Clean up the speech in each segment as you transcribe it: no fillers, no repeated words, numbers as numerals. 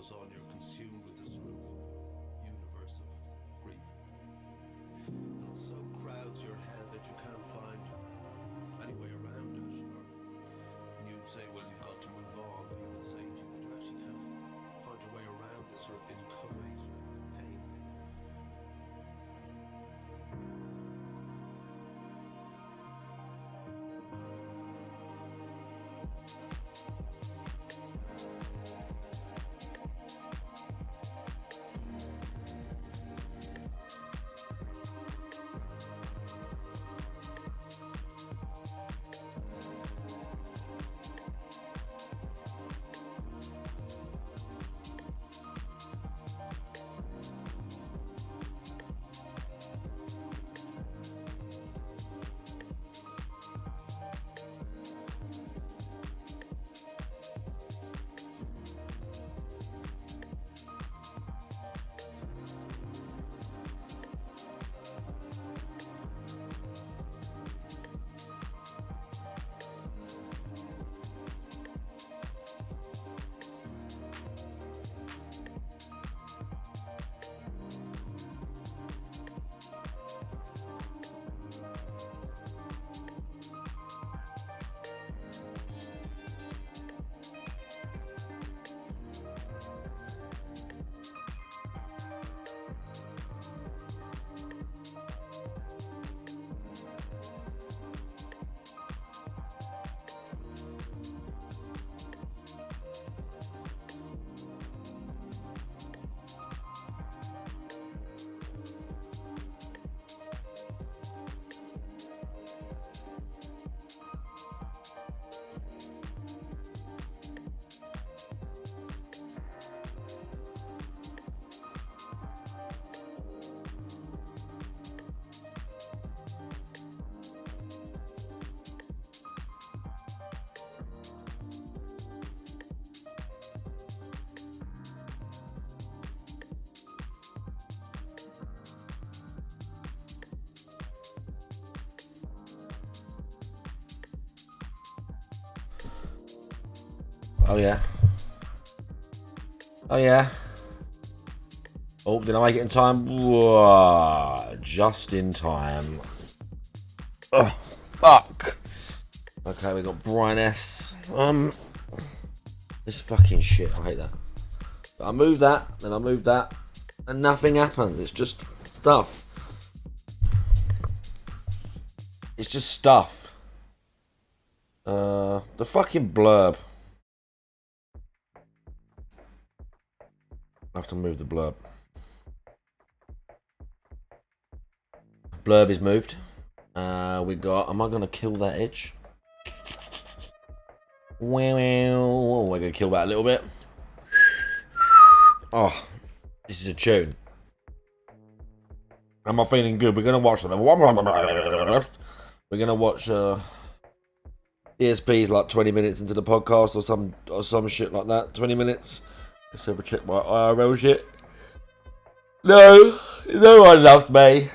goes on, you're consumed with this sort of universe of grief. And it so crowds your head that you can't find any way around it. And you say, well, you've got to move on. But he would say to you, but you actually can't find your way around this sort of inchoate pain. Oh yeah. Oh yeah. Oh, did I make it in time? Whoa, just in time. Oh, fuck. Okay, we got Brian S. This fucking shit. I hate that. But I moved that, then I moved that, and nothing happened. It's just stuff. It's just stuff. The fucking blurb. I have to move the blurb. Blurb is moved. We got. Am I gonna kill that edge? Wow, we're gonna kill that a little bit. Oh, this is a tune. Am I feeling good? We're gonna watch them. We're gonna watch DSP's like 20 minutes into the podcast or some shit like that. 20 minutes. Let's have a check my IRL shit. No one loves me.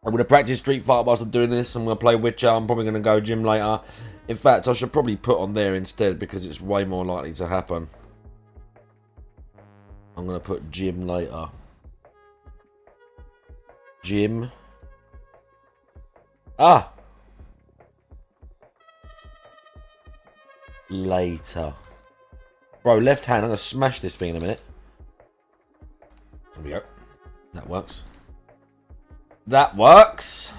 I'm going to practice Street Fighter whilst I'm doing this. I'm going to play Witcher. I'm probably going to go gym later. In fact, I should probably put on there instead because it's way more likely to happen. I'm going to put gym later. Gym. Ah! Later. Bro, left hand. I'm going to smash this thing in a minute. There we go. That works. That works.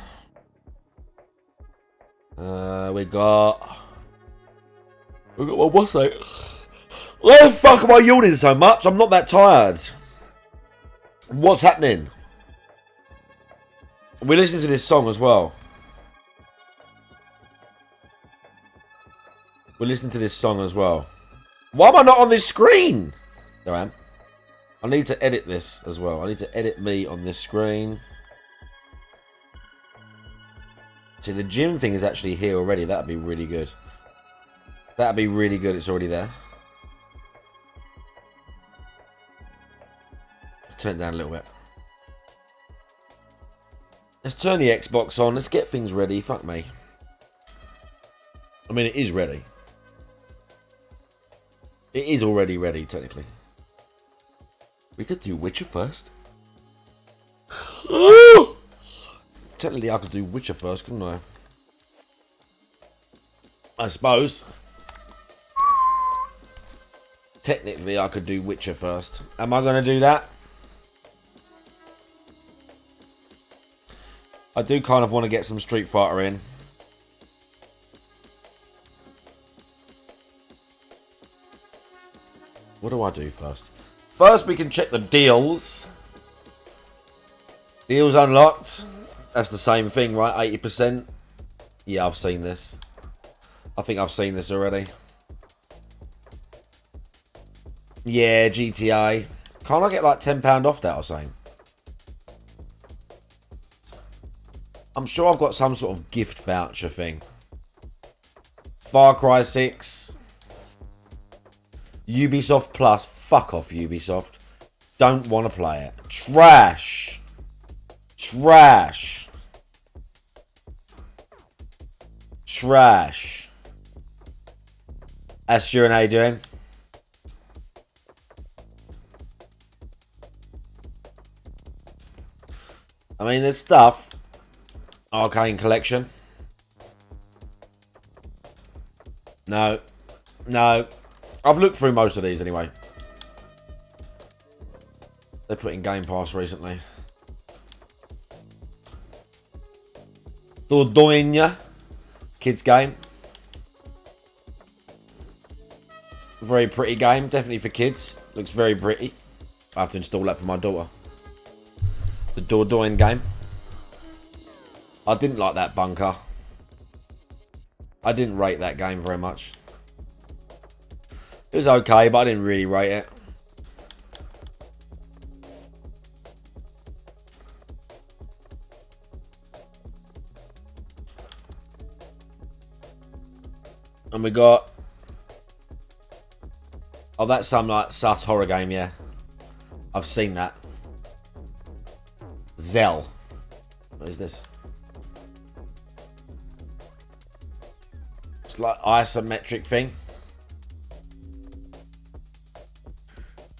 We got... Well, what's that? Why the fuck am I yawning so much? I'm not that tired. What's happening? We're listening to this song as well. We're listening to this song as well. Why am I not on this screen? There I am. I need to edit this as well. I need to edit me on this screen. See, the gym thing is actually here already. That'd be really good. That'd be really good. It's already there. Let's turn it down a little bit. Let's turn the Xbox on. Let's get things ready. Fuck me. I mean, it is ready. It is already ready, technically. We could do Witcher first. Technically, I could do Witcher first, couldn't I? I suppose. Technically, I could do Witcher first. Am I going to do that? I do kind of want to get some Street Fighter in. What do I do first? First, we can check the deals. Deals unlocked. That's the same thing, right? 80%. Yeah, I've seen this. I think I've seen this already. Yeah, GTA. Can't I get like £10 off that or something? I'm sure I've got some sort of gift voucher thing. Far Cry 6. Ubisoft Plus. Fuck off, Ubisoft. Don't want to play it. Trash. Trash. Trash. As and how you doing? I mean, there's stuff. Arcane Collection. No. No. I've looked through most of these anyway. They put in Game Pass recently. Dordogne. Kids game. Very pretty game. Definitely for kids. Looks very pretty. I have to install that for my daughter. The Dordogne game. I didn't like that bunker. I didn't rate that game very much. It was okay, but I didn't really rate it. And we got... Oh, that's some like sus horror game, yeah. I've seen that. Zell. What is this? It's like isometric thing.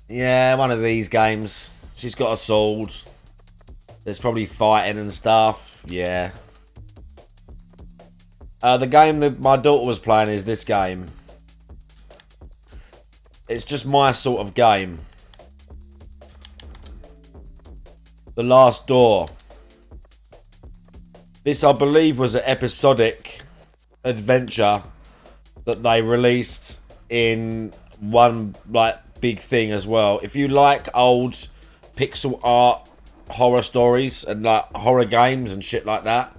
Yeah, one of these games. She's got a sword. There's probably fighting and stuff. Yeah. The game that my daughter was playing is this game. It's just my sort of game. The Last Door. This, I believe, was an episodic adventure that they released in one like big thing as well. If you like old pixel art horror stories and like horror games and shit like that,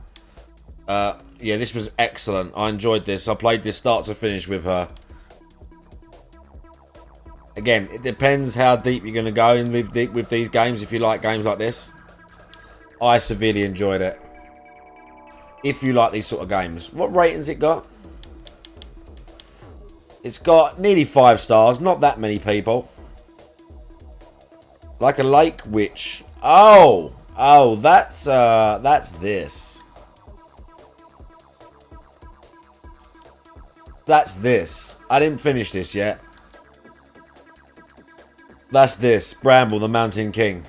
yeah, this was excellent. I enjoyed this. I played this start to finish with her. Again, it depends how deep you're going to go in with these games. If you like games like this, I severely enjoyed it. If you like these sort of games. What ratings it got? It's got nearly 5 stars. Not that many people. Like a Lake Witch. Oh, that's this. That's this. I didn't finish this yet. That's this. Bramble, the Mountain King.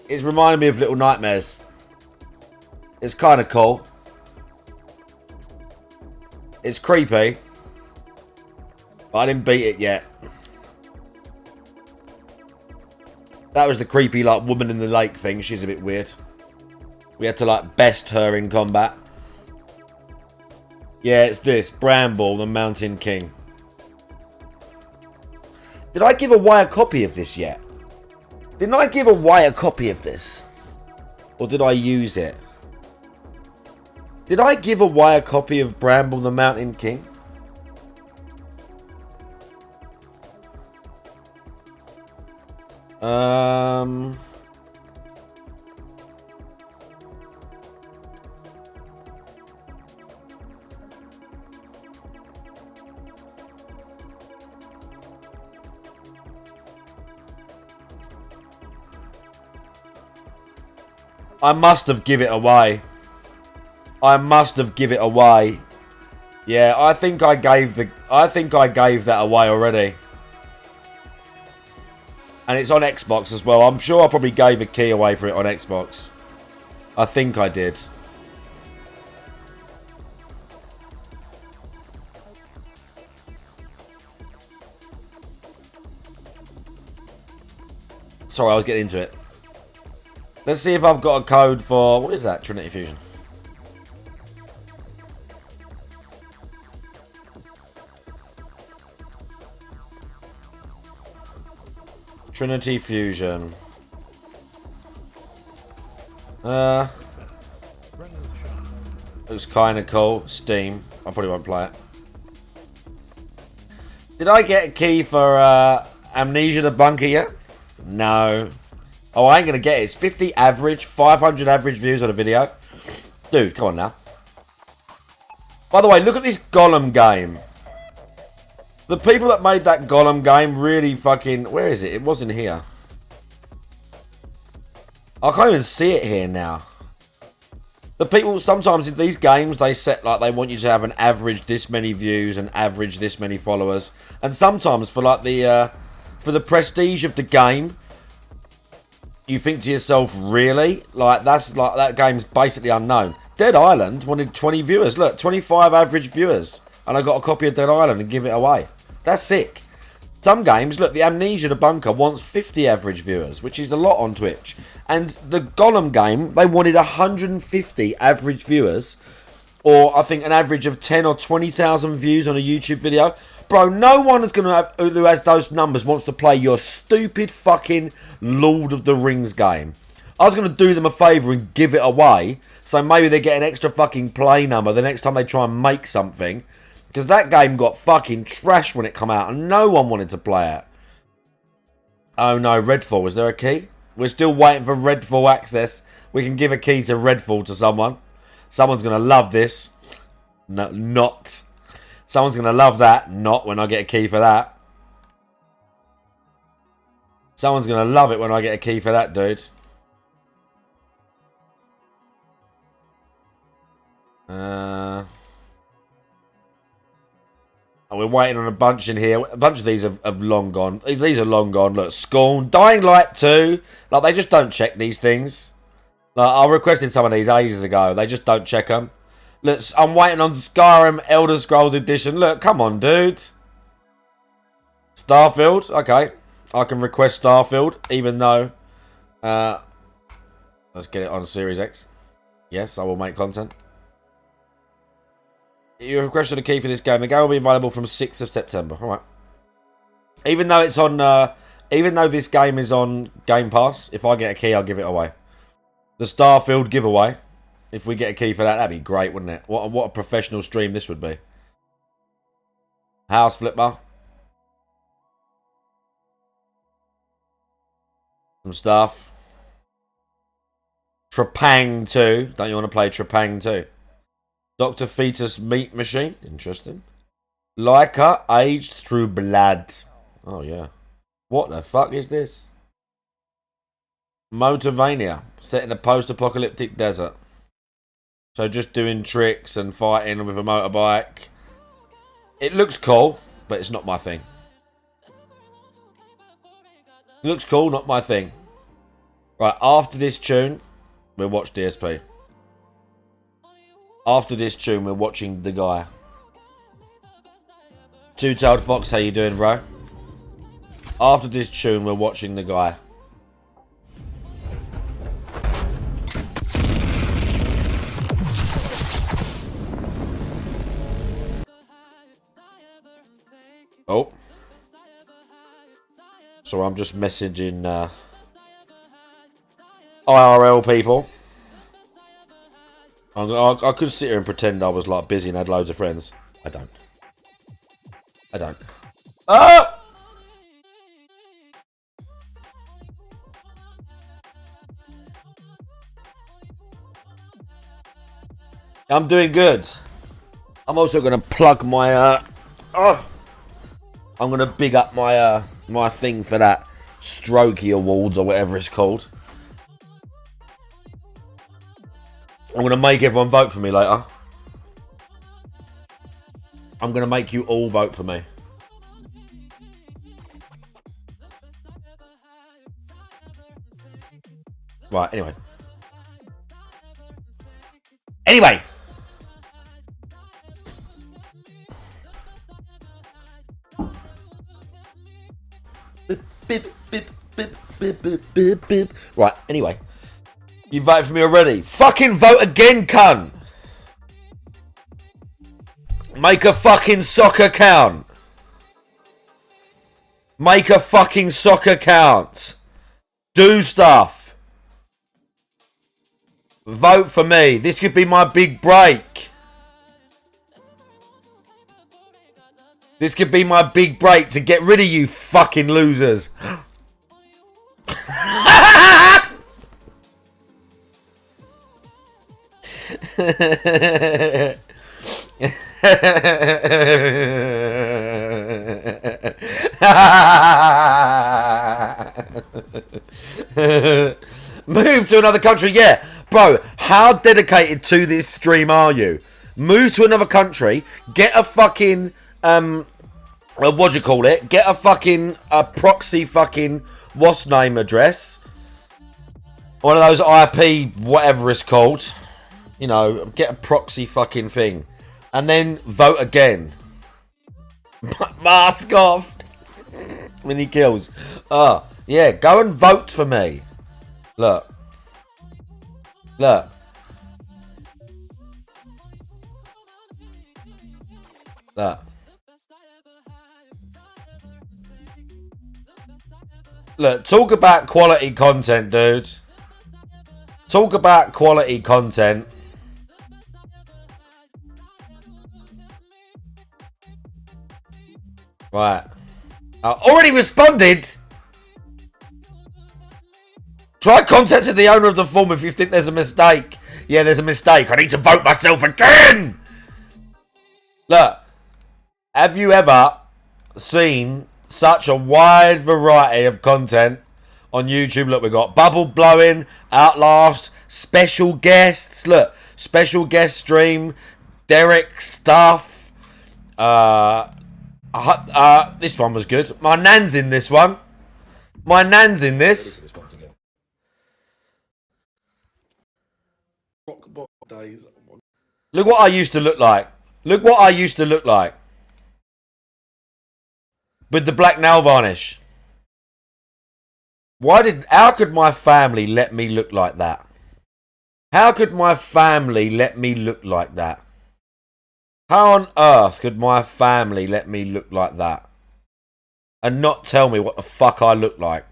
It's reminding me of Little Nightmares. It's kind of cool. It's creepy. But I didn't beat it yet. That was the creepy, like, woman in the lake thing. She's a bit weird. We had to, like, best her in combat. Yeah, it's this. Bramble, the Mountain King. Did I give away a copy of this yet? Didn't I give away a copy of this? Or did I use it? Did I give away a copy of Bramble, the Mountain King? I must have give it away. I must have give it away. Yeah, I think I gave I think I gave that away already. And it's on Xbox as well. I'm sure I probably gave a key away for it on Xbox. I think I did. Sorry, I was getting into it. Let's see if I've got a code for... What is that? Trinity Fusion. Trinity Fusion. Looks kind of cool. Steam. I probably won't play it. Did I get a key for Amnesia Debunking yet? No. Oh, I ain't going to get it. It's 50 average, 500 average views on a video. Dude, come on now. By the way, look at this Golem game. The people that made that Golem game really fucking... Where is it? It wasn't here. I can't even see it here now. The people, sometimes in these games, they set like they want you to have an average this many views and average this many followers. And sometimes for like the... for the prestige of the game, you think to yourself, really? Like, that's like, that game's basically unknown. Dead Island wanted 20 viewers. Look, 25 average viewers. And I got a copy of Dead Island and give it away. That's sick. Some games, look, the Amnesia Debunker wants 50 average viewers, which is a lot on Twitch. And the Golem game, they wanted 150 average viewers. Or, I think, an average of 10 or 20,000 views on a YouTube video. Bro, no one is going to have, who has those numbers wants to play your stupid fucking Lord of the Rings game. I was going to do them a favour and give it away. So maybe they get an extra fucking play number the next time they try and make something. Because that game got fucking trashed when it come out. And no one wanted to play it. Oh no, Redfall. Is there a key? We're still waiting for Redfall access. We can give a key to Redfall to someone. Someone's going to love this. No, not. Someone's going to love that. Not when I get a key for that. Someone's going to love it when I get a key for that, dude. We're waiting on a bunch in here. A bunch of these have long gone. These are long gone. Look, Scorn. Dying Light 2. Like, they just don't check these things. Like, I requested some of these ages ago. They just don't check them. Look, I'm waiting on Skyrim Elder Scrolls Edition. Look, come on, dude. Starfield. Okay. I can request Starfield, even though... let's get it on Series X. Yes, I will make content. You requested a key for this game. The game will be available from 6th of September. Alright. Even though it's on... even though this game is on Game Pass, if I get a key, I'll give it away. The Starfield giveaway. If we get a key for that, that'd be great, wouldn't it? What a professional stream this would be. House Flipper. Some stuff. Trepang 2. Don't you want to play Trepang 2? Dr. Fetus Meat Machine. Interesting. Leica aged through blood. Oh, yeah. What the fuck is this? Motorvania. Set in a post-apocalyptic desert. So just doing tricks and fighting with a motorbike. It looks cool, but it's not my thing. It looks cool, not my thing. Right, after this tune, we'll watch DSP. After this tune, we're watching the guy. Two-tailed fox, how you doing, bro? After this tune, we're watching the guy. Oh. So I'm just messaging IRL people. I could sit here and pretend I was like busy and had loads of friends. I don't. I don't. Ah! I'm doing good. I'm also going to plug my... I'm going to big up my my thing for that Strokey Awards or whatever it's called. I'm going to make everyone vote for me later. I'm I'm going to make you all vote for me. Right, anyway. Anyway. Right, anyway. You voted for me already. Fucking vote again, cunt. Make a fucking soccer count. Make a fucking soccer count. Do stuff. Vote for me. This could be my big break. This could be my big break to get rid of you fucking losers. Move to another country, yeah. Bro, how dedicated to this stream are you? Move to another country, get a fucking, what do you call it? Get a fucking, proxy fucking, what's name address? One of those IP, whatever it's called. You know, get a proxy fucking thing. And then vote again. Mask off. When he kills. Oh, yeah, go and vote for me. Look. Look. Look. Look, talk about quality content, dude. Talk about quality content. Right. I already responded. Try contacting the owner of the form if you think there's a mistake. Yeah, there's a mistake. I need to vote myself again. Look. Have you ever seen such a wide variety of content on YouTube? Look, we've got bubble blowing, Outlast, special guests. Look, special guest stream, Derek stuff. This one was good. My nan's in this one. My nan's in this. Look what I used to look like. Look what I used to look like. With the black nail varnish. How could my family let me look like that? How could my family let me look like that? How on earth could my family let me look like that? And not tell me what the fuck I look like?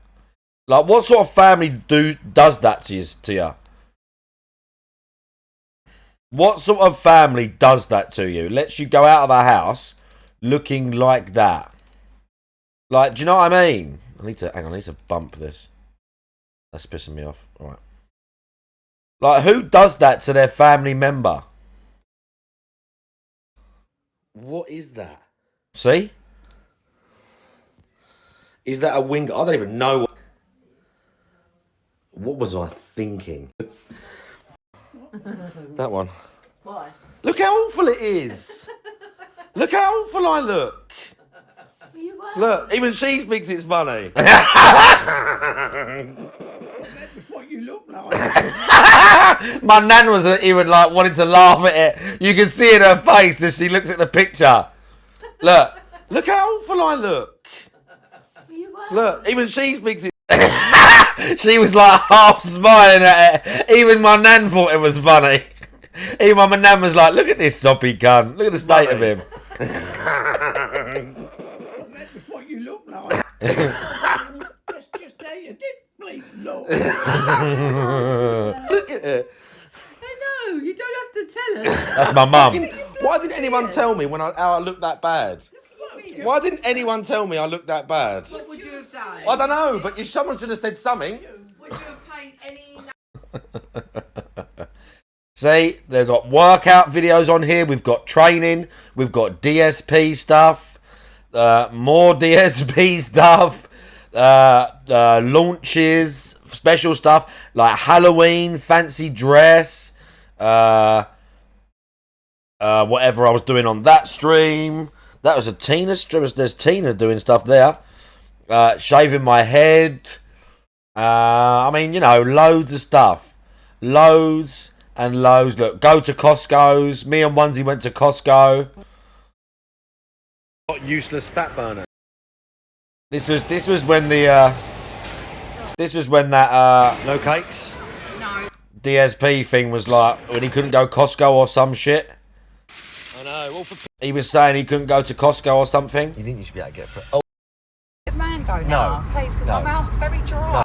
Like, what sort of family does that to you? What sort of family does that to you? Lets you go out of the house looking like that? Like, do you know what I mean? I need to bump this. That's pissing me off. All right. Like, who does that to their family member? What is that? See? Is that a wing? I don't even know. What was I thinking? That one. Why? Look how awful it is. Look how awful I look. Look, even she thinks it's funny. That's what you look like. My nan was even like wanting to laugh at it. You can see in her face as she looks at the picture. Look how awful I look. Look, even she thinks it. She was like half smiling at it. Even my nan thought it was funny. Even my nan was like, "Look at this soppy cunt. Look at the state of him." That's what you look like. That's just how you did bleep look. Look at it. No, you don't have to tell us. That's my mum. Why didn't anyone tell me how I looked that bad? Why didn't anyone tell me I looked that bad? What would you have done? I don't know, but someone should have said something. Would you have paid any... See, they've got workout videos on here. We've got training. We've got DSP stuff. More DSP stuff. Launches. Special stuff. Like Halloween. Fancy dress. whatever I was doing on that stream. That was a Tina stream. There's Tina doing stuff there. Shaving my head. I mean, you know, loads of stuff. Loads and loads. Look, go to Costco's. Me and Onesie went to Costco. What useless fat burner? This was when the this was when that No cakes? No. DSP thing was like when he couldn't go Costco or some shit. I know. All for He was saying he couldn't go to Costco or something. you think you should be able to get for oh Mango now, please, because my mouth's very dry.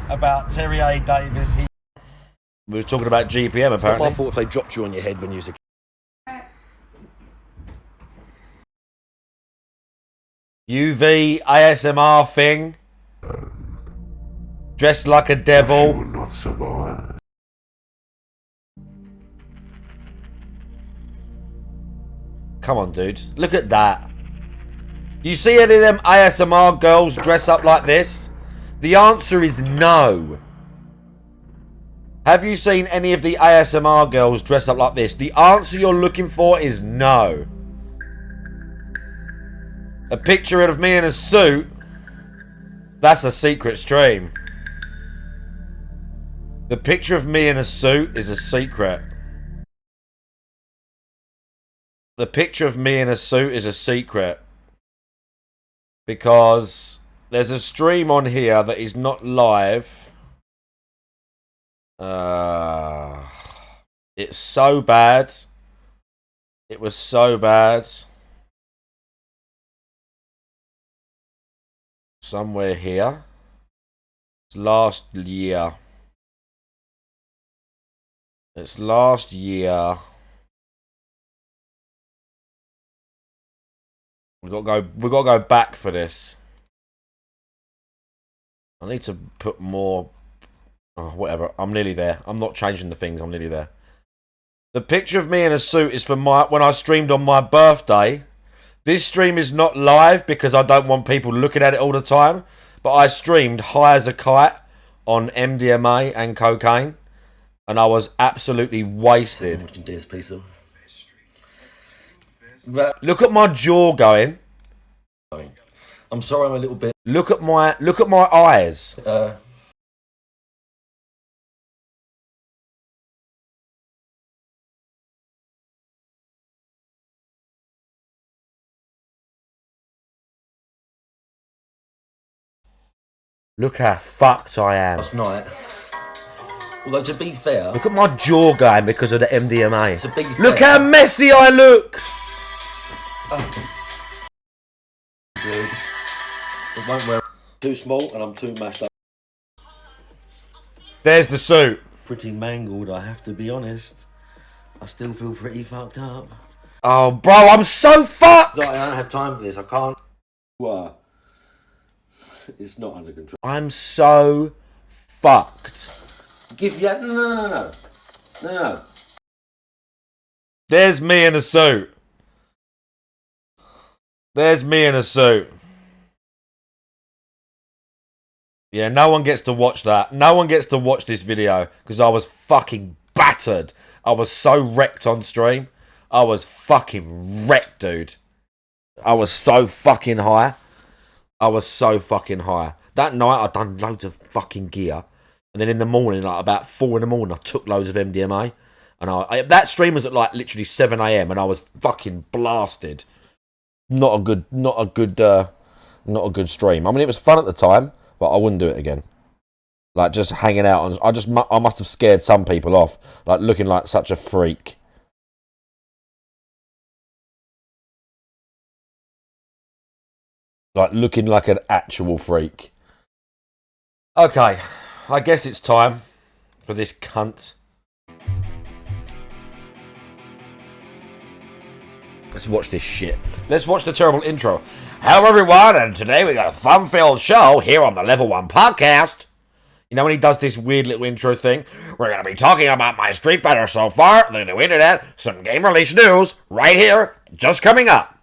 About Terry A. Davis. We were talking about GPM It's not my apparently. fault if they dropped you on your head when you was a UV ASMR thing. Dressed like a devil. Not survive. Come on, dude. Look at that. You see any of them ASMR girls dress up like this? The answer is no. Have you seen any of the ASMR girls dress up like this? The answer you're looking for is no. A picture of me in a suit? That's a secret stream. The picture of me in a suit is a secret. The picture of me in a suit is a secret. Because there's a stream on here that is not live. It's so bad. It was so bad. Somewhere here. It's last year. It's last year. We've got to go back for this. I need to put more. Oh, whatever. I'm nearly there. I'm not changing the things. I'm nearly there. The picture of me in a suit is from when I streamed on my birthday. This stream is not live because I don't want people looking at it all the time. But I streamed high as a kite on MDMA and cocaine. And I was absolutely wasted. watching DSP still. Look at my jaw going. I'm sorry I'm a little bit Look at my eyes. Look how fucked I am. last night. Although to be fair, Look at my jaw going because of the MDMA. to be fair, Look how messy I look. dude, it won't wear too small and I'm too mashed up. There's the suit. Pretty mangled, I have to be honest. I still feel pretty fucked up. Oh, bro, I'm so fucked. I don't have time for this. I can't. It's not under control. I'm so fucked. Give you no. There's me in a suit. There's me in a suit. Yeah, no one gets to watch that. No one gets to watch this video because I was fucking battered. I was so wrecked on stream. I was fucking wrecked, dude. I was so fucking high. I was so fucking high. That night I done loads of fucking gear. And then in the morning, like about 4 in the morning, I took loads of MDMA. And that stream was at like literally 7 AM and I was fucking blasted. Not a good stream. I mean, it was fun at the time, but I wouldn't do it again. Like just hanging out and I must have scared some people off, like looking like such a freak. Like looking like an actual freak. Okay, I guess it's time for this cunt. Let's watch this shit. Let's watch the terrible intro. Hello everyone, and today we got a fun-filled show here on the Level 1 podcast. You know when he does this weird little intro thing? We're going to be talking about my Street Fighter so far, the new internet, some game release news, right here, just coming up.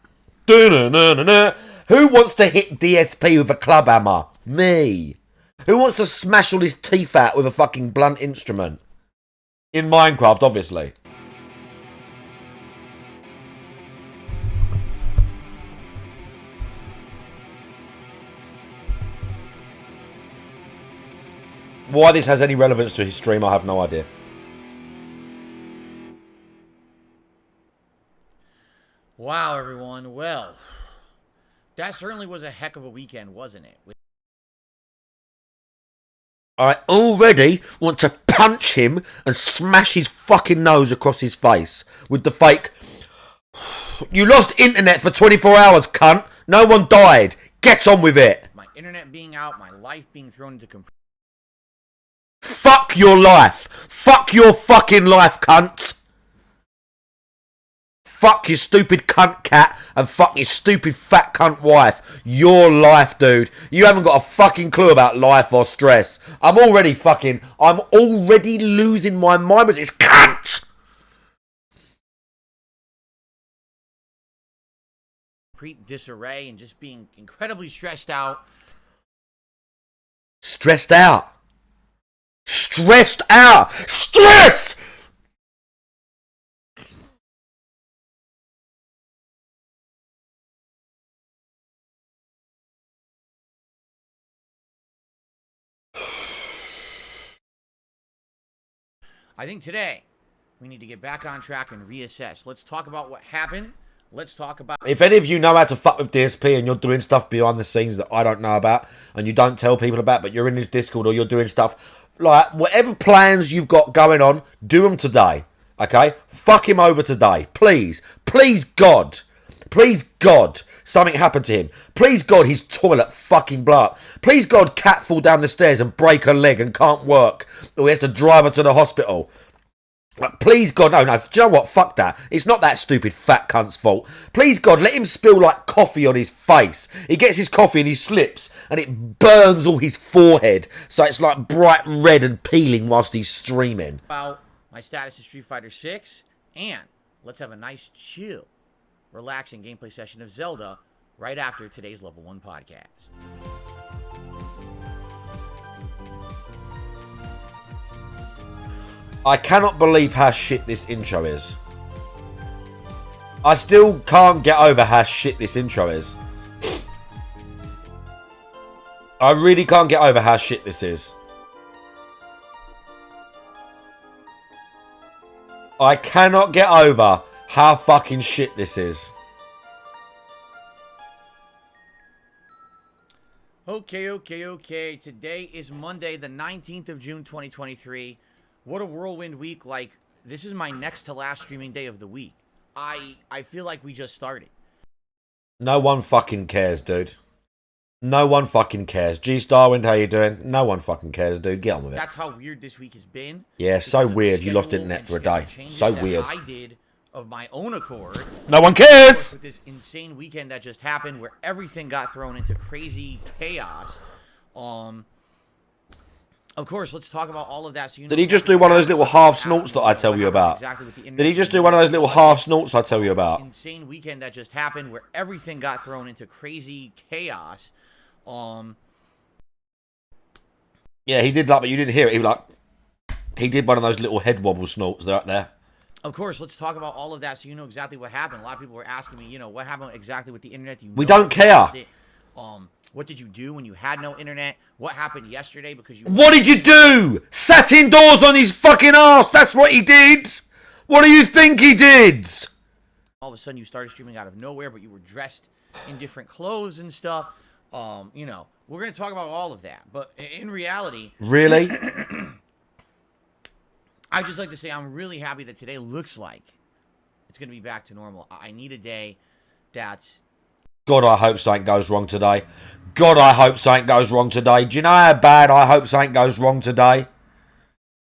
Da-na-na-na-na. Who wants to hit DSP with a club hammer? Me. Who wants to smash all his teeth out with a fucking blunt instrument? In Minecraft, obviously. Why this has any relevance to his stream, I have no idea. Wow, everyone. Well, that certainly was a heck of a weekend, wasn't it? I already want to punch him and smash his fucking nose across his face with the fake... You lost internet for 24 hours, cunt. No one died. Get on with it. My internet being out, my life being thrown into... Fuck your life. Fuck your fucking life, cunt. Fuck your stupid cunt cat and fuck your stupid fat cunt wife. Your life, dude. You haven't got a fucking clue about life or stress. I'm already losing my mind with this cunt. Complete disarray and just being incredibly stressed out. Stressed out. Stressed out. Stressed! I think today we need to get back on track and reassess. Let's talk about what happened. Let's talk about... If any of you know how to fuck with DSP and you're doing stuff behind the scenes that I don't know about and you don't tell people about, but you're in his Discord or you're doing stuff, like, whatever plans you've got going on, do them today, okay? Fuck him over today. Please. Please, God. Please, God, something happened to him. Please, God, his toilet fucking blow up. Please, God, cat fall down the stairs and break her leg and can't work. Or he has to drive her to the hospital. Please, God, no. Do you know what? Fuck that. It's not that stupid fat cunt's fault. Please, God, let him spill like coffee on his face. He gets his coffee and he slips and it burns all his forehead. So it's like bright red and peeling whilst he's streaming. About my status in Street Fighter 6 and let's have a nice chill, relaxing gameplay session of Zelda right after today's Level 1 podcast. I cannot believe how shit this intro is. I still can't get over how shit this intro is. I really can't get over how shit this is. I cannot get over how fucking shit this is. Okay. Today is Monday, the 19th of June, 2023. What a whirlwind week. Like, this is my next to last streaming day of the week. I feel like we just started. No one fucking cares, dude. No one fucking cares. G Starwind, how you doing? No one fucking cares, dude. Get on with it. That's how weird this week has been. Yeah, so weird. You lost internet for a day. So weird. I did of my own accord. No one cares! With this insane weekend that just happened where everything got thrown into crazy chaos. Of course, let's talk about all of that. So you know, did he just do one of those little half snorts that I tell you about? Did he just do one of those little half snorts I tell you about? Insane weekend that just happened where everything got thrown into crazy chaos. Yeah, he did that, but you didn't hear it. He did one of those little head wobble snorts right there. Of course, let's talk about all of that so you know exactly what happened. A lot of people were asking me, what happened exactly with the internet? We don't care. What did you do when you had no internet? What happened yesterday because you... What did you do? Sat indoors on his fucking ass. That's what he did. What do you think he did? All of a sudden you started streaming out of nowhere, but you were dressed in different clothes and stuff. We're going to talk about all of that. But in reality... Really? I'd just like to say I'm really happy that today looks like it's going to be back to normal. I need a day that's... God, I hope something goes wrong today. God, I hope something goes wrong today. Do you know how bad I hope something goes wrong today?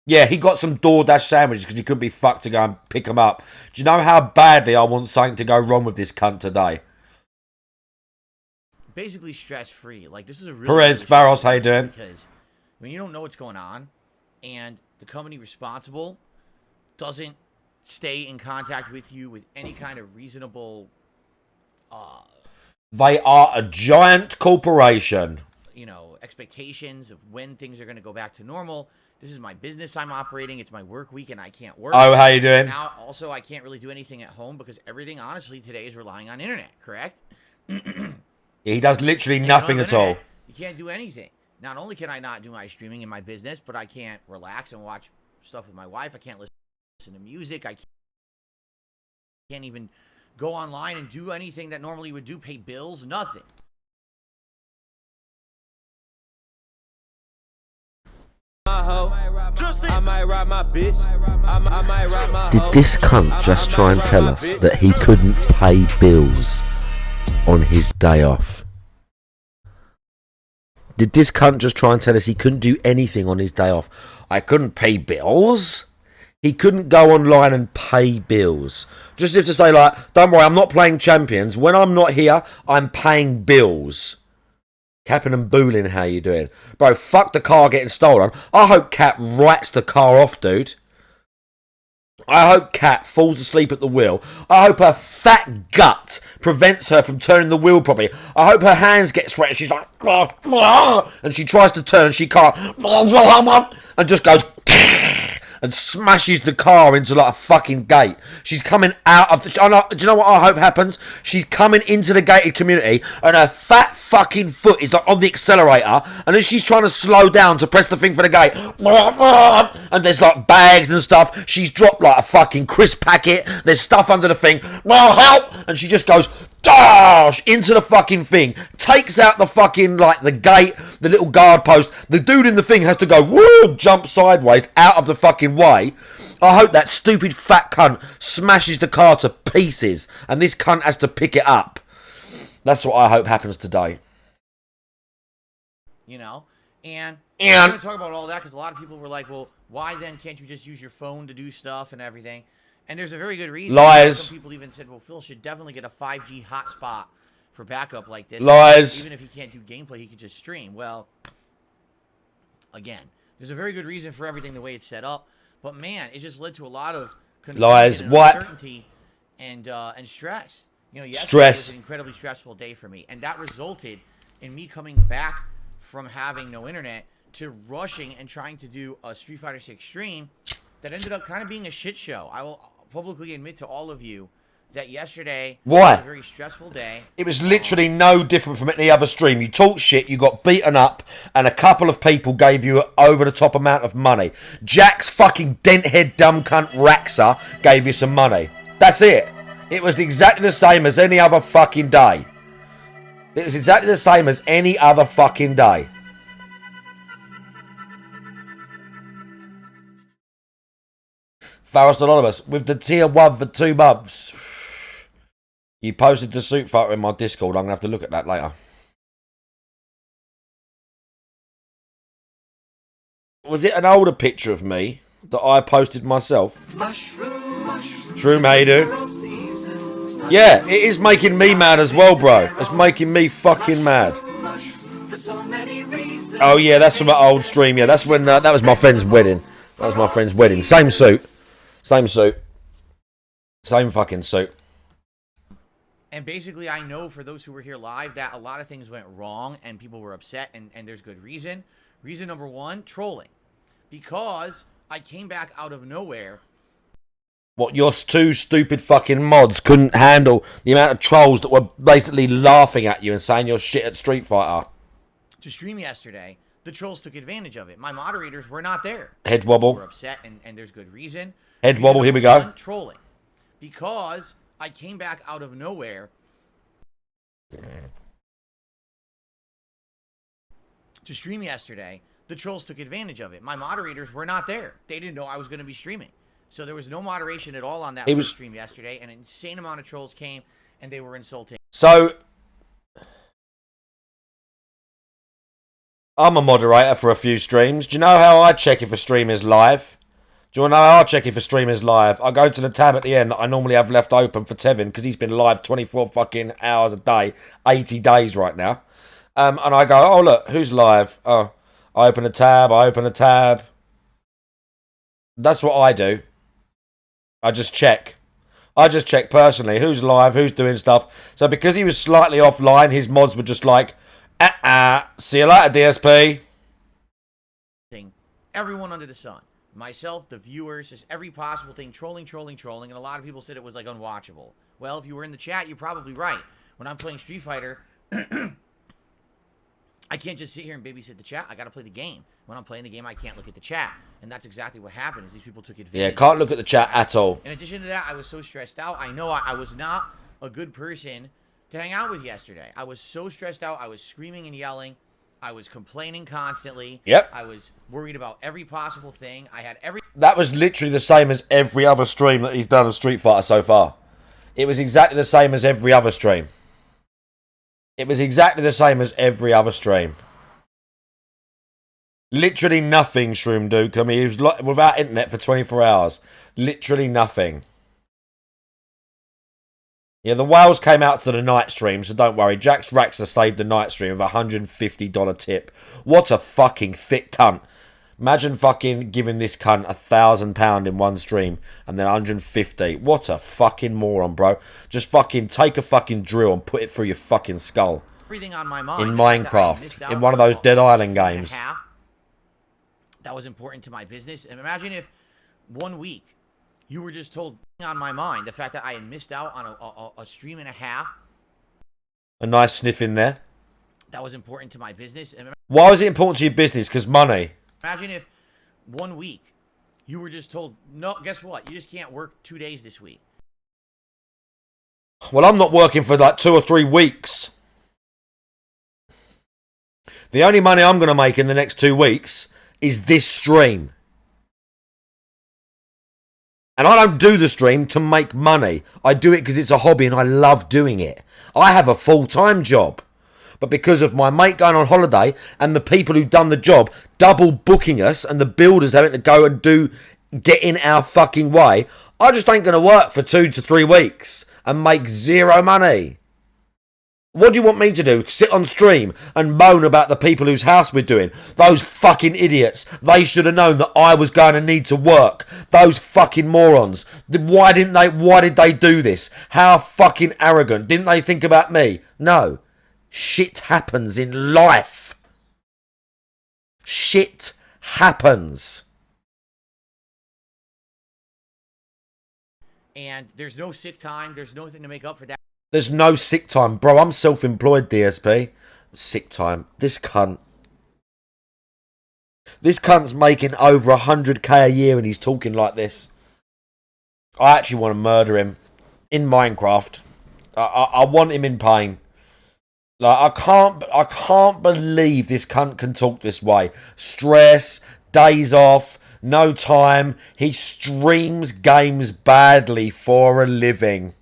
Yeah, he got some DoorDash sandwiches because he couldn't be fucked to go and pick them up. Do you know how badly I want something to go wrong with this cunt today? Basically stress-free. Like, this is a really... Perez, Barros, how you doing? Because when you don't know what's going on and the company responsible doesn't stay in contact with you with any kind of reasonable... They are a giant corporation. Expectations of when things are going to go back to normal. This is my business I'm operating. It's my work week and I can't work. Oh, how you doing? Now, also, I can't really do anything at home because everything, honestly, today is relying on internet, correct? He does literally nothing at all. You can't do anything. Not only can I not do my streaming in my business, but I can't relax and watch stuff with my wife. I can't listen to music. I can't even go online and do anything that normally would do, pay bills, nothing. Did this cunt just try and tell us that he couldn't pay bills on his day off? Did this cunt just try and tell us he couldn't do anything on his day off? I couldn't pay bills? He couldn't go online and pay bills. Just as if to say, like, don't worry, I'm not playing Champions. When I'm not here, I'm paying bills. Capping and Boolin, how you doing? Bro, fuck the car getting stolen. I hope Cap writes the car off, dude. I hope Kat falls asleep at the wheel. I hope her fat gut prevents her from turning the wheel properly. I hope her hands get sweaty. She's like, and she tries to turn, she can't, and just goes and smashes the car into like a fucking gate. She's coming out of the... Do you know what I hope happens? She's coming into the gated community and her fat fucking foot is like on the accelerator, and as she's trying to slow down to press the thing for the gate, and there's like bags and stuff, she's dropped like a fucking crisp packet, there's stuff under the thing, help, and she just goes dash into the fucking thing, takes out the fucking, like, the gate, the little guard post. The dude in the thing has to go woo, jump sideways out of the fucking way. I hope that stupid fat cunt smashes the car to pieces and this cunt has to pick it up. That's what I hope happens today. You know, and I'm going to talk about all that because a lot of people were like, well, why then can't you just use your phone to do stuff and everything? And there's a very good reason. Lies. Some people even said, well, Phil should definitely get a 5G hotspot for backup like this. Lies. Even if he can't do gameplay, he could just stream. Well, again, there's a very good reason for everything the way it's set up. But, man, it just led to a lot of lies. And What? uncertainty and stress. You know, yesterday Stress. was an incredibly stressful day for me. And that resulted in me coming back from having no internet to rushing and trying to do a Street Fighter 6 stream that ended up kind of being a shit show. I will publicly admit to all of you that yesterday was a very stressful day. It was literally no different from any other stream. You talked shit, you got beaten up, and a couple of people gave you an over-the-top amount of money. Jack's fucking dent-head dumb cunt Raxa gave you some money. That's it. It was exactly the same as any other fucking day. It was exactly the same as any other fucking day. Faros Anonymous, with the tier 1 for 2 months. You posted the suit photo in my Discord. I'm going to have to look at that later. Was it an older picture of me that I posted myself? True, how you do? Yeah, it is making me mad as well, bro. It's making me fucking mad. Oh, yeah, that's from an old stream. Yeah, that's when that was my friend's wedding. That was my friend's wedding. Same suit. Same suit. Same fucking suit. And basically, I know for those who were here live that a lot of things went wrong and people were upset, and there's good reason. Reason number one, trolling. Because I came back out of nowhere. What, your two stupid fucking mods couldn't handle the amount of trolls that were basically laughing at you and saying you're shit at Street Fighter? To stream yesterday, the trolls took advantage of it. My moderators were not there. Head wobble. They were upset, and there's good reason. Head wobble, here we go. One, trolling. Because I came back out of nowhere to stream yesterday, the trolls took advantage of it. My moderators were not there. They didn't know I was going to be streaming. So there was no moderation at all on that stream yesterday. An insane amount of trolls came, and they were insulting. So, I'm a moderator for a few streams. Do you know how I check if a stream is live? Do you want to know how I check if a stream is live? I go to the tab at the end that I normally have left open for Tevin because he's been live 24 fucking hours a day, 80 days right now. And I go, oh, look, who's live? Oh, I open a tab, That's what I do. I just check. I just check personally who's live, who's doing stuff. So because he was slightly offline, his mods were just like, see you later, DSP. Everyone under the sun. Myself, the viewers, just every possible thing, trolling, and a lot of people said it was like unwatchable. Well, if you were in the chat, you're probably right. When I'm playing Street Fighter, I can't just sit here and babysit the chat. I got to play the game. When I'm playing the game, I can't look at the chat. And that's exactly what happened is these people took advantage. Yeah, can't look at the chat at all. In addition to that, I was so stressed out. I know I was not a good person to hang out with yesterday. I was so stressed out. I was screaming and yelling. I was complaining constantly. Yep. I was worried about every possible thing. I had every... That was literally the same as every other stream that he's done of Street Fighter so far. It was exactly the same as every other stream. It was exactly the same as every other stream. Literally nothing, Shroom Duke. I mean, he was without internet for 24 hours. Literally nothing. Yeah, the whales came out to the night stream, so don't worry. Jax Raxer saved the night stream with a $150 tip. What a fucking thick cunt. Imagine fucking giving this cunt £1,000 in one stream and then 150. What a fucking moron, bro. Just fucking take a fucking drill and put it through your fucking skull. everything on my mind. In Minecraft. In one of those Dead Island games. That was important to my business. And imagine if 1 week you were just told on my mind the fact that I had missed out on a stream and a half. A nice sniff in there. That was important to my business. And why was it important to your business? Because money. Imagine if 1 week you were just told, no, guess what? You just can't work 2 days this week. Well, I'm not working for like 2 or 3 weeks. The only money I'm going to make in the next 2 weeks is this stream. And I don't do the stream to make money. I do it because it's a hobby and I love doing it. I have a full-time job. But because of my mate going on holiday and the people who've done the job double booking us and the builders having to go and get in our fucking way, I just ain't going to work for 2 to 3 weeks and make zero money. What do you want me to do? Sit on stream and moan about the people whose house we're doing? Those fucking idiots. They should have known that I was going to need to work. Those fucking morons. Why did they do this? How fucking arrogant. Didn't they think about me? No. Shit happens in life. Shit happens. And there's no sick time. There's nothing to make up for that. There's no sick time. Bro, I'm self-employed, DSP. Sick time. This cunt. This cunt's making over 100k a year and he's talking like this. I actually want to murder him. In Minecraft. I want him in pain. Like, I can't believe this cunt can talk this way. Stress, days off, no time. He streams games badly for a living.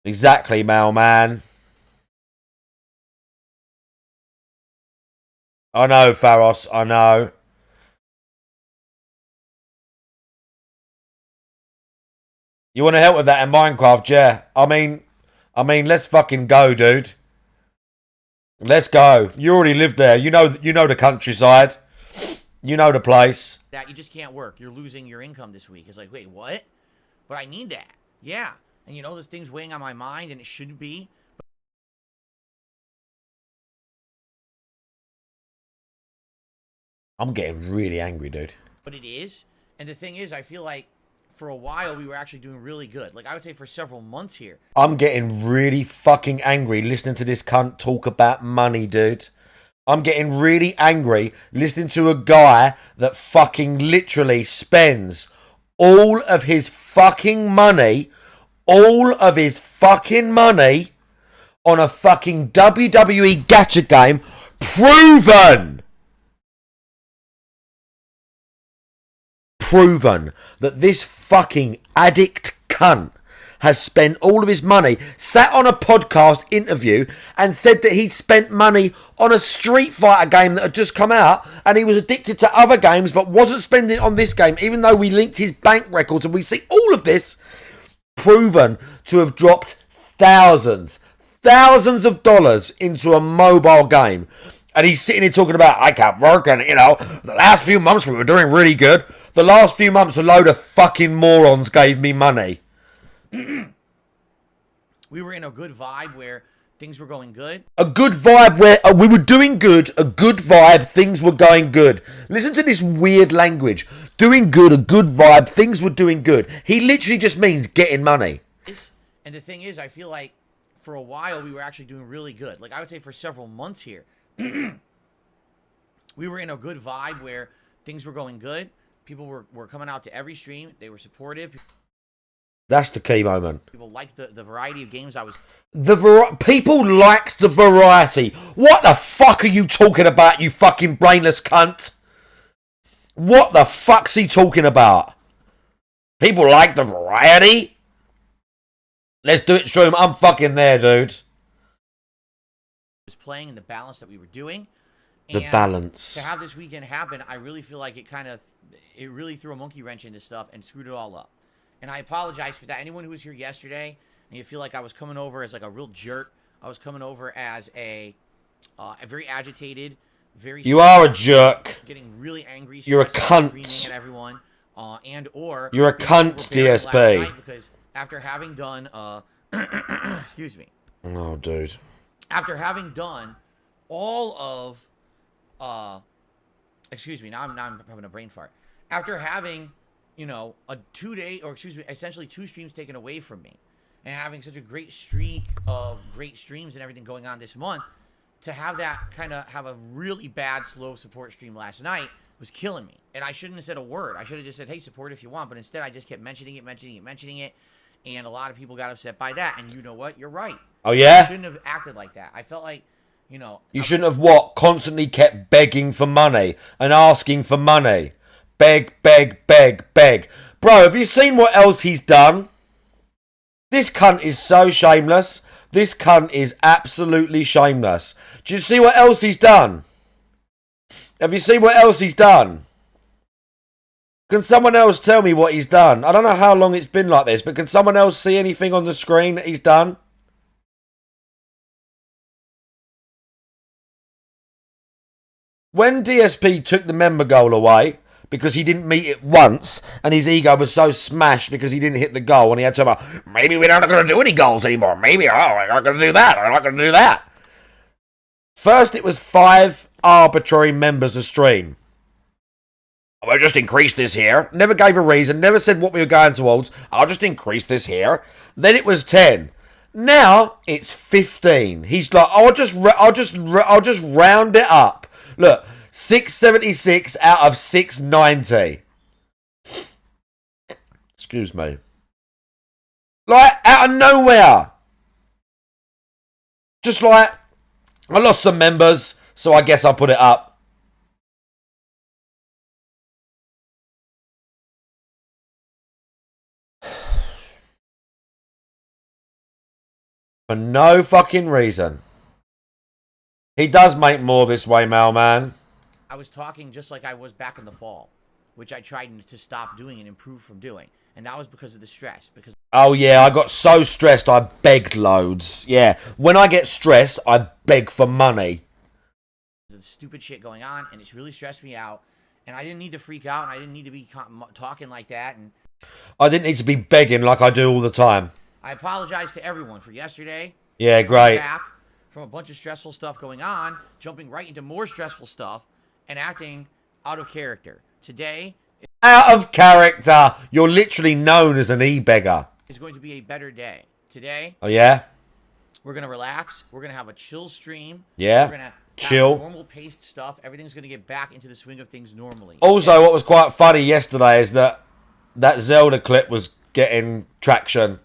Exactly, mailman. I know, Pharos, I know. You want to help with that in Minecraft, yeah? I mean, let's fucking go, dude. Let's go. You already live there. You know the countryside. You know the place. That you just can't work. You're losing your income this week. It's like, wait, what? But I need that. Yeah. And there's things weighing on my mind, and it shouldn't be. I'm getting really angry, dude. But it is. And the thing is, I feel like for a while we were actually doing really good. Like, I would say for several months here. I'm getting really fucking angry listening to this cunt talk about money, dude. I'm getting really angry listening to a guy that fucking literally spends all of his fucking money on a fucking WWE gacha game. Proven that this fucking addict cunt has spent all of his money, sat on a podcast interview and said that he'd spent money on a Street Fighter game that had just come out and he was addicted to other games but wasn't spending it on this game, even though we linked his bank records and we see all of this. Proven to have dropped thousands of dollars into a mobile game. And he's sitting here talking about, I can't work, and, the last few months we were doing really good. The last few months a load of fucking morons gave me money. We were in a good vibe where things were going good. A good vibe where we were doing good, a good vibe, things were going good. Listen to this weird language. Doing good, a good vibe, things were doing good. He literally just means getting money. And the thing is, I feel like for a while, we were actually doing really good. Like, I would say for several months here, we were in a good vibe where things were going good. People were coming out to every stream. They were supportive. That's the key moment. People liked the variety of games I was... People liked the variety. What the fuck are you talking about, you fucking brainless cunt? What the fuck's he talking about? People like the variety? Let's do it, stream. I'm fucking there, dude. Was playing in the balance that we were doing. The balance. To have this weekend happen, I really feel like it really threw a monkey wrench into stuff and screwed it all up. And I apologize for that. Anyone who was here yesterday and you feel like I was coming over as like a real jerk, I was coming over as a very agitated, very... You are a jerk. Getting really angry. You're a cunt. Screaming at everyone. You're a cunt, DSP. Because after having done... excuse me. Oh, dude. After having done all of... excuse me, now I'm having a brain fart. After having, you know, essentially 2 streams taken away from me, and having such a great streak of great streams and everything going on this month, to have that kind of have a really bad slow support stream last night was killing me. And I shouldn't have said a word. I should have just said, hey, support if you want. But instead, I just kept mentioning it. And a lot of people got upset by that. And you know what? You're right. Oh, yeah? I shouldn't have acted like that. I felt like, you know... You shouldn't have what? Constantly kept begging for money and asking for money. Beg, beg, beg, beg. Bro, have you seen what else he's done? This cunt is so shameless. This cunt is absolutely shameless. Do you see what else he's done? Have you seen what else he's done? Can someone else tell me what he's done? I don't know how long it's been like this, but can someone else see anything on the screen that he's done? When DSP took the member goal away, because he didn't meet it once, and his ego was so smashed because he didn't hit the goal, and he had to about, maybe we're not going to do any goals anymore. Maybe, we're not going to do that. We're not going to do that. First, it was 5 arbitrary members a stream. We'll just increase this here. Never gave a reason. Never said what we were going towards. I'll just increase this here. Then it was 10. Now it's 15. He's like, I'll just round it up. Look, 676 out of 690. Excuse me. Like, out of nowhere. Just like, I lost some members, so I guess I'll put it up. For no fucking reason. He does make more this way, mailman. I was talking just like I was back in the fall, which I tried to stop doing and improve from doing. And that was because of the stress. Oh, yeah, I got so stressed, I begged loads. Yeah, when I get stressed, I beg for money. There's stupid shit going on, and it's really stressed me out. And I didn't need to freak out, and I didn't need to be talking like that. And I didn't need to be begging like I do all the time. I apologize to everyone for yesterday. Yeah, great. Back from a bunch of stressful stuff going on, jumping right into more stressful stuff, and acting out of character. Today... Out of character! You're literally known as an e-beggar. Is going to be a better day. Today... Oh, yeah? We're going to relax. We're going to have a chill stream. Yeah? We're going to chill. Normal paced stuff. Everything's going to get back into the swing of things normally. Also, what was quite funny yesterday is that Zelda clip was getting traction.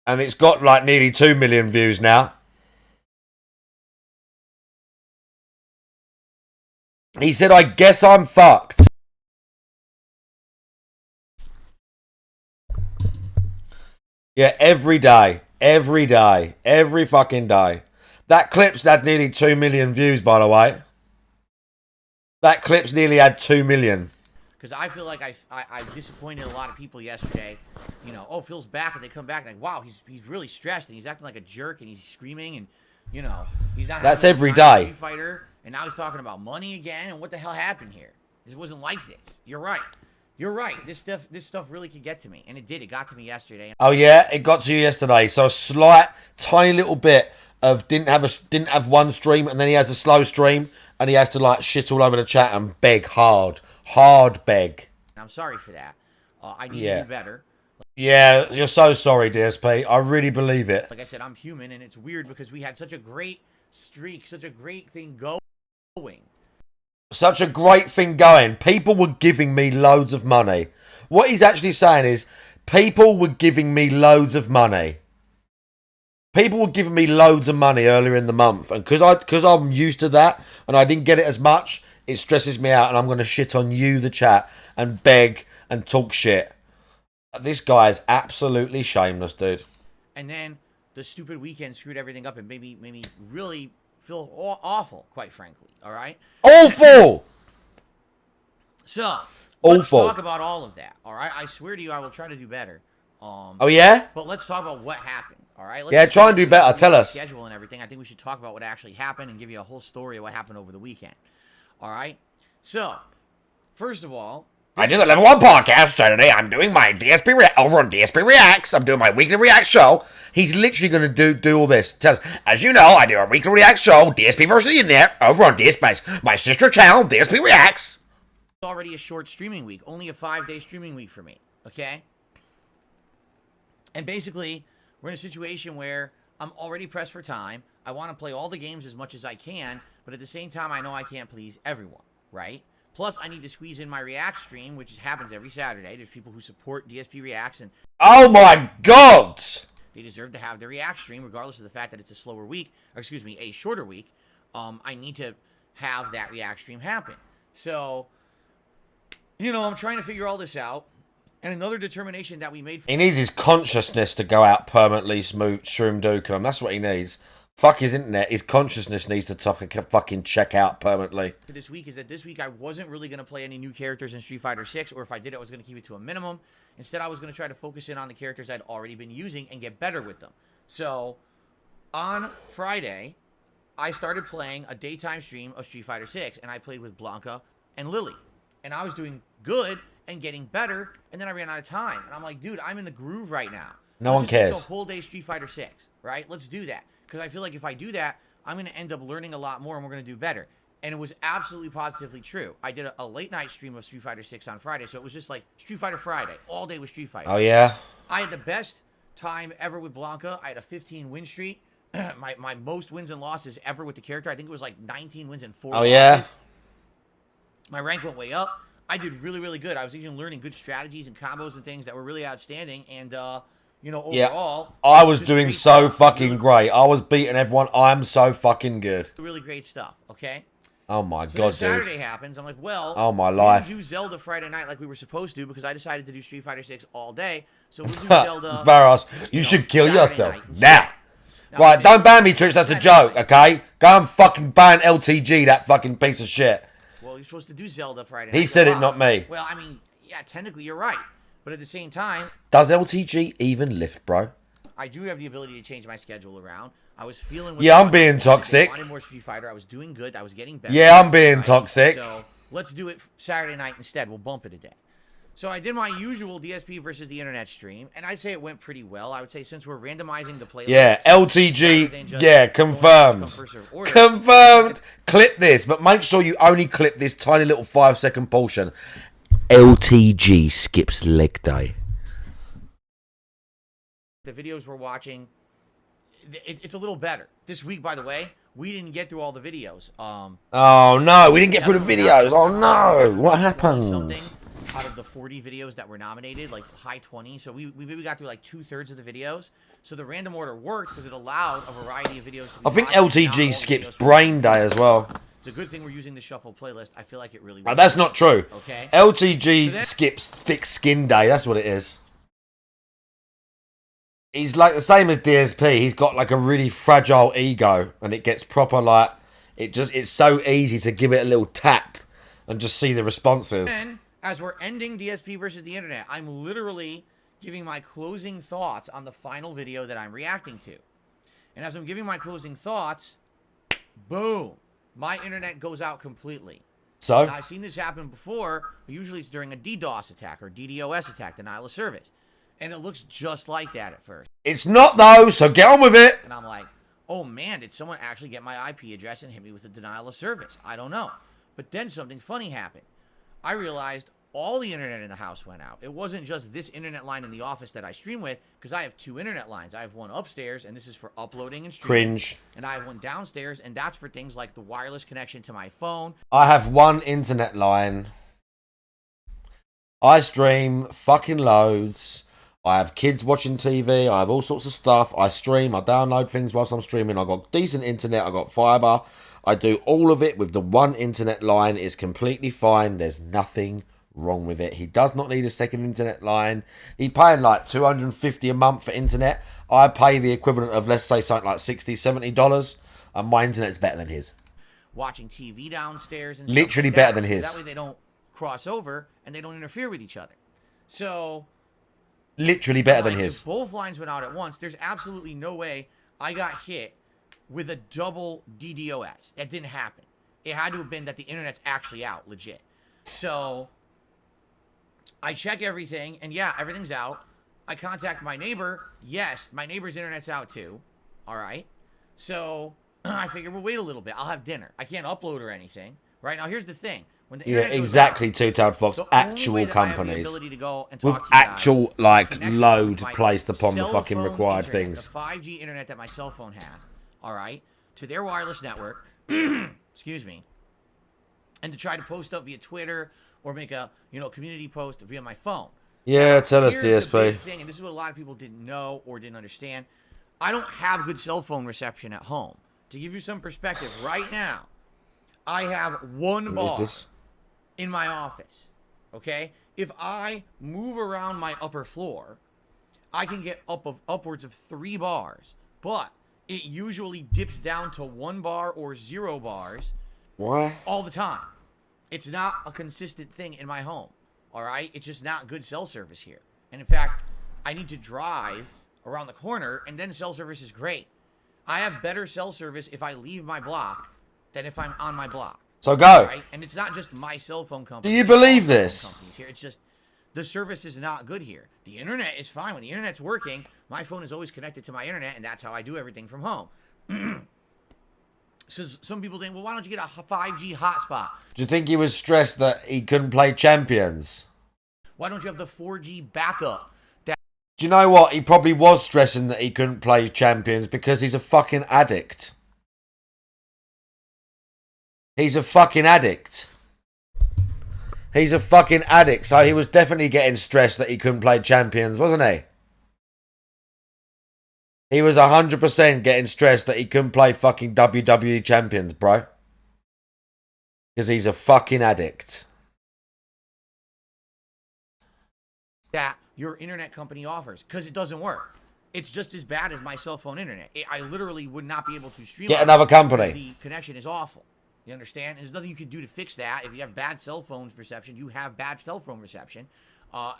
And it's got like nearly 2 million views now. He said, I guess I'm fucked. Yeah, every day. Every day. Every fucking day. That clip's had nearly 2 million views, by the way. That clip's nearly had 2 million. Because I feel like I disappointed a lot of people yesterday. You know, oh, Phil's back, and they come back and like, wow, he's really stressed, and he's acting like a jerk, and he's screaming, and you know, he's not. That's every day. Fighter, and now he's talking about money again, and what the hell happened here? This wasn't like this. You're right. You're right. This stuff really could get to me, and it did. It got to me yesterday. Oh yeah, it got to you yesterday. So a slight, tiny little bit of didn't have one stream, and then he has a slow stream, and he has to like shit all over the chat and beg hard beg. I'm sorry for that. I need to do better. Yeah, you're so sorry, DSP. I really believe it. Like I said, I'm human, and it's weird because we had such a great streak, such a great thing going. Such a great thing going. People were giving me loads of money. What he's actually saying is, people were giving me loads of money. People were giving me loads of money earlier in the month, and because I'm used to that, and I didn't get it as much, it stresses me out, and I'm going to shit on you, the chat, and beg and talk shit. This guy is absolutely shameless, dude. And then the stupid weekend screwed everything up and made me really feel awful, quite frankly. All right? Awful! So, let's Awful. talk about all of that. All right? I swear to you, I will try to do better. Oh, yeah? But let's talk about what happened. All right? Yeah, try and do better. Tell us. Schedule and everything. I think we should talk about what actually happened and give you a whole story of what happened over the weekend. All right? So, first of all, I do the Level 1 podcast Saturday. I'm doing my DSP over on DSP Reacts. I'm doing my weekly React show. He's literally going to do all this. Tell us, as you know, I do a weekly React show, DSP versus the Internet, over on DSP, my sister channel, DSP Reacts. Already a short streaming week, only a 5-day streaming week for me, okay? And basically, we're in a situation where I'm already pressed for time. I want to play all the games as much as I can, but at the same time, I know I can't please everyone, right? Plus, I need to squeeze in my React stream, which happens every Saturday. There's people who support DSP Reacts, and Oh my god! they deserve to have their React stream, regardless of the fact that it's a slower week, or excuse me, a shorter week. I need to have that React stream happen. So, you know, I'm trying to figure all this out. And another determination that we made... He needs his consciousness to go out permanently smooth, shroom dukem. That's what he needs. Fuck his internet. His consciousness needs to fucking check out permanently. This week is that this week I wasn't really going to play any new characters in Street Fighter 6, or if I did, I was going to keep it to a minimum. Instead, I was going to try to focus in on the characters I'd already been using and get better with them. So, on Friday, I started playing a daytime stream of Street Fighter 6, and I played with Blanca and Lily. And I was doing good and getting better, and then I ran out of time. And I'm like, dude, I'm in the groove right now. No one cares. Let's do a whole day Street Fighter 6, right? Let's do that. Because I feel like if I do that, I'm going to end up learning a lot more, and we're going to do better. And it was absolutely positively true. I did a late night stream of Street Fighter 6 on Friday, so it was just like Street Fighter Friday. All day with Street Fighter. Oh, yeah? I had the best time ever with Blanca. I had a 15-win streak. my most wins and losses ever with the character. I think it was like 19 wins and 4 losses. Yeah? My rank went way up. I did really, really good. I was even learning good strategies and combos and things that were really outstanding. And, you know, overall... Yeah, I was doing so fucking great. I was beating everyone. I'm so fucking good. Really great stuff, okay? Oh, my So God, then dude. Saturday happens. I'm like, well... Oh, my we life. didn't do Zelda Friday night like we were supposed to because I decided to do Street Fighter 6 all day. So we'll do Zelda... Varos, you know, should kill Saturday yourself. night instead. Now. Now, Right, don't ban me, Twitch. That's the joke, okay? Go and fucking ban LTG, that fucking piece of shit. Well, you're supposed to do Zelda Friday night. He said it, Wow. not me. Well, I mean, yeah, technically you're right. But at the same time, Does LTG even lift, bro? I do have the ability to change my schedule around. I was feeling... Yeah, I'm being toxic. I wanted more Street Fighter. I was doing good. I was getting better. Yeah, I'm being toxic. So let's do it Saturday night instead. We'll bump it a day. So I did my usual DSP versus the Internet stream, and I'd say it went pretty well. I would say since we're randomizing the playlist... Yeah, LTG, yeah, confirmed. come first serve order. Confirmed. Clip this, but make sure you only clip this tiny little 5-second portion. LTG skips leg day. The videos we're watching, it's a little better. This week, by the way, we didn't get through all the videos. Oh, no, we didn't get through the videos. Oh, no. What happened? Something out of the 40 videos that were nominated, like high 20. So we maybe got through like 2/3 of the videos. So the random order worked because it allowed a variety of videos to be I think watched, not all LTG the skips videos brain day as well. It's a good thing we're using the shuffle playlist. I feel like it really No, works. that's not true. Okay. LTG So then- skips thick skin day. That's what it is. He's like the same as DSP. He's got like a really fragile ego, and it gets proper like it's so easy to give it a little tap and just see the responses. Then, as we're ending DSP versus the Internet, I'm literally giving my closing thoughts on the final video that I'm reacting to. And as I'm giving my closing thoughts, boom, my internet goes out completely. So Now, I've seen this happen before, but usually it's during a DDoS attack or DDoS attack, denial of service. And it looks just like that at first. it's not though. So get on with it. And I'm like, oh man, did someone actually get my IP address and hit me with a denial of service? I don't know. But then something funny happened. I realized all the internet in the house went out. It wasn't just this internet line in the office that I stream with, because I have 2 internet lines. I have one upstairs, and this is for uploading and streaming. Cringe. And I have one downstairs, and that's for things like the wireless connection to my phone. I have one internet line. I stream fucking loads. I have kids watching TV. I have all sorts of stuff. I stream. I download things whilst I'm streaming. I got decent internet. I got fibre. I do all of it with the one internet line. It's completely fine. There's nothing wrong with it. He does not need a second internet line. He paying like $250 a month for internet. I pay the equivalent of, let's say, something like $60, $70, and my internet's better than his. Watching TV downstairs and Literally stuff like better that. than his. So that way they don't cross over and they don't interfere with each other. So Literally better than like, his. if both lines went out at once, there's absolutely no way I got hit with a double DDoS. That didn't happen. It had to have been that the internet's actually out, legit. So I check everything, and yeah, everything's out. I contact my neighbor. Yes, my neighbor's internet's out too. All right. So I figure we'll wait a little bit. I'll have dinner. I can't upload or anything. Right now, here's the thing. When the internet goes exactly, out, Two-Tailed Fox. the only Actual way that I have the companies. ability to go and With talk to you guys actual, is like, connect load with my placed upon the cell fucking phone required internet, things. The 5G internet that my cell phone has, all right, to their wireless network, excuse me, and to try to post up via Twitter or make a, community post via my phone. Yeah, tell us, Here's the big DSP. thing, and this is what a lot of people didn't know or didn't understand. I don't have good cell phone reception at home. To give you some perspective, right now, I have one What is bar this? in my office, okay? If I move around my upper floor, I can get upwards of 3 bars, but it usually dips down to 1 bar or 0 bars Why? all the time. It's not a consistent thing in my home, all right? It's just not good cell service here. And in fact, I need to drive around the corner, and then cell service is great. I have better cell service if I leave my block than if I'm on my block. So go. Right? And it's not just my cell phone company. Do you It's all believe cell phone this? companies here. It's just the service is not good here. The internet is fine. When the internet's working, my phone is always connected to my internet, and that's how I do everything from home. So some people think, well, why don't you get a 5G hotspot? Do you think he was stressed that he couldn't play Champions? Why don't you have the 4G backup? Do you know what? He probably was stressing that he couldn't play Champions because he's a fucking addict. He's a fucking addict. He's a fucking addict. So he was definitely getting stressed that he couldn't play Champions, wasn't he? He was 100% getting stressed that he couldn't play fucking WWE Champions, bro. Because he's a fucking addict. That your internet company offers, because it doesn't work. It's just as bad as my cell phone internet. I literally would not be able to stream. Get on another it company. because the connection is awful. You understand? There's nothing you can do to fix that. If you have bad cell phone reception, you have bad cell phone reception. I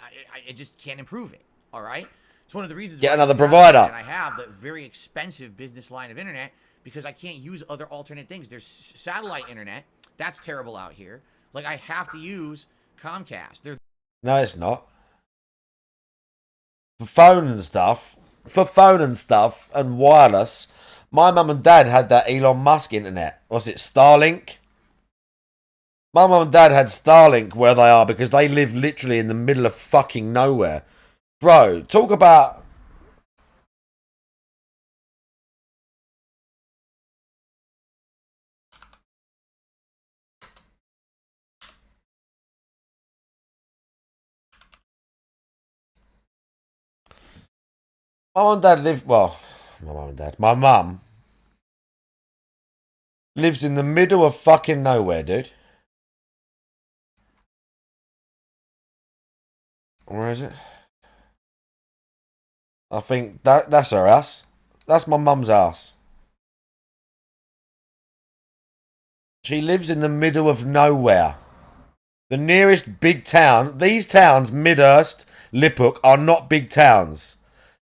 just can't improve it. All right. It's one of the reasons. Get why another I have provider. And I have the very expensive business line of internet because I can't use other alternate things. There's satellite internet. That's terrible out here. Like I have to use Comcast. No, it's not. For phone and stuff, and wireless, my mum and dad had that Elon Musk internet. Was it Starlink? My mum and dad had Starlink where they are because they live literally in the middle of fucking nowhere. Bro, talk about... My mum and dad live... Well, my mum and dad. My mum lives in the middle of fucking nowhere, dude. Where is it? I think that's her house. That's my mum's house. She lives in the middle of nowhere. The nearest big town... These towns, Midhurst, Liphook, are not big towns.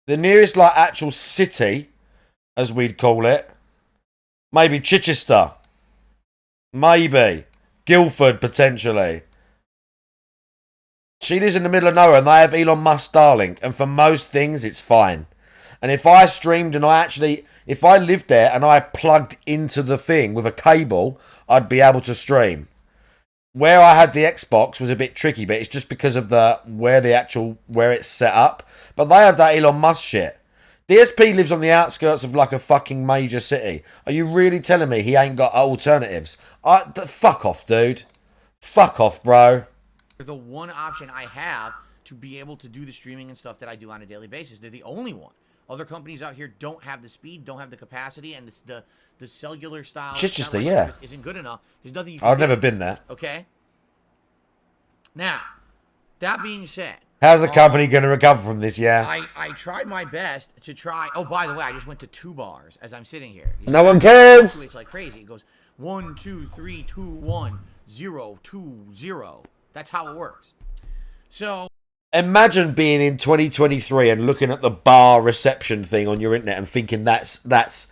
The nearest, like, actual city, as we'd call it, maybe Chichester. Maybe. Guildford, potentially. She lives in the middle of nowhere and they have Elon Musk Starlink. And for most things, it's fine. And if I streamed and if I lived there and I plugged into the thing with a cable, I'd be able to stream. where I had the Xbox was a bit tricky, but it's just because of where it's set up. But they have that Elon Musk shit. DSP lives on the outskirts of like a fucking major city. Are you really telling me he ain't got alternatives? Fuck off, dude. Fuck off, bro. They're the one option I have to be able to do the streaming and stuff that I do on a daily basis. They're the only one. Other companies out here don't have the speed, don't have the capacity, and the cellular style Chichester, satellite service isn't good enough. There's nothing you can I've do. never been there. Okay? Now, that being said, how's the company going to recover from this? Yeah. I tried my best to try. Oh, by the way, I just went to 2 bars as I'm sitting here. No one cares. It's like crazy. It goes 1 2 3 2 1 0 2 0. That's how it works. So imagine being in 2023 and looking at the bar reception thing on your internet and thinking that's what's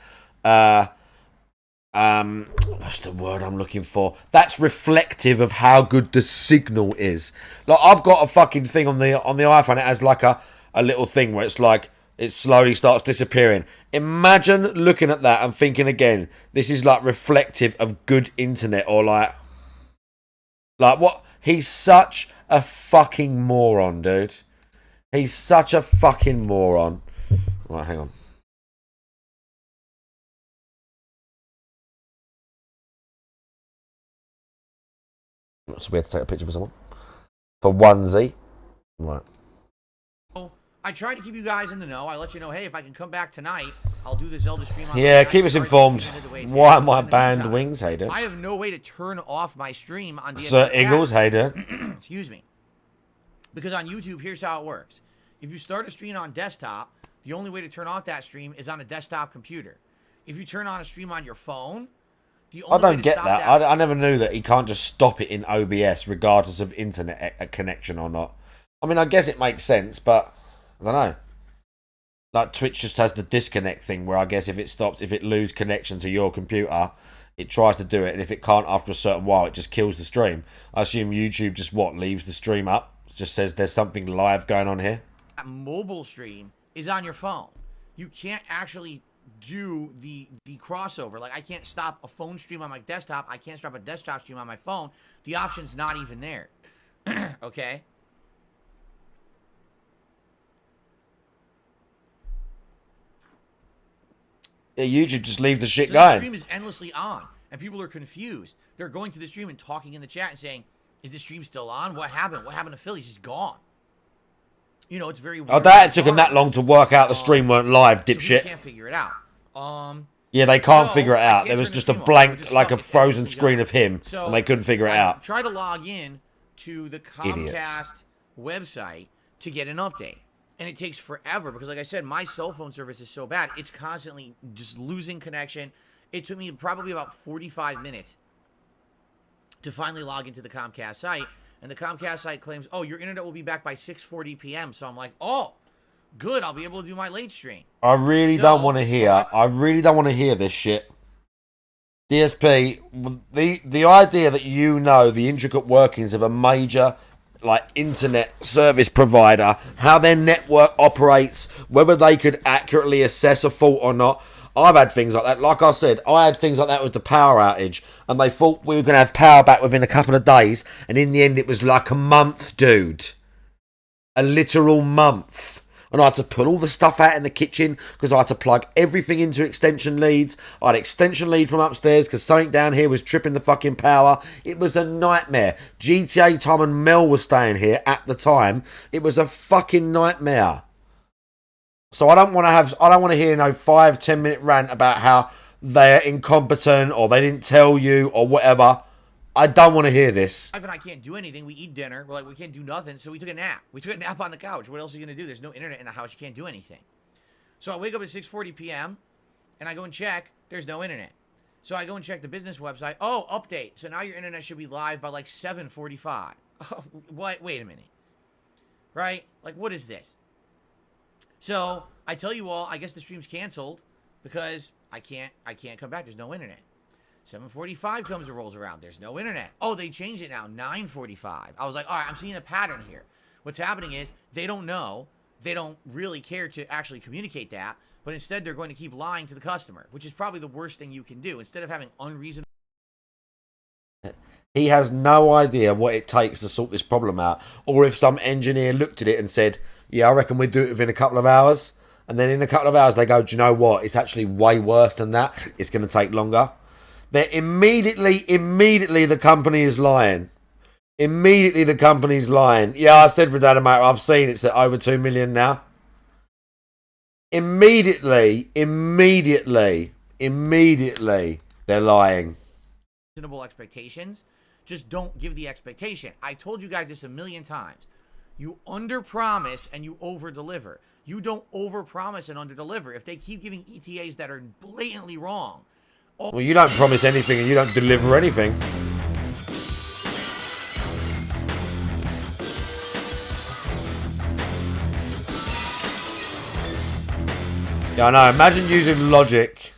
the word I'm looking for? That's reflective of how good the signal is. Like, I've got a fucking thing on the iPhone. It has like a little thing where it's like it slowly starts disappearing. Imagine looking at that and thinking again, this is like reflective of good internet, or like what? He's such a fucking moron, dude. He's such a fucking moron. Right, hang on. So we have to take a picture for someone. For onesie. Right. I try to keep you guys in the know. I let you know, hey, if I can come back tonight, I'll do the Zelda stream on Yeah, the keep us informed. Why am I banned wings, Hayden? I have no way to turn off my stream on DSP. Sir Eagles, Hayden. Excuse me. Because on YouTube, here's how it works. If you start a stream on desktop, the only way to turn off that stream is on a desktop computer. If you turn on a stream on your phone, the only I way don't to get stop that. I never knew that he can't just stop it in OBS regardless of internet connection or not. I mean, I guess it makes sense, but I don't know. Like, Twitch just has the disconnect thing where I guess if it loses connection to your computer, it tries to do it, and if it can't after a certain while, it just kills the stream. I assume YouTube just leaves the stream up. It just says there's something live going on here. That mobile stream is on your phone. You can't actually do the crossover. Like, I can't stop a phone stream on my desktop. I can't stop a desktop stream on my phone. The option's not even there. Okay? Yeah, YouTube just leave the shit So going. the stream is endlessly on, and people are confused. They're going to the stream and talking in the chat and saying, is the stream still on? What happened? What happened to Philly? He's gone. You know, it's very weird. Oh, that took him that long to work out the stream weren't live, So dipshit. people can't figure it out. Yeah, they can't So, figure it I out. can't There was turn just the a stream off. blank, Just like a stop it. frozen It's screen done. of him, So and they couldn't figure it I out. Try to log in to the Idiots. Comcast website to get an update. And it takes forever because, like I said, my cell phone service is so bad. It's constantly just losing connection. It took me probably about 45 minutes to finally log into the Comcast site. And the Comcast site claims, oh, your internet will be back by 6:40 p.m. So I'm like, oh, good. I'll be able to do my late stream. I really don't want to hear. I really don't want to hear this shit. DSP, the idea that you know the intricate workings of a major like internet service provider, how their network operates, whether they could accurately assess a fault or not. I've had things like that. Like I said, I had things like that with the power outage, and they thought we were going to have power back within a couple of days, and in the end it was like a month, dude. A literal month. And I had to pull all the stuff out in the kitchen because I had to plug everything into extension leads. I had extension lead from upstairs because something down here was tripping the fucking power. It was a nightmare. GTA Tom and Mel were staying here at the time. It was a fucking nightmare. So I don't want to hear no 5-10 minute rant about how they're incompetent or they didn't tell you or whatever. I don't want to hear this. Ivan and I can't do anything. We eat dinner. We're like, we can't do nothing. So we took a nap. We took a nap on the couch. What else are you going to do? There's no internet in the house. You can't do anything. So I wake up at 6:40 p.m. and I go and check. There's no internet. So I go and check the business website. Oh, update. So now your internet should be live by like 7:45. Oh, what? Wait a minute. Right? Like, what is this? So I tell you all, I guess the stream's canceled because I can't come back. There's no internet. 7:45 comes and rolls around. There's no internet. Oh, they changed it now. 9:45. I was like, all right, I'm seeing a pattern here. What's happening is they don't know. They don't really care to actually communicate that. But instead, they're going to keep lying to the customer, which is probably the worst thing you can do. Instead of having unreasonable... He has no idea what it takes to sort this problem out. Or if some engineer looked at it and said, yeah, I reckon we'd do it within a couple of hours. And then in a couple of hours they go, do you know what? It's actually way worse than that. It's going to take longer. Then immediately the company is lying. Immediately the company's lying. Yeah, I said for Dynamite, I've seen it's at over 2 million now. Immediately, they're lying. Reasonable expectations. Just don't give the expectation. I told you guys this a million times. You under-promise and you over-deliver. You don't over-promise and under-deliver. If they keep giving ETAs that are blatantly wrong. Well, you don't promise anything and you don't deliver anything. Yeah, I know. Imagine using logic.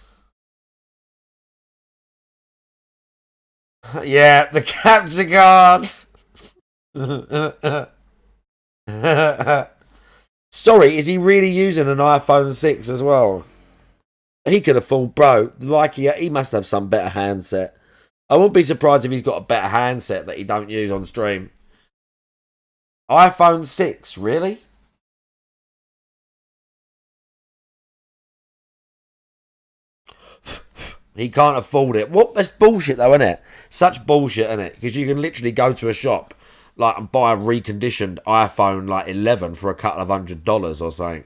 Yeah, the capture card. Sorry, is he really using an iPhone 6 as well? He could have fooled, bro. Like he must have some better handset. I wouldn't be surprised if he's got a better handset that he don't use on stream. iPhone 6, really? He can't afford it. What? That's bullshit, though, isn't it? Such bullshit, isn't it? Because you can literally go to a shop and buy a reconditioned iPhone 11 for a couple of $100 or something,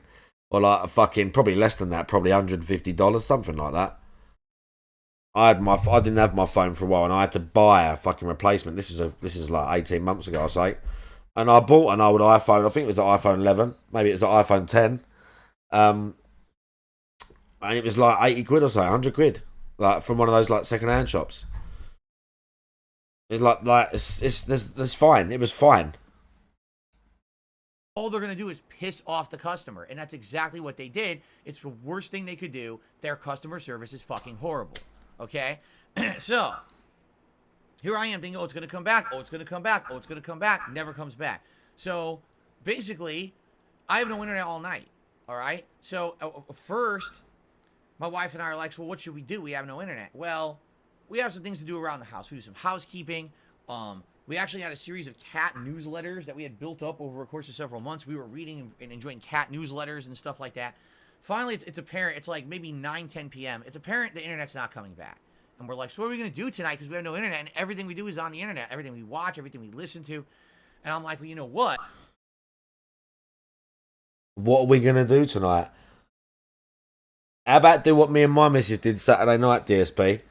or a fucking probably less than that, probably $150, something like that. I didn't have my phone for a while, and I had to buy a fucking replacement. This is like 18 months ago, I say, and I bought an old iPhone. I think it was the iPhone 11, maybe it was the iPhone 10, and it was like 80 quid or so, 100 quid. From one of those second-hand shops. It's it's fine. It was fine. All they're going to do is piss off the customer. And that's exactly what they did. It's the worst thing they could do. Their customer service is fucking horrible. Okay? So, here I am thinking, oh, it's going to come back. Oh, it's going to come back. Oh, it's going to come back. Never comes back. So, basically, I have no internet all night. All right? So, first, my wife and I are like, well, what should we do? We have no internet. Well, we have some things to do around the house. We do some housekeeping. We actually had a series of cat newsletters that we had built up over a course of several months. We were reading and enjoying cat newsletters and stuff like that. Finally, it's apparent. It's like maybe 9, 10 p.m. It's apparent the internet's not coming back. And we're like, so what are we going to do tonight? Because we have no internet. And everything we do is on the internet. Everything we watch, everything we listen to. And I'm like, well, you know what? What are we going to do tonight? How about do what me and my missus did Saturday night, DSP?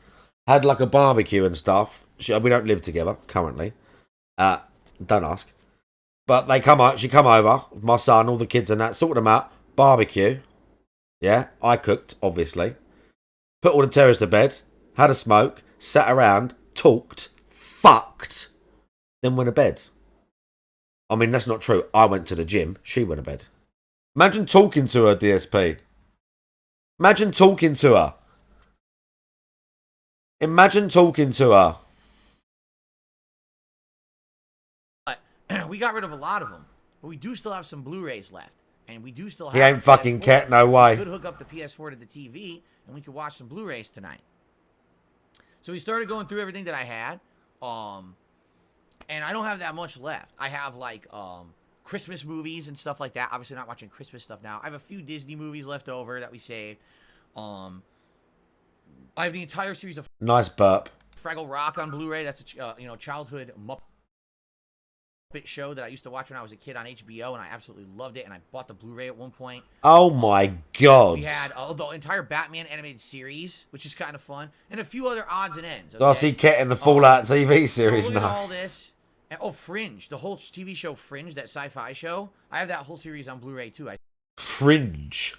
Had a barbecue and stuff. We don't live together currently. Don't ask. But she come over, my son, all the kids and that, sorted them out. Barbecue. Yeah, I cooked, obviously. Put all the terrors to bed. Had a smoke. Sat around. Talked. Fucked. Then went to bed. I mean, that's not true. I went to the gym. She went to bed. Imagine talking to her, DSP. Imagine talking to her. Imagine talking to her. We got rid of a lot of them, but we do still have some Blu-rays left, and we do still have. He ain't fucking cat, no way. We could hook up the PS4 to the TV, and we could watch some Blu-rays tonight. So we started going through everything that I had, and I don't have that much left. I have Christmas movies and stuff like that. Obviously, not watching Christmas stuff now. I have a few Disney movies left over that we saved. I have the entire series of nice burp. Fraggle Rock on Blu-ray. That's a childhood Muppet show that I used to watch when I was a kid on HBO, and I absolutely loved it. And I bought the Blu-ray at one point. Oh my god! We had the entire Batman animated series, which is kind of fun, and a few other odds and ends. Okay? I see Ket in the Fallout TV series so now. All this. And, Fringe, the whole TV show Fringe, that sci-fi show. I have that whole series on Blu-ray too. Fringe.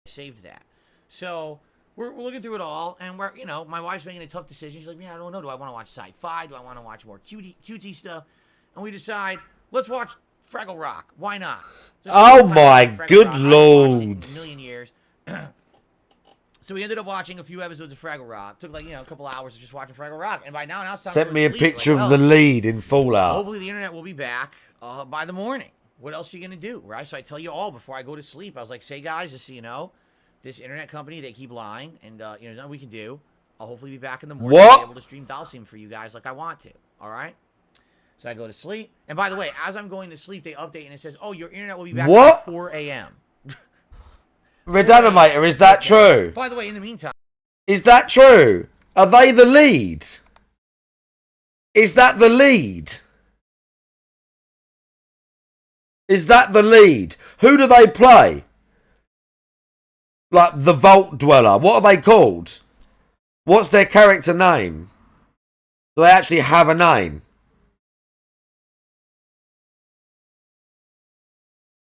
Saved that. So we're looking through it all, and my wife's making a tough decision. She's like, man, I don't know. Do I want to watch sci-fi? Do I want to watch more cutesy stuff? And we decide, let's watch Fraggle Rock. Why not? Oh my good lord! A million years. So we ended up watching a few episodes of Fraggle Rock. Took a couple hours of just watching Fraggle Rock, and by now it's time to Sent me a sleep. picture of the lead in Fallout. Hopefully the internet will be back by the morning. What else are you gonna do, right? So I tell you all before I go to sleep. I was like, say guys, just so you know, this internet company, they keep lying, and there's nothing we can do. I'll hopefully be back in the morning What? and be able to stream Dalsim for you guys like I want to. All right? So I go to sleep. And by the way, as I'm going to sleep, they update and it says, oh, your internet will be back What? by 4 a.m. Redanimator, is that true? By the way, in the meantime. Is that true? Are they the lead? Is that the lead? Is that the lead? Who do they play? Like the Vault Dweller. What are they called? What's their character name? Do they actually have a name?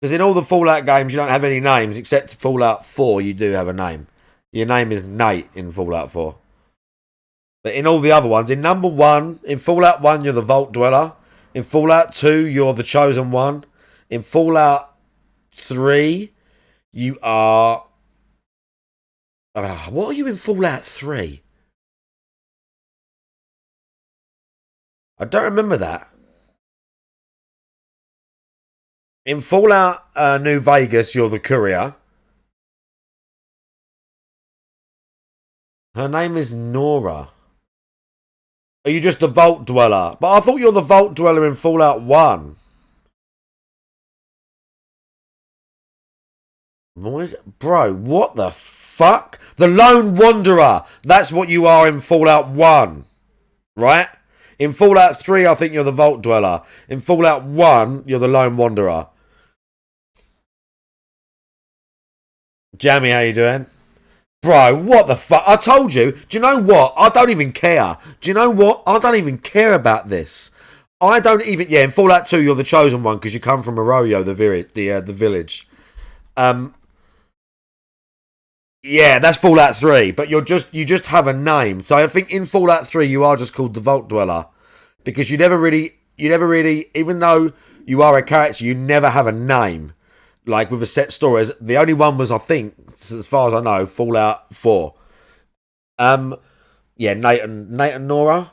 Because in all the Fallout games, you don't have any names, except Fallout 4, you do have a name. Your name is Nate in Fallout 4. But in all the other ones, in number 1, in Fallout 1, you're the Vault Dweller. In Fallout 2, you're the Chosen One. In Fallout 3, you are... what are you in Fallout 3? I don't remember that. In Fallout New Vegas, you're the Courier. Her name is Nora. Are you just the Vault Dweller? But I thought you're the Vault Dweller in Fallout 1. Bro, what the fuck? The Lone Wanderer. That's what you are in Fallout 1. Right? In Fallout 3, I think you're the Vault Dweller. In Fallout 1, you're the Lone Wanderer. Jammy, how you doing? Bro, what the fuck? I told you. Do you know what? I don't even care. Do you know what? I don't even care about this. I don't even... Yeah, in Fallout 2, you're the Chosen One because you come from Arroyo, the village. Yeah, that's Fallout 3, but you just have a name. So I think in Fallout 3, you are just called the Vault Dweller because you never really, even though you are a character, you never have a name. Like with a set story, the only one was, I think, as far as I know, Fallout 4. Yeah, Nate and Nora.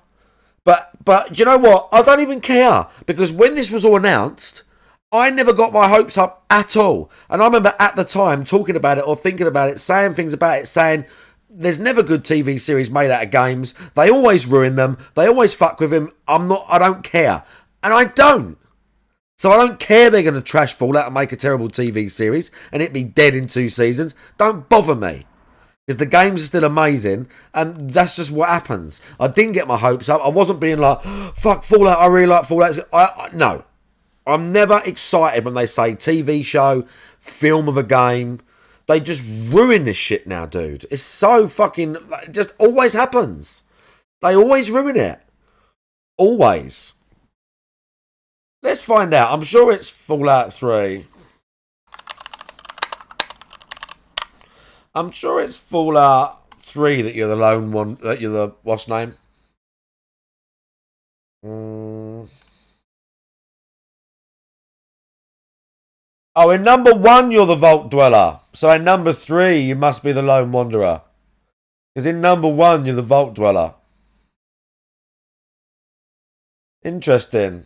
But you know what? I don't even care because when this was all announced, I never got my hopes up at all. And I remember at the time talking about it or thinking about it, saying things about it, saying there's never good TV series made out of games. They always ruin them. They always fuck with him. I don't care. And I don't. So I don't care they're going to trash Fallout and make a terrible TV series and it be dead in 2 seasons. Don't bother me. Because the games are still amazing and that's just what happens. I didn't get my hopes up. I wasn't being like, fuck Fallout, I really like Fallout. No. I'm never excited when they say TV show, film of a game. They just ruin this shit now, dude. It's so fucking... It just always happens. They always ruin it. Always. Let's find out. I'm sure it's Fallout 3. I'm sure it's Fallout 3 that you're the lone one. That you're the... What's name? Oh, in number 1, you're the Vault Dweller. So in number 3, you must be the Lone Wanderer. Because in number 1, you're the Vault Dweller. Interesting.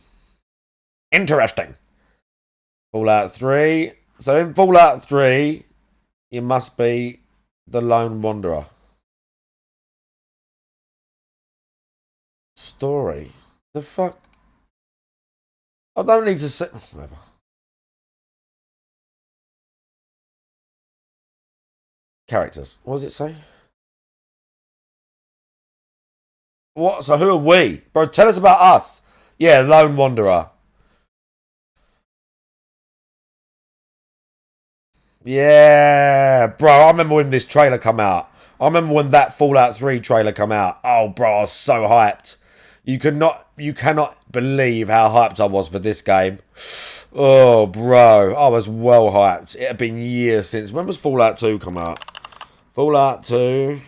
Fallout 3. So in Fallout 3, you must be the Lone Wanderer. Story. The fuck? I don't need to say... Whatever. Characters. What does it say? What? So who are we? Bro, tell us about us. Yeah, Lone Wanderer. Yeah, bro, I remember when this trailer come out. I remember when that Fallout 3 trailer come out. Oh, bro, I was so hyped. You cannot believe how hyped I was for this game. Oh, bro, I was well hyped. It had been years since. When was Fallout 2 come out? Fallout 2.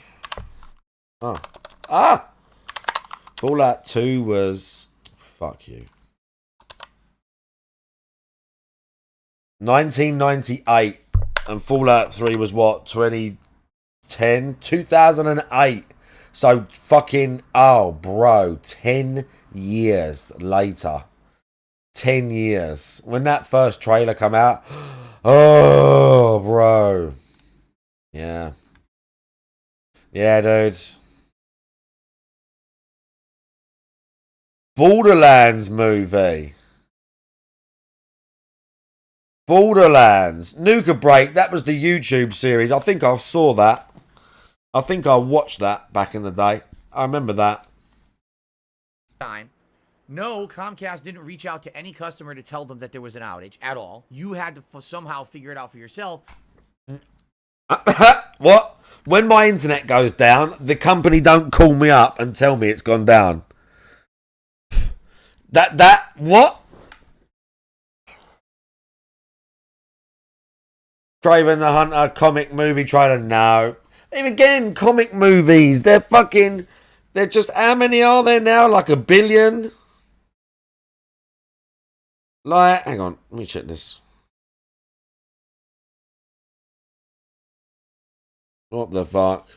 Fallout 2 was... Fuck you. 1998. And Fallout 3 was what? 2010? 2008. So fucking... Oh, bro. 10 years later. 10 years. When that first trailer come out... Oh, bro. Yeah. Yeah, dude. Borderlands movie. Borderlands. Nuka Break. That was the YouTube series. I think I saw that. I think I watched that back in the day. I remember that. Time. No, Comcast didn't reach out to any customer to tell them that there was an outage at all. You had to somehow figure it out for yourself. What? When my internet goes down, the company don't call me up and tell me it's gone down. What? Craven the Hunter comic movie trailer? No. And again, comic movies. They're just, how many are there now? Like 1 billion? Like, hang on, let me check this. What the fuck?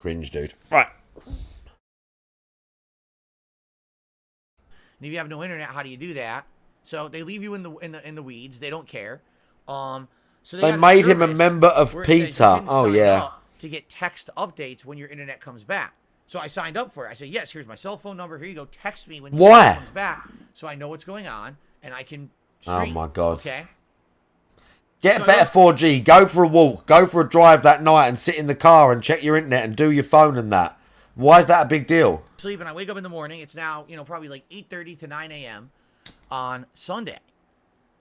Cringe, dude. Right. And if you have no internet, how do you do that? So they leave you in the weeds. They don't care. So they made him a member of PETA. Oh yeah. To get text updates when your internet comes back. So I signed up for it. I said, yes, here's my cell phone number. Here you go. Text me when your internet comes back, so I know what's going on and I can stream. Oh my god. Okay. Get better 4G. Go for a walk. Go for a drive that night and sit in the car and check your internet and do your phone and that. Why is that a big deal? Sleep and I wake up in the morning. It's now, probably like 8:30 to 9 a.m. on Sunday.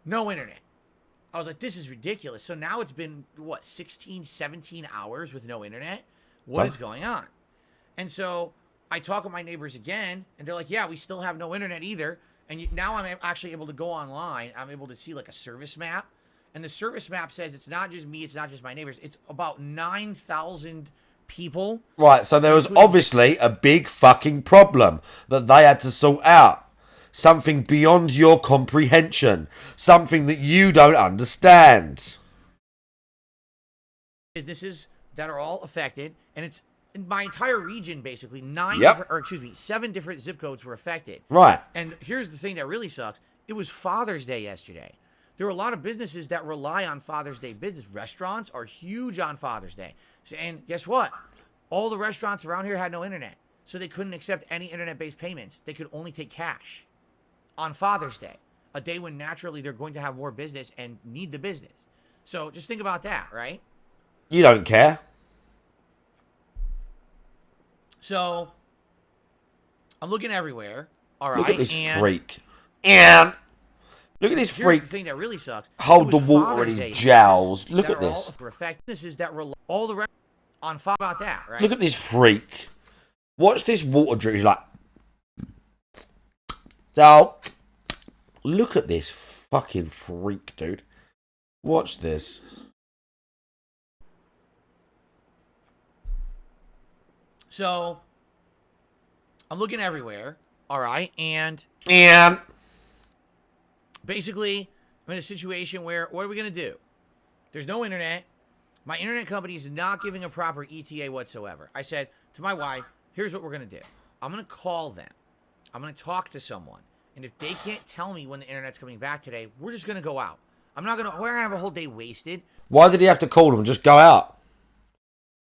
No internet. I was like, this is ridiculous. So now it's been, 16, 17 hours with no internet? What is going on? And so I talk with my neighbors again, and they're like, yeah, we still have no internet either. And now I'm actually able to go online. I'm able to see like a service map. And the service map says it's not just me, it's not just my neighbors. It's about 9,000 people. Right, so there was obviously a big fucking problem that they had to sort out. Something beyond your comprehension. Something that you don't understand. Businesses that are all affected, and it's in my entire region, basically, 7 different zip codes were affected. Right. And here's the thing that really sucks. It was Father's Day yesterday. There were a lot of businesses that rely on Father's Day business. Restaurants are huge on Father's Day. And guess what? All the restaurants around here had no internet. So they couldn't accept any internet-based payments. They could only take cash on Father's Day, a day when naturally they're going to have more business and need the business. So just think about that, right? You don't care. So I'm looking everywhere. All right. Look at this freak. And look at this freak. The thing that really sucks. Hold the water in his jowls. Look at this. Businesses that rely all the rest on about that, right? Look at this freak. Watch this water drip. He's like, so look at this fucking freak, dude. Watch this. So I'm looking everywhere, all right, and basically I'm in a situation where what are we gonna do? There's no internet. My internet company is not giving a proper ETA whatsoever. I said to my wife, here's what we're gonna do. I'm gonna call them. I'm going to talk to someone. And if they can't tell me when the internet's coming back today, we're just going to go out. We're going to have a whole day wasted. Why did he have to call them? Just go out.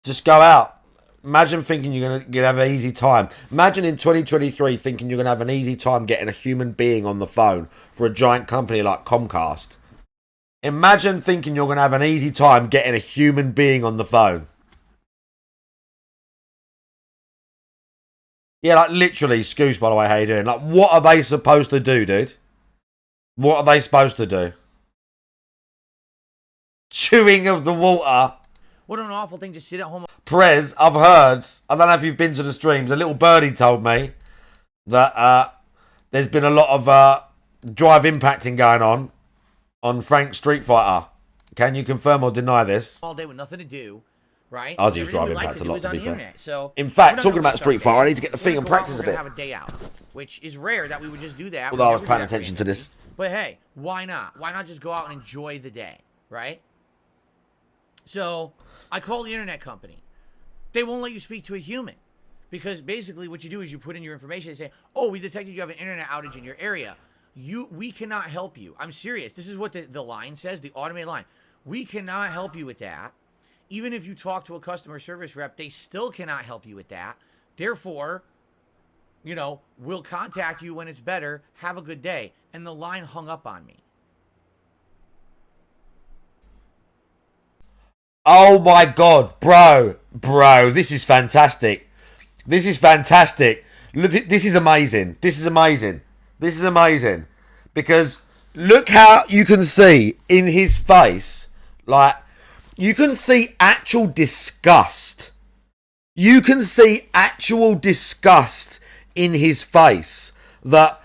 Just go out. Imagine thinking you're going to have an easy time. Imagine in 2023 thinking you're going to have an easy time getting a human being on the phone for a giant company like Comcast. Imagine thinking you're going to have an easy time getting a human being on the phone. Yeah, like literally, Scoos, by the way, how you doing? Like, what are they supposed to do, dude? What are they supposed to do? Chewing of the water. What an awful thing to sit at home. Prez, I've heard, I don't know if you've been to the streams, a little birdie told me that there's been a lot of drive impacting going on Frank Street Fighter. Can you confirm or deny this? All day with nothing to do. Right? I'll use drive impact a lot, to be fair. So, in fact, talking about Street Fighter, I need to get the thing and practice a bit. Have a day out, which is rare that we would just do that. Although I was paying attention to this. But hey, why not? Why not just go out and enjoy the day, right? So I call the internet company. They won't let you speak to a human because basically what you do is you put in your information. They say, "Oh, we detected you have an internet outage in your area. We cannot help you." I'm serious. This is what the line says, the automated line. We cannot help you with that. even if you talk to a customer service rep, they still cannot help you with that. Therefore, you know, we'll contact you when it's better. Have a good day. And the line hung up on me. Oh my God, bro, this is fantastic. This is fantastic. Look, this is amazing. This is amazing. This is amazing. Because look how you can see in his face, like, you can see actual disgust. You can see actual disgust in his face that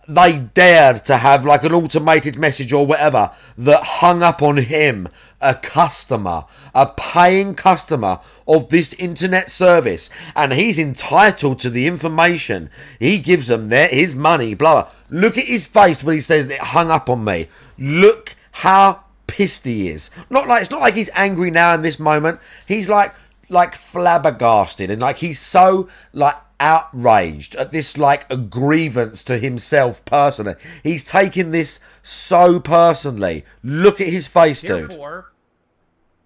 they dared to have like an automated message or whatever that hung up on him, a customer, a paying customer of this internet service, and he's entitled to the information. He gives them his money, blah, blah. Look at his face when he says it hung up on me. Look how pissed he is. It's not like he's angry now in this moment. He's like flabbergasted, and like he's so like outraged at this like a grievance to himself personally. He's taking this so personally. Look at his face, dude. Therefore,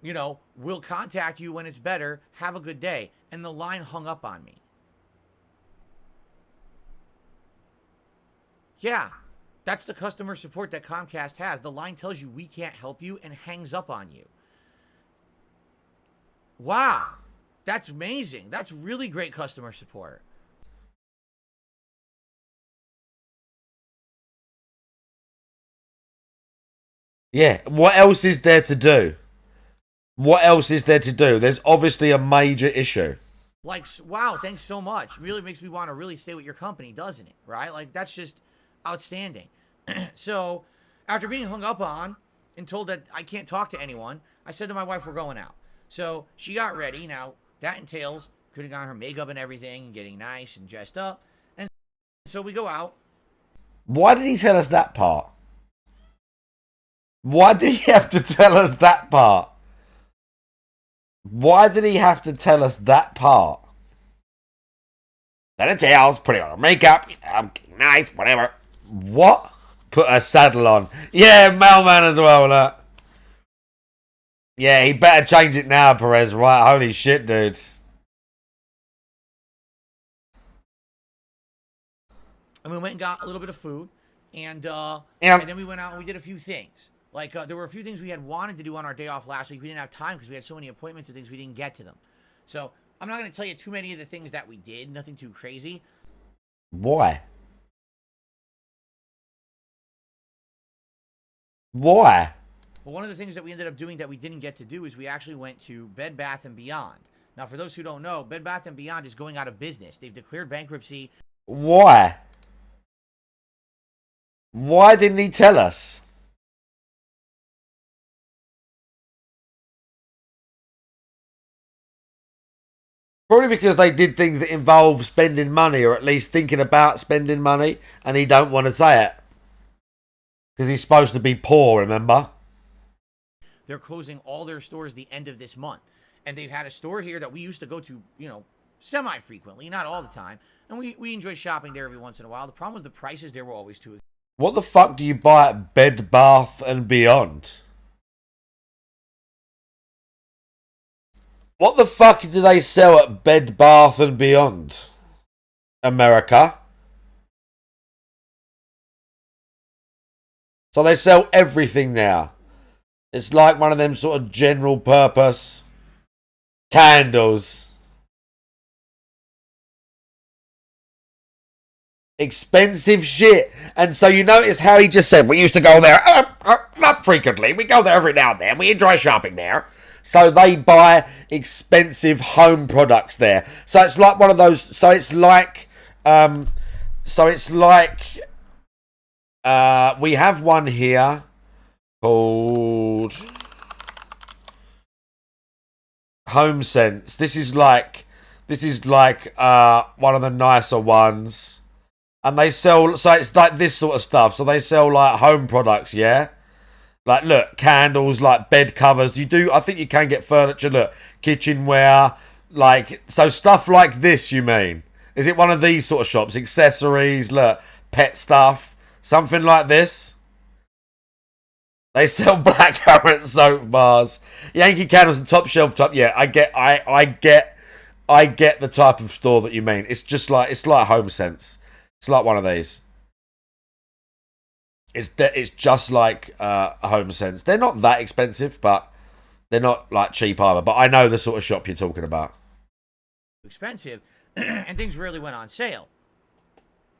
you know, we'll contact you when it's better. Have a good day. And the line hung up on me. Yeah, that's the customer support that Comcast has. The line tells you we can't help you and hangs up on you. Wow. That's amazing. That's really great customer support. Yeah, what else is there to do? What else is there to do? There's obviously a major issue. Like, wow, thanks so much. Really makes me want to really stay with your company, doesn't it? Right? Like, that's just outstanding. So, after being hung up on and told that I can't talk to anyone, I said to my wife, we're going out. So, she got ready. Now, that entails putting on her makeup and everything, getting nice and dressed up. And so we go out. Why did he tell us that part? Why did he have to tell us that part? Why did he have to tell us that part? Then it tells, putting on her makeup, I'm nice, whatever. What? Put a saddle on. Yeah, mailman as well, look. Yeah, he better change it now, Perez, right? Holy shit, dude. And we went and got a little bit of food. And Yeah. and then we went out and we did a few things. Like, there were a few things we had wanted to do on our day off last week. We didn't have time because we had so many appointments and things, we didn't get to them. So, I'm not going to tell you too many of the things that we did. Nothing too crazy. Why? Why? But one of the things that we ended up doing that we didn't get to do is we actually went to Bed Bath & Beyond. Now, for those who don't know, Bed Bath & Beyond is going out of business. They've declared bankruptcy. Why? Why didn't he tell us? Probably because they did things that involve spending money, or at least thinking about spending money, and he don't want to say it. Because he's supposed to be poor, remember? They're closing all their stores the end of this month. And they've had a store here that we used to go to, you know, semi-frequently, not all the time. And we enjoy shopping there every once in a while. The problem was the prices there were always too expensive. What the fuck do you buy at Bed Bath and Beyond? What the fuck do they sell at Bed Bath and Beyond? America. So they sell everything now. It's like one of them sort of general purpose candles. Expensive shit. And so you notice how he just said we used to go there not frequently. We go there every now and then. We enjoy shopping there. So they buy expensive home products there. So it's like one of those. So it's like we have one here called Home Sense. This is like one of the nicer ones. And they sell, so it's like this sort of stuff. So they sell like home products, yeah? Like, look, candles, like bed covers. I think you can get furniture, look, kitchenware, like, so stuff like this, you mean? Is it one of these sort of shops? Accessories, look, pet stuff, something like this? They sell blackcurrant soap bars, Yankee candles, and top shelf type. Yeah, I get the type of store that you mean. It's like Home Sense. It's like one of these. It's just like Home Sense. They're not that expensive, but they're not like cheap either. But I know the sort of shop you're talking about. Expensive, and things really went on sale.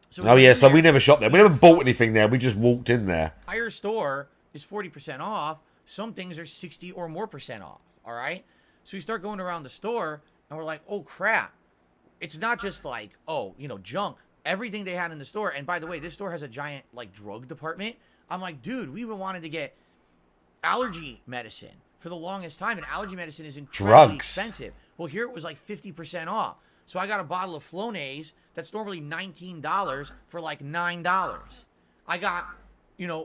So So we never shopped there. We never bought anything there. We just walked in there. Entire store is 40% off. Some things are 60 or more % off. All right. So we start going around the store, and we're like, oh crap! It's not just like junk. Everything they had in the store. And by the way, this store has a giant like drug department. I'm like, dude, we even wanted to get allergy medicine for the longest time, and allergy medicine is incredibly expensive. Well, here it was like 50% off. So I got a bottle of Flonase that's normally $19 for like $9. I got,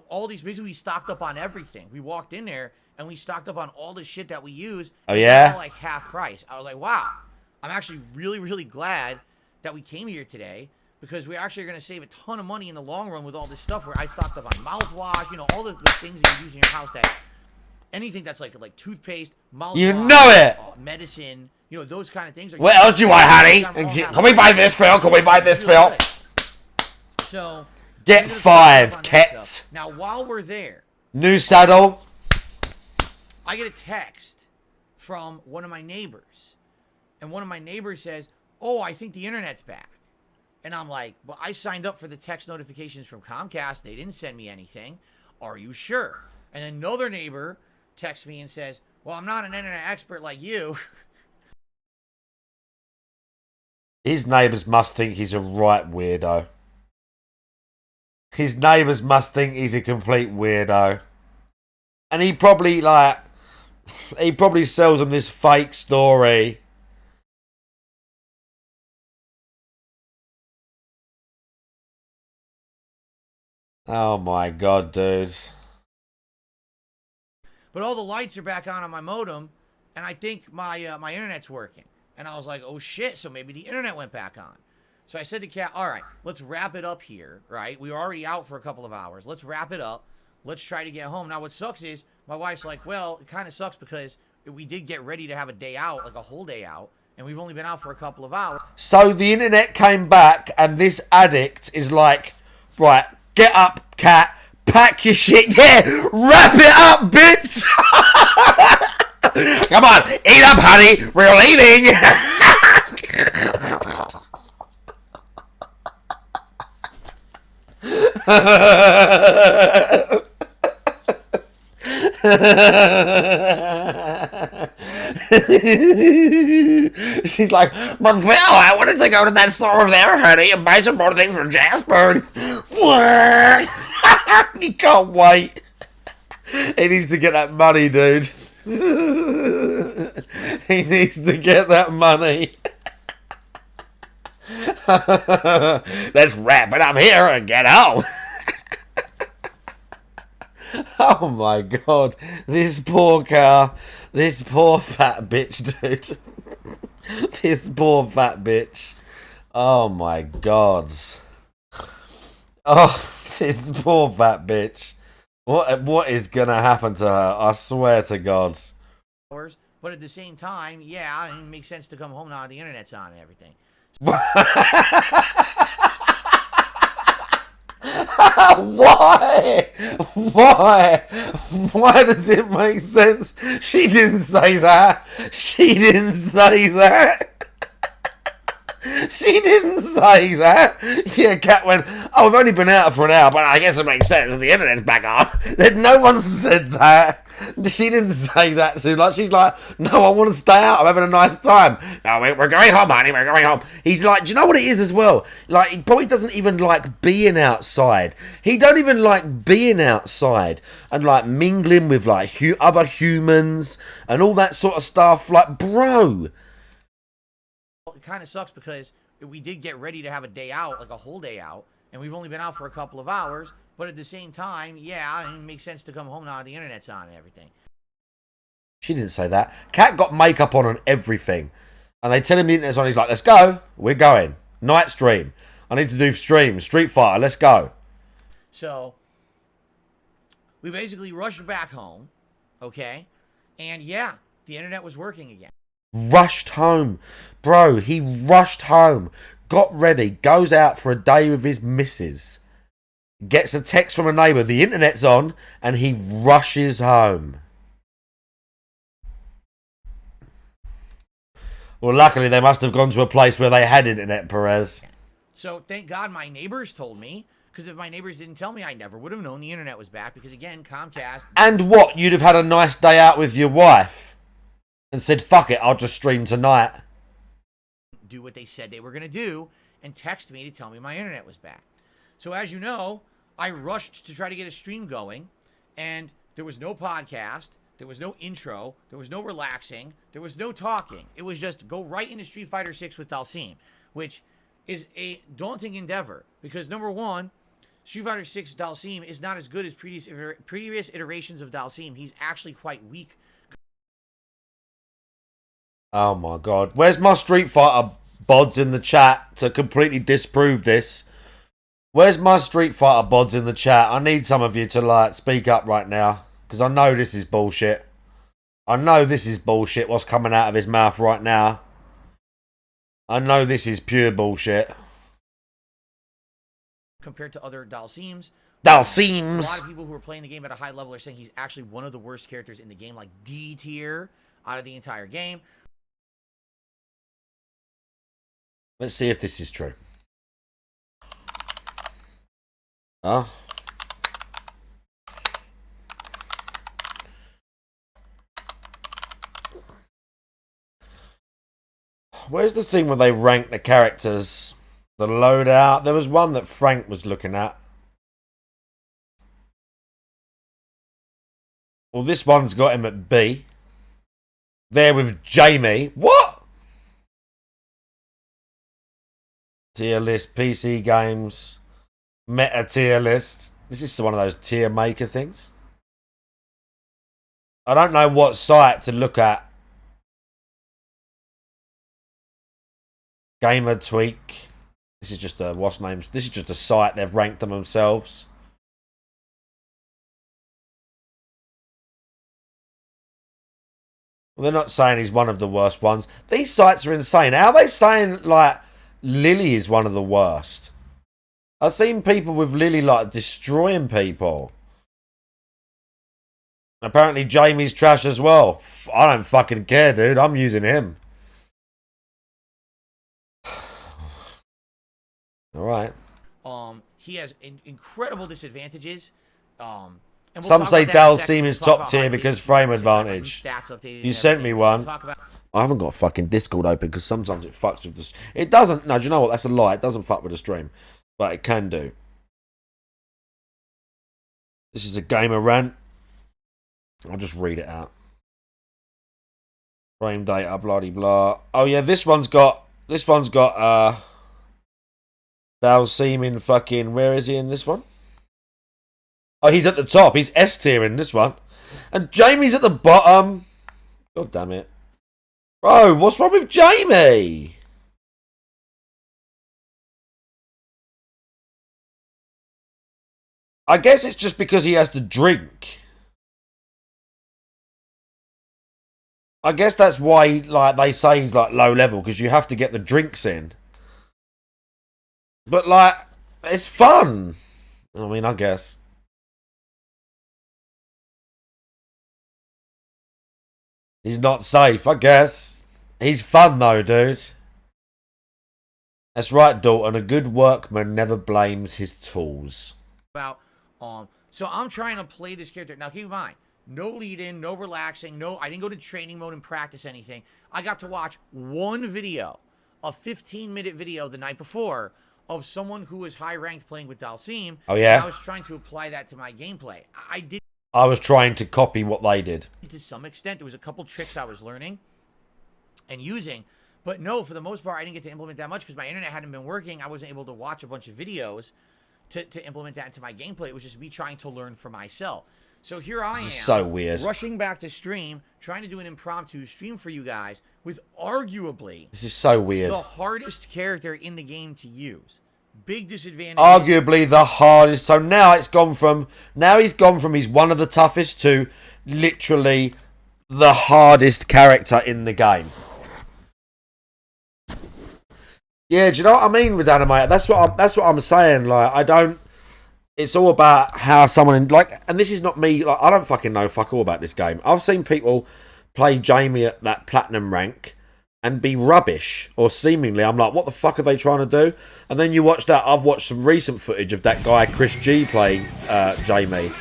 all these. Basically, we stocked up on everything. We walked in there and we stocked up on all the shit that we use. Oh yeah, all like half price. I was like, wow. I'm actually really, really glad that we came here today, because we actually are going to save a ton of money in the long run with all this stuff. Where I stocked up on mouthwash, all the things that you use in your house, that anything that's like toothpaste, mouthwash, medicine. Those kind of things. What else do you want, honey? Can we buy this, Phil? Can we buy this, Phil? So get 5 cats. Now, while we're there, new saddle. I get a text from one of my neighbors, and one of my neighbors says, "Oh, I think the internet's back." And I'm like, "Well, I signed up for the text notifications from Comcast. They didn't send me anything. Are you sure?" And another neighbor texts me and says, "Well, I'm not an internet expert like you." His neighbours must think he's a right weirdo. His neighbours must think he's a complete weirdo. And he probably sells them this fake story. Oh my god, dude. But all the lights are back on my modem, and I think my my internet's working. And I was like, oh shit, so maybe the internet went back on. So I said to Kat, all right, let's wrap it up here, right? We were already out for a couple of hours. Let's wrap it up. Let's try to get home. Now, what sucks is my wife's like, well, it kind of sucks because we did get ready to have a day out, like a whole day out, and we've only been out for a couple of hours. So the internet came back, and this addict is like, right, get up, Kat, pack your shit, yeah, wrap it up, bitch. Come on, eat up, honey. We're leaving. She's like, but Phil, I wanted to go to that store over there, honey, and buy some more things for Jasper. He can't wait. He needs to get that money, dude. He needs to get that money. Let's wrap it up here and get home. Oh my god. This poor car. This poor fat bitch, dude. This poor fat bitch. Oh my god. Oh, this poor fat bitch. What is gonna happen to her? I swear to God. But at the same time, yeah, it makes sense to come home now. The internet's on and everything. Why? Why does it make sense? She didn't say that. She didn't say that. She didn't say that. Yeah, Kat went, oh, I've only been out for an hour, but I guess it makes sense. The internet's back on. No one said that. She didn't say that. So she's like, no, I want to stay out. I'm having a nice time. No, we're going home, honey. We're going home. He's like, do you know what it is as well? Like, he probably doesn't even like being outside. He don't even like being outside and like mingling with like other humans and all that sort of stuff. Like, bro. It kind of sucks because we did get ready to have a day out, like a whole day out, and we've only been out for a couple of hours. But at the same time, yeah, it makes sense to come home now. The internet's on and everything. She didn't say that. Kat got makeup on and everything. And they tell him the internet's on. He's like, let's go. We're going. Night stream. I need to do stream. Street Fighter. Let's go. So We basically rushed back home, okay? And yeah, the internet was working again. Rushed home. Bro, he rushed home. Got ready. Goes out for a day with his missus. Gets a text from a neighbour. The internet's on. And he rushes home. Well, luckily they must have gone to a place where they had internet, Perez. So thank God my neighbors told me. Because if my neighbors didn't tell me, I never would have known the internet was back. Because again, Comcast... And what? You'd have had a nice day out with your wife. And said, fuck it, I'll just stream tonight. Do what they said they were going to do. And text me to tell me my internet was back. So as you know, I rushed to try to get a stream going. And there was no podcast. There was no intro. There was no relaxing. There was no talking. It was just go right into Street Fighter 6 with Dalsim. Which is a daunting endeavor. Because number one... Street Fighter 6 Dalsim is not as good as previous iterations of Dalsim. He's actually quite weak. Oh my god. Where's my Street Fighter bods in the chat to completely disprove this? Where's my Street Fighter bods in the chat? I need some of you to like speak up right now. Because I know this is bullshit. I know this is bullshit what's coming out of his mouth right now. I know this is pure bullshit. Compared to other Dalsims. Dalsims! A lot of people who are playing the game at a high level are saying he's actually one of the worst characters in the game, like D tier out of the entire game. Let's see if this is true. Huh? Where's the thing where they rank the characters? The loadout. There was one that Frank was looking at. Well, this one's got him at B. There with Jamie. What? Tier list, PC games, meta tier list. This is one of those tier maker things. I don't know what site to look at. Gamer Tweak. This is just a what's names. This is just a site. They've ranked them themselves. Well, they're not saying he's one of the worst ones. These sites are insane. How are they saying like Lily is one of the worst? I've seen people with Lily like destroying people. Apparently Jamie's trash as well. I don't fucking care, dude. I'm using him. All right. He has incredible disadvantages. And we'll some say Dalsim is top tier how because he frame gets advantage. stats updated You and sent me everything. one. We'll talk about... I haven't got a fucking Discord open because sometimes it fucks with this. It doesn't. No, do you know what? That's a lie. It doesn't fuck with the stream, but it can do. This is a gamer rant. I'll just read it out. Frame data, blah blah. Oh yeah, this one's got Dalsim in fucking, where is he in this one? Oh, he's at the top. He's S tier in this one. And Jamie's at the bottom. God damn it. Bro, what's wrong with Jamie? I guess it's just because he has to drink. I guess that's why like they say he's like low level, because you have to get the drinks in. But like, it's fun. I mean, I guess. He's not safe, I guess. He's fun though, dude. That's right, Dalton. A good workman never blames his tools. So I'm trying to play this character. Now keep in mind, no lead in, no relaxing, I didn't go to training mode and practice anything. I got to watch one video, a 15-minute video the night before of someone who was high ranked playing with Dalsim. Oh yeah. And I was trying to apply that to my gameplay. I was trying to copy what they did. To some extent, there was a couple tricks I was learning and using, but no, for the most part, I didn't get to implement that much because my internet hadn't been working. I wasn't able to watch a bunch of videos to implement that into my gameplay. It was just me trying to learn for myself. So here I am, so weird, rushing back to stream, trying to do an impromptu stream for you guys with arguably this is so weird, the hardest character in the game to use. Big disadvantage. Arguably the hardest. So now he's gone from he's one of the toughest to literally the hardest character in the game. Yeah, do you know what I mean with Animator? That's what I'm saying. Like, I don't. It's all about how someone and this is not me. Like, I don't fucking know fuck all about this game. I've seen people play Jamie at that platinum rank and be rubbish, or seemingly. I'm like, what the fuck are they trying to do? And then you watch that. I've watched some recent footage of that guy Chris G playing Jamie,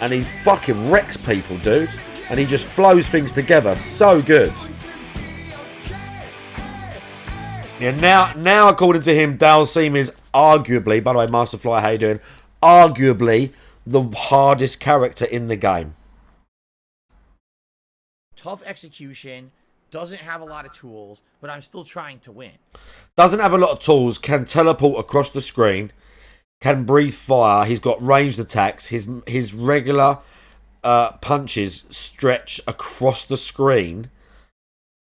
and he fucking wrecks people, dude. And he just flows things together so good. Yeah, now according to him, Dalsim is arguably, by the way, Masterfly, how you doing? Arguably the hardest character in the game. Tough execution. Doesn't have a lot of tools, but I'm still trying to win. Doesn't have a lot of tools. Can teleport across the screen. Can breathe fire. He's got ranged attacks. His regular punches stretch across the screen.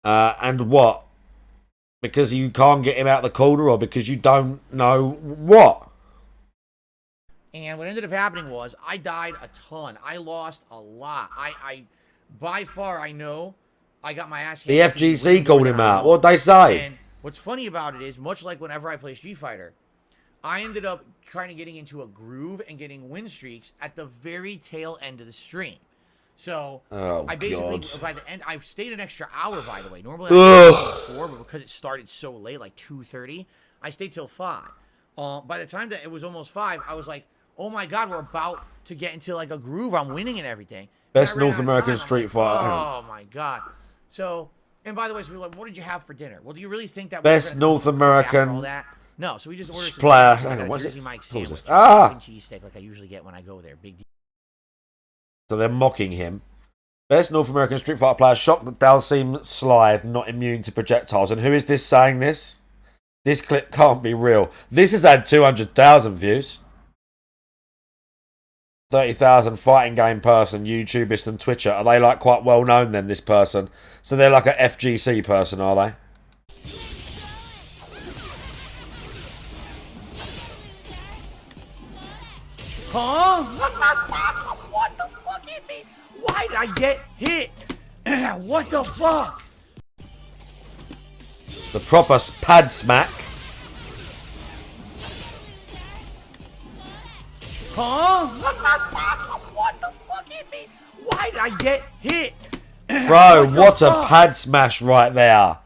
And what? Because you can't get him out the corner, or because you don't know what? And what ended up happening was I died a ton. I lost a lot. I by far, I know I got my ass The handed to me FGC way called more him than I out. know. What'd they say? And what's funny about it is, much like whenever I play Street Fighter, I ended up kind of getting into a groove and getting win streaks at the very tail end of the stream. So I basically, by the end, I stayed an extra hour, by the way. Normally I stayed till 4, but because it started so late, like 2:30, I stayed till 5. By the time that it was almost 5, I was like, oh my God, we're about to get into like a groove. I'm winning and everything. Best And I ran North out of American time. I'm Street like, Fighter. Oh my God. So, and by the way, so we were like, what did you have for dinner? Well, do you really think that Best North American all that? No, so we just ordered some Splash. steak. I Hang got on, a what's Jersey it? Mike's What was sandwich, this? Ah! cheese steak like I usually get when I go there. Big deal. So they're mocking him. Best North American Street Fighter player shocked that Dalsim slide not immune to projectiles. And who is this saying this? This clip can't be real. This has had 200,000 views. 30,000 fighting game person, YouTubist and Twitcher. Are they like quite well known then, this person? So they're like a FGC person, are they? Huh? What the fuck hit me? Why did I get hit? What the fuck? The proper pad smack. Huh? What the fuck hit me? Why did I get hit? Bro, what a pad smash right there.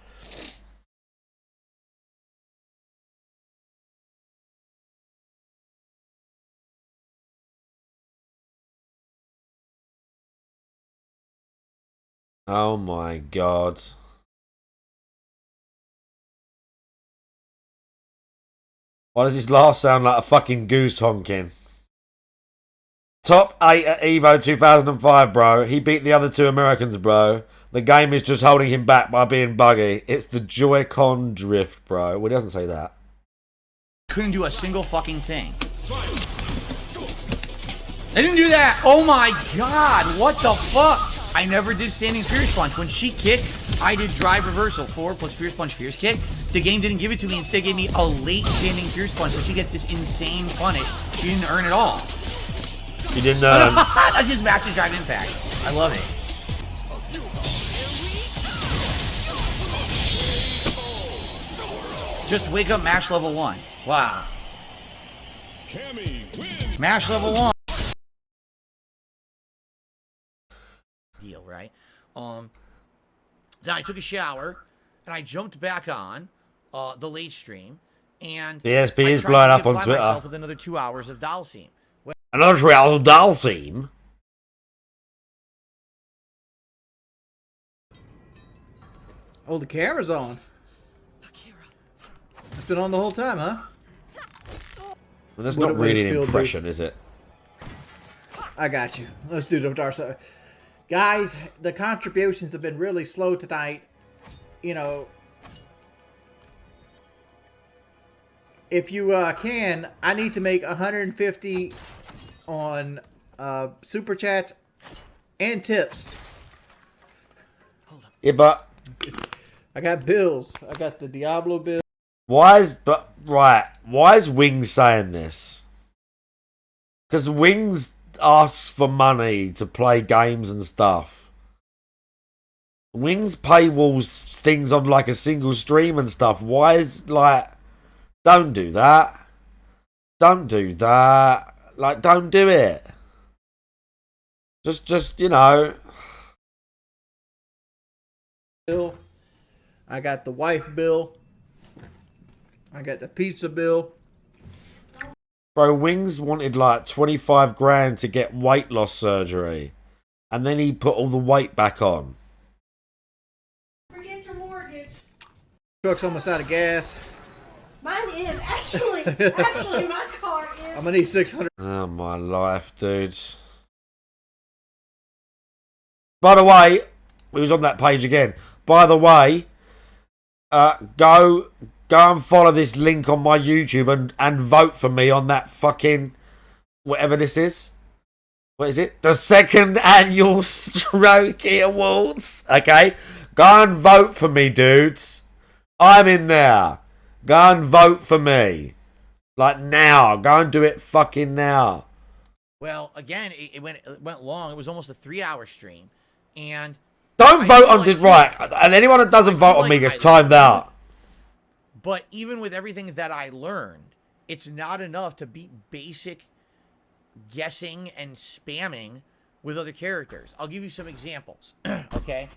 Oh my God. Why does his laugh sound like a fucking goose honking? Top 8 at EVO 2005, bro. He beat the other 2 Americans, bro. The game is just holding him back by being buggy. It's the Joy-Con drift, bro. Well, he doesn't say that. Couldn't do a single fucking thing. I didn't do that. Oh my God. What the fuck? I never did standing Fierce Punch. When she kicked, I did drive reversal. 4 plus Fierce Punch, Fierce Kick. The game didn't give it to me. Instead, gave me a late standing Fierce Punch. So she gets this insane punish. She didn't earn it all. He didn't earn. I just matches drive impact. I love it. Just wake up Mash level 1. Wow. Mash level 1. Deal, right? So I took a shower and I jumped back on the late stream, and DSP I is tried blowing to up on apply Twitter. myself with another 2 hours of Dalsim. Another 3 hours of Dalsim. Oh, the camera's on. It's been on the whole time, huh? Well, that's What not do really these an feel, impression, is it? I got you. Let's do the dark side. Guys, the contributions have been really slow tonight. You know, if you can, I need to make 150 on super chats and tips. Yeah, but I got bills. I got the Diablo bill. Why is Wings saying this? Because Wings asks for money to play games and stuff. Wings paywalls things on like a single stream and stuff. Why is like, don't do that. Don't do that. Like, don't do it. Just you know. Bill. I got the wife bill. I got the pizza bill. Bro, Wings wanted like 25 grand to get weight loss surgery. And then he put all the weight back on. Forget your mortgage. Truck's almost out of gas. Mine is actually my car is. I'm gonna need 600. Oh my life, dude. By the way, we was on that page again. By the way, go and follow this link on my YouTube and vote for me on that fucking whatever this is. What is it? The second annual Strokey Awards. Okay, go and vote for me, dudes. I'm in there. Go and vote for me. Like now. Go and do it fucking now. Well, again, it went long. It was almost a 3-hour stream. And don't vote on it, right. And anyone that doesn't vote on me gets timed out. But even with everything that I learned, it's not enough to beat basic guessing and spamming with other characters. I'll give you some examples. Okay?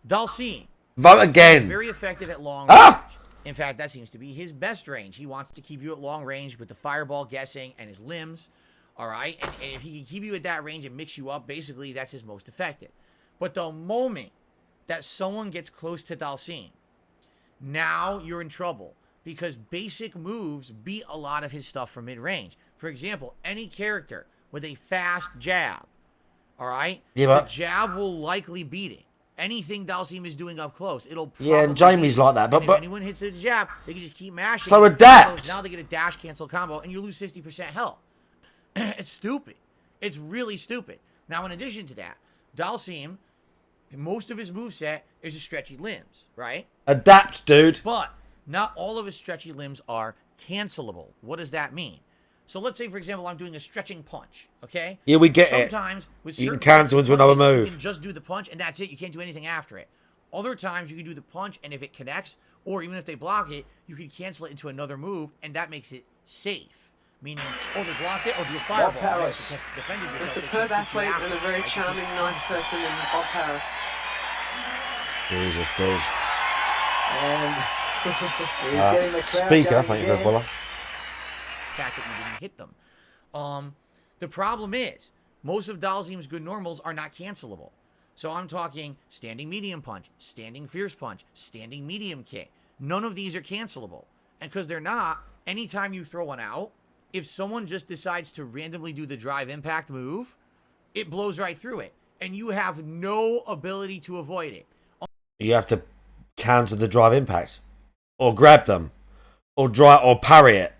Dalsim. Vote again. Very effective at long range. In fact, that seems to be his best range. He wants to keep you at long range with the fireball guessing and his limbs. All right? And if he can keep you at that range and mix you up, basically that's his most effective. But the moment that someone gets close to Dalsim, now you're in trouble because basic moves beat a lot of his stuff from mid-range. For example, any character with a fast jab, all right? Yeah, but the jab will likely beat it. Anything Dalsim is doing up close, it'll probably and Jamie's like that. But if anyone hits the jab, they can just keep mashing. So adapt. Now they get a dash cancel combo, and you lose 60% health. It's stupid. It's really stupid. Now, in addition to that, Dalsim, most of his moveset is a stretchy limbs, right? Adapt, dude. But not all of his stretchy limbs are cancelable. What does that mean? So let's say, for example, I'm doing a stretching punch, okay? Yeah, we get Sometimes it. With You can cancel into another move. You can just do the punch, and that's it. You can't do anything after it. Other times, you can do the punch, and if it connects, or even if they block it, you can cancel it into another move, and that makes it safe. Meaning, they blocked it, or do a fireball. Paris. Defended yourself. A superb athlete and a very charming, nice person in Bob Paris. Jesus, dude. And he's getting the crowd speaker, going thank you for the again. follow. Fact that you didn't hit them. The problem is, most of Dalsim's good normals are not cancelable. So I'm talking standing medium punch, standing fierce punch, standing medium kick. None of these are cancelable. And because they're not, anytime you throw one out, if someone just decides to randomly do the drive impact move, it blows right through it. And you have no ability to avoid it. You have to counter the drive impact. Or grab them. Or parry it.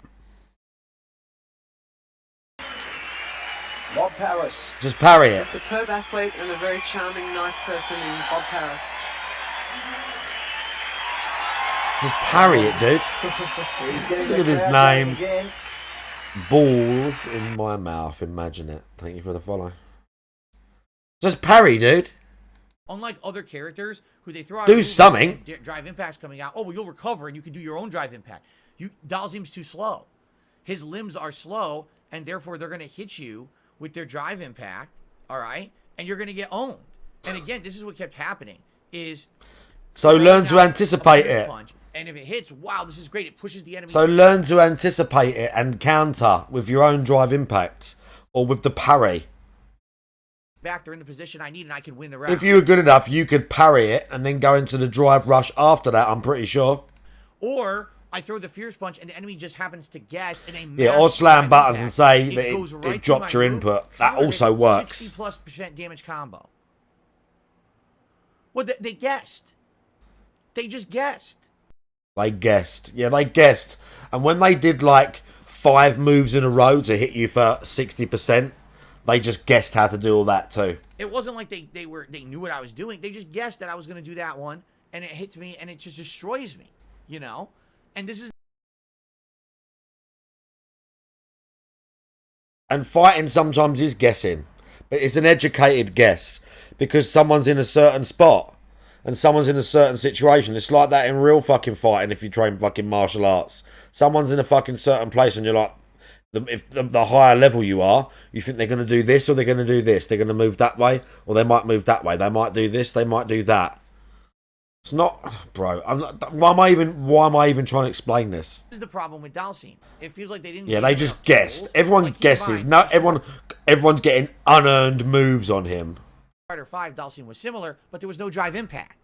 Bob Paris. Just parry it. A superb athlete and a very charming, nice person in Bob Paris. Just parry it, dude. Look at his name. Again. Balls in my mouth. Imagine it. Thank you for the follow. Just parry, dude. Unlike other characters who they throw out Do something. Drive impact's coming out. Oh, well, you'll recover and you can do your own drive impact. Dalsim's too slow. His limbs are slow, and therefore they're going to hit you with their drive impact, all right? And you're going to get owned. And again, this is what kept happening is... So learn to anticipate it. Punch, and if it hits, wow, this is great. It pushes the enemy. So learn to anticipate it and counter with your own drive impact. Or with the parry. Back, they're in the position I need, and I can win the round. If you were good enough, you could parry it and then go into the drive rush after that, I'm pretty sure. Or I throw the fierce punch, and the enemy just happens to guess, and they or slam buttons and say that right it dropped your input. That also works. 60+% damage combo. Well, they guessed. They just guessed. They guessed. Yeah, they guessed. And when they did like 5 moves in a row to hit you for 60%, they just guessed how to do all that too. It wasn't like they knew what I was doing. They just guessed that I was going to do that one, and it hits me, and it just destroys me, you know? And this is And fighting sometimes is guessing. But it's an educated guess. Because someone's in a certain spot. And someone's in a certain situation. It's like that in real fucking fighting if you train fucking martial arts. Someone's in a fucking certain place and you're like, if the higher level you are, you think they're going to do this or they're going to do this. They're going to move that way or they might move that way. They might do this, they might do that. It's not, bro. I'm not, why am I even trying to explain this? This is the problem with Dalsim. It feels like they didn't. Yeah, they just guessed. Everyone guesses. No, everyone's getting unearned moves on him. Fighter 5, Dalsim was similar, but there was no drive impact.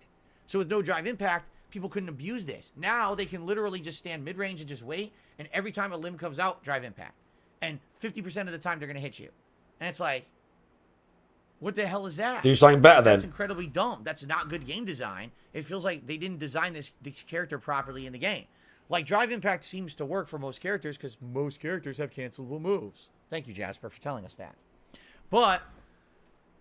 So with no drive impact, people couldn't abuse this. Now they can literally just stand mid-range and just wait, and every time a limb comes out, drive impact. And 50% of the time, they're going to hit you. And it's like, what the hell is that? Do something better then. That's incredibly dumb. That's not good game design. It feels like they didn't design this character properly in the game. Like, drive impact seems to work for most characters because most characters have cancelable moves. Thank you, Jasper, for telling us that. But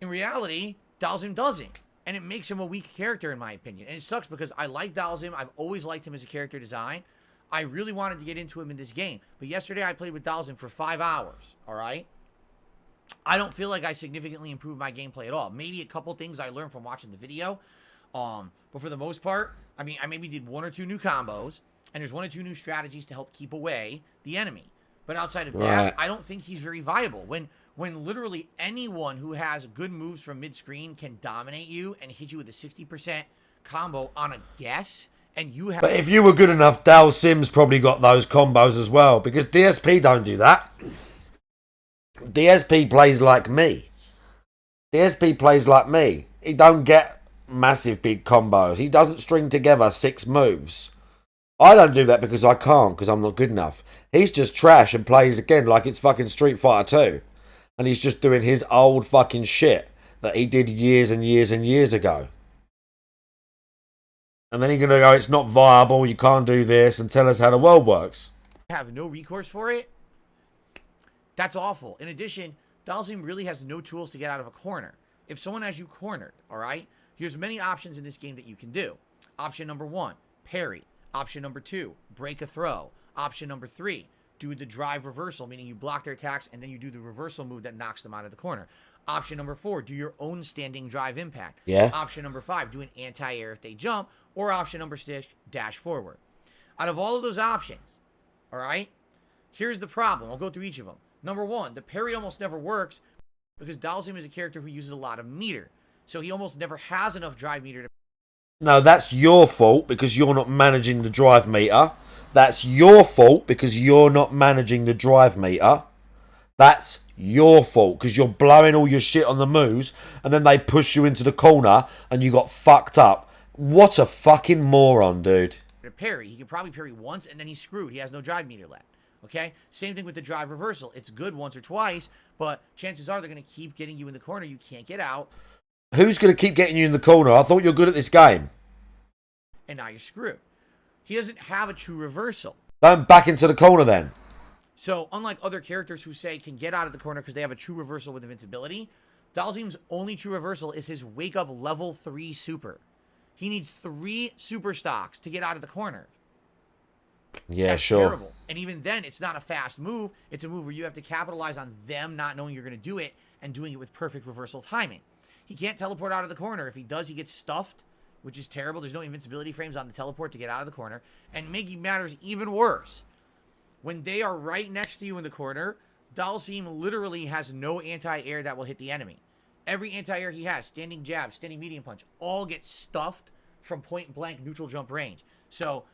in reality, Dalsim doesn't. And it makes him a weak character, in my opinion. And it sucks because I like Dalsim. I've always liked him as a character design. I really wanted to get into him in this game. But yesterday, I played with Dalsim for 5 hours, all right? I don't feel like I significantly improved my gameplay at all. Maybe a couple things I learned from watching the video. But for the most part, I mean, I maybe did 1 or 2 new combos. And there's 1 or 2 new strategies to help keep away the enemy. But outside of that, I don't think he's very viable. When literally anyone who has good moves from mid-screen can dominate you and hit you with a 60% combo on a guess, and you have... But if you were good enough, Dalsim's probably got those combos as well, because DSP don't do that. DSP plays like me. DSP plays like me. He don't get massive big combos. He doesn't string together 6 moves. I don't do that because I can't, because I'm not good enough. He's just trash and plays again like it's fucking Street Fighter 2. And he's just doing his old fucking shit that he did years and years and years ago. And then he's going to go, it's not viable, you can't do this, and tell us how the world works. Have no recourse for it. That's awful. In addition, Dalsim really has no tools to get out of a corner. If someone has you cornered, all right, here's many options in this game that you can do. Option number 1, parry. Option number 2, break a throw. Option number 3, do the drive reversal, meaning you block their attacks and then you do the reversal move that knocks them out of the corner. Option number 4, do your own standing drive impact. Yeah. Option number 5, do an anti-air if they jump. Or option number 6, dash forward. Out of all of those options, all right, here's the problem. I'll go through each of them. Number 1, the parry almost never works because Dalsim is a character who uses a lot of meter. So he almost never has enough drive meter to... No, that's your fault because you're not managing the drive meter. That's your fault because you're not managing the drive meter. That's your fault because you're blowing all your shit on the moves and then they push you into the corner and you got fucked up. What a fucking moron, dude. Parry. He can probably parry once and then he's screwed. He has no drive meter left. Okay? Same thing with the drive reversal. It's good once or twice, but chances are they're going to keep getting you in the corner. You can't get out. Who's going to keep getting you in the corner? I thought you're good at this game. And now you're screwed. He doesn't have a true reversal. Don't back into the corner then. So, unlike other characters who say can get out of the corner because they have a true reversal with invincibility, Dalsim's only true reversal is his wake up level 3 super. He needs 3 super stocks to get out of the corner. Yeah, That's sure. terrible. And even then, it's not a fast move. It's a move where you have to capitalize on them not knowing you're going to do it and doing it with perfect reversal timing. He can't teleport out of the corner. If he does, he gets stuffed, which is terrible. There's no invincibility frames on the teleport to get out of the corner. And making matters even worse, when they are right next to you in the corner, Dalsim literally has no anti-air that will hit the enemy. Every anti-air he has, standing jab, standing medium punch, all get stuffed from point-blank neutral jump range. So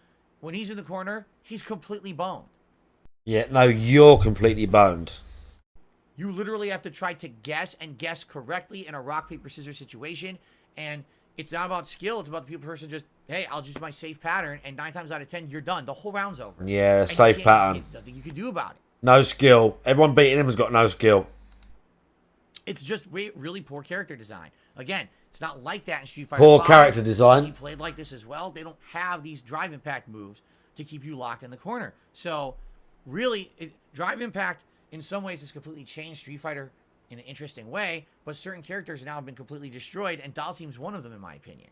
when he's in the corner, he's completely boned. Yeah, no, you're completely boned. You literally have to try to guess and guess correctly in a rock, paper, scissors situation. And it's not about skill. It's about the person just, hey, I'll use my safe pattern. And 9 times out of 10, you're done. The whole round's over. Yeah, and safe pattern. Nothing you can do about it. No skill. Everyone beating him has got no skill. It's just really poor character design. Again, it's not like that in Street Fighter Poor 5. character design. He played like this as well. They don't have these drive impact moves to keep you locked in the corner. So, really, drive impact in some ways has completely changed Street Fighter in an interesting way, but certain characters now have been completely destroyed, and Dalsim's one of them, in my opinion.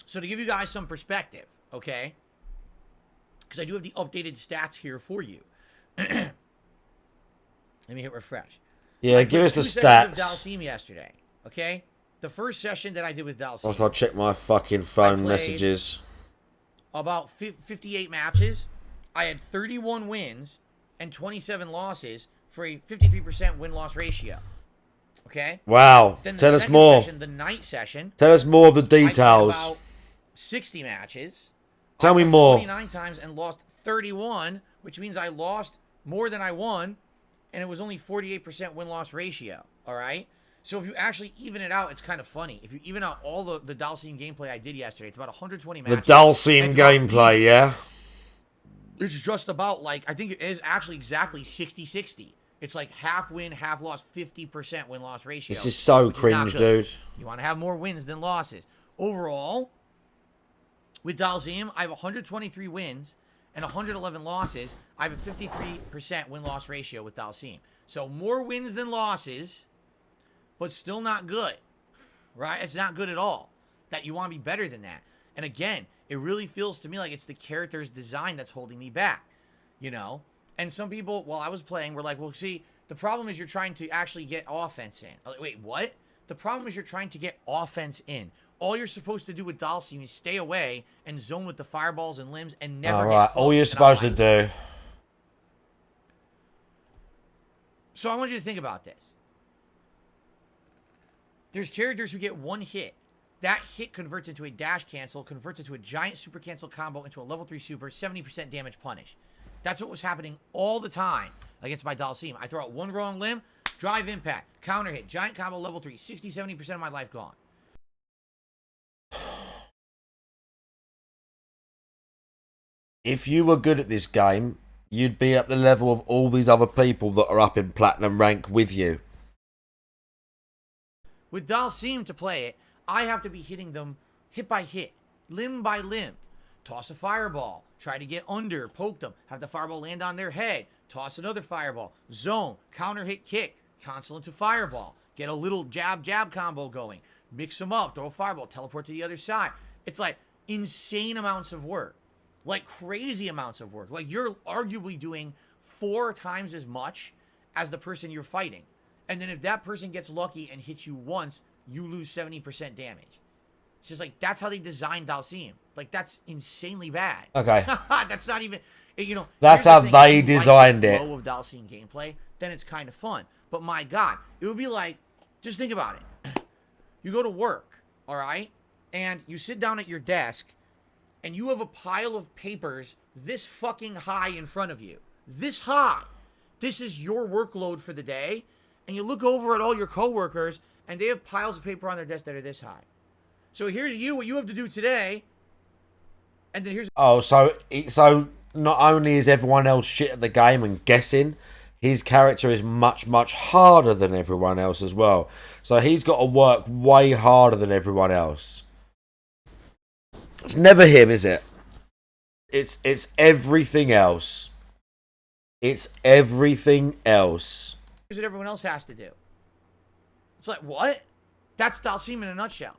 So to give you guys some perspective, okay? because I do have the updated stats here for you. Let me hit refresh. Yeah, give us the With stats. Dalsim yesterday, okay? The first session that I did with Dalsim. Also, I'll check my fucking phone messages. About 58 matches. I had 31 wins and 27 losses for a 53% win-loss ratio. Okay? Wow. Then the Tell us second more. Session, the night session. Tell us more of the I played details. about 60 matches. Tell me won more. 29 times and lost 31, which means I lost more than I won, and it was only 48% win-loss ratio. All right? So if you actually even it out, it's kind of funny. If you even out all the Dalsim gameplay I did yesterday, it's about 120 matches. The Dalsim gameplay, yeah? It's just about, like, I think it is actually exactly 60-60. It's like half win, half loss, 50% win-loss ratio. This is so cringe, dude. You want to have more wins than losses. Overall, with Dalsim, I have 123 wins and 111 losses. I have a 53% win-loss ratio with Dalsim. So more wins than losses, but still not good, right? It's not good at all. That you want to be better than that. And again, it really feels to me like it's the character's design that's holding me back, you know? And some people, while I was playing, were like, well, see, the problem is you're trying to actually get offense in. I'm like, wait, what? The problem is you're trying to get offense in. All you're supposed to do with Dalsim is stay away and zone with the fireballs and limbs and never get Alright, close. all you're supposed to do. So I want you to think about this. There's characters who get one hit. That hit converts into a dash cancel, converts into a giant super cancel combo, into a level 3 super, 70% damage punish. That's what was happening all the time against my Dalsim. I throw out one wrong limb, drive impact, counter hit, giant combo, level 3, 60-70% of my life gone. If you were good at this game, you'd be at the level of all these other people that are up in platinum rank with you. With Dalsim to play it, I have to be hitting them hit by hit, limb by limb. Toss a fireball, try to get under, poke them, have the fireball land on their head, toss another fireball, zone, counter hit kick, cancel into fireball, get a little jab combo going, mix them up, throw a fireball, teleport to the other side. It's like insane amounts of work, like crazy amounts of work. Like you're arguably doing 4 times as much as the person you're fighting. And then if that person gets lucky and hits you once, you lose 70% damage. It's just like, that's how they designed Dalsim. Like, that's insanely bad. Okay. That's not even, you know. That's how they designed it. If you like the flow of Dalsim gameplay, then it's kind of fun. But my God, it would be like, just think about it. You go to work, all right? And you sit down at your desk, and you have a pile of papers this fucking high in front of you. This high. This is your workload for the day. And you look over at all your coworkers, and they have piles of paper on their desk that are this high. So here's what you have to do today, and then here's... Oh, so not only is everyone else shit at the game and guessing, his character is much, much harder than everyone else as well. So he's got to work way harder than everyone else. It's never him, is it? It's everything else. It's everything else. Here's what everyone else has to do. It's like, what? That's Dalsim in a nutshell.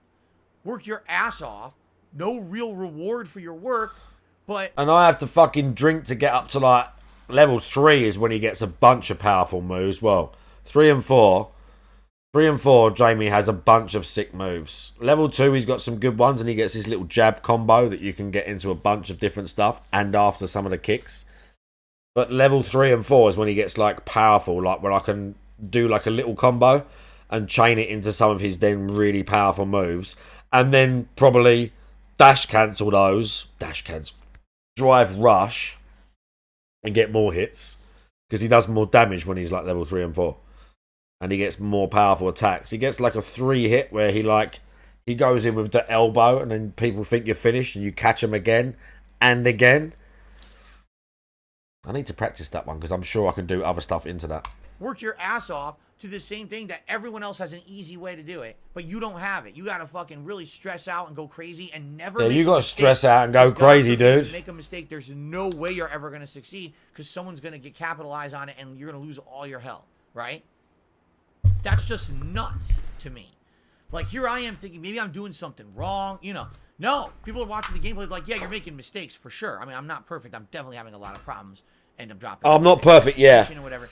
Work your ass off. No real reward for your work, but... And I have to fucking drink to get up to, like, level 3 is when he gets a bunch of powerful moves. Well, 3 and 4. 3 and 4, Jamie has a bunch of sick moves. Level 2, he's got some good ones, and he gets his little jab combo that you can get into a bunch of different stuff, and after some of the kicks. But level 3 and 4 is when he gets, like, powerful, like, when I can do, like, a little combo and chain it into some of his then really powerful moves. And then probably dash cancel those. Dash cancel. Drive rush. And get more hits. Because he does more damage when he's, like, level 3 and 4. And he gets more powerful attacks. He gets, like, a 3 hit where he goes in with the elbow and then people think you're finished and you catch him again and again. I need to practice that one because I'm sure I can do other stuff into that. Work your ass off to the same thing that everyone else has an easy way to do it, but you don't have it. You gotta fucking really stress out and go crazy and never. Yeah, you gotta stress out and go crazy, dude. Make a mistake. There's no way you're ever gonna succeed because someone's gonna get capitalized on it and you're gonna lose all your health, right? That's just nuts to me. Like, here I am thinking maybe I'm doing something wrong, you know. No, people are watching the gameplay like, yeah, you're making mistakes for sure. I mean, I'm not perfect. I'm definitely having a lot of problems, and I'm dropping. I'm not perfect, yeah. Or whatever.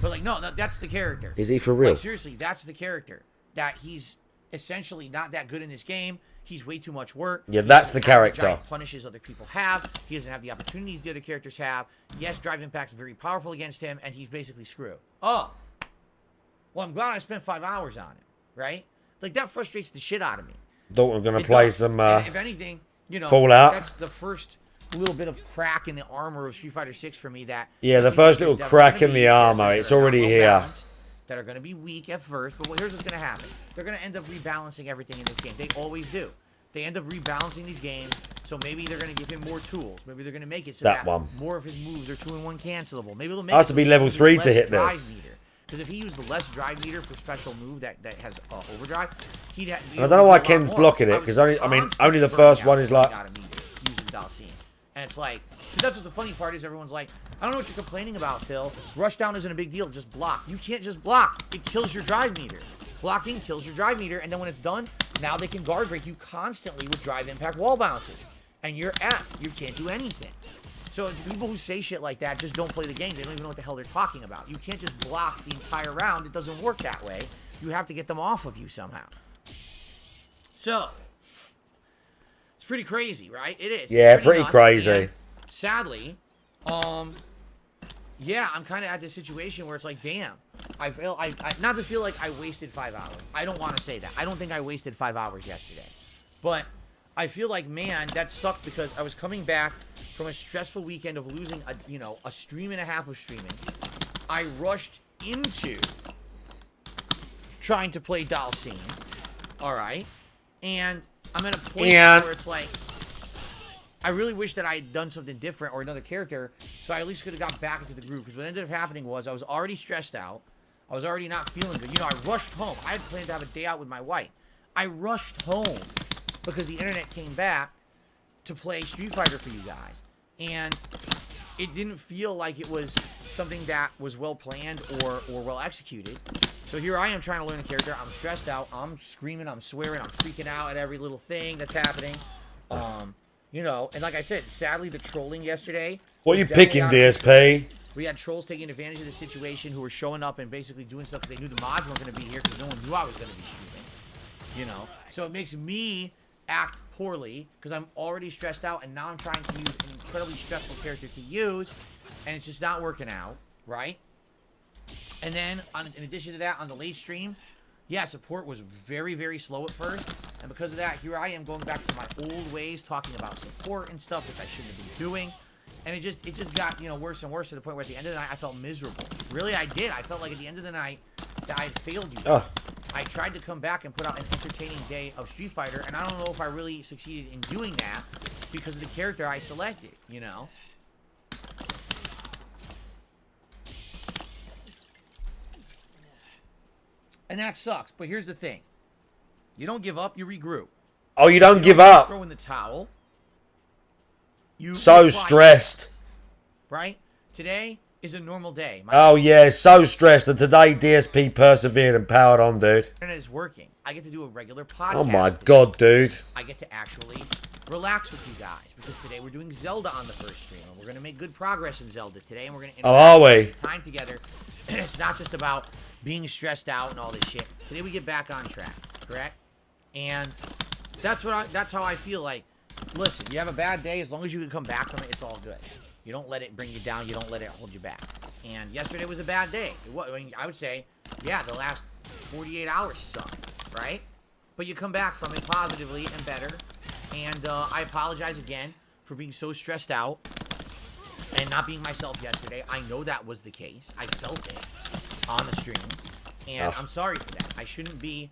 But like, no, that's the character. Is he for real? Like, seriously, that's the character. That he's essentially not that good in this game. He's way too much work. Yeah, that's the character. Giant punishes other people have. He doesn't have the opportunities the other characters have. Yes, drive impact's very powerful against him, and he's basically screwed. Oh, well, I'm glad I spent 5 hours on it, right? Like, that frustrates the shit out of me. Thought we were going to play some if anything, you know, Fallout. That's the first little bit of crack in the armor of Street Fighter 6 for me. That yeah, the first little crack in the armor. It's already here. That are going to be weak at first, but here's what's going to happen. They're going to end up rebalancing everything in this game. They always do. They end up rebalancing these games, so maybe they're going to give him more tools. Maybe they're going to make it so that more of his moves are 2-in-1 cancelable. Maybe they'll make I have to be level 3 to hit this. Because if he used the less drive meter per special move that has overdrive, he'd have. I don't know why Ken's blocking it, because only the first one is like. Using Dalcine. And it's like, because that's what the funny part is. Everyone's like, I don't know what you're complaining about, Phil. Rushdown isn't a big deal. Just block. You can't just block. It kills your drive meter. Blocking kills your drive meter, and then when it's done, now they can guard break you constantly with drive impact wall bounces. And you're F. You can't do anything. So it's people who say shit like that just don't play the game. They don't even know what the hell they're talking about. You can't just block the entire round. It doesn't work that way. You have to get them off of you somehow. So, it's pretty crazy, right? It is. Yeah, pretty crazy. And sadly, yeah, I'm kind of at this situation where it's like, damn, I feel, not to feel like I wasted 5 hours. I don't want to say that. I don't think I wasted 5 hours yesterday. But I feel like, man, that sucked because I was coming back from a stressful weekend of losing a stream and a half of streaming. I rushed into trying to play Dalcine. All right. And I'm at a point where it's like, I really wish that I had done something different or another character so I at least could have got back into the groove. Because what ended up happening was I was already stressed out. I was already not feeling good. You know, I rushed home. I had planned to have a day out with my wife. I rushed home because the internet came back to play Street Fighter for you guys. And it didn't feel like it was something that was well planned or well executed. So here I am trying to learn a character. I'm stressed out. I'm screaming. I'm swearing. I'm freaking out at every little thing that's happening. You know, and like I said, sadly, the trolling yesterday. What are you picking, DSP? We had trolls taking advantage of the situation who were showing up and basically doing stuff because they knew the mods weren't going to be here because no one knew I was going to be streaming. You know? So it makes me act poorly because I'm already stressed out and now I'm trying to use an incredibly stressful character to use and it's just not working out, right? And then, in addition to that, on the late stream, yeah, support was very, very slow at first. And because of that, here I am going back to my old ways, talking about support and stuff, which I shouldn't have been doing. And it just got, worse and worse to the point where at the end of the night, I felt miserable. Really, I did. I felt like at the end of the night that I had failed you guys. I tried to come back and put out an entertaining day of Street Fighter, and I don't know if I really succeeded in doing that because of the character I selected, you know? And that sucks. But here's the thing. You don't give up, you regroup. Oh, you don't give up. Throw in the towel. You stressed. Right? Today is a normal day. Oh, yeah, so stressed. And today, DSP persevered and powered on, dude. Internet is working. I get to do a regular podcast. Oh, my God, dude. I get to actually relax with you guys. Because today we're doing Zelda on the first stream. And we're going to make good progress in Zelda today. And we're going to are we? Time together. And it's not just about being stressed out and all this shit. Today we get back on track. Correct? And that's how I feel like. Listen, you have a bad day. As long as you can come back from it, it's all good. You don't let it bring you down. You don't let it hold you back. And yesterday was a bad day. I would say, yeah, the last 48 hours sucked, right? But you come back from it positively and better. And I apologize again for being so stressed out and not being myself yesterday. I know that was the case. I felt it on the stream. And I'm sorry for that. I shouldn't be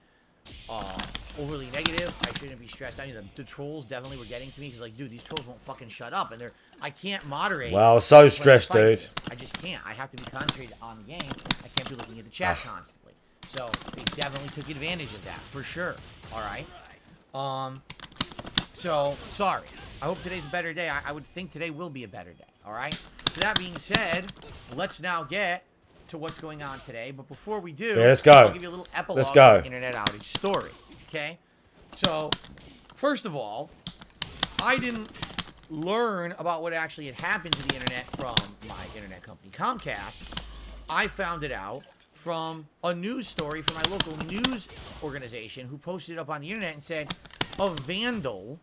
overly negative. I shouldn't be stressed out. The trolls definitely were getting to me because, like, dude, these trolls won't fucking shut up. And I can't moderate. Wow, so stressed, dude. I just can't. I have to be concentrated on the game. I can't be looking at the chat constantly. So they definitely took advantage of that, for sure. All right? So, sorry. I hope today's a better day. I would think today will be a better day. All right? So that being said, let's now get to what's going on today. But before we do, let's go. I'll give you a little epilogue of the internet outage story. Okay? So, first of all, I didn't learn about what actually had happened to the internet from my internet company, Comcast. I found it out from a news story from my local news organization who posted it up on the internet and said a vandal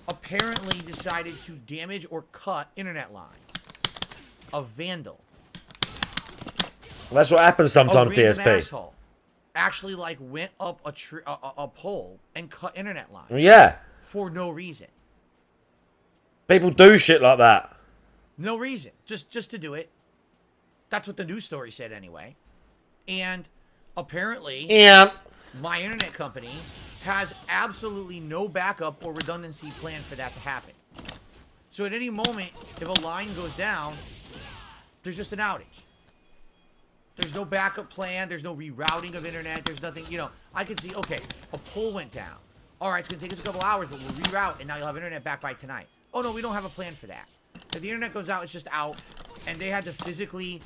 apparently decided to damage or cut internet lines. A vandal. Well, that's what happens sometimes, a random DSP. asshole actually like went up a pole and cut internet lines. Yeah. For no reason. People do shit like that. No reason. Just to do it. That's what the news story said anyway. And apparently, my internet company has absolutely no backup or redundancy plan for that to happen. So at any moment, if a line goes down, there's just an outage. There's no backup plan. There's no rerouting of internet. There's nothing, you know. I could see, okay, a pole went down. All right, it's going to take us a couple hours, but we'll reroute, and now you'll have internet back by tonight. Oh, no, we don't have a plan for that. If the internet goes out, it's just out, and they had to physically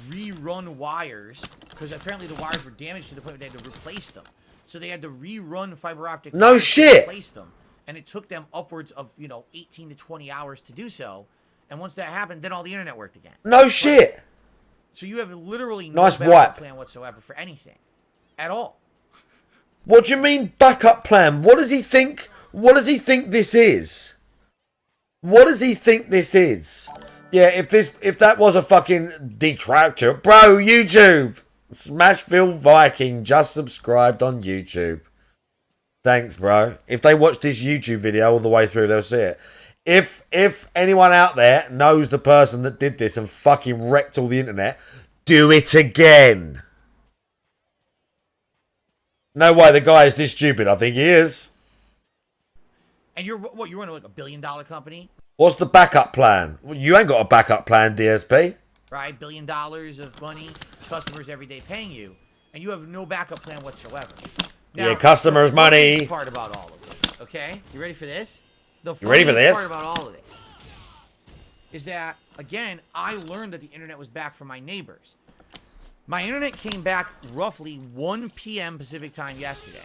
rerun wires, because apparently the wires were damaged to the point where they had to replace them. So they had to rerun fiber optic No wires shit. to replace them. And it took them upwards of, 18 to 20 hours to do so. And once that happened, then all the internet worked again. No shit. So you have literally no Nice backup wipe. plan whatsoever for anything. At all. What do you mean backup plan? What does he think? What does he think this is? What does he think this is? Yeah, if that was a fucking detractor, bro, YouTube, Smashville Viking just subscribed on YouTube. Thanks, bro. If they watch this YouTube video all the way through, they'll see it. If anyone out there knows the person that did this and fucking wrecked all the internet, do it again. No way the guy is this stupid. I think he is. And you're running like $1 billion company? What's the backup plan? Well, you ain't got a backup plan, DSP. Right? $1 billion of money, customers every day paying you, and you have no backup plan whatsoever. Now, Yeah, customers' the money. funniest part about all of this, okay? You ready for this? The You ready for funniest this? part about all of this is that, again, I learned that the internet was back from my neighbors. My internet came back roughly 1 p.m. Pacific time yesterday.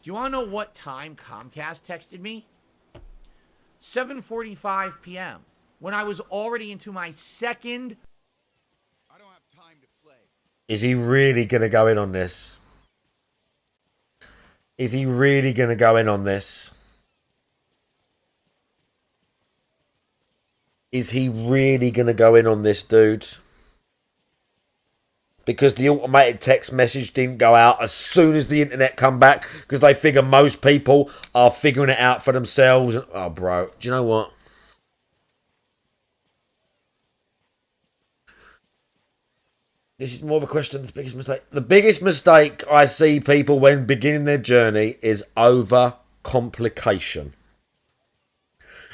Do you want to know what time Comcast texted me? 7:45 p.m. when I was already into my second. I don't have time to play. Is he really going to go in on this? Is he really going to go in on this? Is he really going to go in on this, dude? Because the automated text message didn't go out as soon as the internet come back, because they figure most people are figuring it out for themselves. Oh, bro, do you know what? This is more of a question than the biggest mistake. The biggest mistake I see people when beginning their journey is over-complication.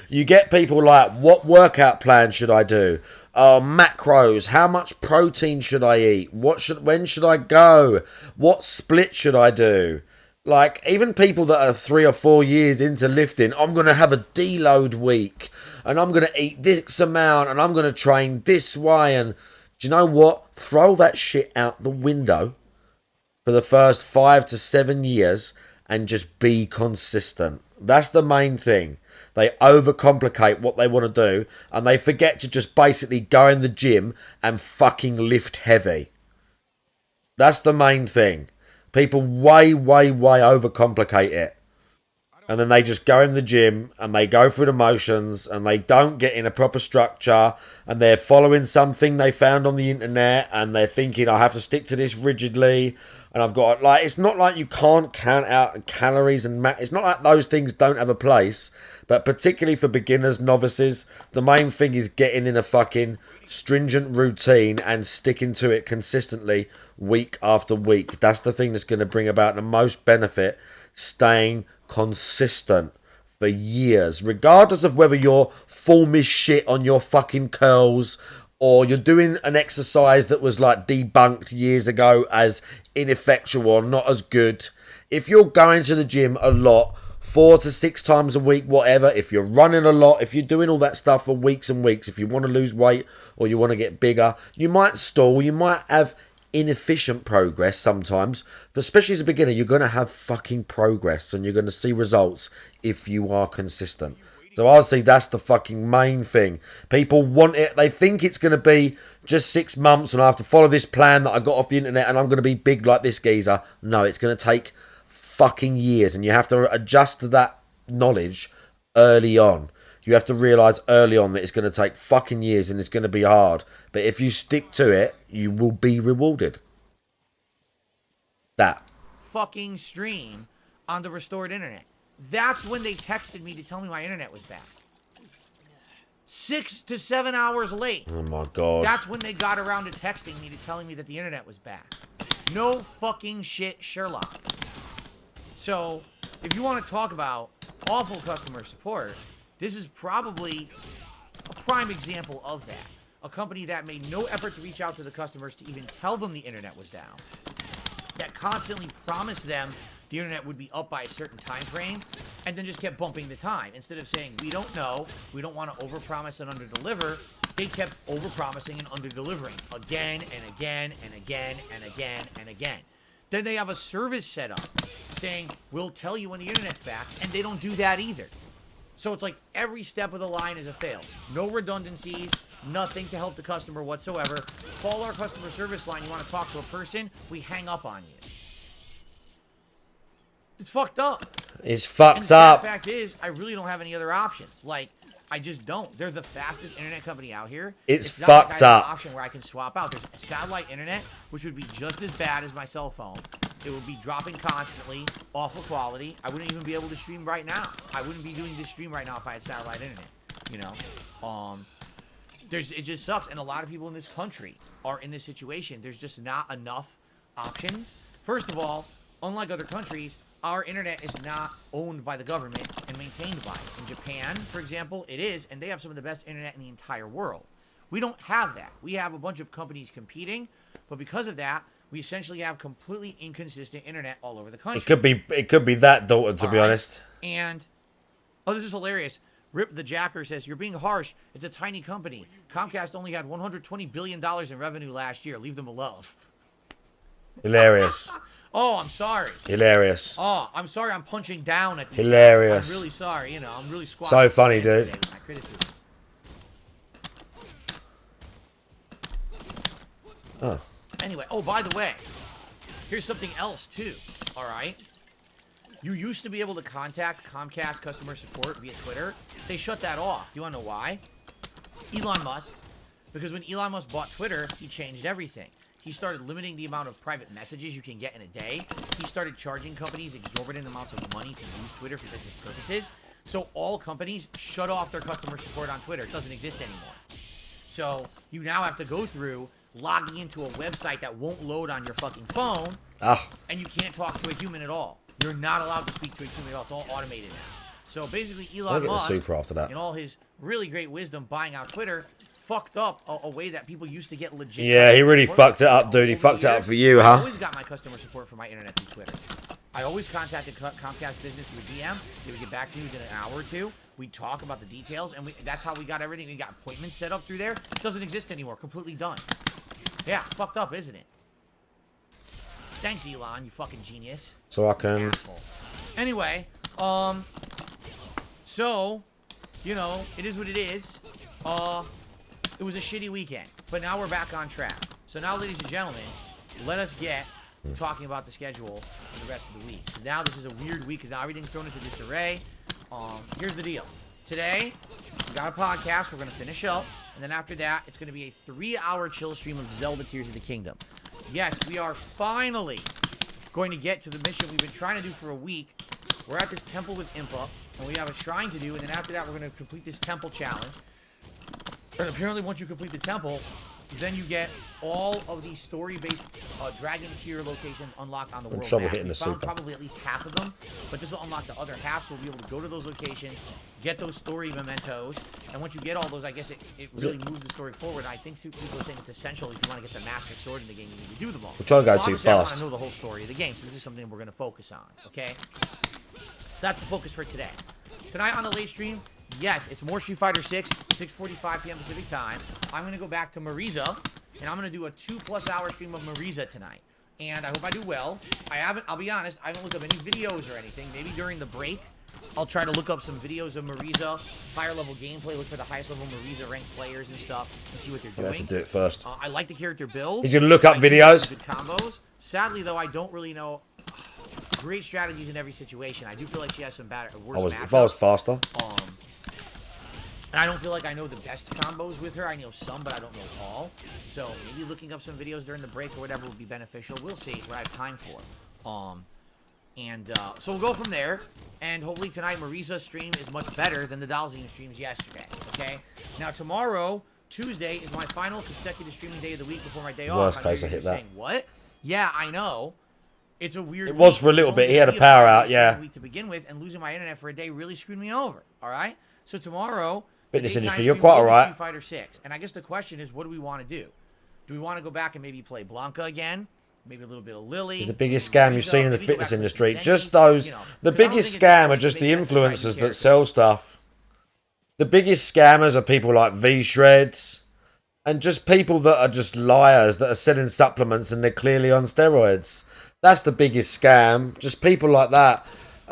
You get people like, what workout plan should I do? Macros, how much protein should I eat? When should I go? What split should I do? Like, even people that are 3 or 4 years into lifting, I'm going to have a deload week, and I'm going to eat this amount, and I'm going to train this way, and do you know what? Throw that shit out the window for the first 5 to 7 years and just be consistent. That's the main thing. They overcomplicate what they want to do, and they forget to just basically go in the gym and fucking lift heavy. That's the main thing. People way overcomplicate it. And then they just go in the gym and they go through the motions and they don't get in a proper structure, and they're following something they found on the internet and they're thinking, I have to stick to this rigidly, and I've got, like, it's not like you can't count out calories and it's not like those things don't have a place, but particularly for beginners, novices, the main thing is getting in a fucking stringent routine and sticking to it consistently week after week. That's the thing that's going to bring about the most benefit, staying consistent for years, regardless of whether you're form is shit on your fucking curls or you're doing an exercise that was like debunked years ago as ineffectual or not as good. If you're going to the gym a lot, 4 to 6 times a week, whatever, if you're running a lot, if you're doing all that stuff for weeks and weeks, if you want to lose weight or you want to get bigger, you might stall, you might have inefficient progress sometimes, but especially as a beginner, you're going to have fucking progress and you're going to see results if you are consistent. So I see that's the fucking main thing. People want it. They think it's going to be just 6 months and I have to follow this plan that I got off the internet and I'm going to be big like this geezer. No, it's going to take fucking years and you have to adjust to that knowledge early on. You have to realise early on that it's going to take fucking years and it's going to be hard. But if you stick to it, you will be rewarded. That fucking stream on the restored internet. That's when they texted me to tell me my internet was back. 6 to 7 hours late. Oh my God. That's when they got around to texting me to telling me that the internet was back. No fucking shit, Sherlock. So, if you want to talk about awful customer support, this is probably a prime example of that. A company that made no effort to reach out to the customers to even tell them the internet was down. That constantly promised them the internet would be up by a certain time frame, and then just kept bumping the time. Instead of saying, we don't know, we don't want to overpromise and underdeliver, they kept overpromising and underdelivering again and again and again and again and again. Then they have a service set up saying, we'll tell you when the internet's back, and they don't do that either. So it's like every step of the line is a fail. No redundancies, nothing to help the customer whatsoever. Call our customer service line, you want to talk to a person, we hang up on you. It's fucked up. It's fucked and the up. sad fact is, I really don't have any other options. Like, I just don't. They're the fastest internet company out here. It's not fucked like I have up. an option where I can swap out. There's a satellite internet, which would be just as bad as my cell phone. It would be dropping constantly, awful quality. I wouldn't even be able to stream right now. I wouldn't be doing this stream right now if I had satellite internet. You know, it just sucks. And a lot of people in this country are in this situation. There's just not enough options. First of all, unlike other countries, our internet is not owned by the government and maintained by it. In Japan, for example, it is, and they have some of the best internet in the entire world. We don't have that. We have a bunch of companies competing, but because of that, we essentially have completely inconsistent internet all over the country. It could be that, Dalton, to be honest. And oh, this is hilarious. Rip the Jacker says, you're being harsh. It's a tiny company. Comcast only had $120 billion in revenue last year. Leave them alone. Hilarious. Oh, I'm sorry. Hilarious. Oh, I'm sorry I'm punching down at these Hilarious. guys. I'm really sorry. You know, I'm really squashing. So funny, dude. With my criticism. Oh. Anyway, oh, by the way, here's something else, too. All right? You used to be able to contact Comcast customer support via Twitter. They shut that off. Do you want to know why? Elon Musk. Because when Elon Musk bought Twitter, he changed everything. He started limiting the amount of private messages you can get in a day. He started charging companies exorbitant amounts of money to use Twitter for business purposes. So all companies shut off their customer support on Twitter. It doesn't exist anymore. So you now have to go through logging into a website that won't load on your fucking phone. And you can't talk to a human at all. You're not allowed to speak to a human at all. It's all automated now. So basically Elon Musk, super after that. in all his really great wisdom buying out Twitter, fucked up a way that people used to get legit. Yeah, he really fucked it up, dude. He fucked it up for you, huh? I always got my customer support for my internet through Twitter. I always contacted Comcast business through a DM. They would get back to me within an hour or two. We'd talk about the details, and that's how we got everything. We got appointments set up through there. It doesn't exist anymore. Completely done. Yeah, fucked up, isn't it? Thanks, Elon, you fucking genius. So I can... Asshole. Anyway, so, you know, it is what it is. It was a shitty weekend, but now we're back on track. So now, ladies and gentlemen, let us get to talking about the schedule for the rest of the week. Now this is a weird week because now everything's thrown into disarray. Here's the deal. Today, we got a podcast. We're going to finish up. And then after that, it's going to be a 3-hour chill stream of Zelda Tears of the Kingdom. Yes, we are finally going to get to the mission we've been trying to do for a week. We're at this temple with Impa, and we have a shrine to do. And then after that, we're going to complete this temple challenge. And apparently, once you complete the temple, then you get all of these story-based dragon tier locations unlocked on the world map. We found probably at least half of them, but this will unlock the other half, so we'll be able to go to those locations, get those story mementos, and once you get all those, I guess it really moves the story forward. I think people are saying it's essential if you want to get the Master Sword in the game, you need to do them all. We're trying to go too fast. I want to know the whole story of the game, so this is something we're going to focus on, okay? So that's the focus for today. Tonight on the late stream, yes, it's more Street Fighter 6, 6:45 p.m. Pacific time. I'm going to go back to Marisa and I'm gonna do a 2+ hour stream of Marisa tonight. And I hope I do well. I'll be honest, I haven't looked up any videos or anything. Maybe during the break, I'll try to look up some videos of Marisa, higher level gameplay, look for the highest level Marisa ranked players and stuff, and see what they're doing. I have to do it first. I like the character build. He's gonna look up videos. Good combos. Sadly, though, I don't really know great strategies in every situation. I do feel like she has some worse matchups. If I was faster. And I don't feel like I know the best combos with her. I know some, but I don't know all. So maybe looking up some videos during the break or whatever would be beneficial. We'll see what I have time for. So we'll go from there. And hopefully tonight Marisa's stream is much better than the Dalzine streams yesterday. Okay? Now tomorrow, Tuesday, is my final consecutive streaming day of the week before my day off. Worst case, I hit that. Saying, what? Yeah, I know. It's a weird It was for a little bit. He had a power out, yeah. Week to begin with, and losing my internet for a day really screwed me over. All right? So tomorrow... Fitness industry, you're quite alright. Street Fighter 6. And I guess the question is, what do we want to do? Do we want to go back and maybe play Blanca again? Maybe a little bit of Lily? It's the biggest scam you've seen in the fitness industry. Just those... The biggest scam are just the influencers that sell stuff. The biggest scammers are people like V-Shreds. And just people that are just liars that are selling supplements and they're clearly on steroids. That's the biggest scam. Just people like that.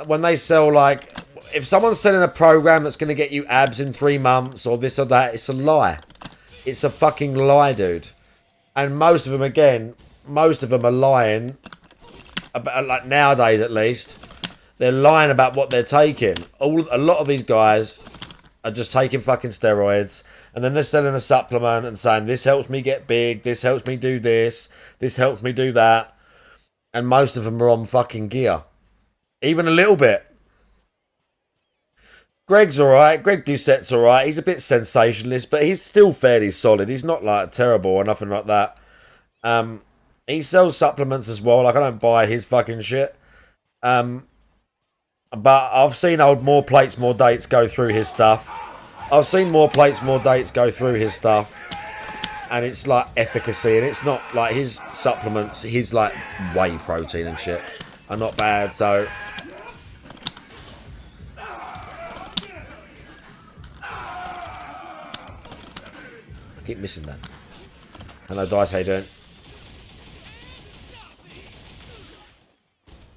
When they sell like... If someone's selling a program that's going to get you abs in 3 months or this or that, it's a lie. It's a fucking lie, dude. And most of them, again, are lying. About, like nowadays at least, they're lying about what they're taking. A lot of these guys are just taking fucking steroids. And then they're selling a supplement and saying, this helps me get big. This helps me do this. This helps me do that. And most of them are on fucking gear. Even a little bit. Greg's alright. Greg Doucette's alright. He's a bit sensationalist, but he's still fairly solid. He's not like terrible or nothing like that. He sells supplements as well. Like, I don't buy his fucking shit. But I've seen old More Plates, More Dates go through his stuff. I've seen More Plates, More Dates go through his stuff. And it's like efficacy. And it's not like his supplements, his like whey protein and shit are not bad. So... keep missing that. Hello, Dice, how you doing?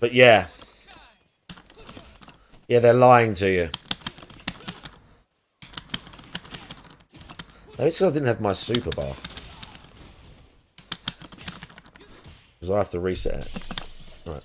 But yeah. Yeah, they're lying to you. No, it's because I didn't have my super bar. Because I have to reset it. Right.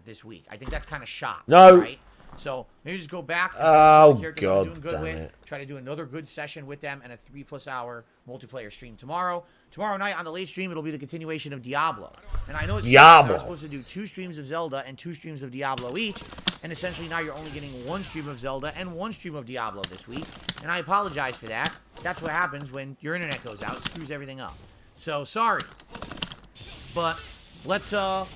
This week. I think that's kind of shot. No. Right? So maybe just go back. Oh, God damn it. Try to do another good session with them and a 3+ hour multiplayer stream tomorrow. Tomorrow night on the late stream, it'll be the continuation of Diablo. And I know it's Diablo. supposed to do 2 streams of Zelda and 2 streams of Diablo each. And essentially now you're only getting 1 stream of Zelda and 1 stream of Diablo this week. And I apologize for that. That's what happens when your internet goes out. It screws everything up. So, sorry. But let's have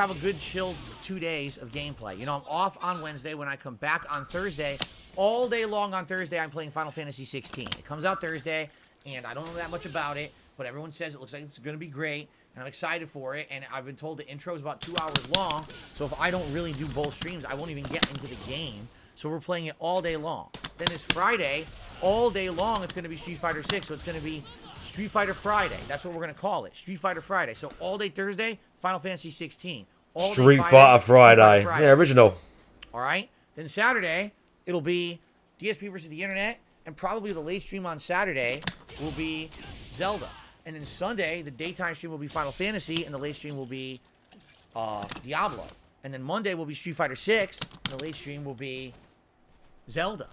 a good chill 2 days of gameplay. You know, I'm off on Wednesday. When I come back on Thursday, all day long on Thursday, I'm playing Final Fantasy 16. It comes out Thursday, and I don't know that much about it, but everyone says it looks like it's going to be great, and I'm excited for it, and I've been told the intro is about 2 hours long, so if I don't really do both streams, I won't even get into the game. So we're playing it all day long. Then this Friday, all day long, it's going to be Street Fighter 6, so it's going to be Street Fighter Friday. That's what we're going to call it, Street Fighter Friday. So all day Thursday, Final Fantasy 16. Street Fighter Friday. Yeah, original. All right. Then Saturday, it'll be DSP versus the Internet, and probably the late stream on Saturday will be Zelda. And then Sunday, the daytime stream will be Final Fantasy, and the late stream will be Diablo. And then Monday will be Street Fighter 6, and the late stream will be Zelda.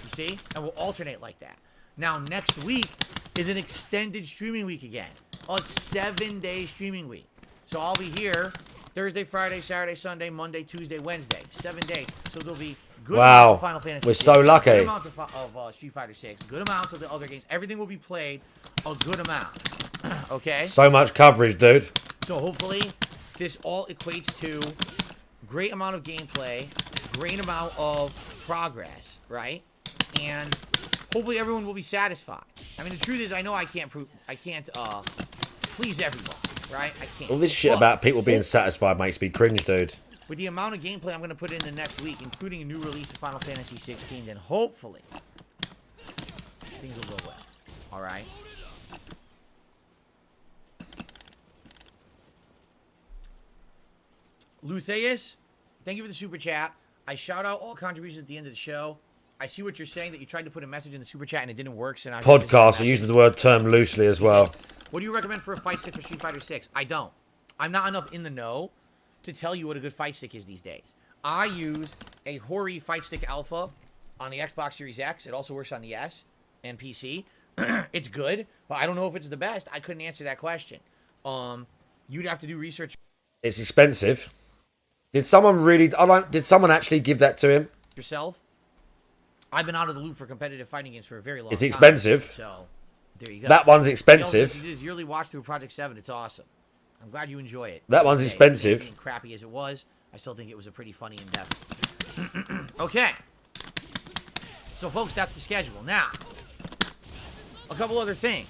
You see? And we'll alternate like that. Now, next week is an extended streaming week again. A 7-day streaming week. So I'll be here Thursday, Friday, Saturday, Sunday, Monday, Tuesday, Wednesday. 7 days. So there'll be good amounts of Final Fantasy. We're so lucky. Good amounts of Street Fighter 6. Good amounts of the other games. Everything will be played a good amount. Okay? So much coverage, dude. So hopefully this all equates to great amount of gameplay, great amount of progress, right? And hopefully everyone will be satisfied. I mean, the truth is, I know I can't please everyone. Right? I can't. All this shit about people being satisfied makes me cringe, dude. With the amount of gameplay I'm going to put in the next week, including a new release of Final Fantasy 16, then hopefully things will go well. All right? Lutheus, thank you for the super chat. I shout out all contributions at the end of the show. I see what you're saying, that you tried to put a message in the super chat and it didn't work. So now Podcast, I use the word term loosely as well. Says, what do you recommend for a fight stick for Street Fighter 6? I don't. I'm not enough in the know to tell you what a good fight stick is these days. I use a Hori Fight Stick Alpha on the Xbox Series X. It also works on the S and PC. It's good, but I don't know if it's the best. I couldn't answer that question. You'd have to do research. It's expensive. Did someone really? Did someone actually give that to him? Yourself. I've been out of the loop for competitive fighting games for a very long time. It's expensive. So there you go. That one's expensive. He did his yearly watch through Project 7. It's awesome. I'm glad you enjoy it. That one's expensive. Being crappy as it was, I still think it was a pretty funny endeavor. Okay. So, folks, that's the schedule. Now, a couple other things.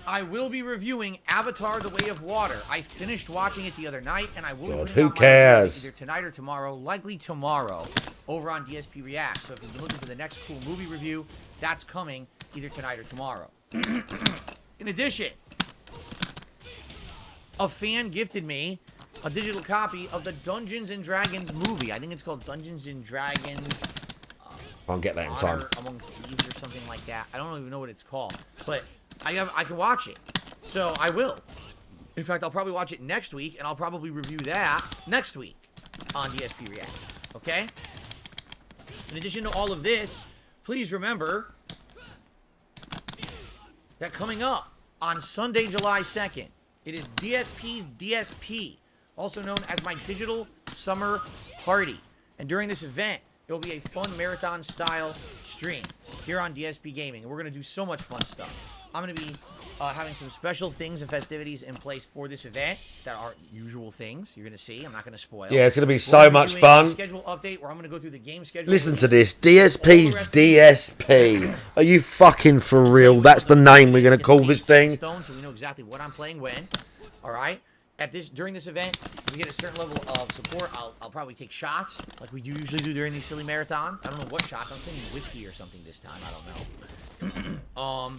I will be reviewing Avatar: The Way of Water. I finished watching it the other night, and I will. God, who cares? Either tonight or tomorrow, likely tomorrow, over on DSP React. So if you've been looking for the next cool movie review, that's coming either tonight or tomorrow. In addition, a fan gifted me a digital copy of the Dungeons and Dragons movie. I think it's called Dungeons and Dragons. I'll get that in time. Among Thieves or something like that. I don't even know what it's called, but I can watch it, so I will. In fact, I'll probably watch it next week, and I'll probably review that next week on DSP React. Okay? In addition to all of this, please remember that coming up on Sunday, July 2nd, it is DSP's DSP, also known as my Digital Summer Party. And during this event, it will be a fun marathon-style stream here on DSP Gaming. And we're going to do so much fun stuff. I'm going to be having some special things and festivities in place for this event that are usual things you're going to see. I'm not going to spoil. Yeah, it's going to be so much fun. A schedule update where I'm going to go through the game schedule. Listen to this. DSP's DSP. Are you fucking for real? That's the name we're going to call this thing. So we know exactly what I'm playing when. All right? During this event, if we get a certain level of support, I'll probably take shots like we usually do during these silly marathons. I don't know what shots. I'm thinking whiskey or something this time. I don't know.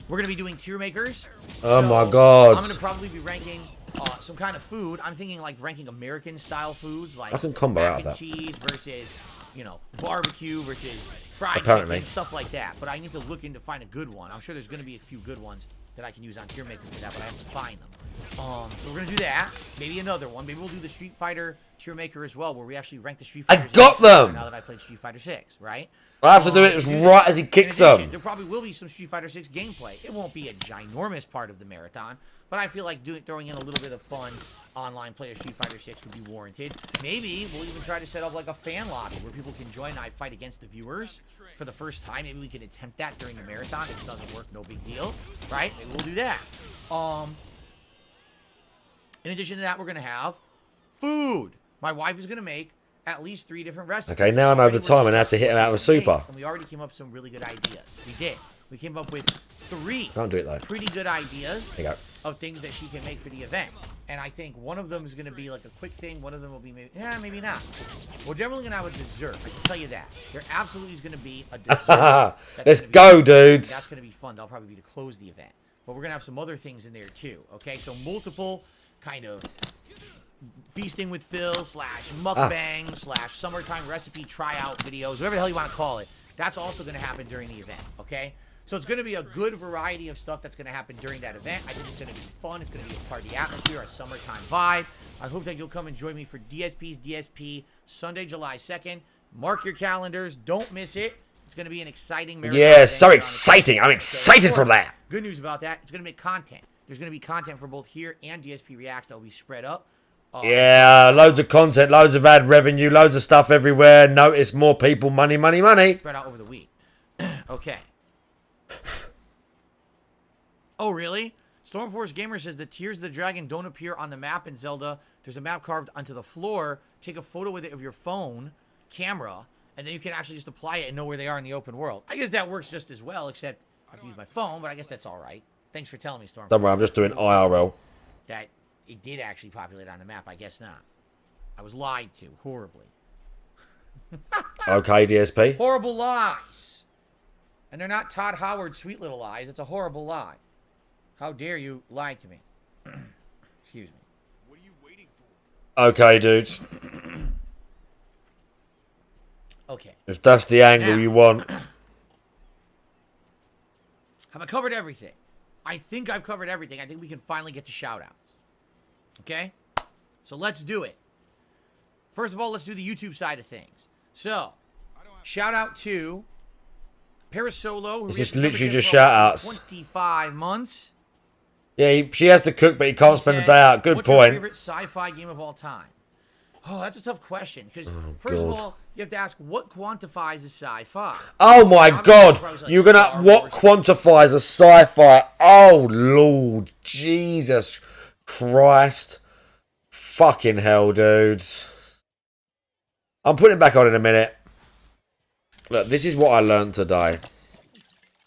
We're going to be doing tier makers. Oh, my God. I'm going to probably be ranking some kind of food. I'm thinking like ranking American-style foods. Like I can combo out of that. Cheese versus, barbecue versus fried chicken, stuff like that. But I need to look in to find a good one. I'm sure there's going to be a few good ones that I can use on tier makers for that, but I have to find them. So we're going to do that. Maybe another one. Maybe we'll do the Street Fighter tier maker as well, where we actually rank the Street Fighter. I got them! Now that I played Street Fighter 6, right? I have to do it right as he kicks them. There probably will be some Street Fighter 6 gameplay. It won't be a ginormous part of the marathon, but I feel like throwing in a little bit of fun online play of Street Fighter 6 would be warranted. Maybe we'll even try to set up like a fan lobby where people can join and I fight against the viewers for the first time. Maybe we can attempt that during the marathon. If it doesn't work, no big deal, right? Maybe we'll do that. In addition to that, we're going to have food. My wife is going to make at least 3 different recipes. Okay, now I know the time and how to hit him out with super. And we already came up with some really good ideas. We did. We came up with 3 Can't do it, though. pretty good ideas There you go. of things that she can make for the event. And I think one of them is going to be like a quick thing. One of them will be maybe not. We're definitely going to have a dessert. I can tell you that. There absolutely is going to be a dessert. Let's go, dudes. That's going to be fun. That'll probably be to close the event. But we're going to have some other things in there, too. Okay, so multiple kind of feasting with Phil / mukbang / summertime recipe tryout videos, whatever the hell you want to call it. That's also going to happen during the event, okay? So it's going to be a good variety of stuff that's going to happen during that event. I think it's going to be fun. It's going to be a party atmosphere, a summertime vibe. I hope that you'll come and join me for DSP's DSP Sunday, July 2nd. Mark your calendars. Don't miss it. It's going to be an exciting marathon. Yeah, so exciting. I'm excited for that. Good news about that. It's going to make content. There's going to be content for both here and DSP Reacts that will be spread up. Yeah, loads of content, loads of ad revenue, loads of stuff everywhere. Notice more people, money, money, money. Spread out over the week. Okay. Oh, really? Stormforce Gamer says the Tears of the Dragon don't appear on the map in Zelda. There's a map carved onto the floor. Take a photo with it of your phone camera, and then you can actually just apply it and know where they are in the open world. I guess that works just as well, except I have to use my phone, but I guess that's all right. Thanks for telling me, Stormforce. Don't worry, I'm just doing IRL. That it did actually populate on the map. I guess not. I was lied to horribly. Okay, DSP. Horrible lies. And they're not Todd Howard's sweet little lies. It's a horrible lie. How dare you lie to me? Excuse me. What are you waiting for? Okay, dudes. Okay. If that's the angle you want. Have I covered everything? I think I've covered everything. I think we can finally get to shout-outs. Okay? So let's do it. First of all, let's do the YouTube side of things. So, shout out to Parasolo. Is this literally just shout-outs? 25 months. Yeah, she has to cook, but he can't spend the day out. Good What's point. your favorite sci-fi game of all time? Oh, that's a tough question. Because, first of all, you have to ask, what quantifies as sci-fi? Oh my God! Like You're gonna what quantifies a sci-fi? Oh Lord, Jesus Christ, fucking hell, dudes! I'm putting it back on in a minute. Look, this is what I learned today.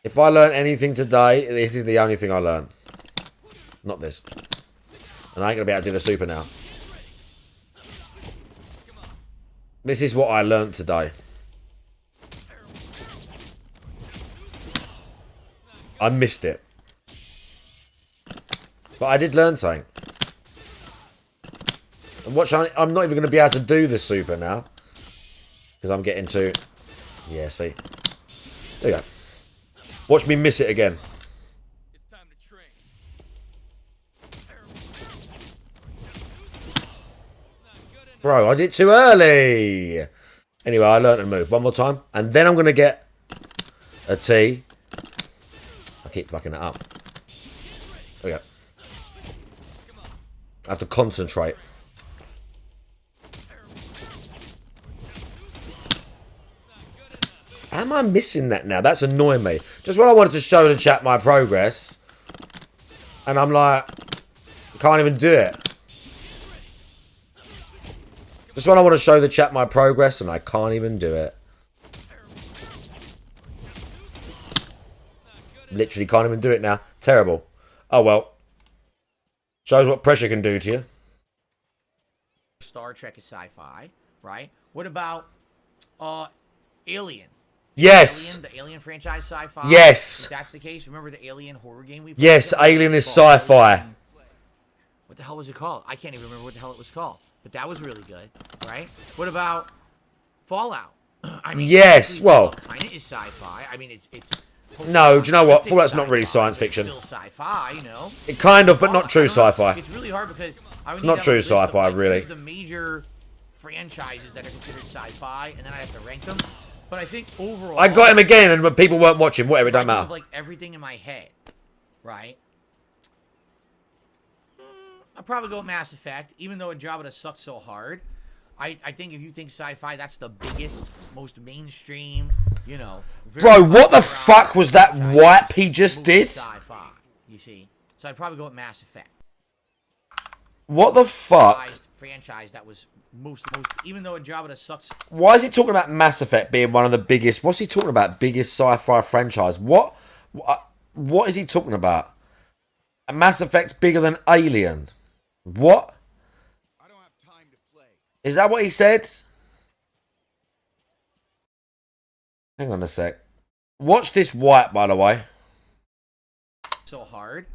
If I learned anything today, this is the only thing I learned. Not this. And I ain't gonna be able to do the super now. This is what I learnt today. I missed it. But I did learn something. And watch, I'm not even going to be able to do the super now. Because I'm getting to... Yeah, see. There you go. Watch me miss it again. It's time to train. Bro, I did it too early. Anyway, I learned to move. One more time. And then I'm going to get a T. I keep fucking it up. There we go. I have to concentrate. Am I missing that now? That's annoying me. Just when I wanted to show the chat my progress. And I'm like, can't even do it. Just when I want to show the chat my progress and I can't even do it. Literally can't even do it now. Terrible. Oh well. Shows what pressure can do to you. Star Trek is sci-fi, right? What about Alien? Yes. Alien, the Alien franchise sci-fi? Yes. If that's the case, remember the Alien horror game we played? Yes, Alien is sci-fi. What the hell was it called? I can't even remember what the hell it was called. But that was really good, right? What about Fallout? I mean, yes, well, kind of is sci-fi. I mean, it's no, do you know what? Fallout's not really science fiction. It's still sci-fi, you know. It kind of, but not true sci-fi. It's really hard because it's not true sci-fi, really. The major franchises that are considered sci-fi, and then I have to rank them. But I think overall, I got him again, and when people weren't watching, whatever, it don't matter. I have like everything in my head, right? I'll probably go with Mass Effect, even though Andromeda sucks so hard. I think if you think sci-fi, that's the biggest, most mainstream, you know. Bro, what the fuck was that wipe he just did? Sci-fi, you see. So I'd probably go with Mass Effect. What the fuck? Franchise that was most, even though Andromeda sucks. Why is he talking about Mass Effect being one of the biggest? What's he talking about? Biggest sci-fi franchise? What is he talking about? Mass Effect's bigger than Alien. What? I don't have time to play. Is that what he said? Hang on a sec. Watch this wipe, by the way. So hard.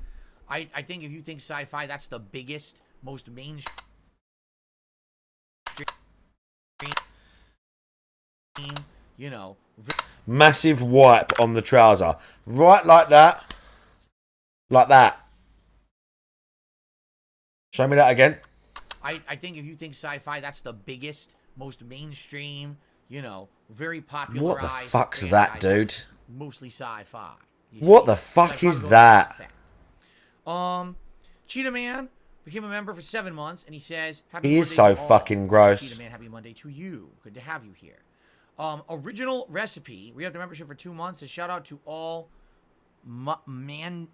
I think if you think sci-fi, that's the biggest, most mainstream, you know. Massive wipe on the trouser. Right like that. Like that. Show me that again. I think if you think sci-fi, that's the biggest, most mainstream, you know, very popularized. What the fuck's that, dude? Mostly sci-fi. What the fuck is that? Cheetah Man became a member for 7 months, and he says, He is so fucking gross. Cheetah Man, happy Monday to you. Good to have you here. Original recipe. We have the membership for 2 months. A shout out to all Mandem.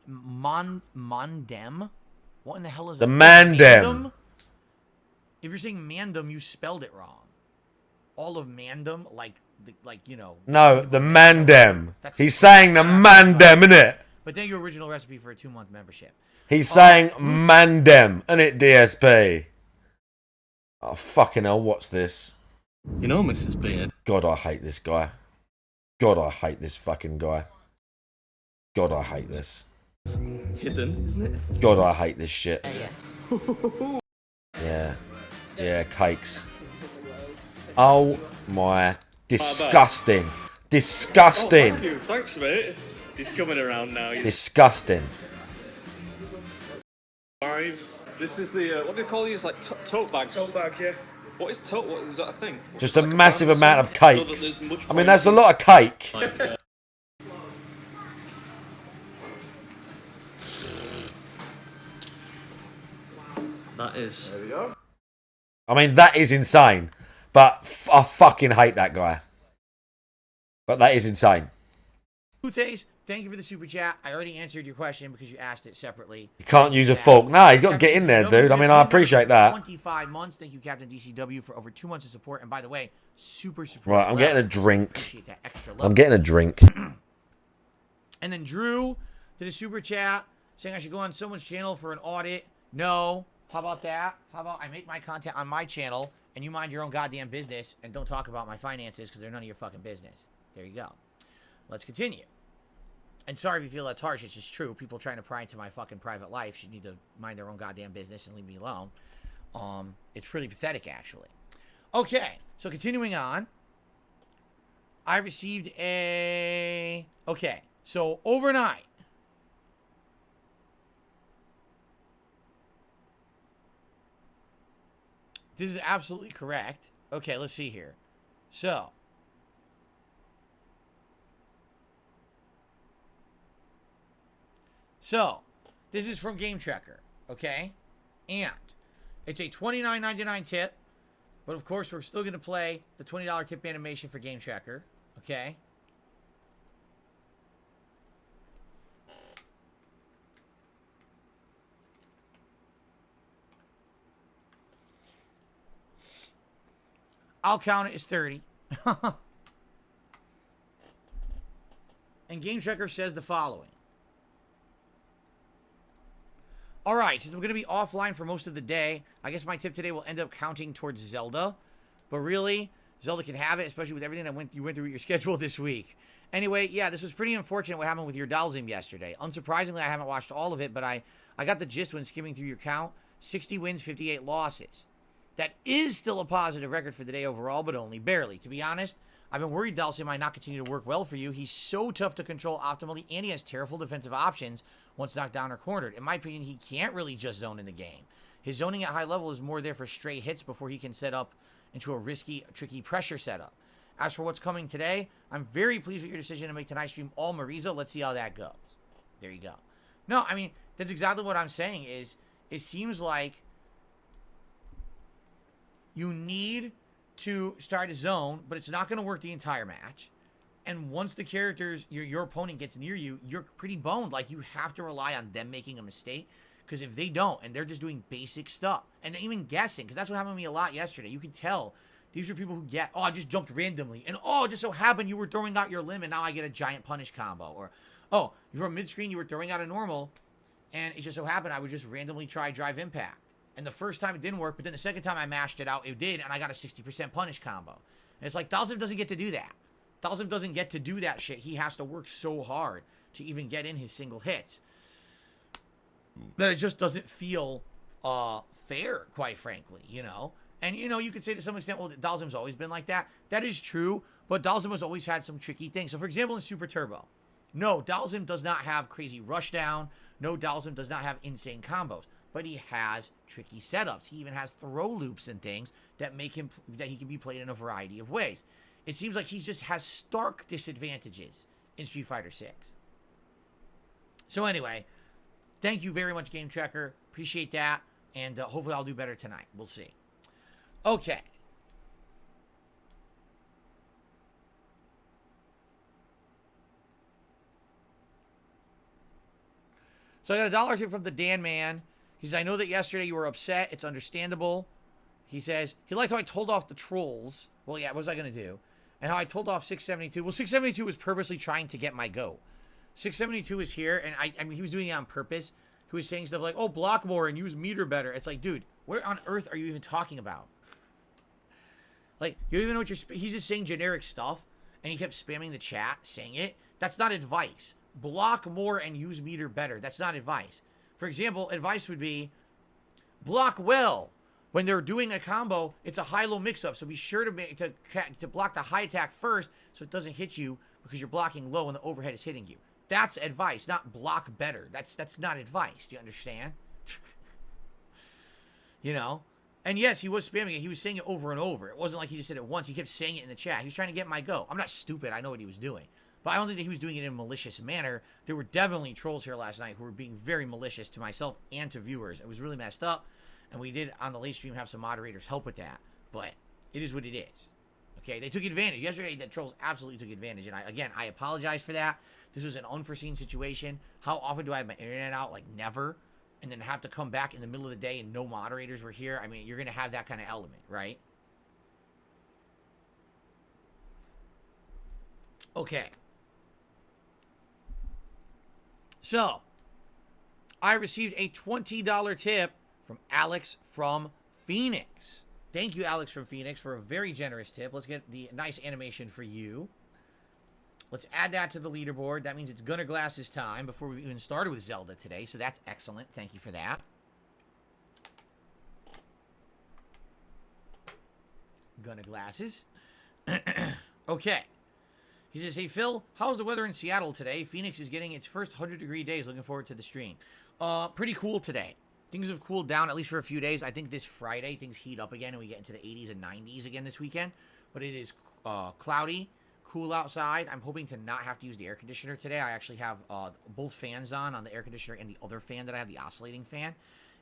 What in the hell is the Mandem? If you're saying Mandem, you spelled it wrong. All of Mandem, like you know. No, the Mandem. He's saying the Mandem, innit? But thank you, original recipe, for a 2-month membership. He's saying Mandem, innit, DSP? Oh, fucking hell, what's this? You know, Mrs. Beard. God, I hate this guy. God, I hate this fucking guy. God, I hate this. Hidden, isn't it? God, I hate this shit. Yeah. Yeah, cakes. Oh my. Disgusting. Disgusting. Oh, thank you. Thanks, mate. He's coming around now. He's Disgusting. 5. This is the, what do you call these? Like tote bags? Tote bags, yeah. What is tote? What is that a thing? Just a massive brand amount of or something? cakes. Not that there's much I mean, that's a point lot of cake. in, like, that is. There we go. I mean, that is insane. But I fucking hate that guy. But that is insane. Utes, thank you for the super chat. I already answered your question because you asked it separately. You can't use a fork. Nah, he's got to get in there, dude. I mean, I appreciate that. 25 months. Thank you, Captain DCW, for over 2 months of support. And by the way, super support. Right, I'm getting a drink. Appreciate that extra love. I'm getting a drink. And then Drew did a super chat saying I should go on someone's channel for an audit. No. How about that? How about I make my content on my channel and you mind your own goddamn business and don't talk about my finances because they're none of your fucking business. There you go. Let's continue. And sorry if you feel that's harsh. It's just true. People trying to pry into my fucking private life should need to mind their own goddamn business and leave me alone. It's pretty pathetic, actually. Okay, so continuing on. I received a... Okay, so overnight. This is absolutely correct. Okay, let's see here. So... this is from Game Checker, okay? And it's a $29.99 tip, but of course we're still going to play the $20 tip animation for Game Checker, okay? I'll count it as 30. And Game Checker says the following. All right, since I'm going to be offline for most of the day, I guess my tip today will end up counting towards Zelda. But really, Zelda can have it, especially with everything that you went through with your schedule this week. Anyway, yeah, this was pretty unfortunate what happened with your Dalsim yesterday. Unsurprisingly, I haven't watched all of it, but I got the gist when skimming through your count. 60 wins, 58 losses. That is still a positive record for the day overall, but only barely. To be honest, I've been worried Dalsim might not continue to work well for you. He's so tough to control optimally, and he has terrible defensive options once knocked down or cornered. In my opinion, he can't really just zone in the game. His zoning at high level is more there for stray hits before he can set up into a risky, tricky pressure setup. As for what's coming today, I'm very pleased with your decision to make tonight's stream all Mariza. Let's see how that goes. There you go. No, I mean, that's exactly what I'm saying is it seems like you need to start a zone, but it's not going to work the entire match. And once the characters, your opponent gets near you, you're pretty boned. Like, you have to rely on them making a mistake. Because if they don't, and they're just doing basic stuff, and even guessing, because that's what happened to me a lot yesterday. You could tell these are people who get, oh, I just jumped randomly. And, oh, it just so happened you were throwing out your limb, and now I get a giant punish combo. Or, oh, you were mid-screen, you were throwing out a normal, and it just so happened I would just randomly try drive impact. And the first time it didn't work, but then the second time I mashed it out, it did, and I got a 60% punish combo. And it's like, Dalsim doesn't get to do that. Dalsim doesn't get to do that shit. He has to work so hard to even get in his single hits that it just doesn't feel fair, quite frankly, you know? And, you know, you could say to some extent, well, Dalsim's always been like that. That is true, but Dalsim has always had some tricky things. So, for example, in Super Turbo, no, Dalsim does not have crazy rushdown. No, Dalsim does not have insane combos. But he has tricky setups. He even has throw loops and things that make him, that he can be played in a variety of ways. It seems like he just has stark disadvantages in Street Fighter 6. So anyway, thank you very much, Game Checker. Appreciate that. And hopefully I'll do better tonight. We'll see. Okay. So I got a dollar tip from the Dan Man. He says, I know that yesterday you were upset. It's understandable. He says, he liked how I told off the trolls. Well, yeah, what was I going to do? And how I told off 672. Well, 672 was purposely trying to get my go. 672 is here, and I mean, he was doing it on purpose. He was saying stuff like, oh, block more and use meter better. It's like, dude, where on earth are you even talking about? Like, you don't even know what he's just saying generic stuff, and he kept spamming the chat saying it. That's not advice. block more and use meter better. That's not advice. For example, advice would be block well. When they're doing a combo, it's a high-low mix-up, so be sure to block the high attack first so it doesn't hit you because you're blocking low and the overhead is hitting you. That's advice, not block better. That's not advice. Do you understand? You know? And yes, he was spamming it. He was saying it over and over. It wasn't like he just said it once. He kept saying it in the chat. He was trying to get my go. I'm not stupid. I know what he was doing. But I don't think that he was doing it in a malicious manner. There were definitely trolls here last night who were being very malicious to myself and to viewers. It was really messed up. And we did, on the late stream, have some moderators help with that. But it is what it is. Okay, they took advantage. Yesterday, the trolls absolutely took advantage. And I apologize for that. This was an unforeseen situation. How often do I have my internet out? Like, never. And then have to come back in the middle of the day and no moderators were here. I mean, you're going to have that kind of element, right? Okay. So, I received a $20 tip from Alex from Phoenix. Thank you, Alex from Phoenix, for a very generous tip. Let's get the nice animation for you. Let's add that to the leaderboard. That means it's Gunnar Glass's time before we even started with Zelda today, so that's excellent. Thank you for that. Gunnar Glasses. Okay. He says, hey, Phil, how's the weather in Seattle today? Phoenix is getting its first 100-degree days. Looking forward to the stream. Pretty cool today. Things have cooled down, at least for a few days. I think this Friday, things heat up again, and we get into the 80s and 90s again this weekend. But it is cloudy, cool outside. I'm hoping to not have to use the air conditioner today. I actually have both fans on the air conditioner and the other fan that I have, the oscillating fan.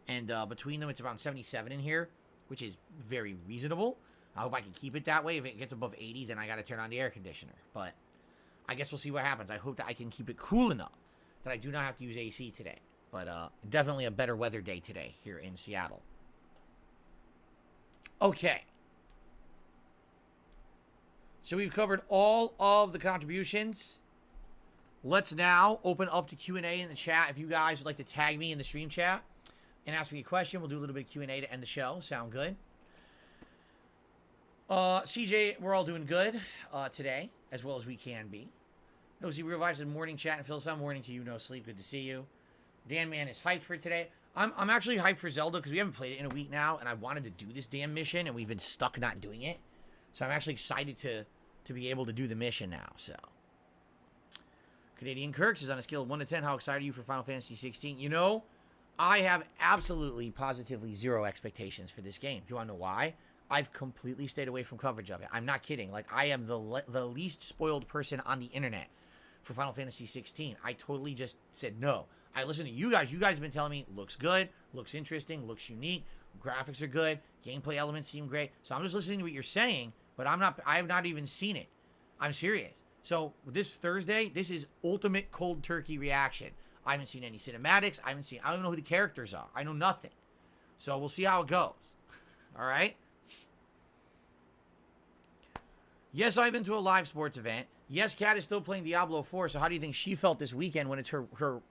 And between them, it's around 77 in here, which is very reasonable. I hope I can keep it that way. If it gets above 80, then I got to turn on the air conditioner. But I guess we'll see what happens. I hope that I can keep it cool enough that I do not have to use AC today. But definitely a better weather day today here in Seattle. Okay. So we've covered all of the contributions. Let's now open up to Q&A in the chat. If you guys would like to tag me in the stream chat and ask me a question, we'll do a little bit of Q&A to end the show. Sound good? CJ, we're all doing good today, as well as we can be. Nosy Revives in morning chat and Phil, some morning to you, no sleep. Good to see you. Dan Man is hyped for today. I'm actually hyped for Zelda because we haven't played it in a week now, and I wanted to do this damn mission, and we've been stuck not doing it. So I'm actually excited to be able to do the mission now. So Canadian Kirks is on a scale of 1 to 10. How excited are you for Final Fantasy 16? You know, I have absolutely, positively zero expectations for this game. Do you want to know why? I've completely stayed away from coverage of it. I'm not kidding. Like, I am the least spoiled person on the internet for Final Fantasy 16. I totally just said no. I listen to you guys. You guys have been telling me looks good, looks interesting, looks unique, graphics are good, gameplay elements seem great. So I'm just listening to what you're saying, but I have not even seen it. I'm serious. So this Thursday, this is ultimate cold turkey reaction. I haven't seen any cinematics. I don't even know who the characters are. I know nothing. So we'll see how it goes. All right. Yes, I've been to a live sports event. Yes, Kat is still playing Diablo 4, so how do you think she felt this weekend when it's her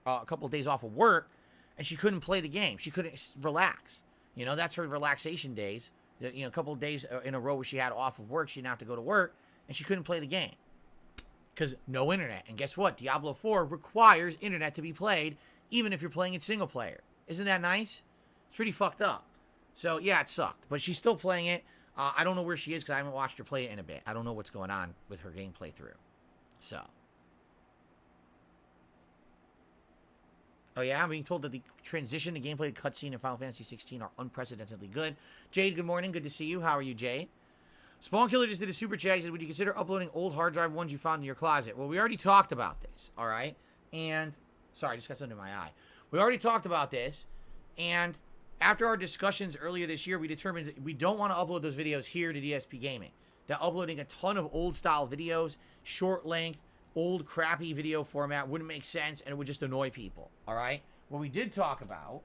couple of days off of work and she couldn't play the game? She couldn't relax. You know, that's her relaxation days. You know, a couple of days in a row where she had off of work, she didn't have to go to work, and she couldn't play the game because no internet. And guess what? Diablo 4 requires internet to be played, even if you're playing it single player. Isn't that nice? It's pretty fucked up. So, yeah, it sucked. But she's still playing it. I don't know where she is because I haven't watched her play it in a bit. I don't know what's going on with her gameplay through. So. Oh, yeah, I'm being told that the transition to gameplay cutscene in Final Fantasy 16 are unprecedentedly good. Jade, good morning. Good to see you. How are you, Jade? Spawn Killer just did a super chat. He said, would you consider uploading old hard drive ones you found in your closet? Well, we already talked about this, all right? And, sorry, I just got something in my eye. We already talked about this, and after our discussions earlier this year, we determined that we don't want to upload those videos here to DSP Gaming. That uploading a ton of old-style videos, short length, old crappy video format wouldn't make sense, and it would just annoy people, all right? What we did talk about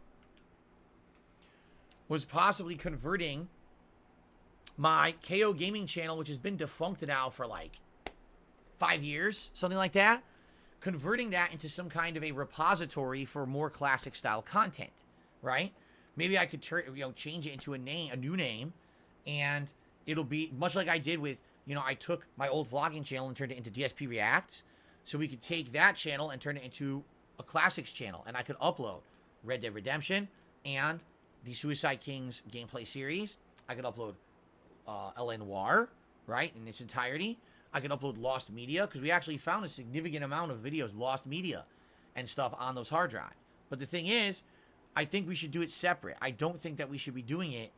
was possibly converting my KO Gaming channel, which has been defunct now for like 5 years, something like that, converting that into some kind of a repository for more classic-style content, right? Maybe I could change it into a new name, and it'll be much like I did with, I took my old vlogging channel and turned it into DSP Reacts. so we could take that channel and turn it into a classics channel, and I could upload Red Dead Redemption and the Suicide Kings gameplay series. I could upload L.A. Noire, right, in its entirety. I could upload Lost Media, because we actually found a significant amount of videos, Lost Media and stuff on those hard drives. But the thing is, I think we should do it separate. I don't think that we should be doing it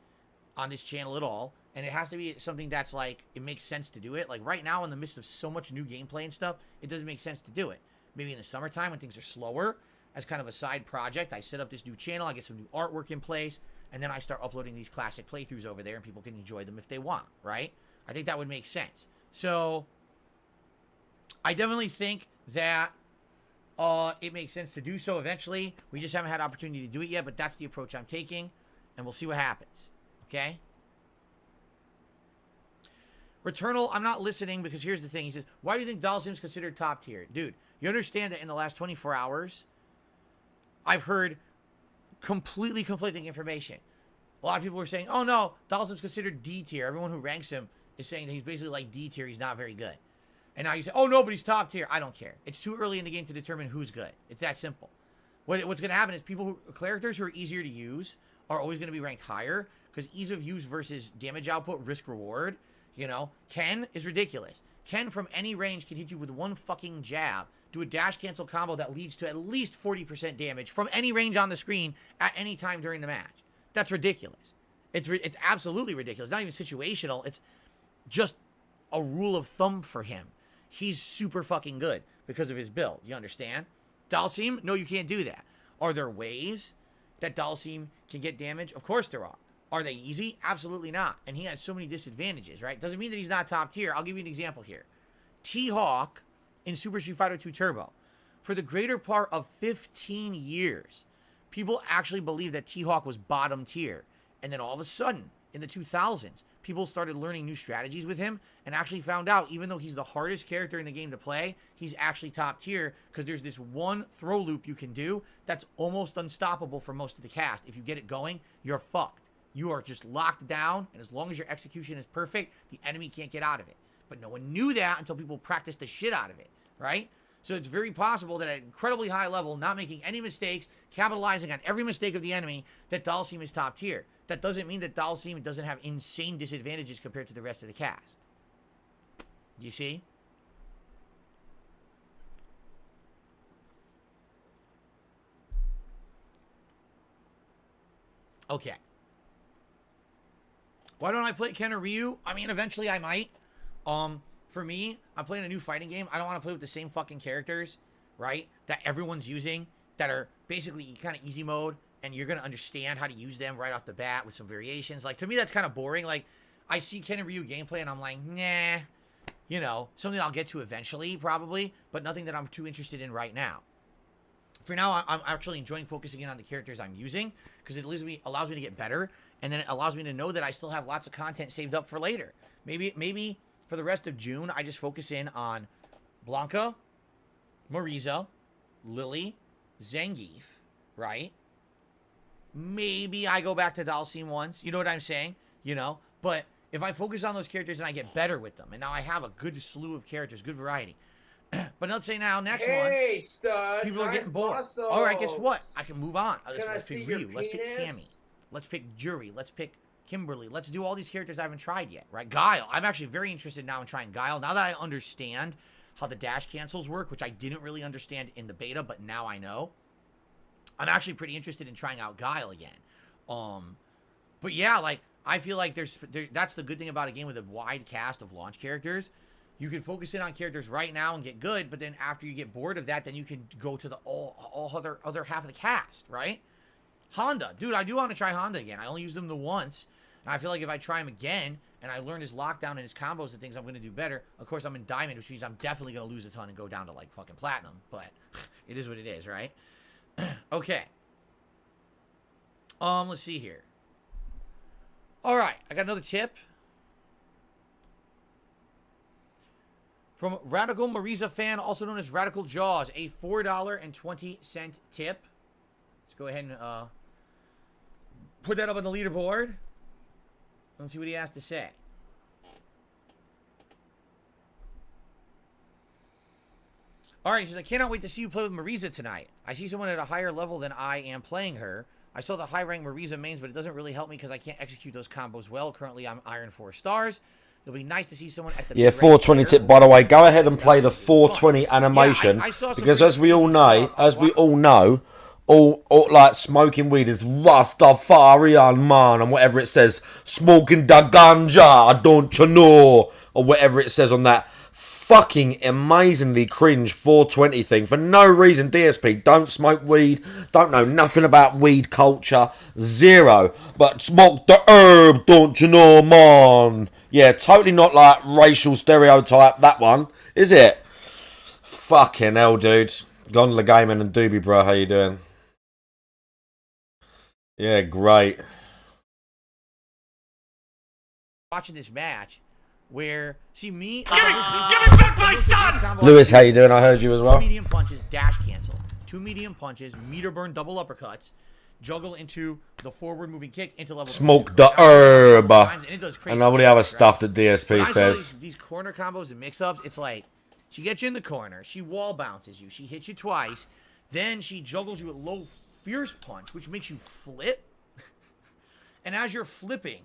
on this channel at all. And it has to be something that's like, it makes sense to do it. Like right now, in the midst of so much new gameplay and stuff, it doesn't make sense to do it. Maybe in the summertime when things are slower, as kind of a side project, I set up this new channel, I get some new artwork in place, and then I start uploading these classic playthroughs over there, and people can enjoy them if they want, right? I think that would make sense. So, I definitely think that it makes sense to do so eventually. We just haven't had opportunity to do it yet, but that's the approach I'm taking, and we'll see what happens, okay? Returnal, I'm not listening because here's the thing. He says, why do you think Dalsim's considered top tier? Dude, you understand that in the last 24 hours, I've heard completely conflicting information. A lot of people were saying, oh no, Dalsim's considered D tier. Everyone who ranks him is saying that he's basically like D tier. He's not very good. And now you say, oh no, but he's top tier. I don't care. It's too early in the game to determine who's good. It's that simple. What's going to happen is characters who are easier to use are always going to be ranked higher because ease of use versus damage output, risk reward. You know, Ken is ridiculous. Ken from any range can hit you with one fucking jab, do a dash cancel combo that leads to at least 40% damage from any range on the screen at any time during the match. That's ridiculous. It's absolutely ridiculous. It's not even situational. It's just a rule of thumb for him. He's super fucking good because of his build. You understand? Dalsim, no, you can't do that. Are there ways that Dalsim can get damage? Of course there are. Are they easy? Absolutely not. And he has so many disadvantages, right? Doesn't mean that he's not top tier. I'll give you an example here. T-Hawk in Super Street Fighter 2 Turbo. For the greater part of 15 years, people actually believed that T-Hawk was bottom tier. And then all of a sudden, in the 2000s, people started learning new strategies with him and actually found out, even though he's the hardest character in the game to play, he's actually top tier because there's this one throw loop you can do that's almost unstoppable for most of the cast. If you get it going, you're fucked. You are just locked down, and as long as your execution is perfect, the enemy can't get out of it. But no one knew that until people practiced the shit out of it, right? So it's very possible that at an incredibly high level, not making any mistakes, capitalizing on every mistake of the enemy, that Dalsim is top tier. That doesn't mean that Dalsim doesn't have insane disadvantages compared to the rest of the cast. Do you see? Okay. Why don't I play Ken or Ryu? I mean, eventually I might. For me, I'm playing a new fighting game. I don't want to play with the same fucking characters, right? That everyone's using, that are basically kind of easy mode, and you're going to understand how to use them right off the bat with some variations. Like, to me, that's kind of boring. Like, I see Ken and Ryu gameplay, and I'm like, nah. You know, something I'll get to eventually, probably, but nothing that I'm too interested in right now. For now, I'm actually enjoying focusing in on the characters I'm using, because it allows me to get better, and then it allows me to know that I still have lots of content saved up for later. Maybe for the rest of June, I just focus in on Blanca, Marisa, Lily, Zangief, right? Maybe I go back to Dalsim once. You know what I'm saying? You know? But if I focus on those characters and I get better with them, and now I have a good slew of characters, good variety. But let's say now, next one, stud, people are getting bored. muscles. All right, guess what? I can move on. Let's see pick your Ryu. Let's pick penis? Cammy. Let's pick Jury. Let's pick Kimberly. Let's do all these characters I haven't tried yet, right? Guile. I'm actually very interested now in trying Guile. Now that I understand how the dash cancels work, which I didn't really understand in the beta, but now I know. I'm actually pretty interested in trying out Guile again. But yeah, like, I feel like that's the good thing about a game with a wide cast of launch characters. You can focus in on characters right now and get good, but then after you get bored of that, then you can go to the all other half of the cast, right? Honda. Dude, I do want to try Honda again. I only used him the once. And I feel like if I try him again, and I learn his lockdown and his combos and things, I'm going to do better. Of course, I'm in Diamond, which means I'm definitely going to lose a ton and go down to, like, fucking Platinum. But it is what it is, right? Okay. Let's see here. All right. I got another tip. From Radical Marisa Fan, also known as Radical Jaws, a $4.20 tip. Let's go ahead and put that up on the leaderboard. Let's see what he has to say. All right, she says, I cannot wait to see you play with Marisa tonight. I see someone at a higher level than I am playing her. I saw the high rank Marisa mains, but it doesn't really help me because I can't execute those combos well. Currently, I'm Iron 4 stars. It'll be nice to see someone at the Yeah, 420 tip, by the way. Go ahead and play the 420 animation. Yeah, I saw some because pretty as we all crazy know, all like smoking weed is Rastafarian man and whatever it says. Smoking da ganja, don't you know? Or whatever it says on that fucking amazingly cringe 420 thing for no reason. DSP, don't smoke weed, don't know nothing about weed culture, zero. But smoke the herb, don't you know, man? Yeah, totally not like racial stereotype, that one, is it? Fucking hell, dude. Gondola Gaming and Doobie, bro, how you doing? Yeah, great. watching this match where, see me... Give me back my son! Lewis, how you doing? I heard you as well. 2 medium punches, dash cancel. 2 medium punches, meter burn, double uppercuts, juggle into the forward moving kick into level... Smoke the herb. And all the other stuff that DSP says. These corner combos and mix-ups, it's like, she gets you in the corner, she wall bounces you, she hits you twice, then she juggles you at low fierce punch, which makes you flip. And as you're flipping,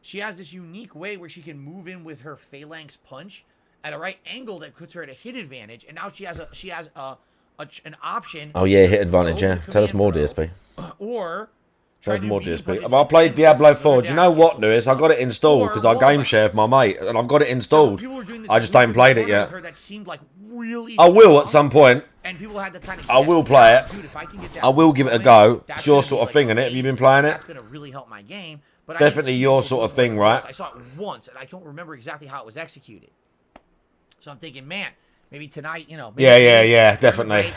she has this unique way where she can move in with her phalanx punch at a right angle that puts her at a hit advantage. And now she has an option. Oh yeah, hit advantage. Yeah, tell us more, DSP. Or tell us more, DSP. I played Diablo 4. Do you know what, Lewis? I got it installed because I game share with my mate, and I've got it installed. I just ain't played it yet. That seemed like really I will at some point. And people had to kind of I will play it. Dude, if I can get that I will give it a go. It's your sort of thing, isn't it? Have you been playing it? That's going to really help my game. But definitely your sort of thing, right? I saw it once, and I don't remember exactly how it was executed. So I'm thinking, man, maybe tonight, you know. Yeah, definitely.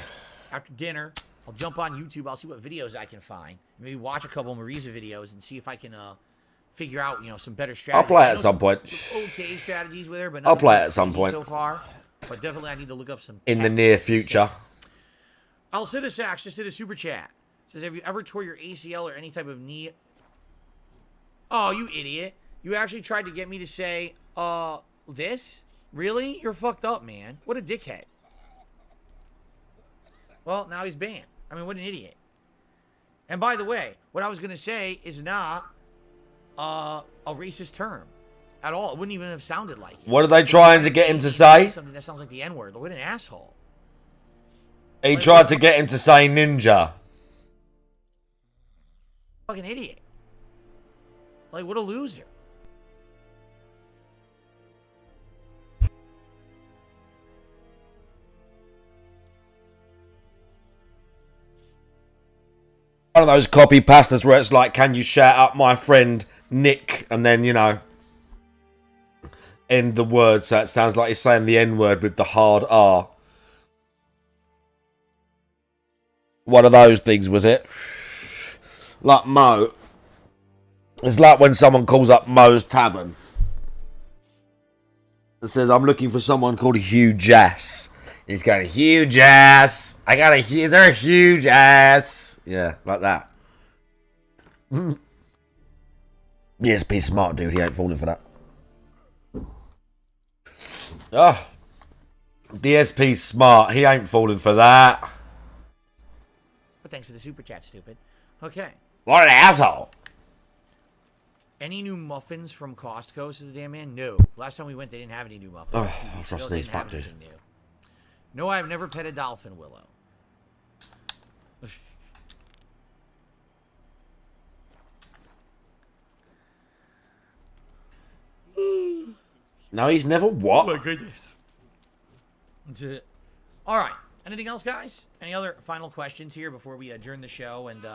After dinner, I'll jump on YouTube. I'll see what videos I can find. Maybe watch a couple of Marisa videos and see if I can figure out, you know, some better strategies. I'll play it at some point. Okay strategies with her, but I'll play it at some point. So far, but definitely I need to look up some in the near future. Alcida Sachs just did a super chat. Says, have you ever tore your ACL or any type of knee? Oh, you idiot. You actually tried to get me to say, this? Really? You're fucked up, man. What a dickhead. Well, now he's banned. I mean, what an idiot. And by the way, what I was going to say is not a racist term at all. It wouldn't even have sounded like it. What are they trying to get him to say? Something that sounds like the N-word. What an asshole. He tried to get him to say ninja. Fucking idiot. Like, what a loser. One of those copy pastas where it's like, can you shout out my friend Nick? And then, you know, end the word so it sounds like he's saying the N-word with the hard R. One of those things, was it? Like Mo. It's like when someone calls up Mo's Tavern. It says, I'm looking for someone called Huge Ass. He's going, huge ass. Is there a huge ass? Yeah, like that. DSP smart, dude. He ain't falling for that. Oh. DSP smart. He ain't falling for that. But thanks for the super chat, stupid. Okay. What an asshole. Any new muffins from Costco, says the damn man? No. Last time we went, they didn't have any new muffins. Oh, I was just sneeze, fuck, dude. No, I've never pet a dolphin, Willow. No, he's never what? Oh my goodness. That's it. All right. Anything else, guys? Any other final questions here before we adjourn the show and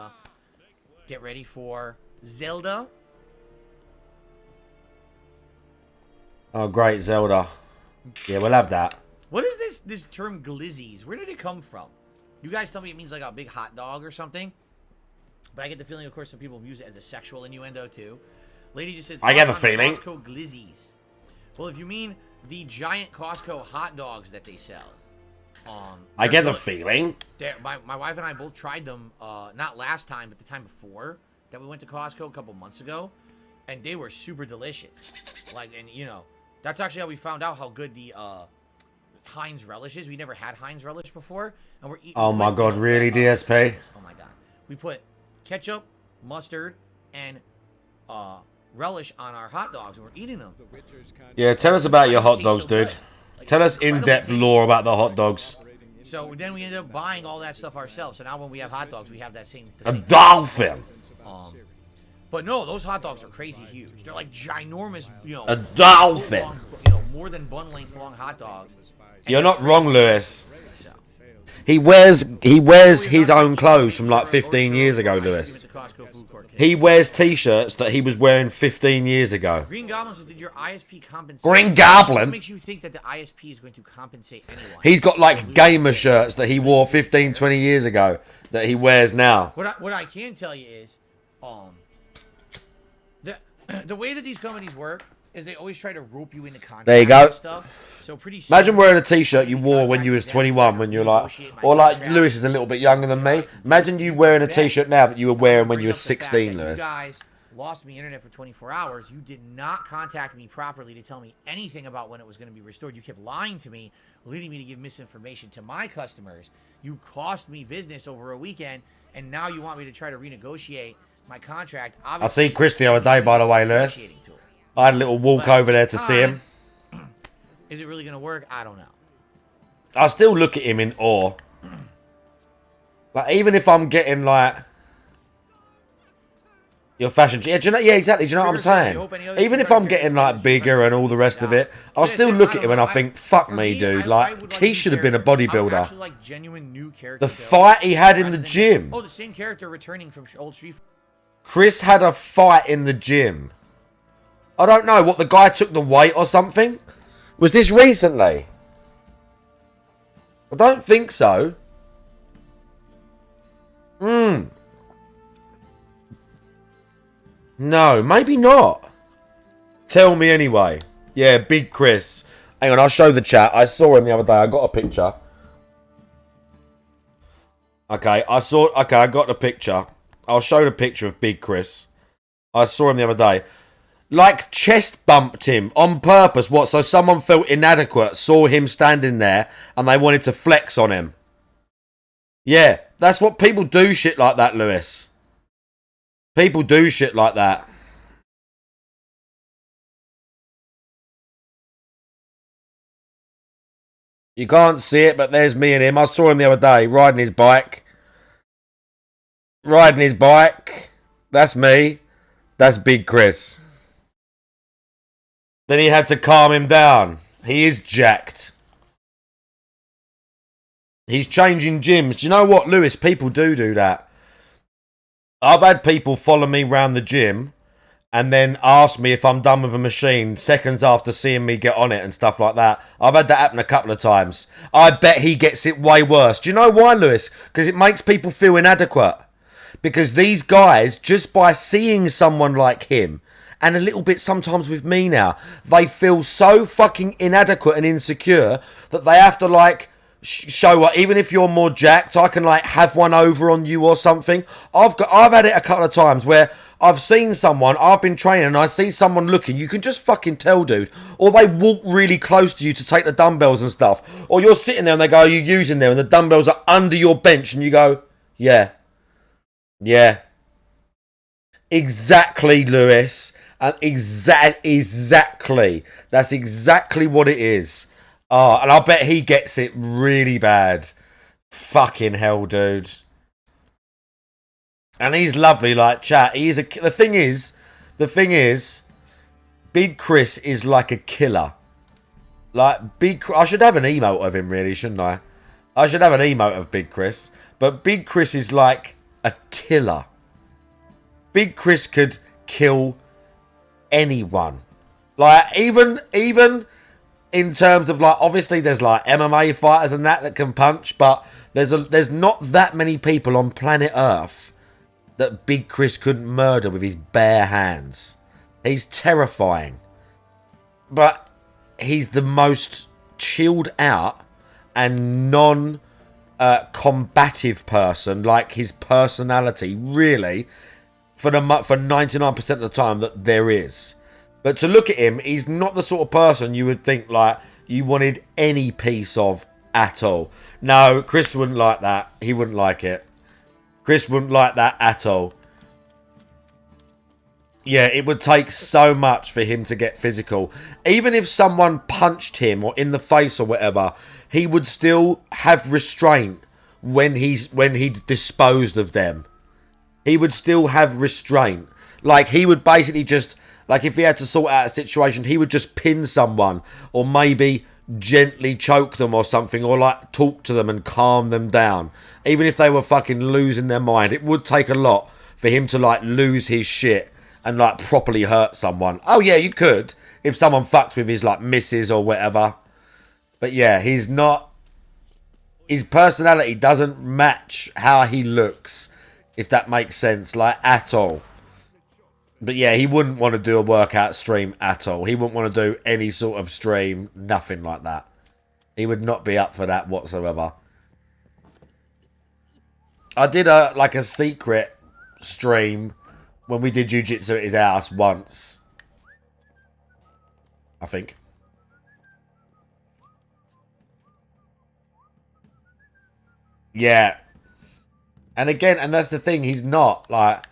get ready for Zelda? Oh, great, Zelda. Yeah, we'll have that. What is this term glizzies? Where did it come from? You guys tell me it means like a big hot dog or something. But I get the feeling, of course, some people use it as a sexual innuendo too. Lady just said, I get the feeling. Costco glizzies. Well, if you mean the giant Costco hot dogs that they sell. I get the feeling. My wife and I both tried them, not last time, but the time before that we went to Costco a couple months ago. And they were super delicious. Like, and you know, that's actually how we found out how good the Heinz relishes. We never had Heinz relish before, and we're eating. Oh my God, really, DSP? Oh my God. We put ketchup, mustard, and relish on our hot dogs, and we're eating them. Yeah, tell us about your hot dogs, dude. Tell us in-depth lore about the hot dogs. So then we ended up buying all that stuff ourselves. So now when we have hot dogs, we have that same. A dolphin. But no, those hot dogs are crazy huge. They're like ginormous, you know. A dolphin. Long, more than bun length long hot dogs. And You're not wrong, Lewis. He wears his own clothes from like 15 years ago, Lewis. He wears t-shirts that he was wearing 15 years ago. Green Goblin says, did your ISP compensate? Green Goblin? What makes you think that the ISP is going to compensate anyone? He's got like gamer shirts that he wore 15, 20 years ago that he wears now. What I can tell you is, the way that these companies work is they always try to rope you into contracts. There you go. And stuff. So pretty Imagine wearing a t-shirt you wore when you was 21, when you're like, or like Lewis is a little bit younger than me. Imagine you wearing a t-shirt now that you were wearing when you were 16, Lewis. You guys lost me internet for 24 hours. You did not contact me properly to tell me anything about when it was going to be restored. You kept lying to me, leading me to give misinformation to my customers. You cost me business over a weekend, and now you want me to try to renegotiate my contract. I see Chris the other day, by the way, Lewis. I had a little walk over there to see him. Is it really going to work? I don't know. I still look at him in awe. Like, even if I'm getting, like, your fashion... Yeah, do you know, yeah, exactly. Do you know what I'm saying? Even if I'm getting, like, bigger and all the rest of it, I'll still look at him and I think, fuck me, dude. Like, he should have been a bodybuilder. The fight he had in the gym. Oh, the same character returning from old Street Fighter. Chris had a fight in the gym. I don't know. What, the guy took the weight or something? Was this recently? I don't think so. No, maybe not. Tell me anyway. Yeah, Big Chris. Hang on, I'll show the chat. I saw him the other day. I got a picture. Okay, I got the picture. I'll show the picture of Big Chris. I saw him the other day. Like, chest bumped him on purpose. What? So someone felt inadequate, saw him standing there, and they wanted to flex on him. Yeah, that's what people do, shit like that, Lewis. People do shit like that. You can't see it, but there's me and him. I saw him the other day, riding his bike. Riding his bike. That's me. That's Big Chris. Then he had to calm him down. He is jacked. He's changing gyms. Do you know what, Lewis? People do that. I've had people follow me around the gym and then ask me if I'm done with a machine seconds after seeing me get on it and stuff like that. I've had that happen a couple of times. I bet he gets it way worse. Do you know why, Lewis? Because it makes people feel inadequate. Because these guys, just by seeing someone like him, and a little bit sometimes with me now, they feel so fucking inadequate and insecure that they have to, like, show what, even if you're more jacked, I can, like, have one over on you or something. I've had it a couple of times where I've seen someone, I've been training and I see someone looking, you can just fucking tell, dude. Or they walk really close to you to take the dumbbells and stuff. Or you're sitting there and they go, are you using them? And the dumbbells are under your bench and you go, yeah. Yeah. Exactly, Lewis. And exactly. That's exactly what it is. Oh, and I bet he gets it really bad. Fucking hell, dude. And he's lovely, like, chat. The thing is, Big Chris is like a killer. Like, I should have an emote of him, really, shouldn't I? I should have an emote of Big Chris. But Big Chris is like a killer. Big Chris could kill anyone. Like, even in terms of, like, obviously there's like MMA fighters and that can punch, but there's not that many people on planet Earth that Big Chris couldn't murder with his bare hands. He's terrifying. But he's the most chilled out and non-combative person, like his personality, really, for 99% of the time that there is. But to look at him, he's not the sort of person you would think, like, you wanted any piece of at all. No, Chris wouldn't like that. He wouldn't like it. Chris wouldn't like that at all. Yeah, it would take so much for him to get physical. Even if someone punched him or in the face or whatever, he would still have restraint when he'd disposed of them. He would still have restraint. Like, he would basically just, like, if he had to sort out a situation, he would just pin someone or maybe gently choke them or something, or like talk to them and calm them down. Even if they were fucking losing their mind, it would take a lot for him to like lose his shit and like properly hurt someone. Oh yeah, you could if someone fucked with his like missus or whatever. But yeah, he's not, his personality doesn't match how he looks, if that makes sense, like at all. But yeah, he wouldn't want to do a workout stream at all. He wouldn't want to do any sort of stream, nothing like that. He would not be up for that whatsoever. I did a secret stream when we did jiu-jitsu at his house once. I think. Yeah. And again, and that's the thing, he's not like,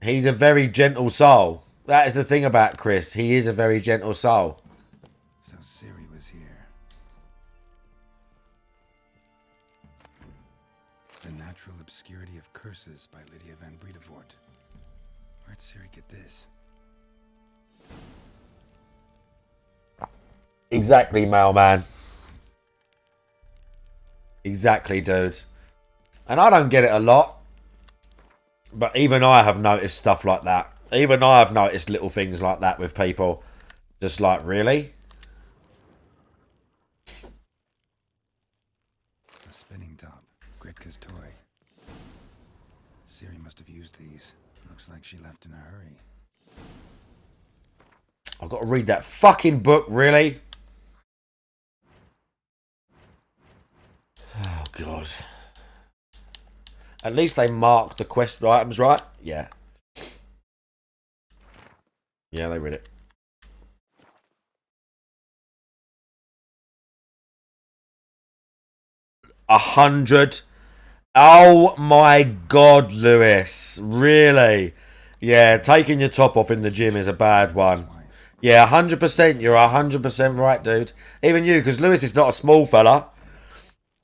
he's a very gentle soul. That is the thing about Chris. He is a very gentle soul. So Siri was here. The Natural Obscurity of Curses by Lydia van Bredevoort. Where'd Siri get this? Exactly, mailman. Exactly, dude. And I don't get it a lot. But even I have noticed stuff like that. Even I have noticed little things like that with people. Just like, really? A spinning top. Gretka's toy. Siri must have used these. Looks like she left in a hurry. I've got to read that fucking book, really? Oh, God. At least they marked the quest items, right? Yeah. Yeah, they read it. $100. Oh my God, Lewis. Really? Yeah, taking your top off in the gym is a bad one. Yeah, 100%. You're 100% right, dude. Even you, because Lewis is not a small fella.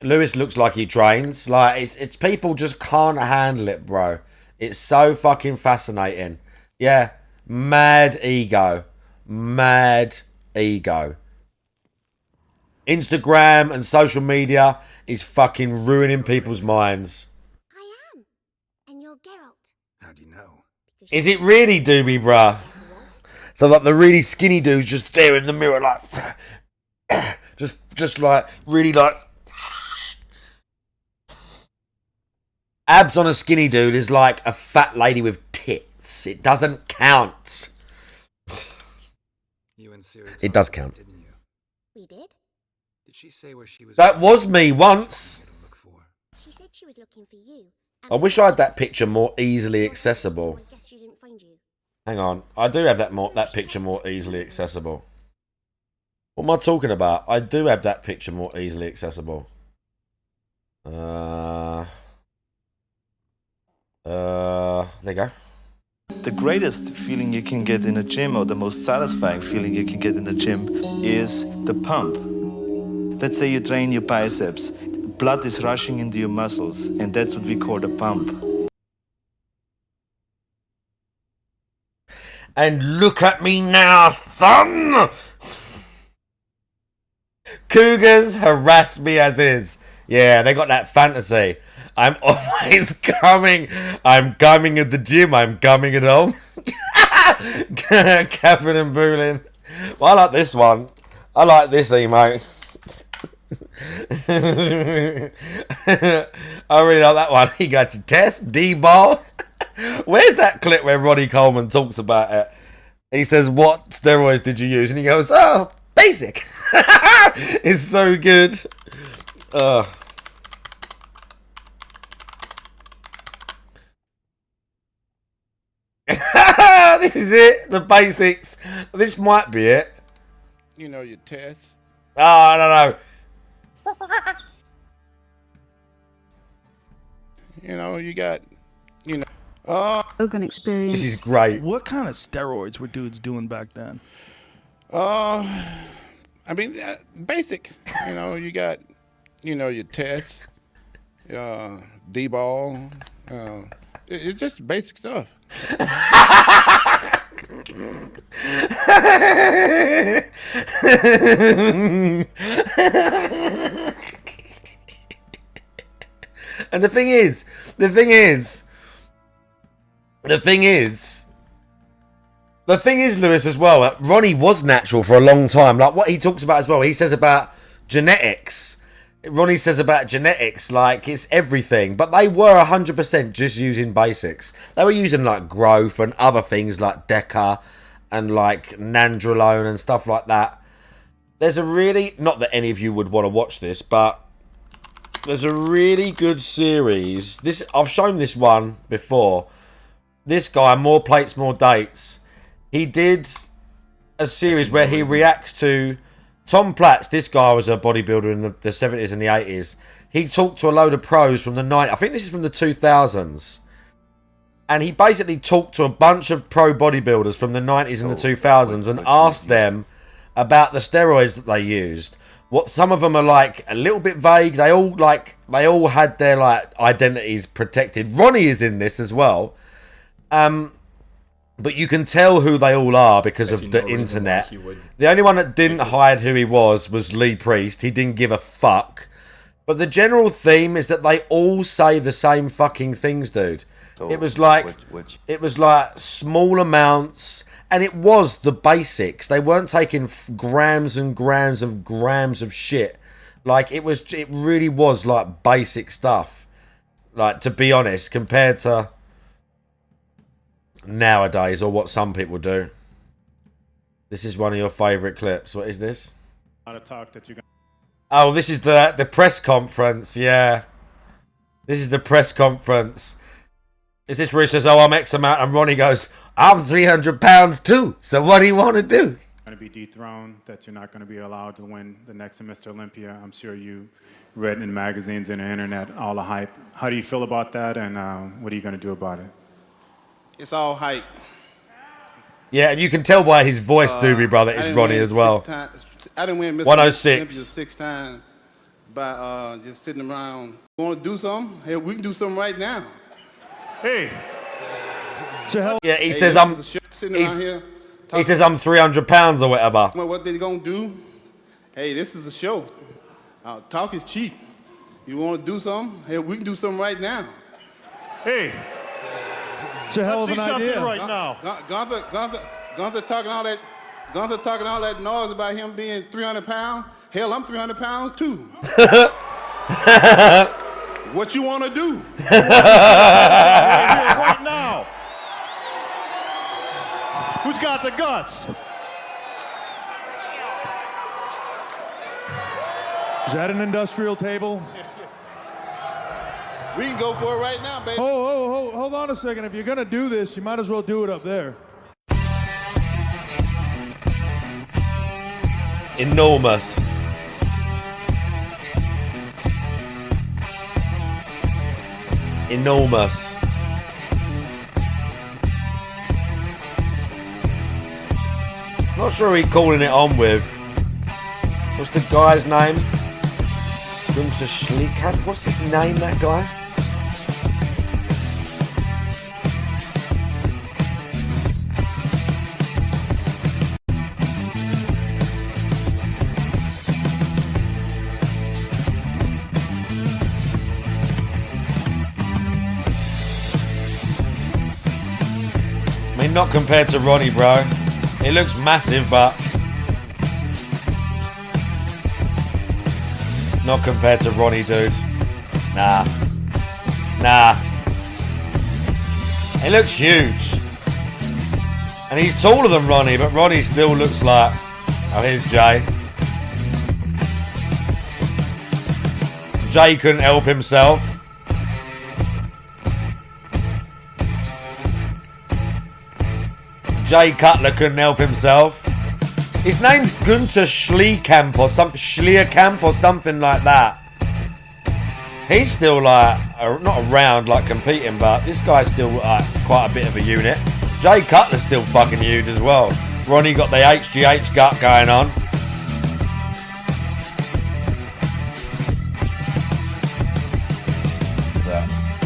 Lewis looks like he trains. Like, it's people just can't handle it, bro. It's so fucking fascinating. Yeah. Mad ego. Mad ego. Instagram and social media is fucking ruining people's minds. I am. And you're Geralt. How do you know? Is it really, Doobie, bruh? So, like, the really skinny dude's just there in the mirror, like... just like, really, like... Abs on a skinny dude is like a fat lady with tits. It doesn't count. You and Siri It does count. didn't you? We did? Did she say where she was? That was me once. She said she was looking for you. I wish I had that picture more easily accessible. I guess she didn't find you. Hang on. I do have that picture more easily accessible. What am I talking about? I do have that picture more easily accessible. There you go. The greatest feeling you can get in a gym, or the most satisfying feeling you can get in the gym, is the pump. Let's say you train your biceps. Blood is rushing into your muscles, and that's what we call the pump. And look at me now, son! Cougars harass me as is. Yeah, they got that fantasy. I'm always coming. I'm coming at the gym. I'm coming at home. Catherine and Boolin. Well, I like this one. I like this emote. I really like that one. You got your test, D-ball. Where's that clip where Roddy Coleman talks about it? He says, what steroids did you use? And he goes, oh, basic. It's so good. This is it. The basics. This might be it. You know, your test, Oh, no. You know, you got, Hogan experience. This is great. What kind of steroids were dudes doing back then? I mean, basic. You know, you got, your test, D-ball. It's just basic stuff. And the thing is, Lewis, as well, Ronnie was natural for a long time. Like what he talks about as well, he says about genetics. Ronnie says about genetics, like it's everything. But they were 100% just using basics. They were using like growth and other things like Deca and like Nandrolone and stuff like that. There's a really, not that any of you would want to watch this, but there's a really good series. This I've shown this one before. This guy, More Plates, More Dates. He did a series where he reacts to Tom Platz. This guy was a bodybuilder in the 70s and the 80s. He talked to a load of pros from the 90s. I think this is from the 2000s. And he basically talked to a bunch of pro bodybuilders from the 90s and the 2000s and asked them about the steroids that they used. What some of them are like a little bit vague. They all had their like identities protected. Ronnie is in this as well. But you can tell who they all are because of the internet. The only one that didn't hide who he was Lee Priest. He didn't give a fuck. But the general theme is that they all say the same fucking things, dude. So it was like it was like small amounts, and it was the basics. They weren't taking grams and grams of shit. Like it really was like basic stuff. Like, to be honest, compared to nowadays or what some people do. This is one of your favourite clips. What is this? Oh, this is the press conference. Yeah, this is the press conference. Is this where he says, "Oh, I'm X amount," and Ronnie goes, "I'm 300 pounds too. So what do you want to do?" Going to be dethroned. That you're not going to be allowed to win the next Mr. Olympia. I'm sure you read in magazines and the internet all the hype. How do you feel about that, and what are you going to do about it? It's all hype. Yeah, and you can tell by his voice, Doobie Brother, it's Ronnie as well. I didn't win Mr. 106. Olympia 6 times by just sitting around. You want to do something? Hey, we can do something right now. Hey. Yeah, he says he says I'm 300 pounds or whatever. What they gonna do? Hey, this is a show. Talk is cheap. You want to do something? Hey, we can do something right now. Hey. It's a hell of an idea. Right now. Gunther talking all that noise about him being 300 pounds. Hell, I'm 300 pounds too. What you want to do? Right now. Who's got the guts? Is that an industrial table? We can go for it right now, baby. Hold on a second. If you're gonna do this, you might as well do it up there. Enormous. Enormous. Not sure who he's calling it on with. What's the guy's name? Gunther Schlickhamp? What's his name, that guy? I mean, not compared to Ronnie, bro. It looks massive, but not compared to Ronnie, dude. Nah. It looks huge. And he's taller than Ronnie, but Ronnie still looks like... Oh, here's Jay. Jay couldn't help himself. Jay Cutler couldn't help himself. His name's Gunter Schliekamp or something, Schlierkamp or something like that. He's still like not around like competing, but this guy's still quite a bit of a unit. Jay Cutler's still fucking huge as well. Ronnie got the HGH gut going on.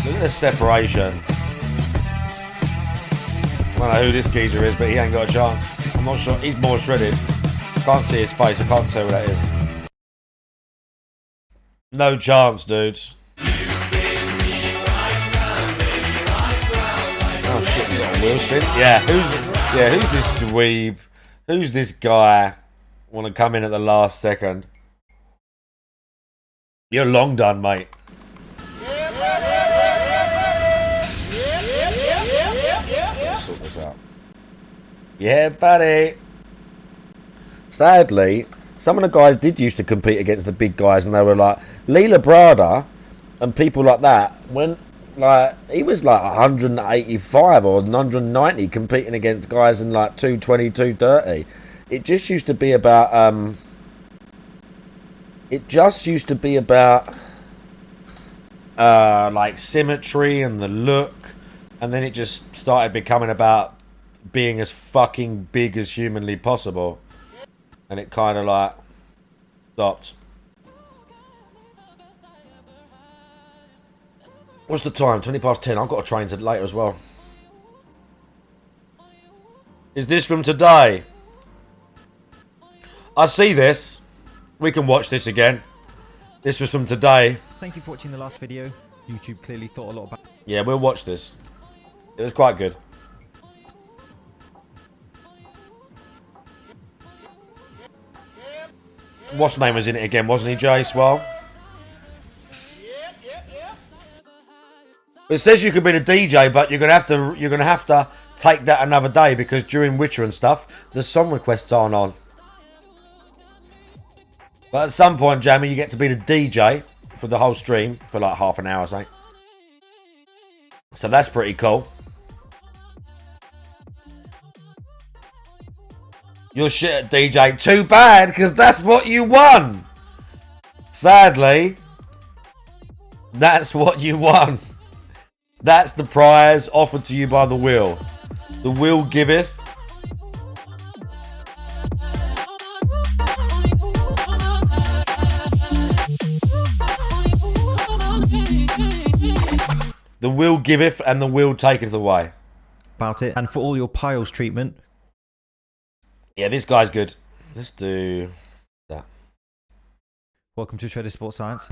Look at the separation. I don't know who this geezer is, but he ain't got a chance. I'm not sure. He's more shredded. Can't see his face. I can't tell who that is. No chance, dude. Oh shit, you got a wheel spin? Yeah, who's this dweeb? Who's this guy? Want to come in at the last second? You're long done, mate. Sort this out. Yeah, buddy. Sadly, some of the guys did used to compete against the big guys, and they were like Leela Brada and people like that. When like he was like 185 or 190 competing against guys in like 220, 230. It just used to be about like symmetry and the look, and then it just started becoming about being as fucking big as humanly possible, and it kind of like stopped. What's the time? 20 past 10. I've got a train to later as well. Is this from today? I see this. We can watch this again. This was from today. Thank you for watching the last video. YouTube clearly thought a lot about... Yeah, we'll watch this. It was quite good. What's name was in it again, wasn't he, Jay Swell? It says you could be the DJ, but you're gonna have to take that another day, because during Witcher and stuff, the song requests aren't on. But at some point, Jamie, you get to be the DJ for the whole stream for like half an hour or something. So that's pretty cool. You're shit at DJ. Too bad, because that's what you won. Sadly, that's what you won. That's the prize offered to you by the wheel. The wheel giveth. The will giveth and the will taketh away. About it, and for all your piles treatment. Yeah, this guy's good. Let's do that. Welcome to Shredded Sports Science.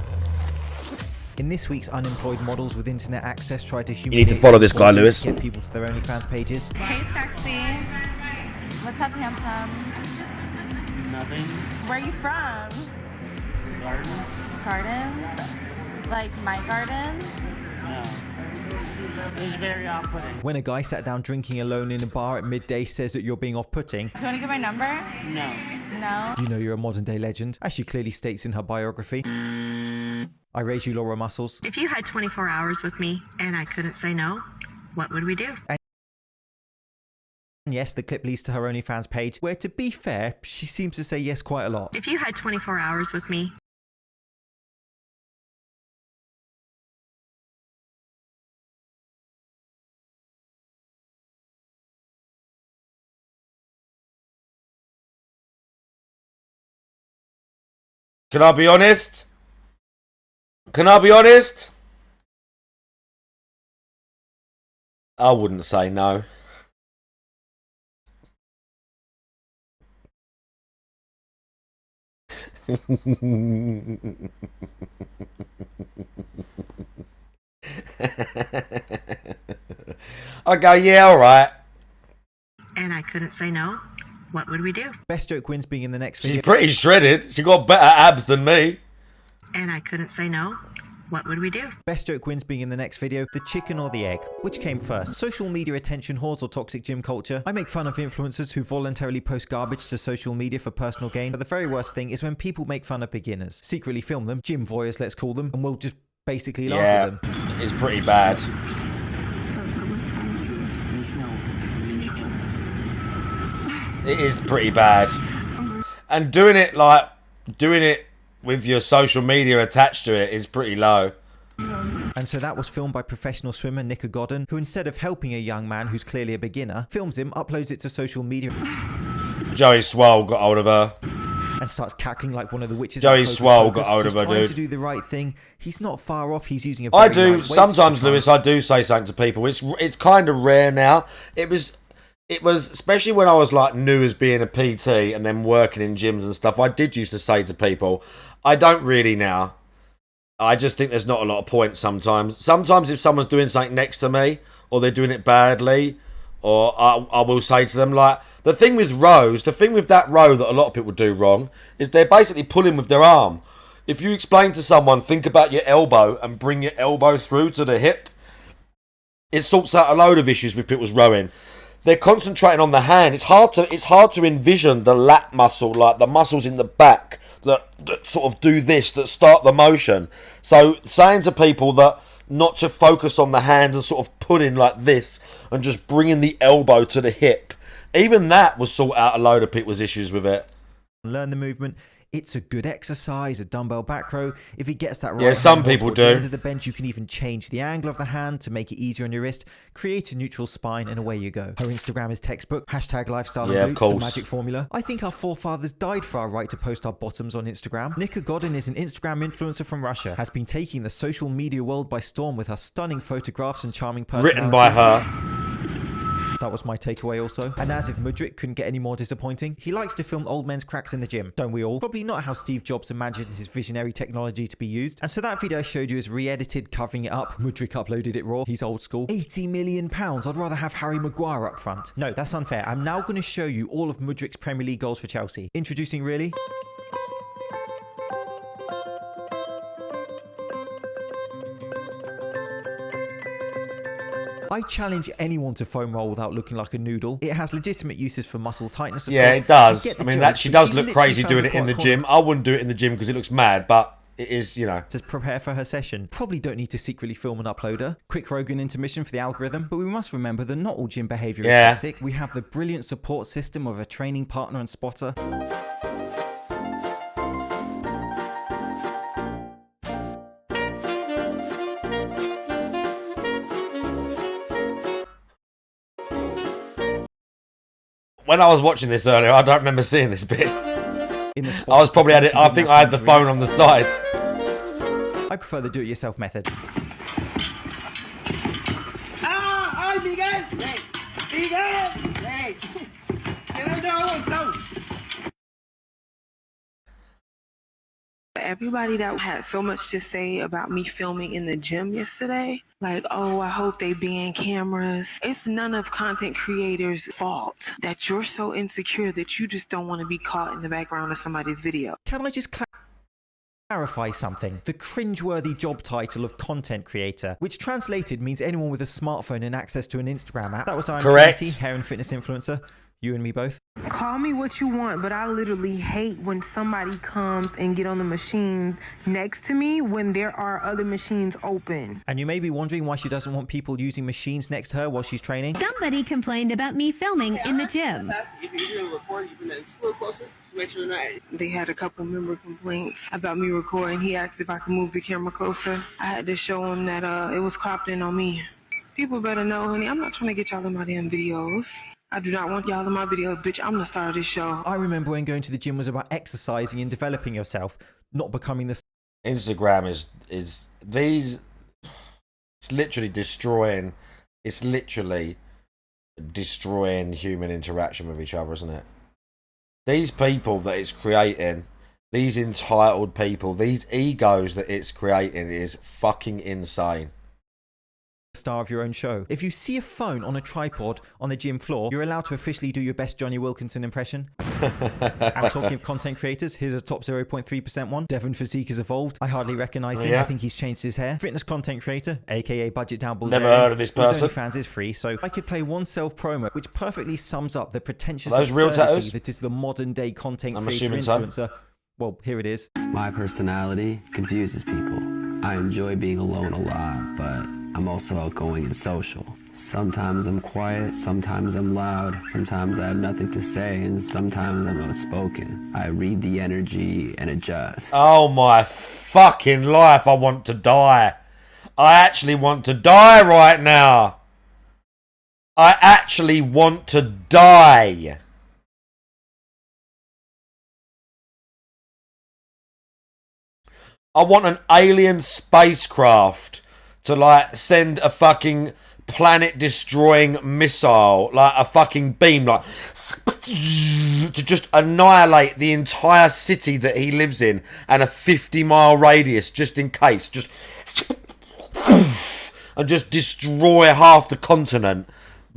In this week's Unemployed Models with Internet Access try to humiliate... You need to follow this guy, Lewis. ...get people to their OnlyFans pages. Hey, sexy. What's up, handsome? Nothing. Where are you from? Gardens. Gardens? Like my garden? No. This is very off-putting. When a guy sat down drinking alone in a bar at midday says that you're being off-putting... Do you want to get my number? No. No? You know you're a modern-day legend, as she clearly states in her biography. I raise you Laura Muscles. If you had 24 hours with me and I couldn't say no, what would we do? And yes, the clip leads to her OnlyFans page, where, to be fair, she seems to say yes quite a lot. If you had 24 hours with me... Can I be honest? Can I be honest? I wouldn't say no. I go, yeah, all right. And I couldn't say no, what would we do? Best joke wins being in the next video. She's pretty shredded. She got better abs than me. And I couldn't say no, what would we do? Best joke wins being in the next video. The chicken or the egg? Which came first? Social media attention whores or toxic gym culture? I make fun of influencers who voluntarily post garbage to social media for personal gain. But the very worst thing is when people make fun of beginners, secretly film them, gym voyeurs let's call them, and we'll just basically laugh at them. It's pretty bad. It is pretty bad. And doing it with your social media attached to it is pretty low. And so that was filmed by professional swimmer Nick Godden, who instead of helping a young man who's clearly a beginner, films him, uploads it to social media. Joey Swole got hold of her. And starts cackling like one of the witches. Joey Swole got hold of her, trying dude. to do the right thing. He's not far off. He's using a I very do lightweight sometimes, strap. Lewis. I do say something to people. It's kind of rare now. It was especially when I was like new as being a PT and then working in gyms and stuff. I did used to say to people, I don't really now. I just think there's not a lot of point sometimes. Sometimes if someone's doing something next to me or they're doing it badly, or I will say to them, like, the thing with that row that a lot of people do wrong is they're basically pulling with their arm. If you explain to someone, think about your elbow and bring your elbow through to the hip, it sorts out a load of issues with people's rowing. They're concentrating on the hand. It's hard to envision the lat muscle, like the muscles in the back that sort of do this, that start the motion. So saying to people that not to focus on the hand and sort of pulling like this and just bringing the elbow to the hip, even that will sort out a load of people's issues with it. Learn the movement. It's a good exercise, a dumbbell back row. If he gets that right, yeah, some people do. At the end of the bench, you can even change the angle of the hand to make it easier on your wrist, create a neutral spine, and away you go. Her Instagram is textbook, #lifestyle yeah, and boots, the magic formula. I think our forefathers died for our right to post our bottoms on Instagram. Nick Godden is an Instagram influencer from Russia, has been taking the social media world by storm with her stunning photographs and charming personality. Written by her. That was my takeaway also. And as if Mudrik couldn't get any more disappointing, he likes to film old men's cracks in the gym. Don't we all? Probably not how Steve Jobs imagined his visionary technology to be used. And so that video I showed you is re-edited, covering it up. Mudrik uploaded it raw. He's old school. £80 million. I'd rather have Harry Maguire up front. No, that's unfair. I'm now going to show you all of Mudrik's Premier League goals for Chelsea. Introducing Really. I challenge anyone to foam roll without looking like a noodle. It has legitimate uses for muscle tightness. Yeah, it does. I mean, that she does look crazy doing it in the gym. I wouldn't do it in the gym because it looks mad, but it is, you know. To prepare for her session. Probably don't need to secretly film and upload her. Quick Rogan intermission for the algorithm. But we must remember that not all gym behavior is toxic. We have the brilliant support system of a training partner and spotter. When I was watching this earlier, I don't remember seeing this bit. I think I had the phone on the side. I prefer the do-it-yourself method. ¡Ay, Miguel! ¡Miguel! ¡Hey! Everybody that had so much to say about me filming in the gym yesterday, like, oh, I hope they ban cameras. It's none of content creators' fault that you're so insecure that you just don't want to be caught in the background of somebody's video. Can I just clarify something? The cringeworthy job title of content creator, which translated means anyone with a smartphone and access to an Instagram app. That was our correct. Hair and fitness influencer. You and me both. Call me what you want, but I literally hate when somebody comes and get on the machine next to me when there are other machines open. And you may be wondering why she doesn't want people using machines next to her while she's training. Somebody complained about me filming in the gym. If you're doing recording, you can just a little closer. Make sure not. They had a couple member complaints about me recording. He asked if I could move the camera closer. I had to show him that it was cropped in on me. People better know, honey, I'm not trying to get y'all in my damn videos. I do not want y'all in my videos, bitch. I'm the star of this show. I remember when going to the gym was about exercising and developing yourself, not becoming the... Instagram is these... It's literally destroying human interaction with each other, isn't it? These people that it's creating, these entitled people, these egos that it's creating is fucking insane. Star of your own show. If you see a phone on a tripod on the gym floor, you're allowed to officially do your best Johnny Wilkinson impression. And talking of content creators, here's a top 0.3% one. Devon Physique has evolved. I hardly recognised him. Yeah. I think he's changed his hair. Fitness content creator, aka Budget Down Bulls. Never heard of this person. OnlyFans is free, so I could play one self-promo, which perfectly sums up the pretentious Are those real tattoos? that is the modern day content I'm creator assuming influencer. so. Well, here it is. My personality confuses people. I enjoy being alone a lot, but I'm also outgoing and social. Sometimes I'm quiet, sometimes I'm loud, sometimes I have nothing to say, and sometimes I'm outspoken. I read the energy and adjust. Oh my fucking life, I want to die. I actually want to die right now. I actually want to die. I want an alien spacecraft to like send a fucking planet destroying missile, like a fucking beam, like to just annihilate the entire city that he lives in and a 50-mile radius just in case, just and just destroy half the continent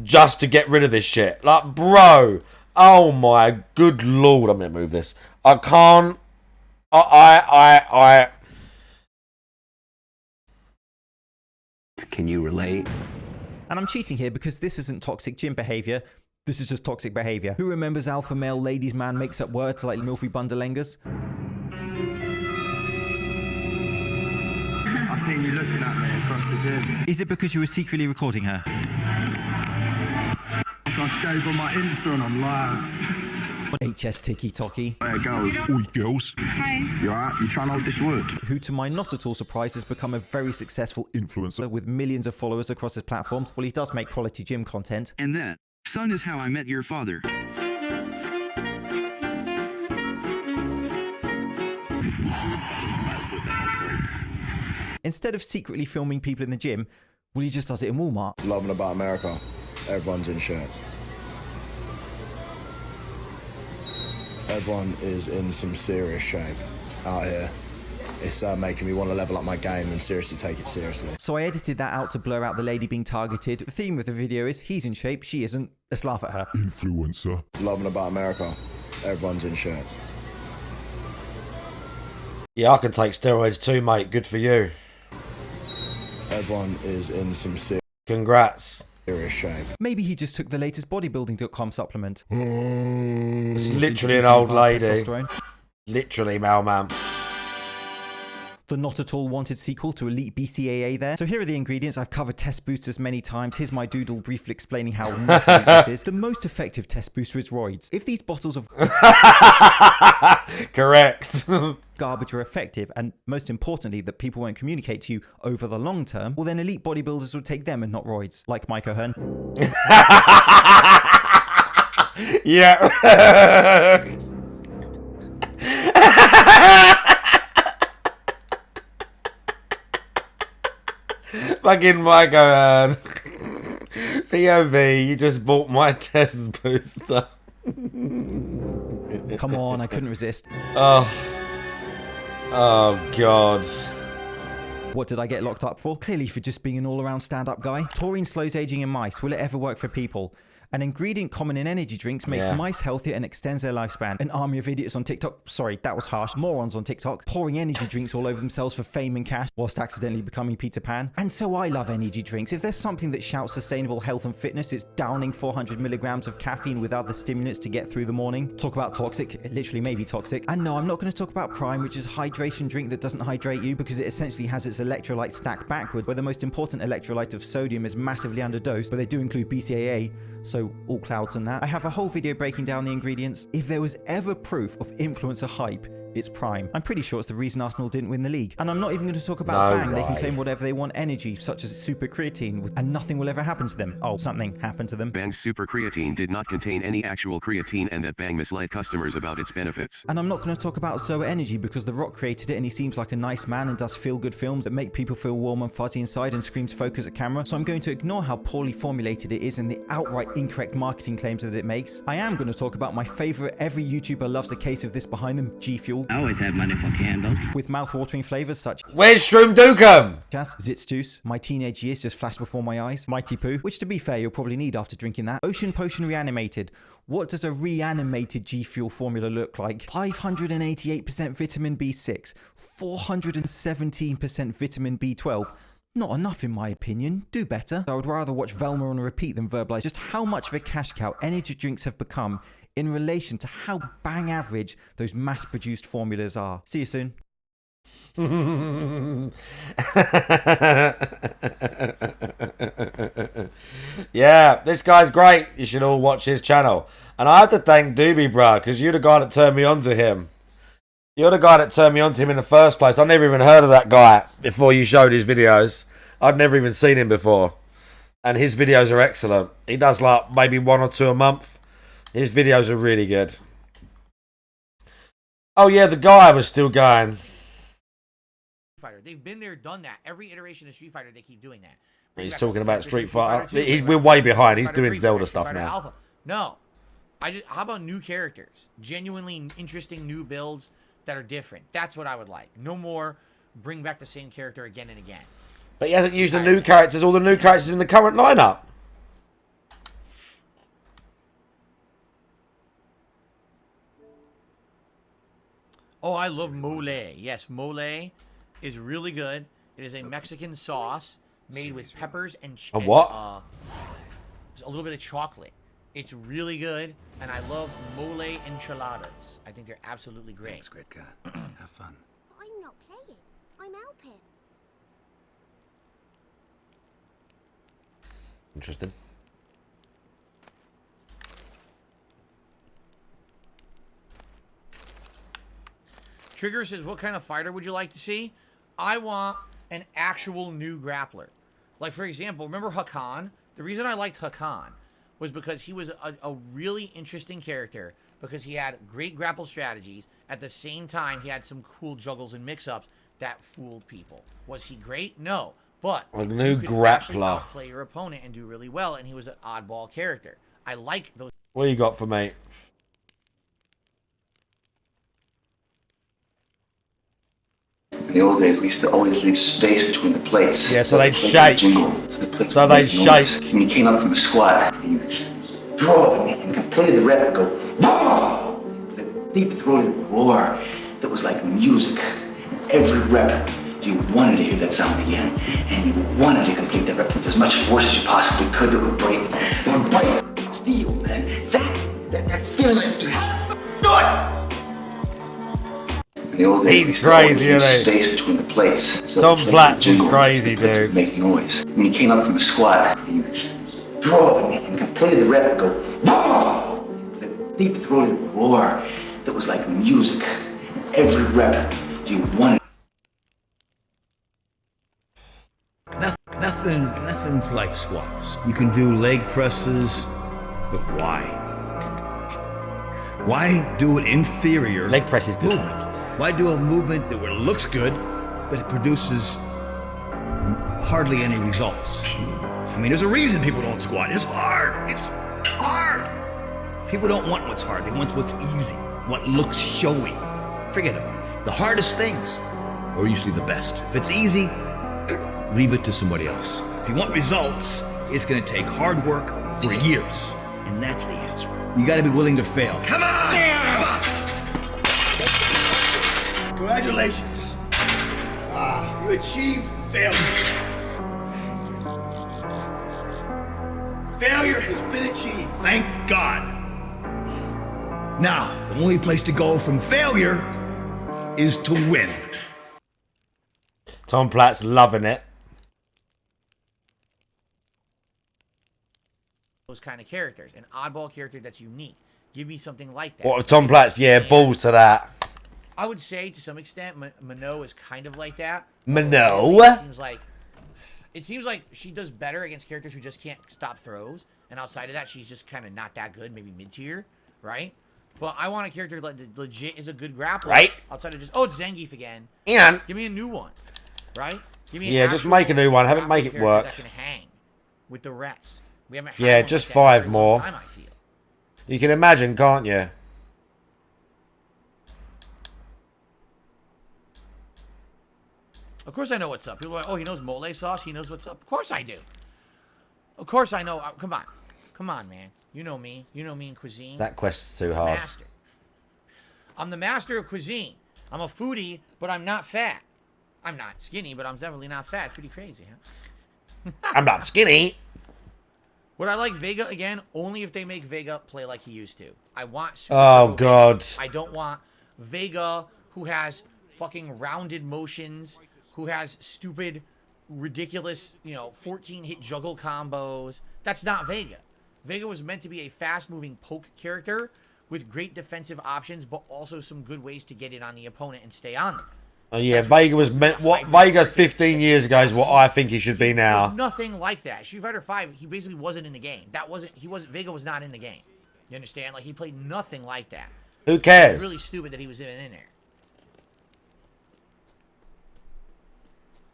just to get rid of this shit. Like, bro, oh my good lord, I'm gonna move this. I can't. I Can you relate? And I'm cheating here because this isn't toxic gym behavior. This is just toxic behavior. Who remembers alpha male ladies man makes up words like Milfy Bundelengas? I seen you looking at me across the gym. Is it because you were secretly recording her? I gave on my Insta and I'm live. HS Tiki Toki. Hey girls. Oi girls. Hi. You alright? You trying to hold this work? Who, to my not at all surprise, has become a very successful influencer with millions of followers across his platforms. Well, he does make quality gym content. And that, son, is how I met your father. Instead of secretly filming people in the gym, well, he just does it in Walmart. Loving about America. Everyone's in shape. Everyone is in some serious shape out here. It's making me want to level up my game and seriously take it seriously. So I edited that out to blur out the lady being targeted. The theme of the video is he's in shape, she isn't. Let's laugh at her. Influencer. Loving about America. Everyone's in shape. Yeah, I can take steroids too, mate. Good for you. Everyone is in some serious shape. Maybe he just took the latest bodybuilding.com supplement. It's literally an old lady. Literally, mailman. The not at all wanted sequel to Elite BCAA there. So here are the ingredients. I've covered test boosters many times. Here's my doodle briefly explaining how not elite this is. The most effective test booster is roids. If these bottles of correct garbage are effective, and most importantly that people won't communicate to you over the long term, well then elite bodybuilders would take them and not roids, like Mike O'Hearn. Yeah. Fucking Mike O'Hearn. POV, you just bought my test booster. Come on, I couldn't resist. Oh God. What did I get locked up for? Clearly for just being an all-around stand-up guy. Taurine slows aging in mice. Will it ever work for people? An ingredient common in energy drinks makes mice healthier and extends their lifespan. An army of idiots on TikTok, sorry, that was harsh, morons on TikTok, pouring energy drinks all over themselves for fame and cash, whilst accidentally becoming Peter Pan. And so I love energy drinks. If there's something that shouts sustainable health and fitness, it's downing 400 milligrams of caffeine with other stimulants to get through the morning. Talk about toxic, it literally may be toxic. And no, I'm not going to talk about Prime, which is a hydration drink that doesn't hydrate you because it essentially has its electrolyte stacked backwards, where the most important electrolyte of sodium is massively underdosed, but they do include BCAA, so all clouds on that. I have a whole video breaking down the ingredients. If there was ever proof of influencer hype, it's Prime. I'm pretty sure it's the reason Arsenal didn't win the league. And I'm not even going to talk about Bang. They can claim whatever they want energy, such as super creatine, and nothing will ever happen to them. Oh, something happened to them. Bang's super creatine did not contain any actual creatine, and that Bang misled customers about its benefits. And I'm not going to talk about Zoa Energy because The Rock created it and he seems like a nice man and does feel-good films that make people feel warm and fuzzy inside and screams focus at camera. So I'm going to ignore how poorly formulated it is and the outright incorrect marketing claims that it makes. I am going to talk about my favorite, every YouTuber loves a case of this behind them, G Fuel. I always have money for candles. With mouth-watering flavors such Where's Shroom Dukem? Zitz Juice, my teenage years just flashed before my eyes. Mighty Poo, which to be fair you'll probably need after drinking that. Ocean Potion Reanimated. What does a reanimated G Fuel formula look like? 588% vitamin B6, 417% vitamin B12. Not enough in my opinion, do better. I would rather watch Velma on a repeat than verbalize just how much of a cash cow energy drinks have become in relation to how bang average those mass-produced formulas are. See you soon. Yeah, this guy's great. You should all watch his channel. And I have to thank Doobie, bruh, because you're the guy that turned me on to him. You're the guy that turned me on to him in the first place. I never even heard of that guy before you showed his videos. I'd never even seen him before. And his videos are excellent. He does like maybe 1 or 2 a month. His videos are really good. Oh yeah, the guy was still going. Fighter. They've been there, done that. Every iteration of Street Fighter, they keep doing that. He's talking about Street Fighter. We're way behind. He's doing Zelda stuff now. Alpha. No. How about new characters? Genuinely interesting new builds that are different. That's what I would like. No more bring back the same character again and again. But he hasn't used the new characters, all the new characters in the current lineup. Oh, I love mole. Yes, mole is really good. It is a Mexican sauce made with peppers and a what? A little bit of chocolate. It's really good, and I love mole enchiladas. I think they're absolutely great. Thanks, great guy. Have fun. I'm not playing. I'm helping. Interesting. Trigger says, what kind of fighter would you like to see? I want an actual new grappler. Like, for example, remember Hakan? The reason I liked Hakan was because he was a really interesting character because he had great grapple strategies. At the same time, he had some cool juggles and mix-ups that fooled people. Was he great? No. But a new you could grappler. play your opponent and do really well, and he was an oddball character. I like those. What you got for me? In the old days, we used to always leave space between the plates. Yeah, so they'd shake. So they'd shake. When you came up from the squat, you drove and completed the rep and go, whoa! With a deep-throated roar that was like music. Every rep, you wanted to hear that sound again, and you wanted to complete that rep with as much force as you possibly could that would break steel, man. That feeling that you have. Do it! In the old days, he's crazy, isn't he? Space between the plates. So Tom Platts is crazy, dude. Make noise. When you came up from the squat, you drove and completed the rep and go, whoa! With a deep-throated roar that was like music. Every rep, you wanted. Nothing's like squats. You can do leg presses, but why? Why do an inferior leg press is good. Movement? Why do a movement that looks good, but it produces hardly any results? I mean, there's a reason people don't squat. It's hard. It's hard. People don't want what's hard. They want what's easy, what looks showy. Forget about it. The hardest things are usually the best. If it's easy, leave it to somebody else. If you want results, it's going to take hard work for years. And that's the answer. You got to be willing to fail. Come on! Come on! Congratulations. You achieved failure. Failure has been achieved, thank God. Now, the only place to go from failure is to win. Tom Platts loving it. Those kind of characters, an oddball character that's unique. Give me something like that. What, Tom Platts? Yeah, balls to that. I would say to some extent, Minot is kind of like that. Minot? It seems like she does better against characters who just can't stop throws, and outside of that, she's just kind of not that good, maybe mid-tier, right? But I want a character that legit is a good grappler. Right. Outside of just, oh, it's Zangief again. And give me a new one, right? Give me just make a new one. Have it make it work. That can hang with the rest. We haven't had yeah, one just like 5 more. Time, I feel. You can imagine, can't you? Of course I know what's up. People are like, oh, he knows mole sauce. He knows what's up. Of course I do. Of course I know. Come on. Come on, man. You know me. You know me in cuisine. That quest's too hard. Master. I'm the master of cuisine. I'm a foodie, but I'm not fat. I'm not skinny, but I'm definitely not fat. It's pretty crazy, huh? I'm not skinny. Would I like Vega again? Only if they make Vega play like he used to. I want Super Oh, Turbo God. Vega. I don't want Vega who has fucking rounded motions, who has stupid, ridiculous, 14-hit juggle combos. That's not Vega. Vega was meant to be a fast-moving poke character with great defensive options, but also some good ways to get it on the opponent and stay on them. Oh yeah, Vega was meant. What Vega 15 years ago is what I think he should be now. There's nothing like that. Street Fighter V, he basically wasn't in the game. Vega was not in the game. You understand? Like, he played nothing like that. Who cares? It's really stupid that he was even in there.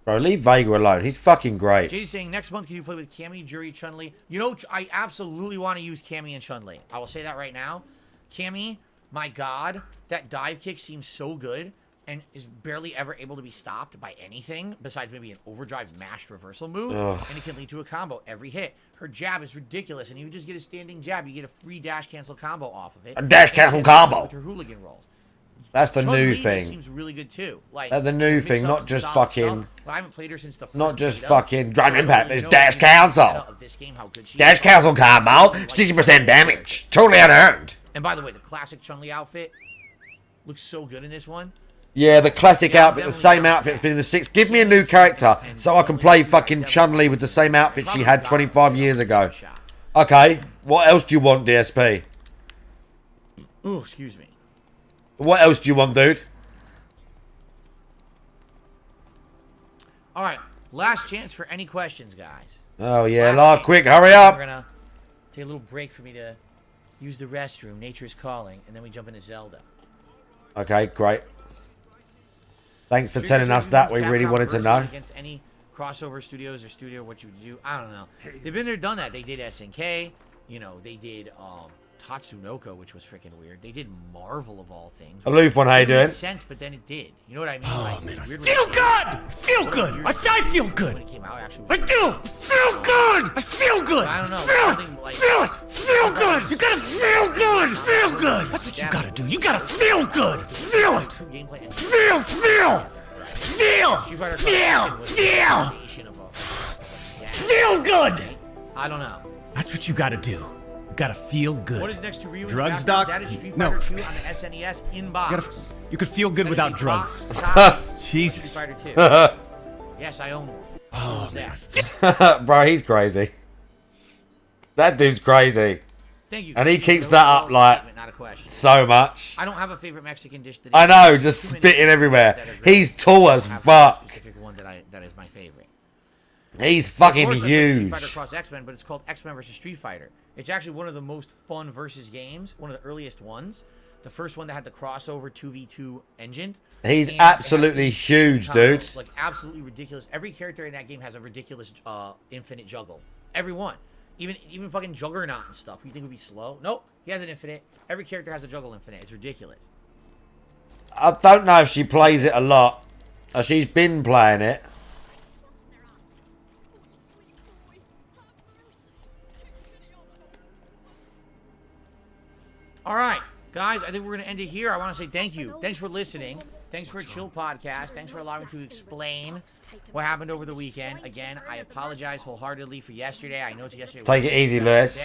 Bro, leave Vega alone. He's fucking great. JD's saying, next month can you play with Cammy, Jury, Chun-Li? You know, I absolutely want to use Cammy and Chun-Li. I will say that right now. Cammy, my god, that dive kick seems so good and is barely ever able to be stopped by anything besides maybe an overdrive mashed reversal move. Ugh. And it can lead to a combo every hit. Her jab is ridiculous, and you just get a standing jab. You get a free dash cancel combo off of it. A dash cancel combo. With her hooligan rolls. That's the Chun-Li new just thing. seems really good too. Like, That's the new mix thing, up not just solid fucking. stuff. But I haven't played her since the first Not just beta. fucking Dragon Impact. There's Know dash the cancel. meta of this game, how good she Dash is. cancel combo. 60% damage. Totally unearned. And by the way, the classic Chun-Li outfit looks so good in this one. Yeah, the classic outfit, the same outfit that's been in the 6. Give me a new character so I can play fucking Chun-Li with the same outfit she had 25 years ago. Okay, what else do you want, DSP? Ooh, excuse me. What else do you want, dude? All right, last chance for any questions, guys. Oh, yeah, Lar, quick, hurry up. We're going to take a little break for me to use the restroom. Nature is calling, and then we jump into Zelda. Okay, great. Thanks for telling us that. We really wanted to know. Against any crossover studios or studio, what you would do, I don't know. They've been there, done that. They did SNK. You know, they did Tatsunoko, which was freaking weird. They did Marvel of all things. Aloof one, how you It made doing? sense, but then it did. You know what I mean? Oh, like, man, I weird feel good! Feel good! I feel good! When it came out, actually, I do! Feel good! I feel good! I don't know. Feel it! Feel good! You gotta feel good! Feel good! That's what you gotta do. You gotta feel good! Feel it! Feel! Feel good! I don't know. That's what you gotta do. You gotta feel good. What is next to Ryu? Drugs, Doc? That is Street No. Fighter 2 on the SNES in box. You could feel good That is without a drugs. box copy of Jesus. Street Fighter 2. Yes, I own one. Oh, man. Bro, he's crazy. That dude's crazy. Thank you. And he keeps that up like Not a question. so much. I don't have a favorite Mexican dish. That I know, just spitting everywhere. He's tall as fuck. Specific one that is my favorite. He's Of fucking course, I played Street huge. Fighter Cross X-Men, but it's called X-Men vs. Street Fighter. It's actually one of the most fun versus games, one of the earliest ones. The first one that had the crossover 2v2 engine. He's And absolutely huge, dude. combos, like absolutely ridiculous. Every character in that game has a ridiculous infinite juggle. Every one. Even fucking Juggernaut and stuff. You think would be slow? Nope. He has an infinite. Every character has a juggle infinite. It's ridiculous. I don't know if she plays it a lot. She's been playing it. All right, guys, I think we're going to end it here. I want to say thank you. Thanks for listening. Thanks for a chill podcast. Thanks for allowing me to explain what happened over the weekend. Again, I apologize wholeheartedly for yesterday. I know it's yesterday. Take it easy, Lewis.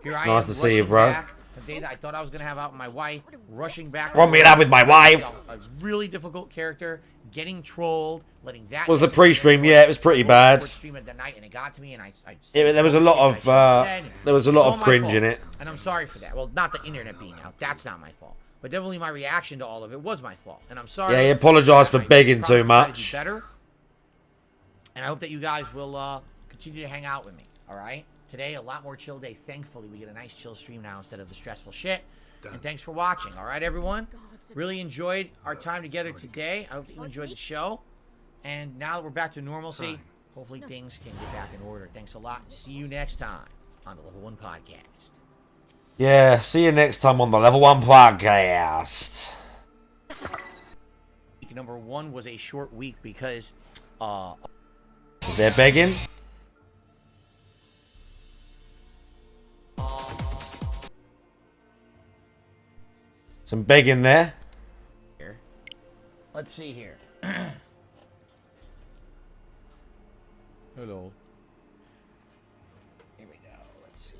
Here I Nice am to see you, rushing bro. back. The day that I thought I was going to have out with my wife, rushing back. Want me to have with my wife? A really difficult character, getting trolled, letting that. Was the pre-stream? Yeah, it was pretty bad. Stream at the night, and it got to me, and There was a lot of cringe in it. And I'm sorry for that. Well, not the internet being out. That's not my fault. But definitely my reaction to all of it was my fault. And I'm sorry. Yeah, he apologised for begging probably too try to do much. better. And I hope that you guys will continue to hang out with me. All right? Today, a lot more chill day. Thankfully, we get a nice chill stream now instead of the stressful shit. And thanks for watching. All right, everyone? Really enjoyed our time together today. I hope that you enjoyed the show. And now that we're back to normalcy, hopefully things can get back in order. Thanks a lot. See you next time on the Level 1 Podcast. Yeah, see you next time on the Level 1 Podcast. Week number 1 was a short week because They're begging. Some begging there. Let's see here. Hello. Here we go. Let's see.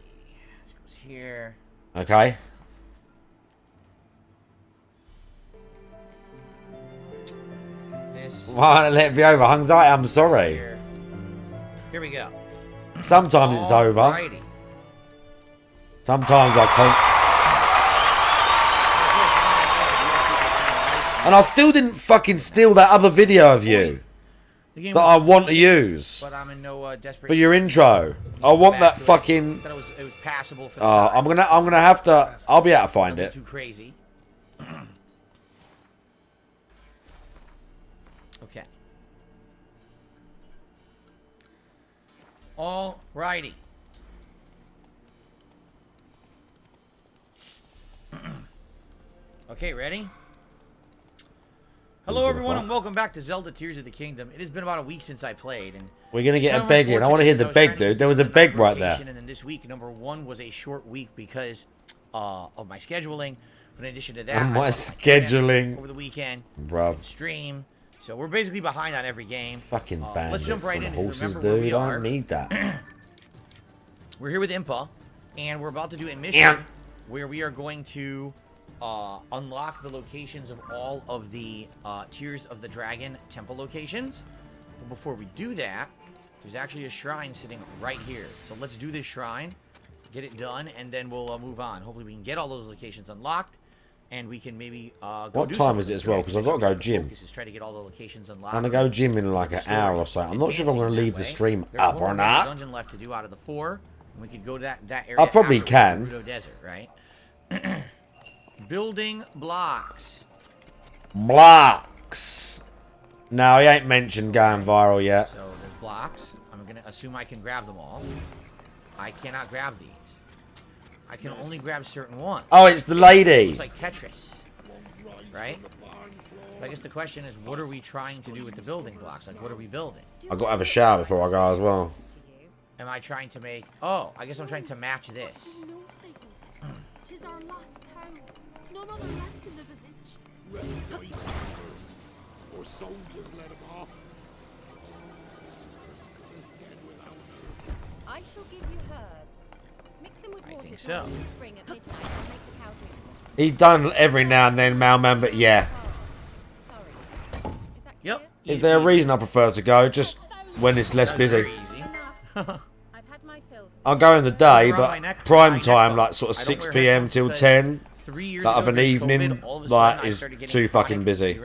This goes here. Okay. this. Why let it be over? Anxiety, I'm sorry. Here we go. Sometimes it's over. Alrighty. Sometimes I can't. And I still didn't fucking steal that other video of you that I want to use But I'm in no desperate for your intro. I want that fucking. It was passable for the I'm gonna have to. I'll be able to find it. Too crazy. Okay. All righty. Okay, ready? Hello, everyone, and welcome back to Zelda Tears of the Kingdom. It has been about a week since I played, and We're gonna get a beg in. I want to hear the beg, dude. There was a beg right there. and then this week, number one was a short week because of my scheduling. But in addition to that, And my I scheduling. over the weekend, Bruv. stream. So we're basically behind on every game. Fucking bandits Let's jump right on in. horses, Remember where dude. we I are. don't need that. We're here with Impa, and we're about to do a mission where we are going to unlock the locations of all of the Tears of the Dragon temple locations. But before we do that, there's actually a shrine sitting right here. So let's do this shrine, get it done, and then we'll move on. Hopefully we can get all those locations unlocked, and we can maybe go What do time something. is it as well? Because I've got to go gym. Focus is try to get all the locations unlocked. I'm gonna go gym in like an hour or so. I'm not sure if I'm gonna leave the stream There's up one or more not. dungeon left to do out of the 4. And we could go to that area. I probably after can. Gerudo Desert, right? Building blocks. Blocks. No, he ain't mentioned going viral yet. So there's blocks. I'm gonna assume I can grab them all. I cannot grab these. I can only grab certain ones. Oh, it's the lady. Looks like Tetris, right? But I guess the question is, what are we trying to do with the building blocks? Like, what are we building? I've got to have a shower before I go as well. Am I trying to make... Oh, I guess I'm trying to match this. Tis our last cow. None other left in the village. Rest easy, or soldiers let him off. I shall give you herbs. Mix them with water think so. in the spring at midnight and make the cow drink them. He's done every now and then, Mailman, but yeah. Yep. Is there a reason I prefer to go? Just when it's less busy. I'll go in the day, but prime time, like sort of 6 PM till 10, like of an evening, like is too fucking busy.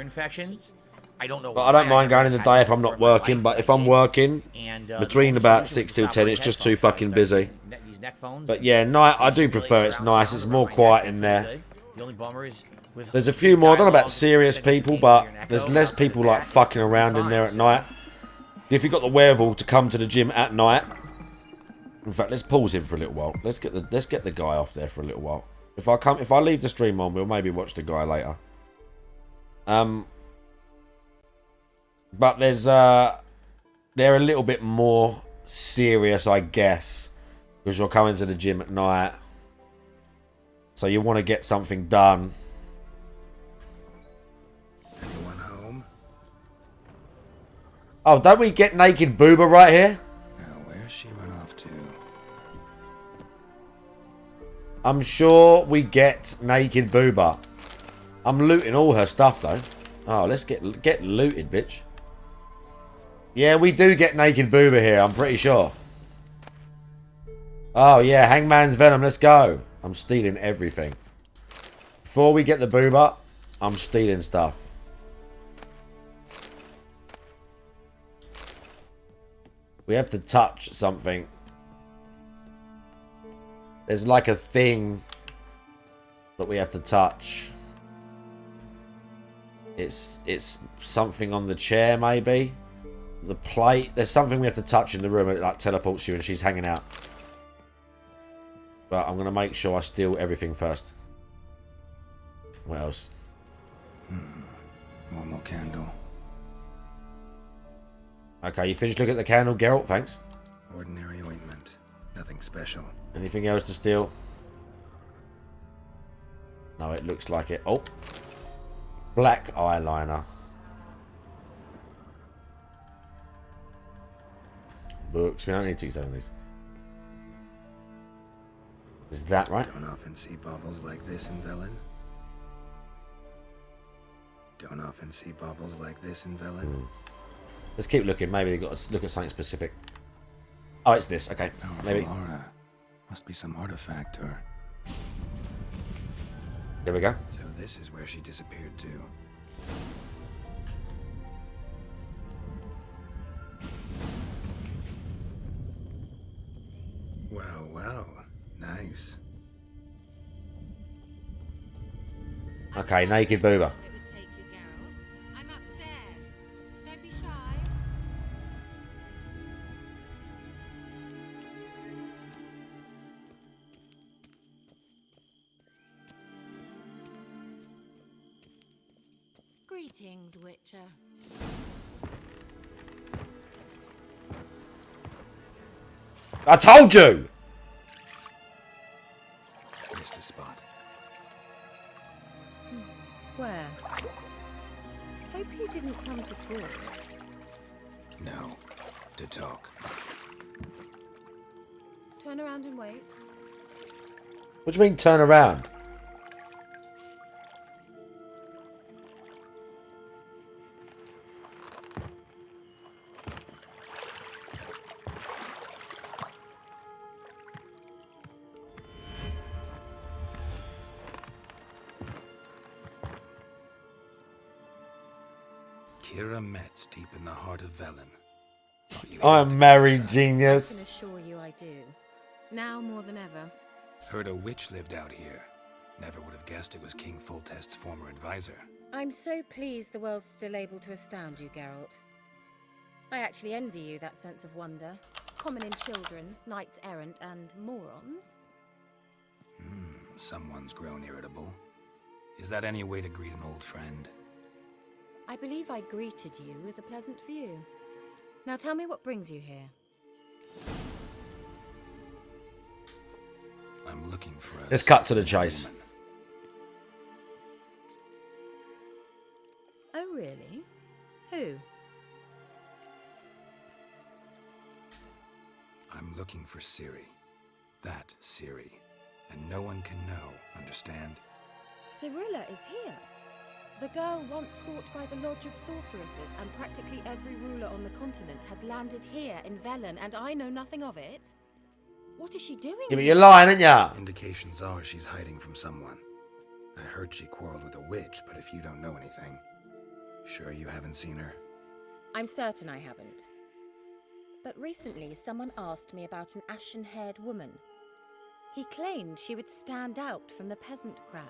I don't know. But I don't mind going in the day if I'm not working, but if I'm working, between about 6 till 10, it's just too fucking busy. But yeah, night, I do prefer it's nice, it's more quiet in there. The only bummer is with There's a few more, I don't know about serious people, but there's less people like fucking around in there at night. If you've got the wherewithal to come to the gym at night, in fact, let's pause him for a little while. Let's get the guy off there for a little while. If I leave the stream on, we'll maybe watch the guy later. But they're a little bit more serious, I guess, because you're coming to the gym at night, so you want to get something done. Anyone home? Oh, don't we get naked booba right here? Now, where's she run off to? I'm sure we get naked booba. I'm looting all her stuff though. Oh, let's get looted, bitch. Yeah, we do get naked booba here, I'm pretty sure. Oh yeah, Hangman's Venom, let's go. I'm stealing everything. Before we get the booba, I'm stealing stuff. We have to touch something. There's like a thing that we have to touch. It's something on the chair, maybe. The plate. There's something we have to touch in the room and it like teleports you and she's hanging out. But I'm going to make sure I steal everything first. What else? One more candle. Okay, you finished looking at the candle, Geralt? Thanks. Ordinary ointment. Nothing special. Anything else to steal? No, it looks like it. Oh. Black eyeliner. Books. We don't need to use any of these. Is that right? Don't often see baubles like this in Velen. Don't often see baubles like this in Velen. Let's keep looking. Maybe they've got to look at something specific. Oh, it's this. Okay, maybe. Aura. Must be some artifact or... Here we go. So this is where she disappeared to. Well, well. Nice. Okay, naked boober. I'm upstairs. Don't be shy. Greetings, Witcher. I told you! Missed a spot. Where? Hope you didn't come to talk. No. To talk. Turn around and wait. What do you mean turn around? Kira Metz deep in the heart of Velen. I'm married, I genius. can assure you I do. Now more than ever. Heard a witch lived out here. Never would have guessed it was King Foltest's former advisor. I'm so pleased the world's still able to astound you, Geralt. I actually envy you that sense of wonder. Common in children, knights errant, and morons. Someone's grown irritable. Is that any way to greet an old friend? I believe I greeted you with a pleasant view. Now tell me what brings you here. I'm looking for a... Let's cut to the chase. Oh, really? Who? I'm looking for Ciri. That Ciri. And no one can know, understand? Cirilla is here. The girl once sought by the Lodge of Sorceresses, and practically every ruler on the continent has landed here in Velen, and I know nothing of it. What is she doing? Yeah, but you're lying, aren't ya? Indications are she's hiding from someone. I heard she quarreled with a witch, but if you don't know anything, sure you haven't seen her? I'm certain I haven't. But recently, someone asked me about an ashen-haired woman. He claimed she would stand out from the peasant crowd.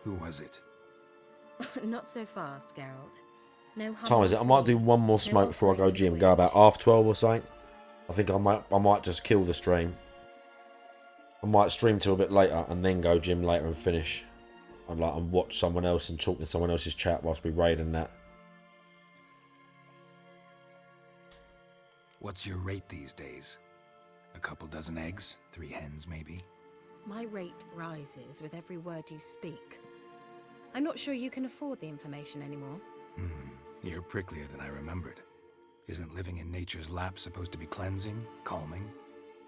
Who was it? Not so fast, Geralt. No What time is it? I might do one more smoke before I go gym. Go about 12:30 or something. I think I might just kill the stream. I might stream till a bit later and then go gym later and finish. And watch someone else and talk in someone else's chat whilst we raid and that. What's your rate these days? A couple dozen eggs? 3 hens, maybe? My rate rises with every word you speak. I'm not sure you can afford the information anymore. You're pricklier than I remembered. Isn't living in nature's lap supposed to be cleansing, calming?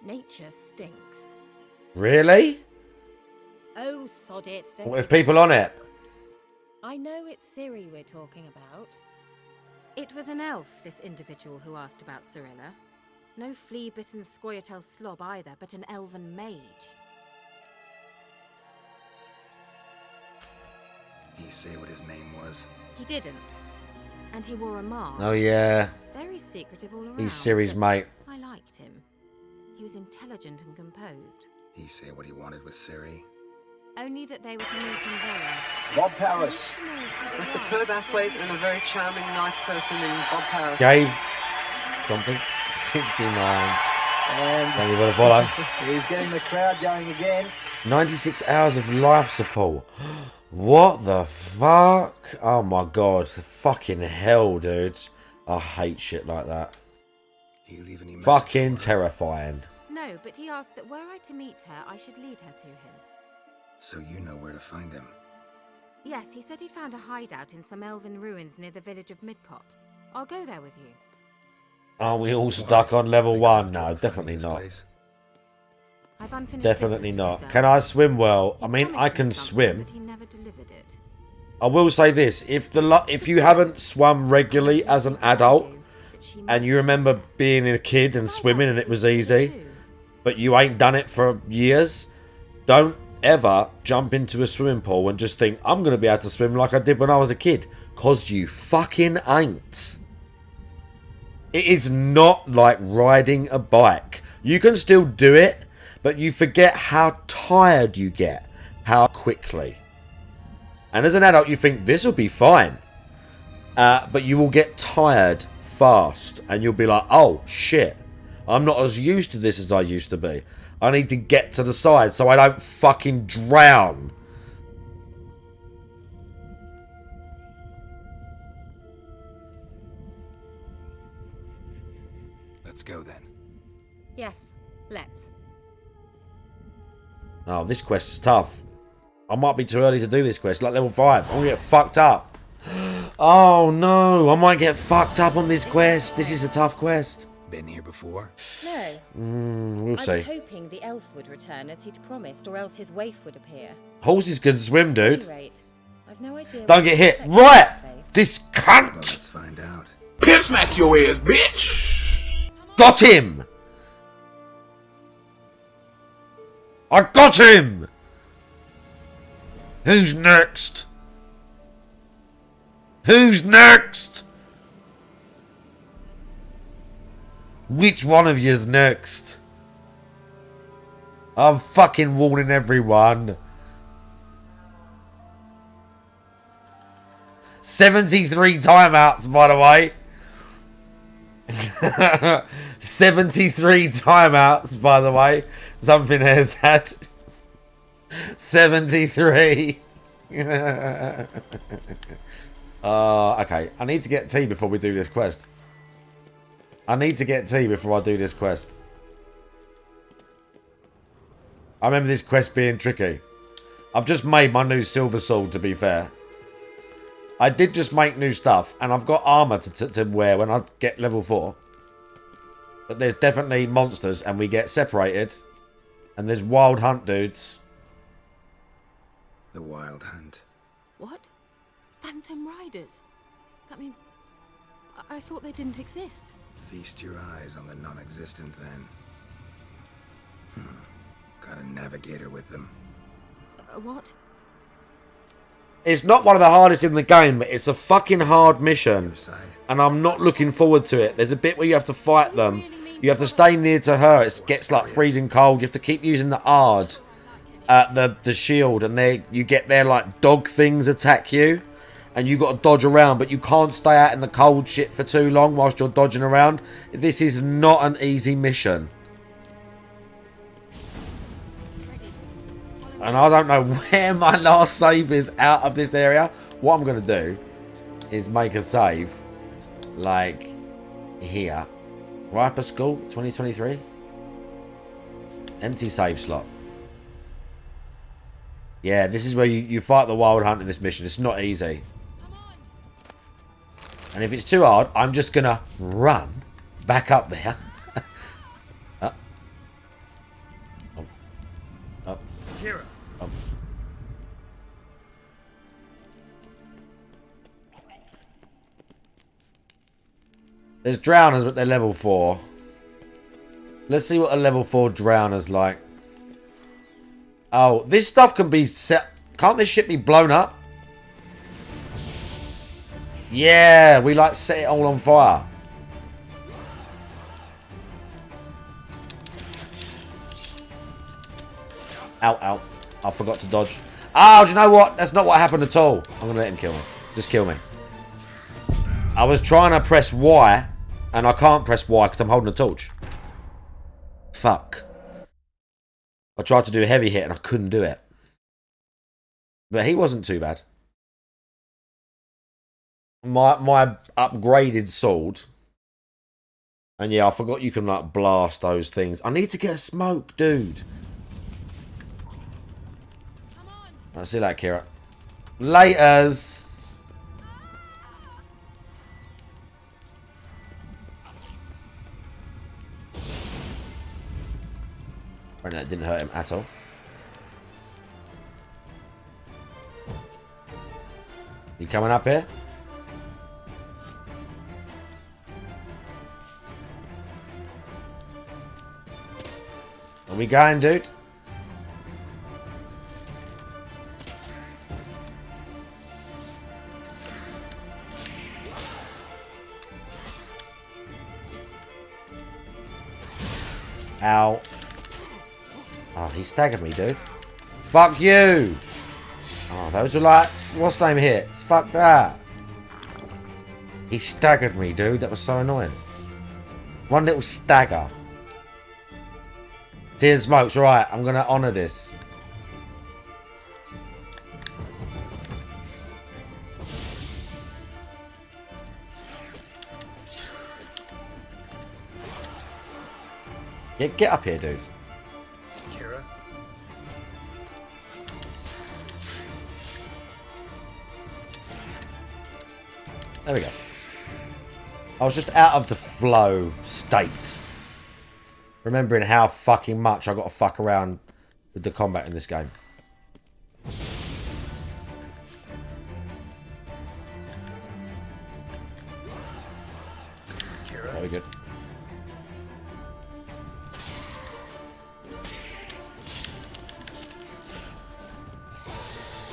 Nature stinks. Really? Oh, sod it. Don't What if people on it? I know it's Ciri we're talking about. It was an elf, this individual who asked about Cirilla. No flea-bitten Scoia'tael slob either, but an elven mage. He say what his name was? He didn't. And he wore a mask. Oh yeah. Very secretive all around. He's Ciri's but mate. I liked him. He was intelligent and composed. He say what he wanted with Ciri? Only that they were to meet in Velen. Bob Paris. To know if she'd Mr. arrived. Club athlete and a very charming, nice person in Bob Paris. Gave something 69. And Thank you for the follow. he's getting the crowd going again. 96 hours of life support. What the fuck? Oh my god. Fucking hell, dudes. I hate shit like that. Fucking terrifying. No, but he asked that were I to meet her, I should lead her to him. So you know where to find him. Yes, he said he found a hideout in some elven ruins near the village of Midcopse. I'll go there with you. Are we all stuck on level 1? No, definitely not. I I've unfinished Definitely business with not. Sir. Can I swim well? I mean, Promised I me can something, swim. but he never delivered it. I will say this: if you haven't swum regularly as an adult, and you remember being a kid and swimming and it was easy, but you ain't done it for years, don't ever jump into a swimming pool and just think, I'm going to be able to swim like I did when I was a kid. Because you fucking ain't. It is not like riding a bike. You can still do it, but you forget how tired you get, how quickly. And as an adult, you think, this will be fine. But you will get tired fast. And you'll be like, oh, shit. I'm not as used to this as I used to be. I need to get to the side so I don't fucking drown. Let's go then. Yes, let's. Oh, this quest is tough. I might be too early to do this quest. Like level 5. I'm going to get fucked up. Oh, no. I might get fucked up on this quest. This is a tough quest. Been here before? No. We'll see. I was hoping the elf would return as he'd promised, or else his waif would appear. Horses can swim, dude. At any rate, I've no idea. Don't get hit. Right! This cunt! Let's find out. Pit smack your ass, bitch! Got him! I got him! Who's next? Who's next? Which one of you's next? I'm fucking warning everyone. 73 timeouts, by the way. 73 timeouts, by the way. Something has had 73. Okay, I need to get tea before we do this quest. I need to get tea before I do this quest. I remember this quest being tricky. I've just made my new silver sword, to be fair. I did just make new stuff, and I've got armor to wear when I get level 4. But there's definitely monsters, and we get separated. And there's wild hunt dudes. The Wild Hunt. What? Phantom Riders? That means... I thought they didn't exist. Feast your eyes on the non-existent then. Got a navigator with them. What? It's not one of the hardest in the game, but it's a fucking hard mission. And I'm not looking forward to it. There's a bit where you have to fight them. You have to stay near to her. It gets like freezing cold. You have to keep using the Ard. The shield. And you get their like dog things attack you. And you got to dodge around. But you can't stay out in the cold shit for too long whilst you're dodging around. This is not an easy mission. And I don't know where my last save is out of this area. What I'm going to do is make a save like here. Riper School 2023. Empty save slot. Yeah, this is where you fight the wild hunt in this mission. It's not easy. And if it's too hard, I'm just going to run back up there. Kira. There's drowners, but they're level 4. Let's see what a level 4 drowner's like. Oh, this stuff can be set. Can't this shit be blown up? Yeah, we like set it all on fire. Ow, ow. I forgot to dodge. Oh, do you know what? That's not what happened at all. I'm going to let him kill me. Just kill me. I was trying to press Y, and I can't press Y because I'm holding a torch. Fuck. I tried to do a heavy hit, and I couldn't do it. But he wasn't too bad. My upgraded sword. And yeah, I forgot you can like blast those things. I need to get a smoke, dude. I'll see you later, Kira. Laters. Right, no, it didn't hurt him at all. You coming up here? Are we going, dude? Ow. Oh, he staggered me, dude. Fuck you! Oh, those are like, what's name hits? Fuck that. He staggered me, dude. That was so annoying. One little stagger. Tea and smokes, right. I'm going to honour this. Get up here, dude. Kira? There we go. I was just out of the flow state. Remembering how fucking much I got to fuck around with the combat in this game. Kira? Very good.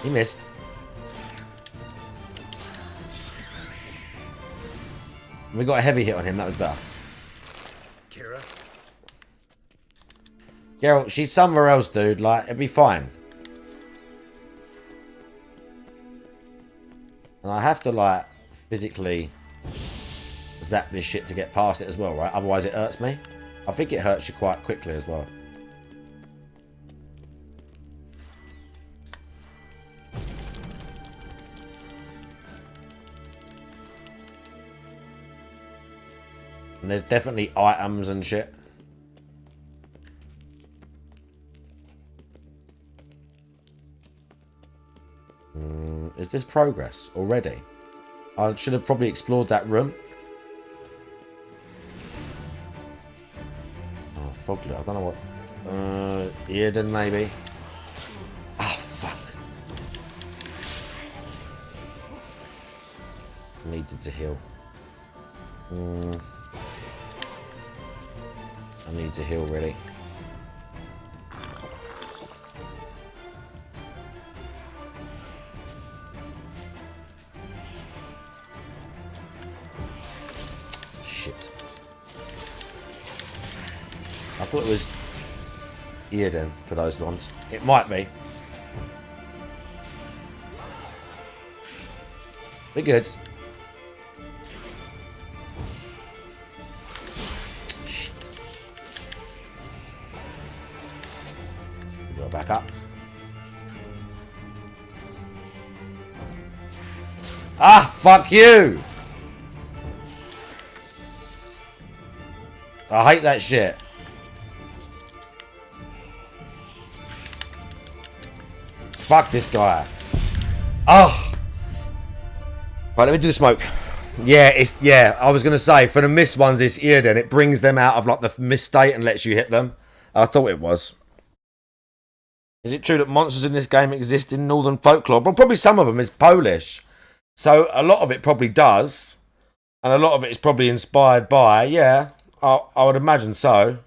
He missed. We got a heavy hit on him. That was better. Kira? Geralt, she's somewhere else, dude. Like, it'll be fine. And I have to, like, physically zap this shit to get past it as well, right? Otherwise it hurts me. I think it hurts you quite quickly as well. And there's definitely items and shit. Is this progress already? I should have probably explored that room. Oh, Fogler. I don't know what. Eden, maybe. Ah, fuck. Needed to heal. I need to heal, really. Shit. I thought it was Eden for those ones. It might be. We're good. Go back up. Ah, fuck you! I hate that shit. Fuck this guy. Oh. Right, let me do the smoke. Yeah, I was gonna say for the missed ones it's Eden. It brings them out of like the mist state and lets you hit them. I thought it was. Is it true that monsters in this game exist in northern folklore? Well, probably some of them is Polish. So a lot of it probably does. And a lot of it is probably inspired by, yeah, I would imagine so.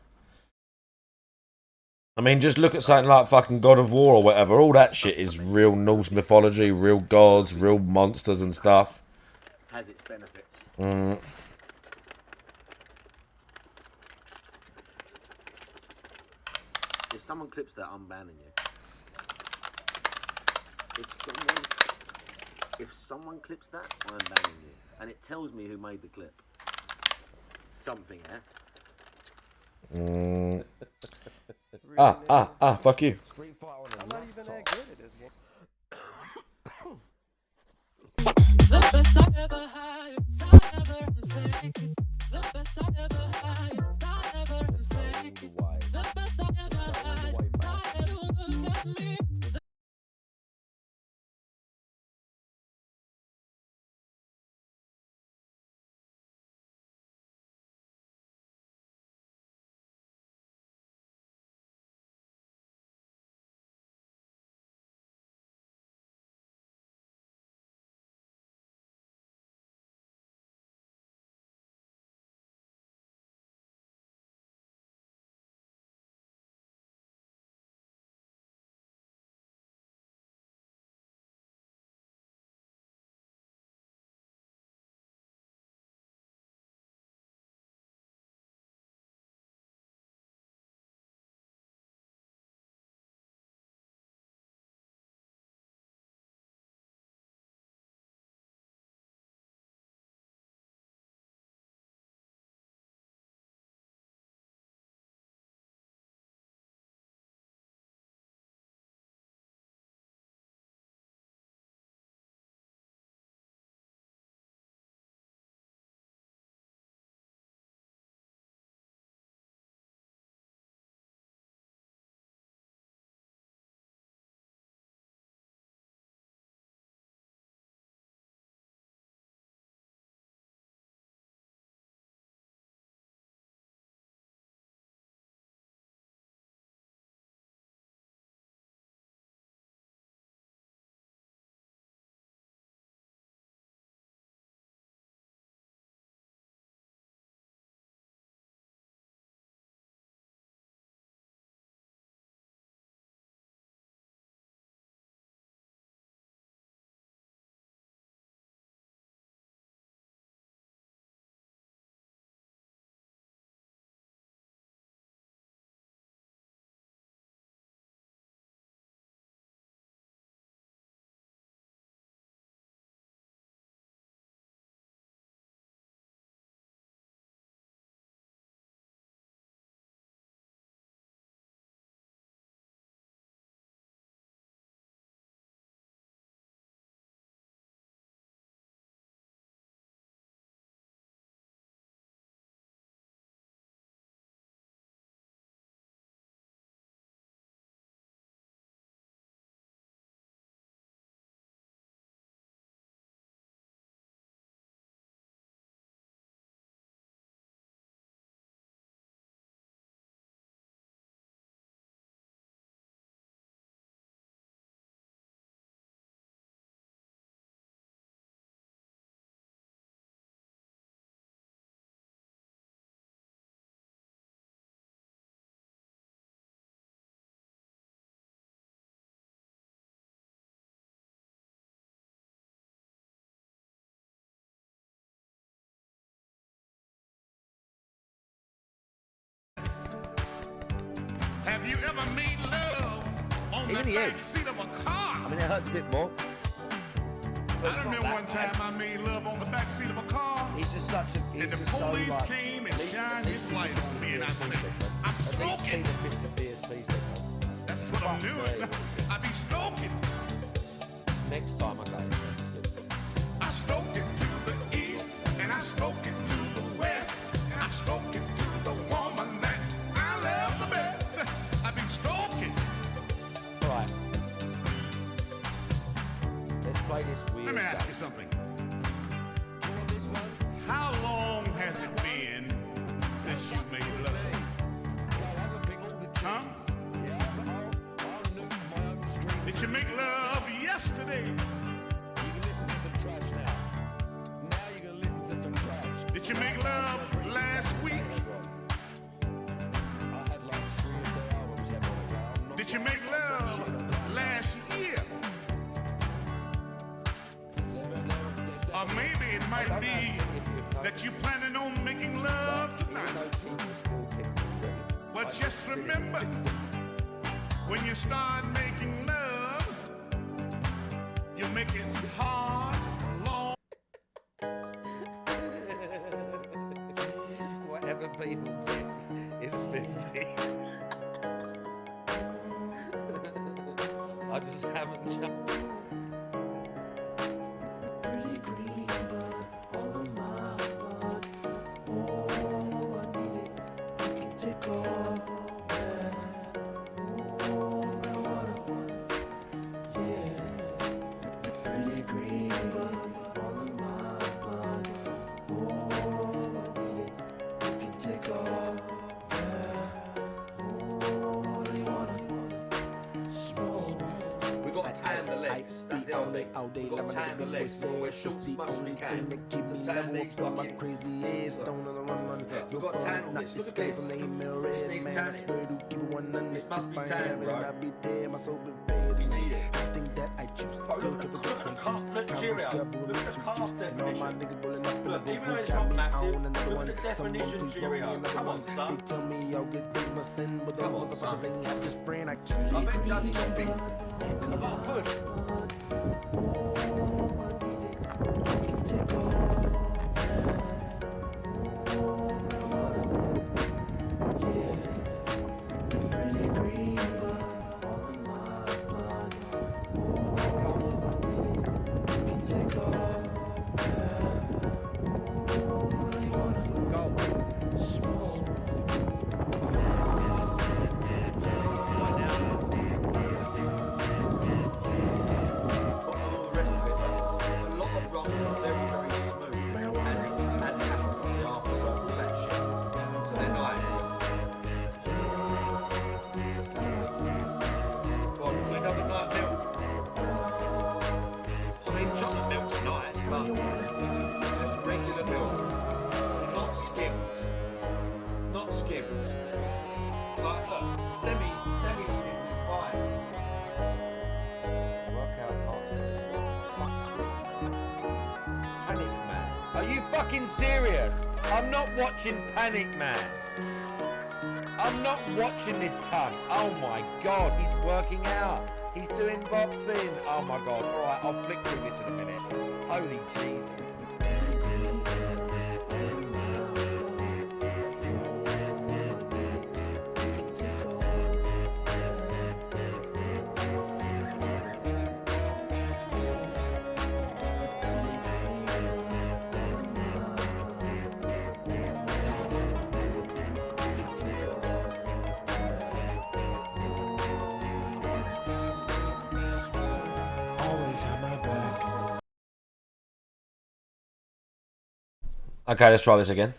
I mean, just look at something like fucking God of War or whatever. All that shit is real Norse mythology, real gods, real monsters and stuff. Has its benefits. If someone clips that, I'm banning you. If someone clips that, I'm banning you. And it tells me who made the clip. Something, eh? Fuck you. I'm not even that good at this game. The best I ever had, I ever take. The best I ever had, I ever take. The best I ever had, I ever look at me. you ever made love on Even the the back edge. seat of a car? I mean, it hurts a bit more. I remember one time I made love on the back seat of a car. He's just such a. He's And the just so police like. came and shined his light on me, and I said, I'm At least stroking. Mr. DSP said. That's what I'm doing. I be stroking. Next time, okay, this is good. I stroke it to the east, and I stroke it to the west. I stroke it to the woman that I love the best. I be stroking. Right. Let's play this weird. Let me ask you something. How long has it been since you made love? Huh? Did you make love yesterday? You can listen to some trash now. Now you're gonna listen to some trash. Did you make love last week? I had like 3 of their albums. Did you make love last year? Or maybe it might be that you're planning on making love tonight. But just remember, when you start making love, you make it hard, long. Whatever people think is 50. I just haven't jumped. All day, let my nigga boys say it's the only thing that keep me level up on my crazy ass. Don't let run. You'll fall, not escape from the email red. Man, I swear to keep it 100. This must be time, bro. I'll be there, my soul been fed. Everything that I choose, still give it different use. Cowboys cover with mixed juice. And all my niggas rolling up in the booth. Got me on another one. Someone please roll me another one. They tell me all good things must sin, but those motherfuckers ain't have this friend. I keep it green. Serious? I'm not watching Panic Man. I'm not watching this cunt. Oh my god, he's working out. He's doing boxing. Oh my god. Alright, I'll flick through this in a minute. Holy Jesus. Okay, let's try this again.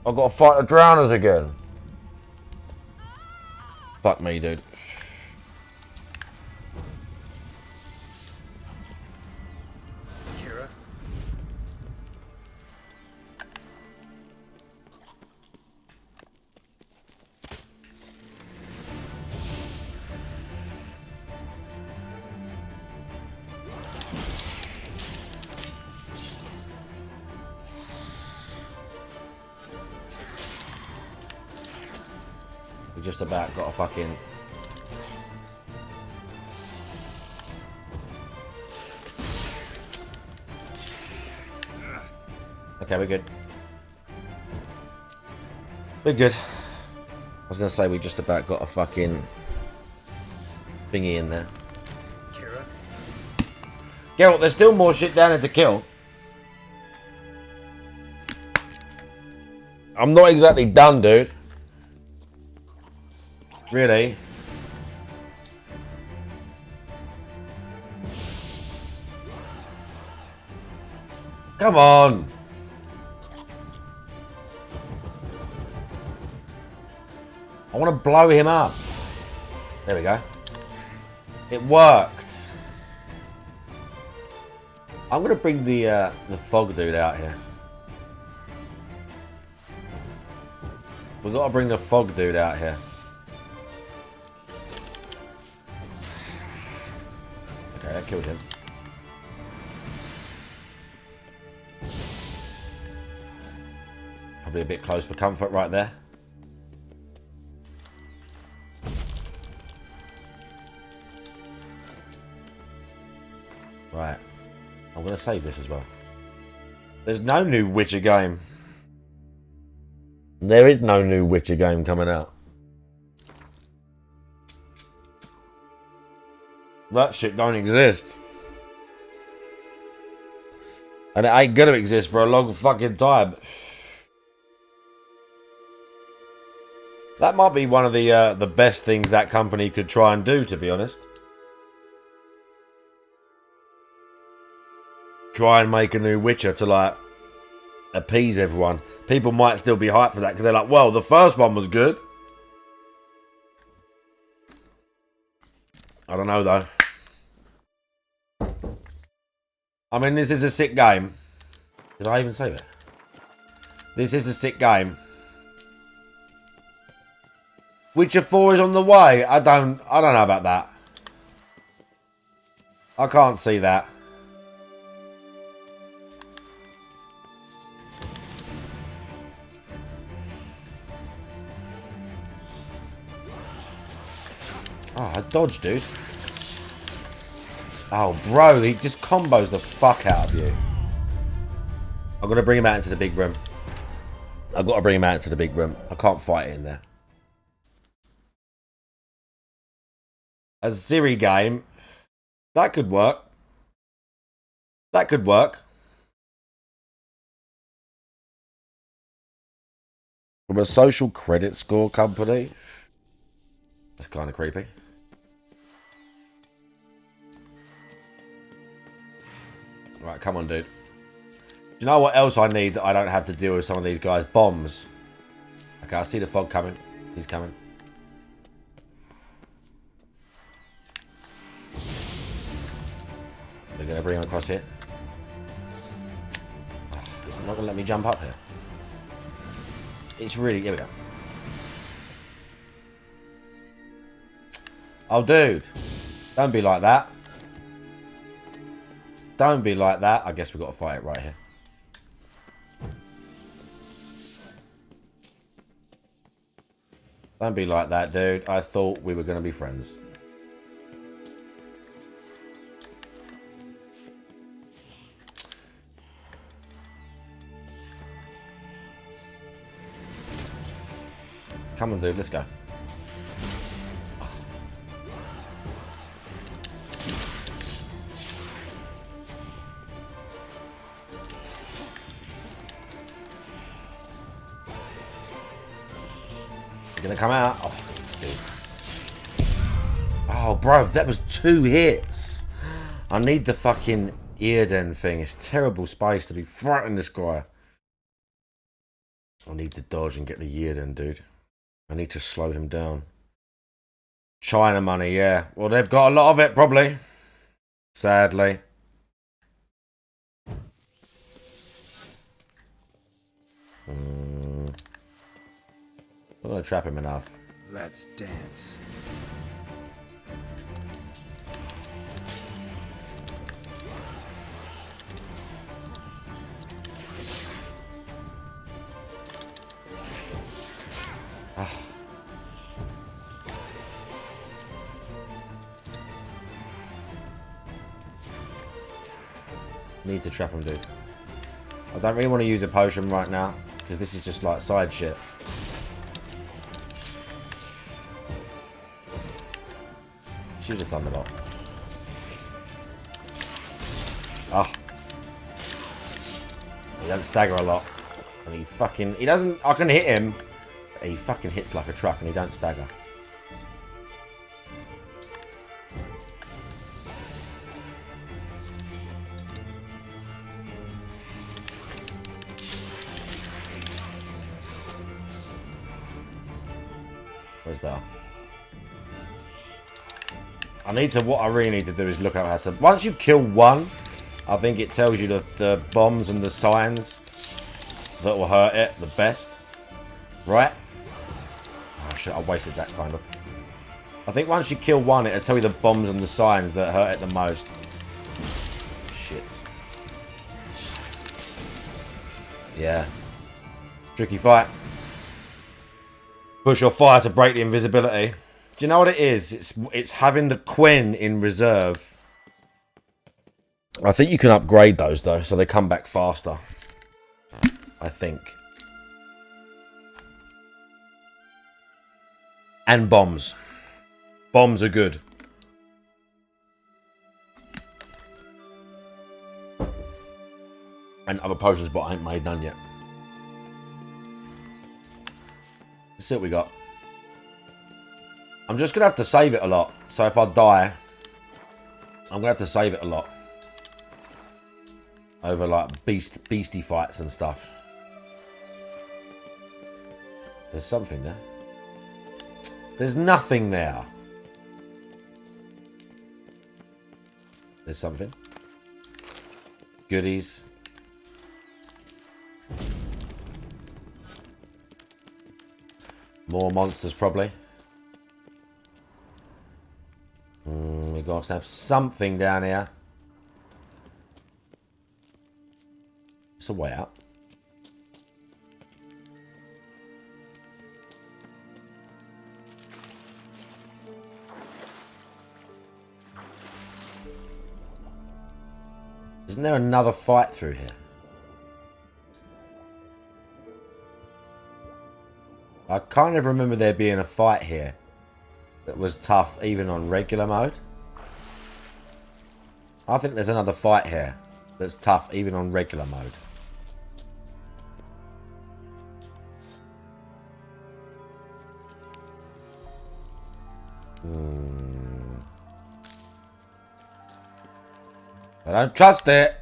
I've got to fight the drowners again. Fuck me, dude. Kira. We just about got a fucking... Okay, we're good. We're good. I was going to say we just about got a fucking thingy in there. Kira? Geralt, there's still more shit down there to kill. I'm not exactly done, dude. Really? Come on. I want to blow him up. There we go. It worked. I'm going to bring the fog dude out here. We've got to bring the fog dude out here. Okay, I killed him. Probably a bit close for comfort right there. Right. I'm going to save this as well. There's no new Witcher game. There is no new Witcher game coming out. That shit don't exist. And it ain't gonna exist for a long fucking time. That might be one of the best things that company could try and do, to be honest. Try and make a new Witcher to, like, appease everyone. People might still be hyped for that because they're like, well, the first one was good. I don't know, though. I mean, this is a sick game. Did I even save it? This is a sick game. Witcher 4 is on the way. I don't know about that. I can't see that. Oh, I dodged, dude. Oh, bro, he just combos the fuck out of you. I'm gonna bring him out into the big room. I've got to bring him out into the big room. I can't fight it in there. A Siri game. That could work. That could work. From a social credit score company. That's kind of creepy. Right, come on, dude. Do you know what else I need that I don't have to deal with some of these guys? Bombs. Okay, I see the fog coming. He's coming. We're going to bring him across here. Oh, it's not going to let me jump up here. It's really... Here we go. Oh, dude. Don't be like that. Don't be like that. I guess we've got to fight it right here. Don't be like that, dude. I thought we were going to be friends. Come on, dude. Let's go. Gonna come out. Oh, dude. Oh, bro, that was 2 hits. I need the fucking Earden thing. It's terrible space to be fighting this guy. I need to dodge and get the Earden, dude. I need to slow him down. China money, yeah. Well, they've got a lot of it, probably. Sadly. I'm gonna trap him enough. Let's dance. Need to trap him, dude. I don't really want to use a potion right now, because this is just like side shit. Let's use a Thunderbolt. Ah. He doesn't stagger a lot. And he doesn't, I can hit him. But he fucking hits like a truck and he don't stagger. Where's better? What I really need to do is look up how to... Once you kill one, I think it tells you the bombs and the signs that will hurt it the best. Right? Oh shit, I wasted that kind of. I think once you kill one, it'll tell you the bombs and the signs that hurt it the most. Shit. Yeah. Tricky fight. Push your fire to break the invisibility. Do you know what it is? It's having the Quen in reserve. I think you can upgrade those though, so they come back faster. I think. And bombs. Bombs are good. And other potions, but I ain't made none yet. Let's see what we got. I'm just going to have to save it a lot. So if I die, I'm going to have to save it a lot. Over like beastie fights and stuff. There's something there. There's nothing there. There's something. Goodies. More monsters probably. We've got to have something down here. It's a way out. Isn't there another fight through here? I kind of remember there being a fight here that was tough even on regular mode. I think there's another fight here that's tough even on regular mode. I don't trust it.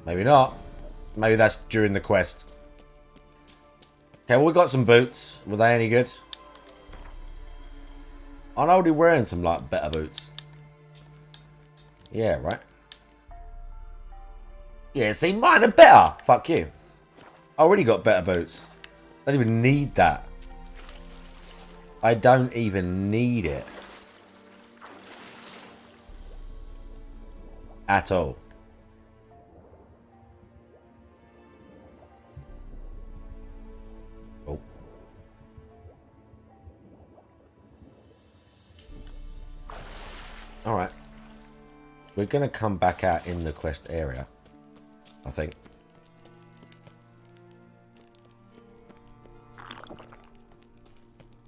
Maybe not. Maybe that's during the quest. Okay, well, we got some boots. Were they any good? I'm already wearing some, like, better boots. Yeah, right. Yeah, see, mine are better. Fuck you. I already got better boots. I don't even need that. I don't even need it. At all. Oh. Alright. We're going to come back out in the quest area. I think.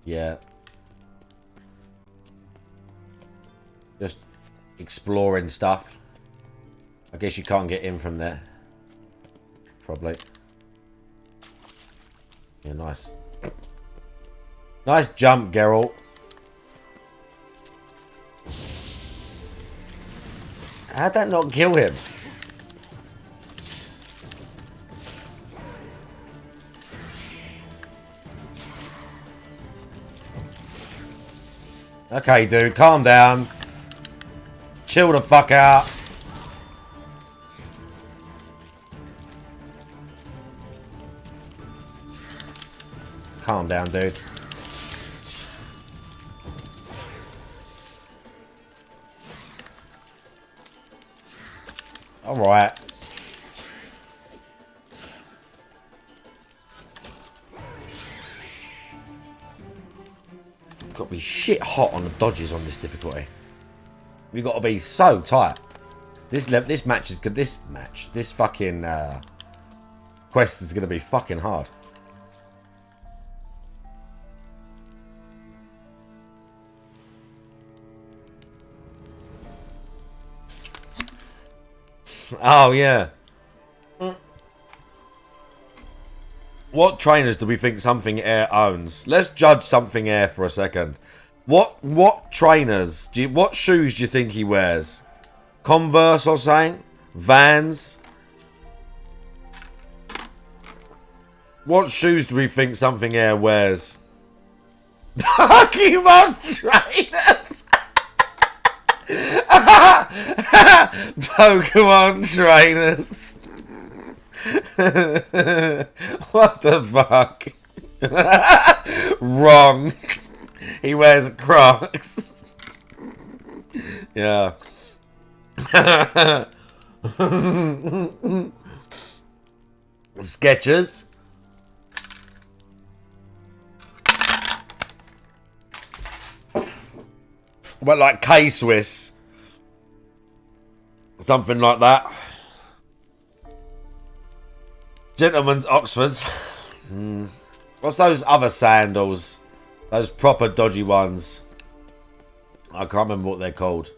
Yeah. Just exploring stuff. I guess you can't get in from there. Probably. Yeah, nice. Nice jump, Geralt. How'd that not kill him? Okay, dude, calm down. Chill the fuck out. Calm down, dude. All right. You've got to be shit hot on the dodges on this difficulty. You've got to be so tight. This match is good. This fucking quest is going to be fucking hard. Oh, yeah. What trainers do we think Something Air owns? Let's judge Something Air for a second. What trainers what shoes do you think he wears? Converse or something? Vans? What shoes do we think Something Air wears? Pokemon trainers! Pokemon trainers. What the fuck? Wrong. He wears Crocs. Yeah. Skechers. Well, like K-Swiss. Something like that. Gentleman's Oxfords. What's those other sandals? Those proper dodgy ones. I can't remember what they're called.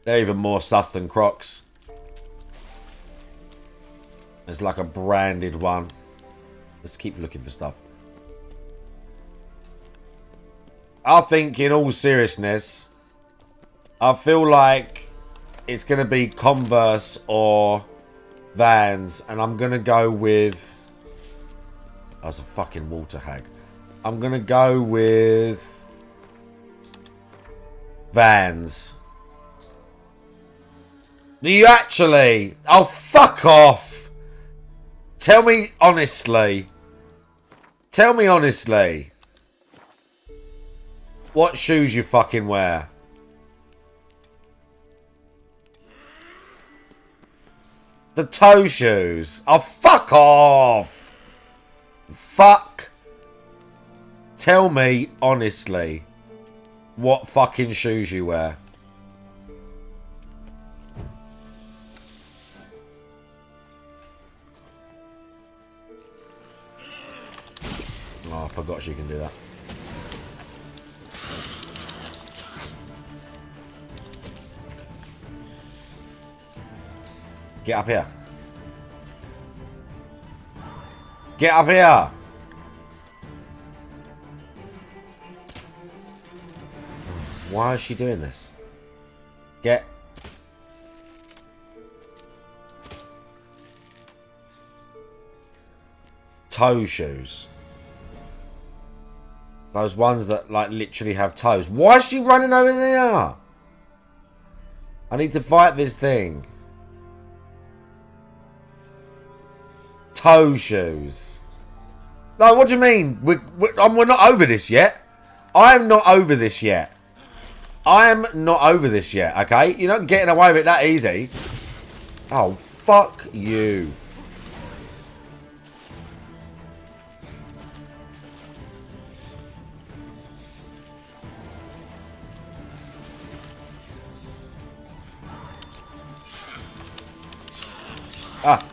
They're even more sus than Crocs. It's like a branded one. Let's keep looking for stuff. I think, in all seriousness, I feel like it's going to be Converse or Vans, and I'm going to go with... That's a fucking water hag. I'm going to go with Vans. Do you actually? Oh, fuck off. Tell me honestly. Tell me honestly. What shoes you fucking wear? The toe shoes. Oh, fuck off. Fuck. Tell me honestly what fucking shoes you wear. Oh, I forgot she can do that. Get up here. Get up here. Why is she doing this? Get. Toe shoes. Those ones that like literally have toes. Why is she running over there? I need to fight this thing. Toe shoes. No, what do you mean? We're not over this yet. I am not over this yet. I am not over this yet, okay? You're not getting away with it that easy. Oh, fuck you. Ah.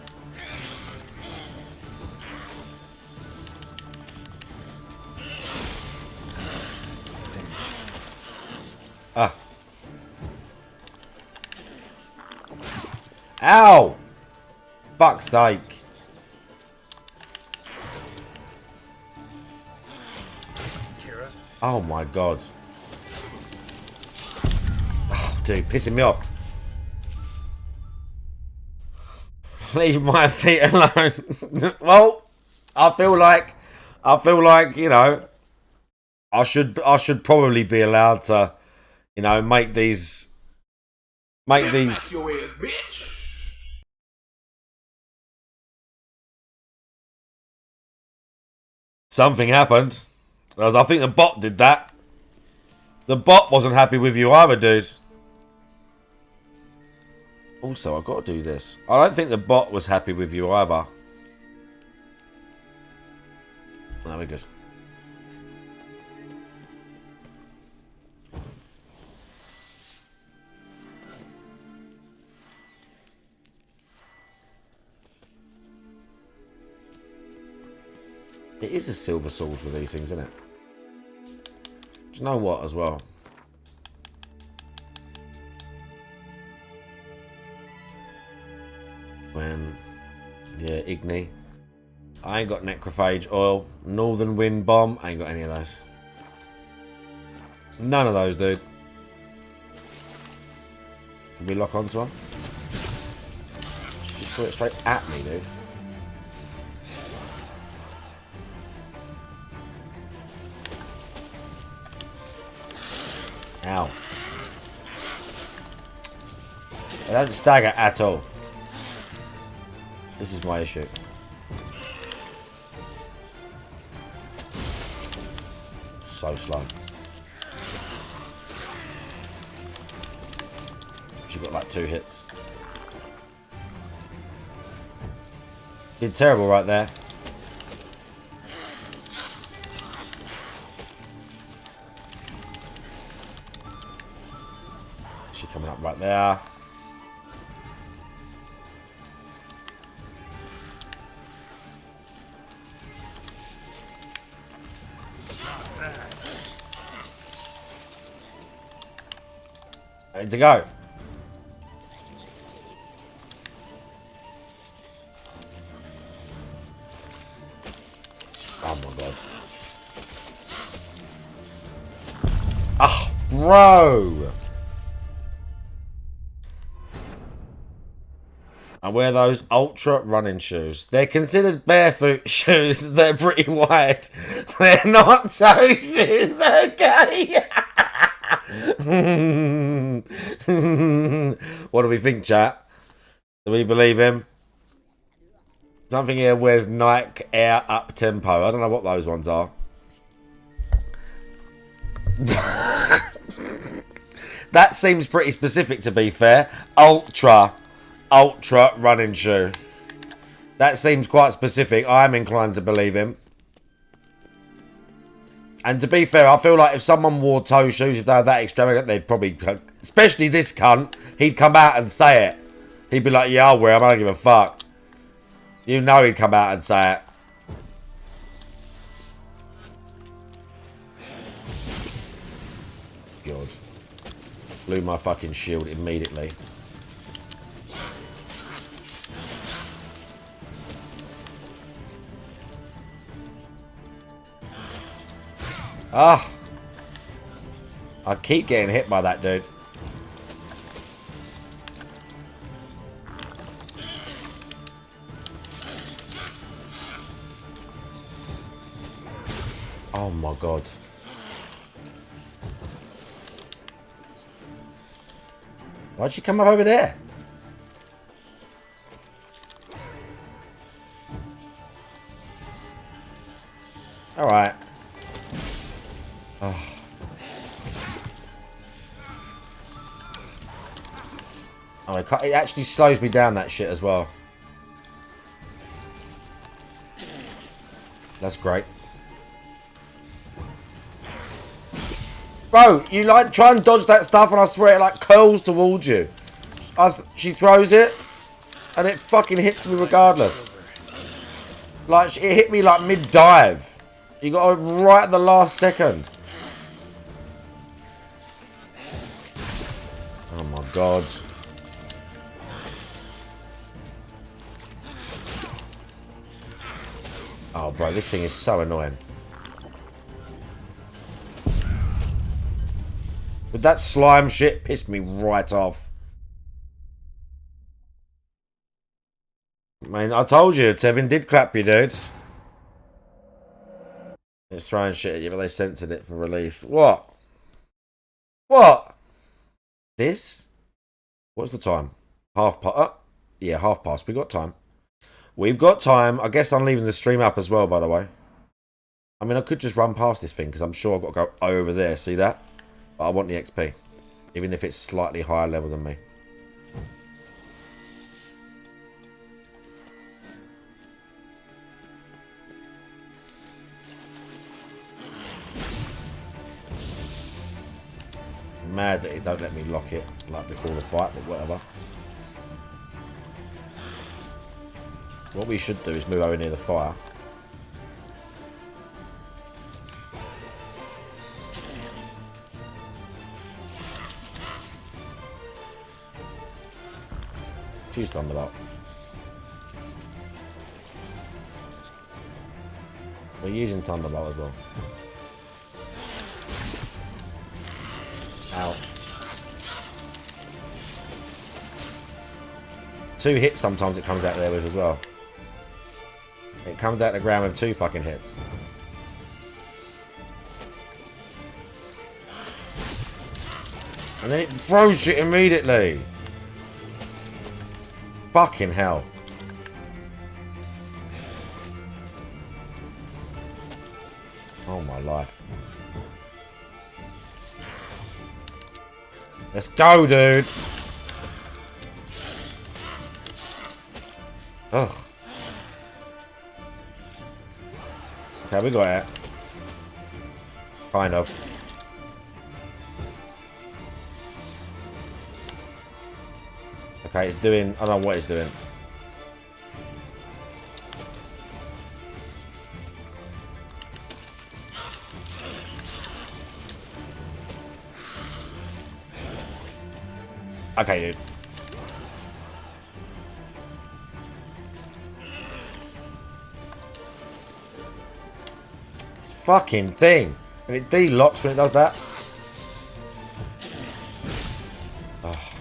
Ah. Ow! Fuck's sake. Oh my god. Oh, dude, pissing me off. Leave my feet alone. Well, I feel like, you know, I should probably be allowed to, you know, make these. Something happened. I think the bot did that. The bot wasn't happy with you either, dude. Also, I've got to do this. I don't think the bot was happy with you either. No, we're good. It is a silver sword for these things, isn't it? Do you know what as well? When... Yeah, Igni. I ain't got Necrophage Oil. Northern Wind Bomb. I ain't got any of those. None of those, dude. Can we lock onto one? She just threw it straight at me, dude. Ow. I don't stagger at all. This is my issue. So slow. She got like 2 hits. Did terrible right there. She coming up right there. Ready to go. Oh my god. Ah, bro. I wear those ultra running shoes. They're considered barefoot shoes. They're pretty wide. They're not toe shoes, okay? What do we think, chat? Do we believe him? Something here wears Nike Air Up Tempo. I don't know what those ones are. That seems pretty specific, to be fair. Ultra running shoe. That seems quite specific. I am inclined to believe him. And to be fair, I feel like if someone wore toe shoes, if they were that extravagant, they'd probably, especially this cunt, he'd come out and say it. He'd be like, yeah, I'll wear them, I don't give a fuck. You know he'd come out and say it. God. Blew my fucking shield immediately. Ah! I keep getting hit by that dude. Oh my god. Why'd she come up over there? Alright. Oh. Oh, it actually slows me down, that shit, as well. That's great. Bro, you like try and dodge that stuff and I swear it like curls towards you. She throws it and it fucking hits me regardless. Like, it hit me like mid-dive. You got it right at the last second. Oh my god. Oh bro, this thing is so annoying. But that slime shit pissed me right off. Man, I told you, Tevin did clap you, dudes. It's throwing shit at you, but they censored it for relief. What? What? This? What's the time? Half past. Yeah, half past. We got time. We've got time. I guess I'm leaving the stream up as well, by the way. I mean, I could just run past this thing, because I'm sure I've got to go over there. See that? But I want the XP. Even if it's slightly higher level than me. I'm mad that it don't let me lock it like before the fight, but whatever. What we should do is move over near the fire. Let's use Thunderbolt. We're using Thunderbolt as well. Ow. 2 hits sometimes it comes out there with as well. It comes out the ground with 2 fucking hits. And then it throws shit immediately. Fucking hell. Oh my life. Let's go, dude. Ugh. Okay, we got it. Kind of. Okay, it's doing... I don't know what it's doing. Okay, dude. This fucking thing. And it de-locks when it does that. Oh.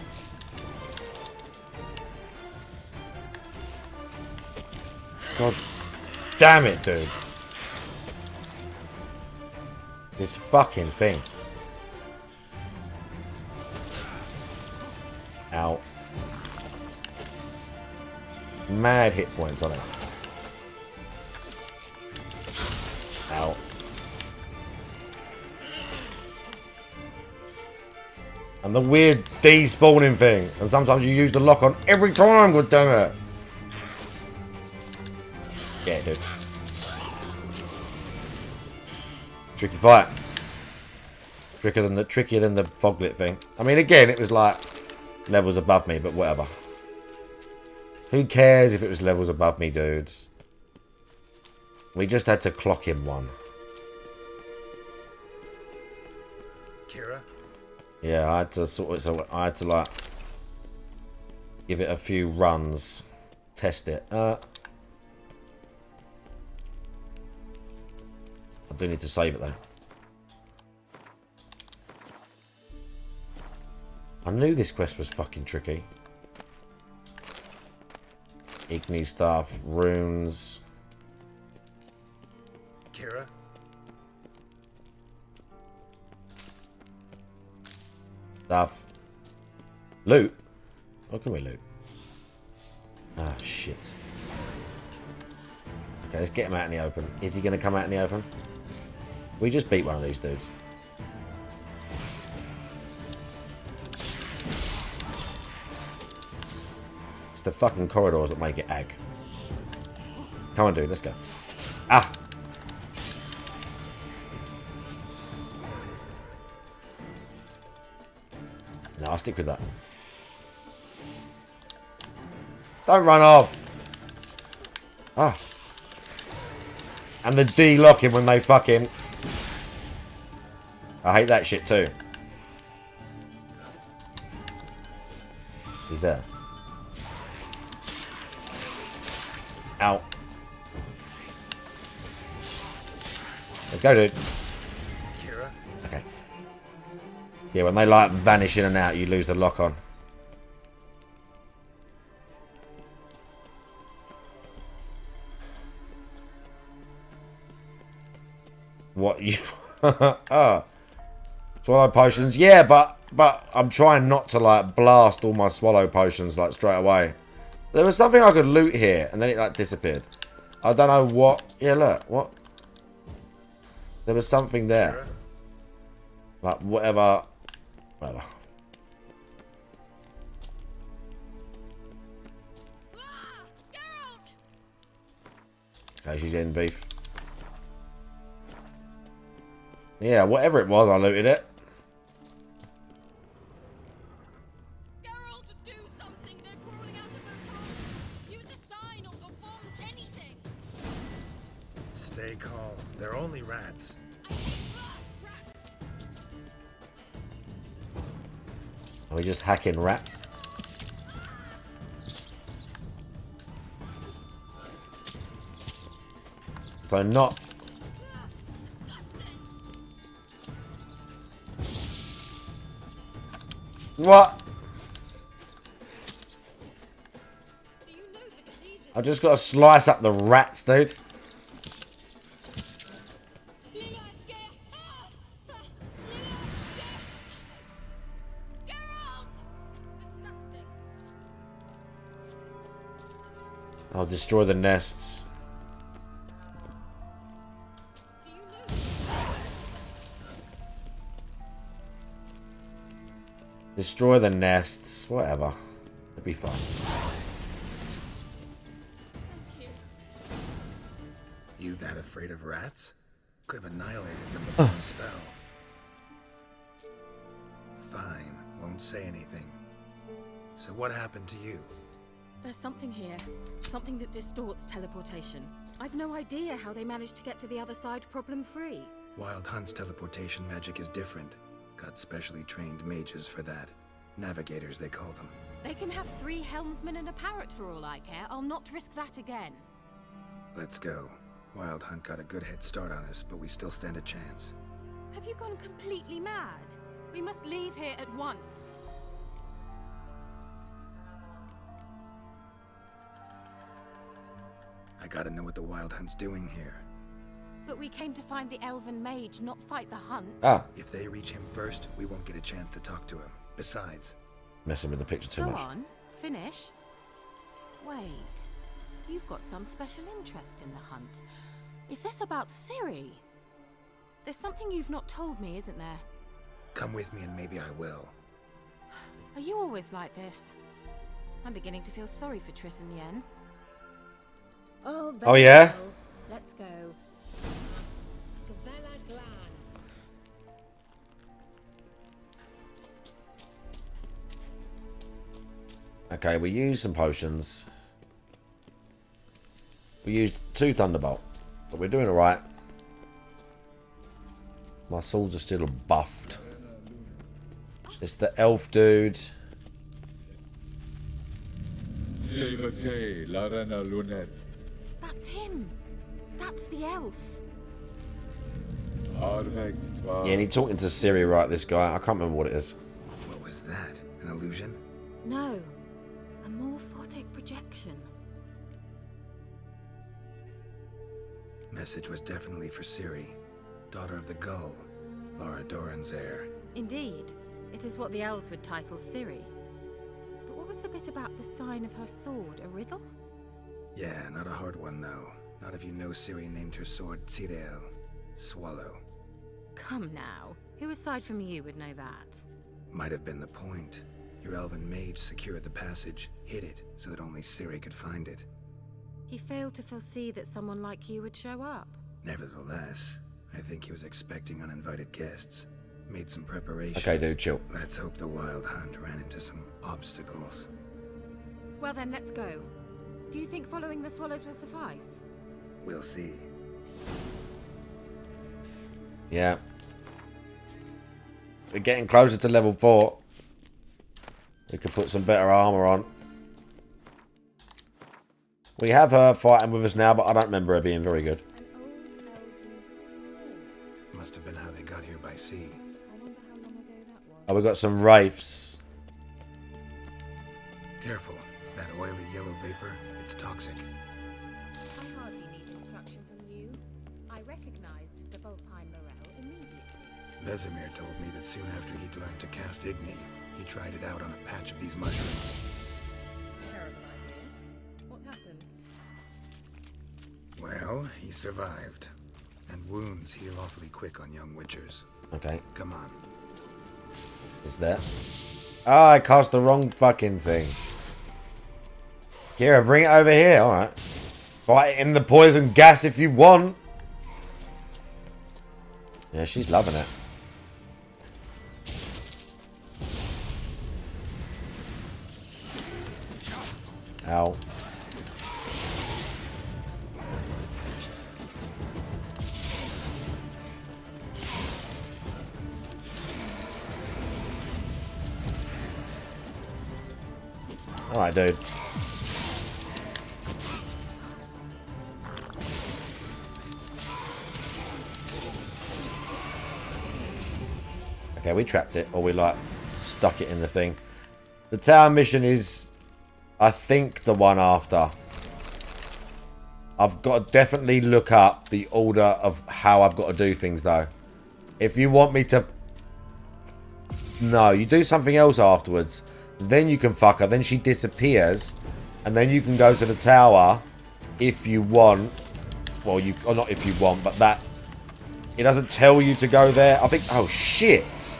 God damn it, dude. This fucking thing. Ow. Mad hit points on it. Ow. And the weird despawning thing. And sometimes you use the lock on every time, god damn it. Yeah, dude. Tricky fight. Trickier than the Foglit thing. I mean, again, it was like levels above me, but whatever. Who cares if it was levels above me, dudes? We just had to clock him one. Kira? Yeah, I had to I had to like give it a few runs, test it. I do need to save it though. I knew this quest was fucking tricky. Igni stuff, runes. Kira? Stuff. Loot? What can we loot? Ah, shit. Okay, let's get him out in the open. Is he going to come out in the open? We just beat one of these dudes. It's the fucking corridors that make it ag. Come on, dude, let's go. Ah! No, I'll stick with that. Don't run off! Ah. And the D-locking when they fucking... I hate that shit too. He's there. Ow. Let's go, dude. Kira? Okay. Yeah, when they like vanish in and out, you lose the lock on. What you... Oh. Swallow potions. Yeah, but I'm trying not to like blast all my swallow potions like straight away. There was something I could loot here and then it like disappeared. I don't know what. Yeah, look. What? There was something there. Like whatever. Whatever. Okay, she's in beef. Yeah, whatever it was, I looted it. Stay calm. They're only rats. Are we just hacking rats? So not... What? I just got to slice up the rats, dude. I'll destroy the nests. Destroy the nests. Whatever. It'll be fine. You that afraid of rats? Could have annihilated them with one spell. Fine, won't say anything. So what happened to you? There's something here. Something that distorts teleportation. I've no idea how they managed to get to the other side problem-free. Wild Hunt's teleportation magic is different. Got specially trained mages for that. Navigators, they call them. They can have 3 helmsmen and a parrot for all I care. I'll not risk that again. Let's go. Wild Hunt got a good head start on us, but we still stand a chance. Have you gone completely mad? We must leave here at once. I gotta know what the Wild Hunt's doing here. But we came to find the elven mage, not fight the hunt. Ah. If they reach him first, we won't get a chance to talk to him. Besides... Messing with the picture too Go much. on. Finish. Wait. You've got some special interest in the hunt. Is this about Ciri? There's something you've not told me, isn't there? Come with me and maybe I will. Are you always like this? I'm beginning to feel sorry for Triss and Yen. Oh yeah? Let's go. Gavella Glan. Okay, we used some potions. We used 2 Thunderbolt. But we're doing alright. My swords are still buffed. It's the elf dude. That's him. That's the elf. Yeah, and he's talking to Ciri, right, this guy. I can't remember what it is. What was that? An illusion? No. A morphotic projection. Message was definitely for Ciri, daughter of the Gull, Lara Doran's heir. Indeed. It is what the elves would title Ciri. But what was the bit about the sign of her sword? A riddle? Yeah, not a hard one though. Not if you know Ciri named her sword Tirel, Swallow. Come now. Who aside from you would know that? Might have been the point. Your elven mage secured the passage, hid it, so that only Ciri could find it. He failed to foresee that someone like you would show up. Nevertheless, I think he was expecting uninvited guests. Made some preparations. Okay, dude, chill. Let's hope the Wild Hunt ran into some obstacles. Well then, let's go. Do you think following the swallows will suffice? We'll see. Yeah. We're getting closer to level 4. We could put some better armor on. We have her fighting with us now, but I don't remember her being very good. Must have been how they got here by sea. Oh, we got some wraiths. Careful. That oily yellow vapor, it's toxic. I hardly need instruction from you. I recognized the Vulpine Morel immediately. Vesemir told me that soon after he'd learned to cast Igni, he tried it out on a patch of these mushrooms. Terrible idea. What happened? Well, he survived. And wounds heal awfully quick on young witchers. Okay. Come on. Is that? Ah, I cast the wrong fucking thing. Kira, bring it over here. Alright. Fight in the poison gas if you want. Yeah, she's loving it. Ow. Alright, dude. Okay, we trapped it, or we like stuck it in the thing. The tower mission is, I think, the one after. I've got to definitely look up the order of how I've got to do things, though. If you want me to... No, you do something else afterwards. Then you can fuck her. Then she disappears. And then you can go to the tower if you want. Well, you... Or not if you want, but that... It doesn't tell you to go there. I think... Oh, shit.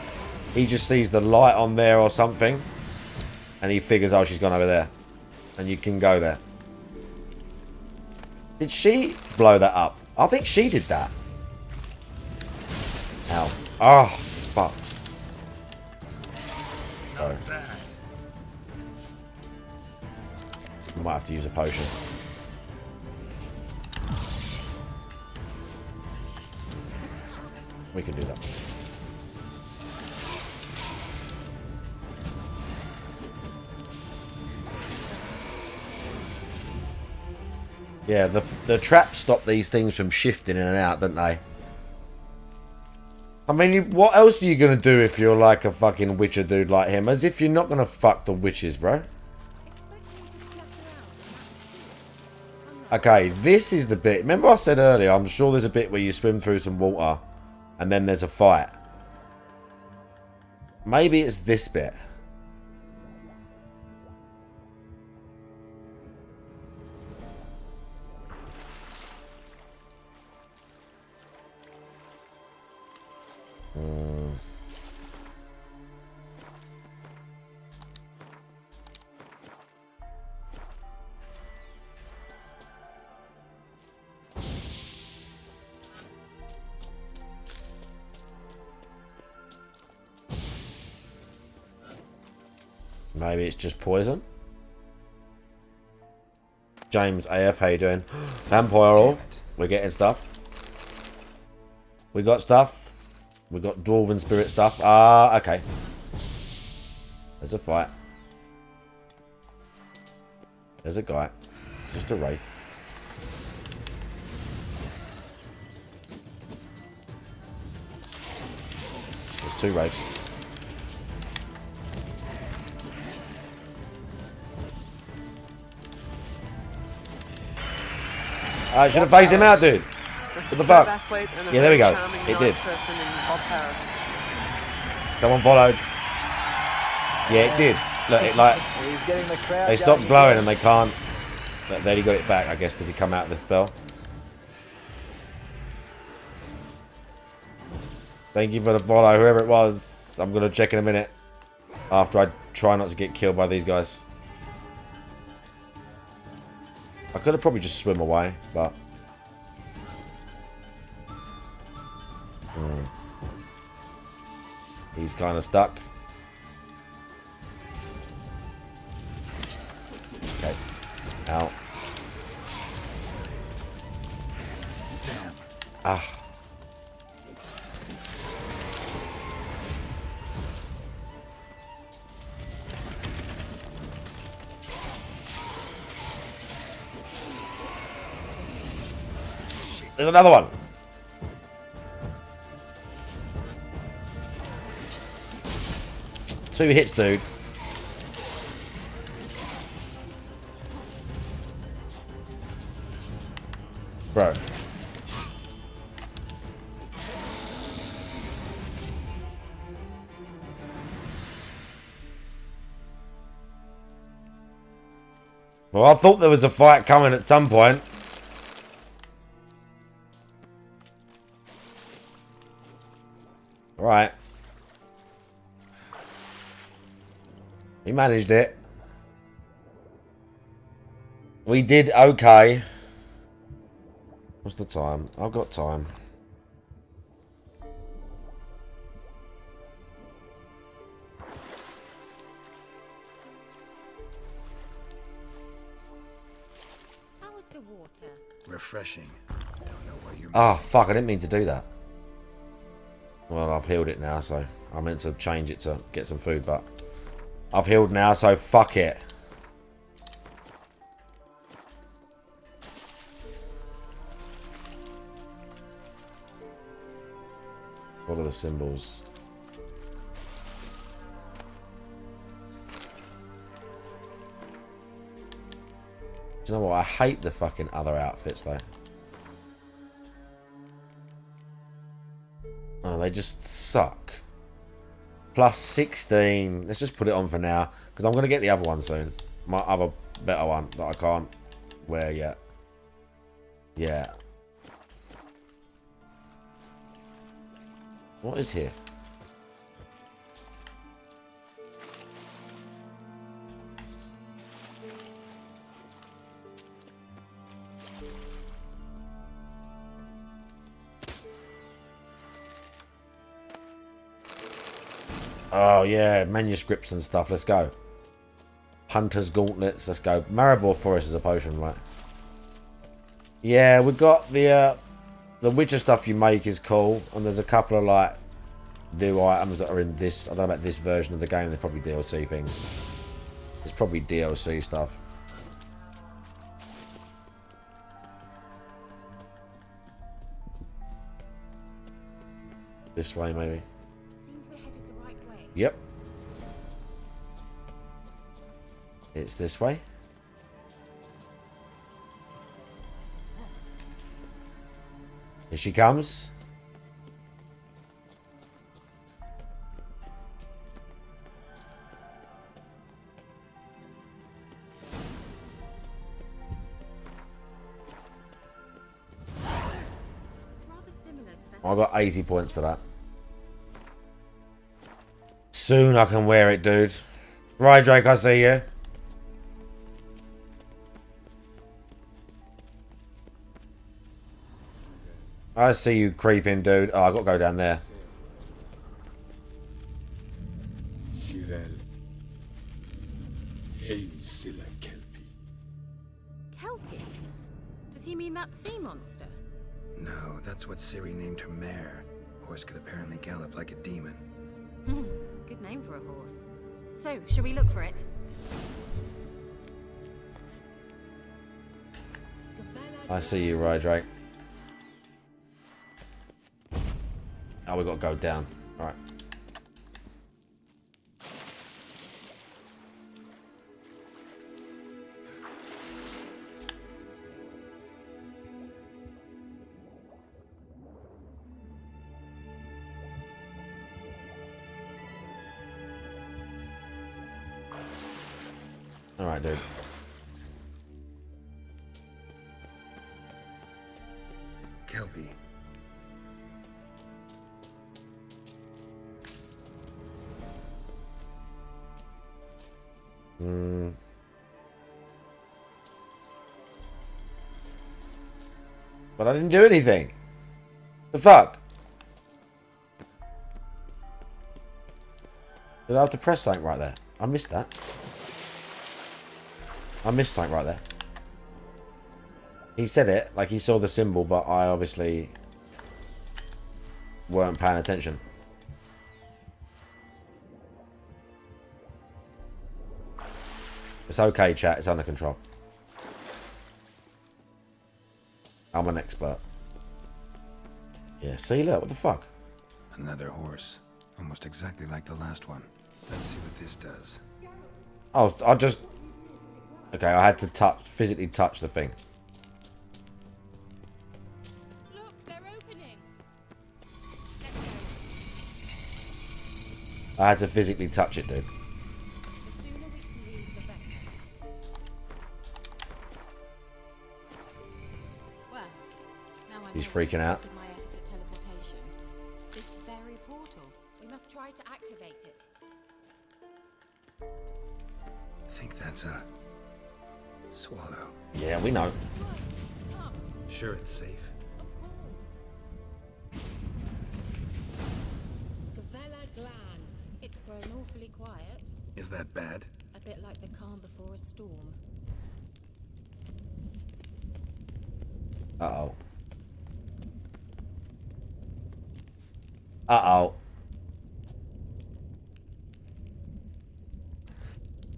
He just sees the light on there or something. And he figures, oh, she's gone over there. And you can go there. Did she blow that up? I think she did that. Ow. Oh, fuck. Oh. I might have to use a potion. We can do that. Yeah, the traps stop these things from shifting in and out, don't they? I mean, what else are you going to do if you're like a fucking witcher dude like him? As if you're not going to fuck the witches, bro. Okay, this is the bit. Remember I said earlier, I'm sure there's a bit where you swim through some water and then there's a fight. Maybe it's this bit. Maybe it's just poison. James AF, how you doing? Vampire all. We're getting stuff. We got stuff. We got Dwarven Spirit stuff. Ah, okay. There's a fight. There's a guy. It's just a wraith. There's two wraiths. I should have phased him out, dude. What the fuck? Yeah, there we go. It did. Someone followed. Yeah, it did. Look, it like... They stopped glowing and they can't... But then he got it back, I guess, because he come out of the spell. Thank you for the follow, whoever it was. I'm going to check in a minute. After I try not to get killed by these guys. I could have probably just swim away, but... He's kind of stuck. Okay. Out. Damn. Ah. There's another one. Two hits, dude. Bro. Well, I thought there was a fight coming at some point. Right. We managed it. We did okay. What's the time? I've got time. How was the water? Refreshing. Don't know what you're Ah, fuck, I didn't mean to do that. Well, I've healed it now, so I meant to change it to get some food, but I've healed now, so fuck it. What are the symbols? Do you know what? I hate the fucking other outfits though. Oh, they just suck. Plus 16. Let's just put it on for now. Because I'm going to get the other one soon. My other better one that I can't wear yet. Yeah. What is here? Oh yeah, manuscripts and stuff. Let's go. Hunter's gauntlets. Let's go. Maribor Forest is a potion, right? Yeah, we've got the Witcher stuff you make is cool, and there's a couple of like new items that are in this. I don't know about this version of the game. They're probably DLC things. It's probably DLC stuff. This way, maybe. Seems we're headed the right way. Yep. It's this way. Here she comes. It's rather similar to that. I got 80 points for that. Soon I can wear it, dude. Right, Drake, I see you. I see you creeping, dude. Oh, I got to go down there. Kelpie? Does he mean that sea monster? No, that's what Ciri named her mare. Horse could apparently gallop like a demon. Good name for a horse. So, shall we look for it? I see you, right, Drake. Oh, we got to go down. All right. All right, dude. Kelpie. But I didn't do anything. The fuck? Did I have to press something right there? I missed that. I missed something right there. He said it, like he saw the symbol, but I obviously weren't paying attention. It's okay, chat. It's under control. I'm an expert. Yeah, see, look, what the fuck? Another horse. Almost exactly like the last one. Let's see what this does. Oh, I just... Okay, I had to physically touch the thing. Look, they're opening. I had to physically touch it, dude. The sooner we can leave, the better. Well, now I know He's freaking out. what my effort at teleportation. This very portal. We must try to activate it. I think that's a swallow. Yeah, we know. Sure it's safe. Gavella Glan. It's grown awfully quiet. Is that bad? A bit like the calm before a storm. Uh-oh. Uh-oh.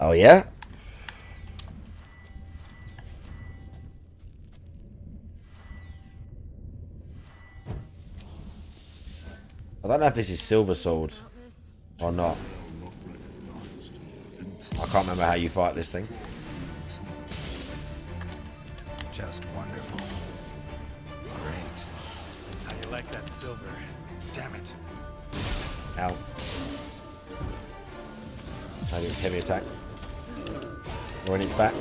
Oh, yeah? I don't know if this is Silver Sword or not. I can't remember how you fight this thing. just wonderful. Great. How do you like that silver? Damn it. Ow. Maybe it's heavy attack. Or in its back.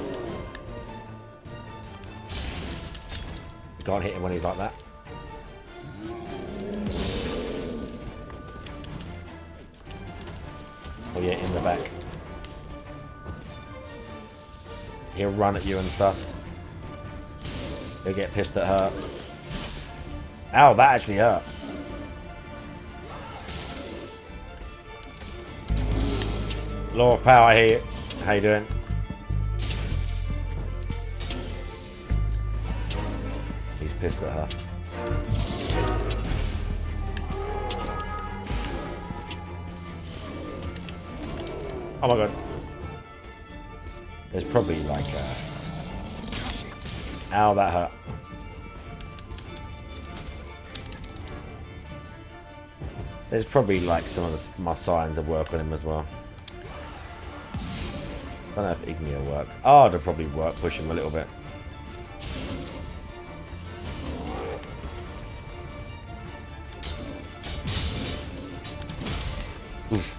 You can't hit him when he's like that. Oh yeah, in the back. He'll run at you and stuff. He'll get pissed at her. Ow, that actually hurt. Law of power here. How you doing? He's pissed at her. Oh my god. There's probably like a... Ow, that hurt. There's probably like some of my signs of work on him as well. I don't know if Igni will work. Oh, it'll probably work, push him a little bit. Oof.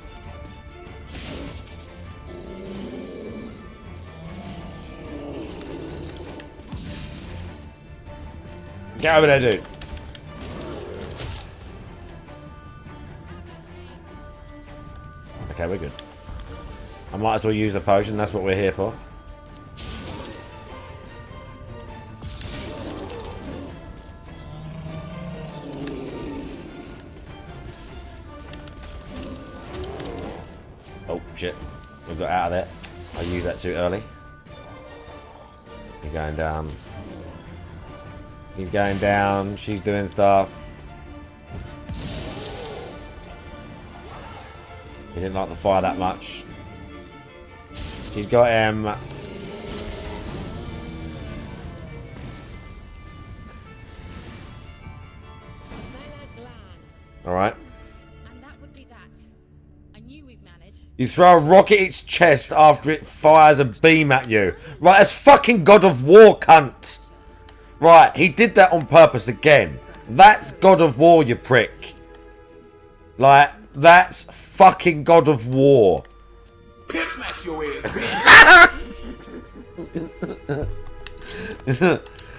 Get over there, dude. Okay, we're good. I might as well use the potion, that's what we're here for. Oh, shit. We got out of there. I used that too early. You're going down. He's going down. She's doing stuff. He didn't like the fire that much. She's got him. Alright. And that would be that. I knew we'd manage. You throw a rock at its chest after it fires a beam at you. Right, that's fucking God of War, cunt. Right, he did that on purpose again. That's God of War, you prick. Like, that's fucking God of War. Piss smack your ass,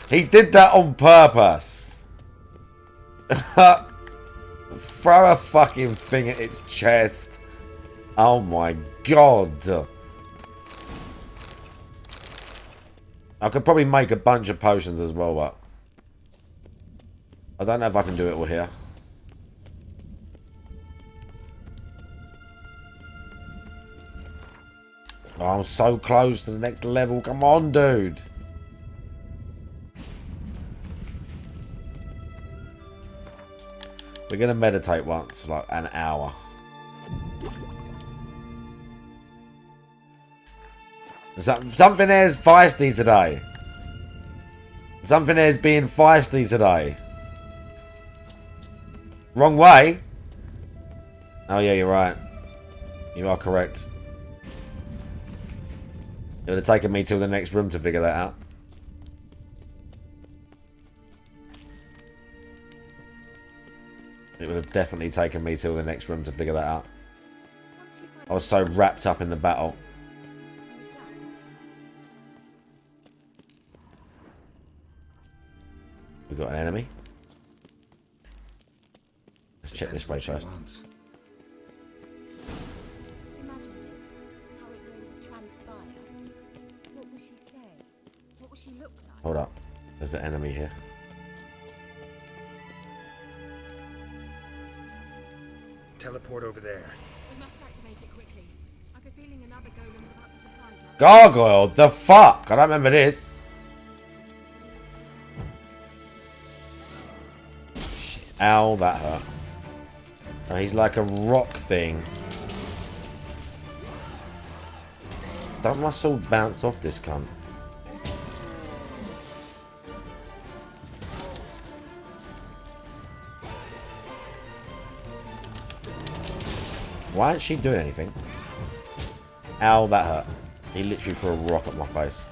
He did that on purpose. Throw a fucking thing at its chest. Oh my god. I could probably make a bunch of potions as well, but I don't know if I can do it all here. Oh, I'm so close to the next level. Come on, dude. We're going to meditate once, like an hour. Something there's feisty today. Something there's being feisty today. Wrong way. Oh yeah, you're right. You are correct. It would have taken me till the next room to figure that out. It would have definitely taken me till the next room to figure that out. I was so wrapped up in the battle. We got an enemy. Let's check this way first. Imagined it. How it will transpire. What will she say? What will she look like? Hold up. There's an enemy here. Teleport over there. We must activate it quickly. I've a feeling another golem's about to surprise us. Gargoyle? The fuck? I don't remember this. Ow, that hurt. Oh, he's like a rock thing. Don't my sword bounce off this cunt? Why isn't she doing anything? Ow, that hurt. He literally threw a rock at my face.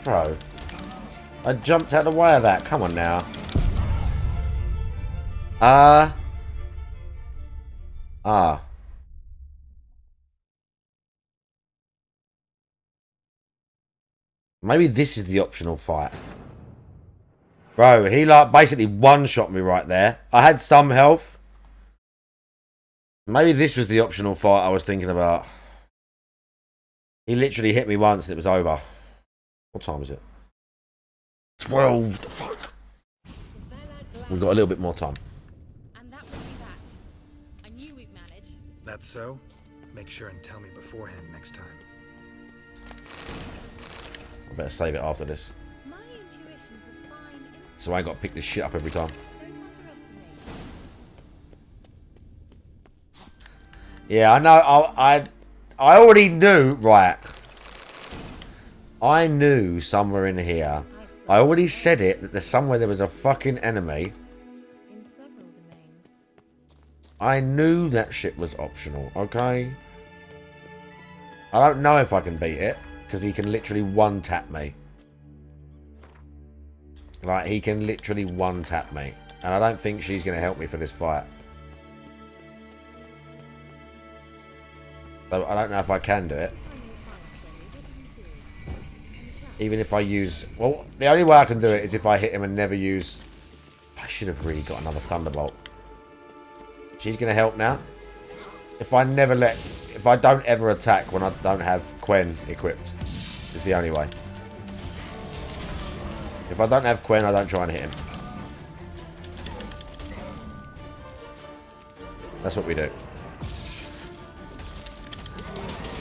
Bro. I jumped out of the way of that. Come on now. Maybe this is the optional fight. Bro, he like basically one-shot me right there. I had some health. Maybe this was the optional fight I was thinking about. He literally hit me once and it was over. What time is it? 12. Fuck. We've got a little bit more time. And that would be that. I knew we'd manage. That's so? Make sure and tell me beforehand next time. I better save it after this. My intuition's a fine instinct. So I ain't got to pick this shit up every time. Don't underestimate. Yeah, I know. I already knew. Right. I knew somewhere in here. I already said it, that there's somewhere there was a fucking enemy. In several domains. I knew that shit was optional, okay? I don't know if I can beat it, because he can literally one-tap me. Like, he can literally one-tap me. And I don't think she's going to help me for this fight. So I don't know if I can do it. Even if I use... Well, the only way I can do it is if I hit him and never use... I should have really got another Thunderbolt. She's going to help now. If I never let... If I don't ever attack when I don't have Quen equipped, is the only way. If I don't have Quen, I don't try and hit him. That's what we do.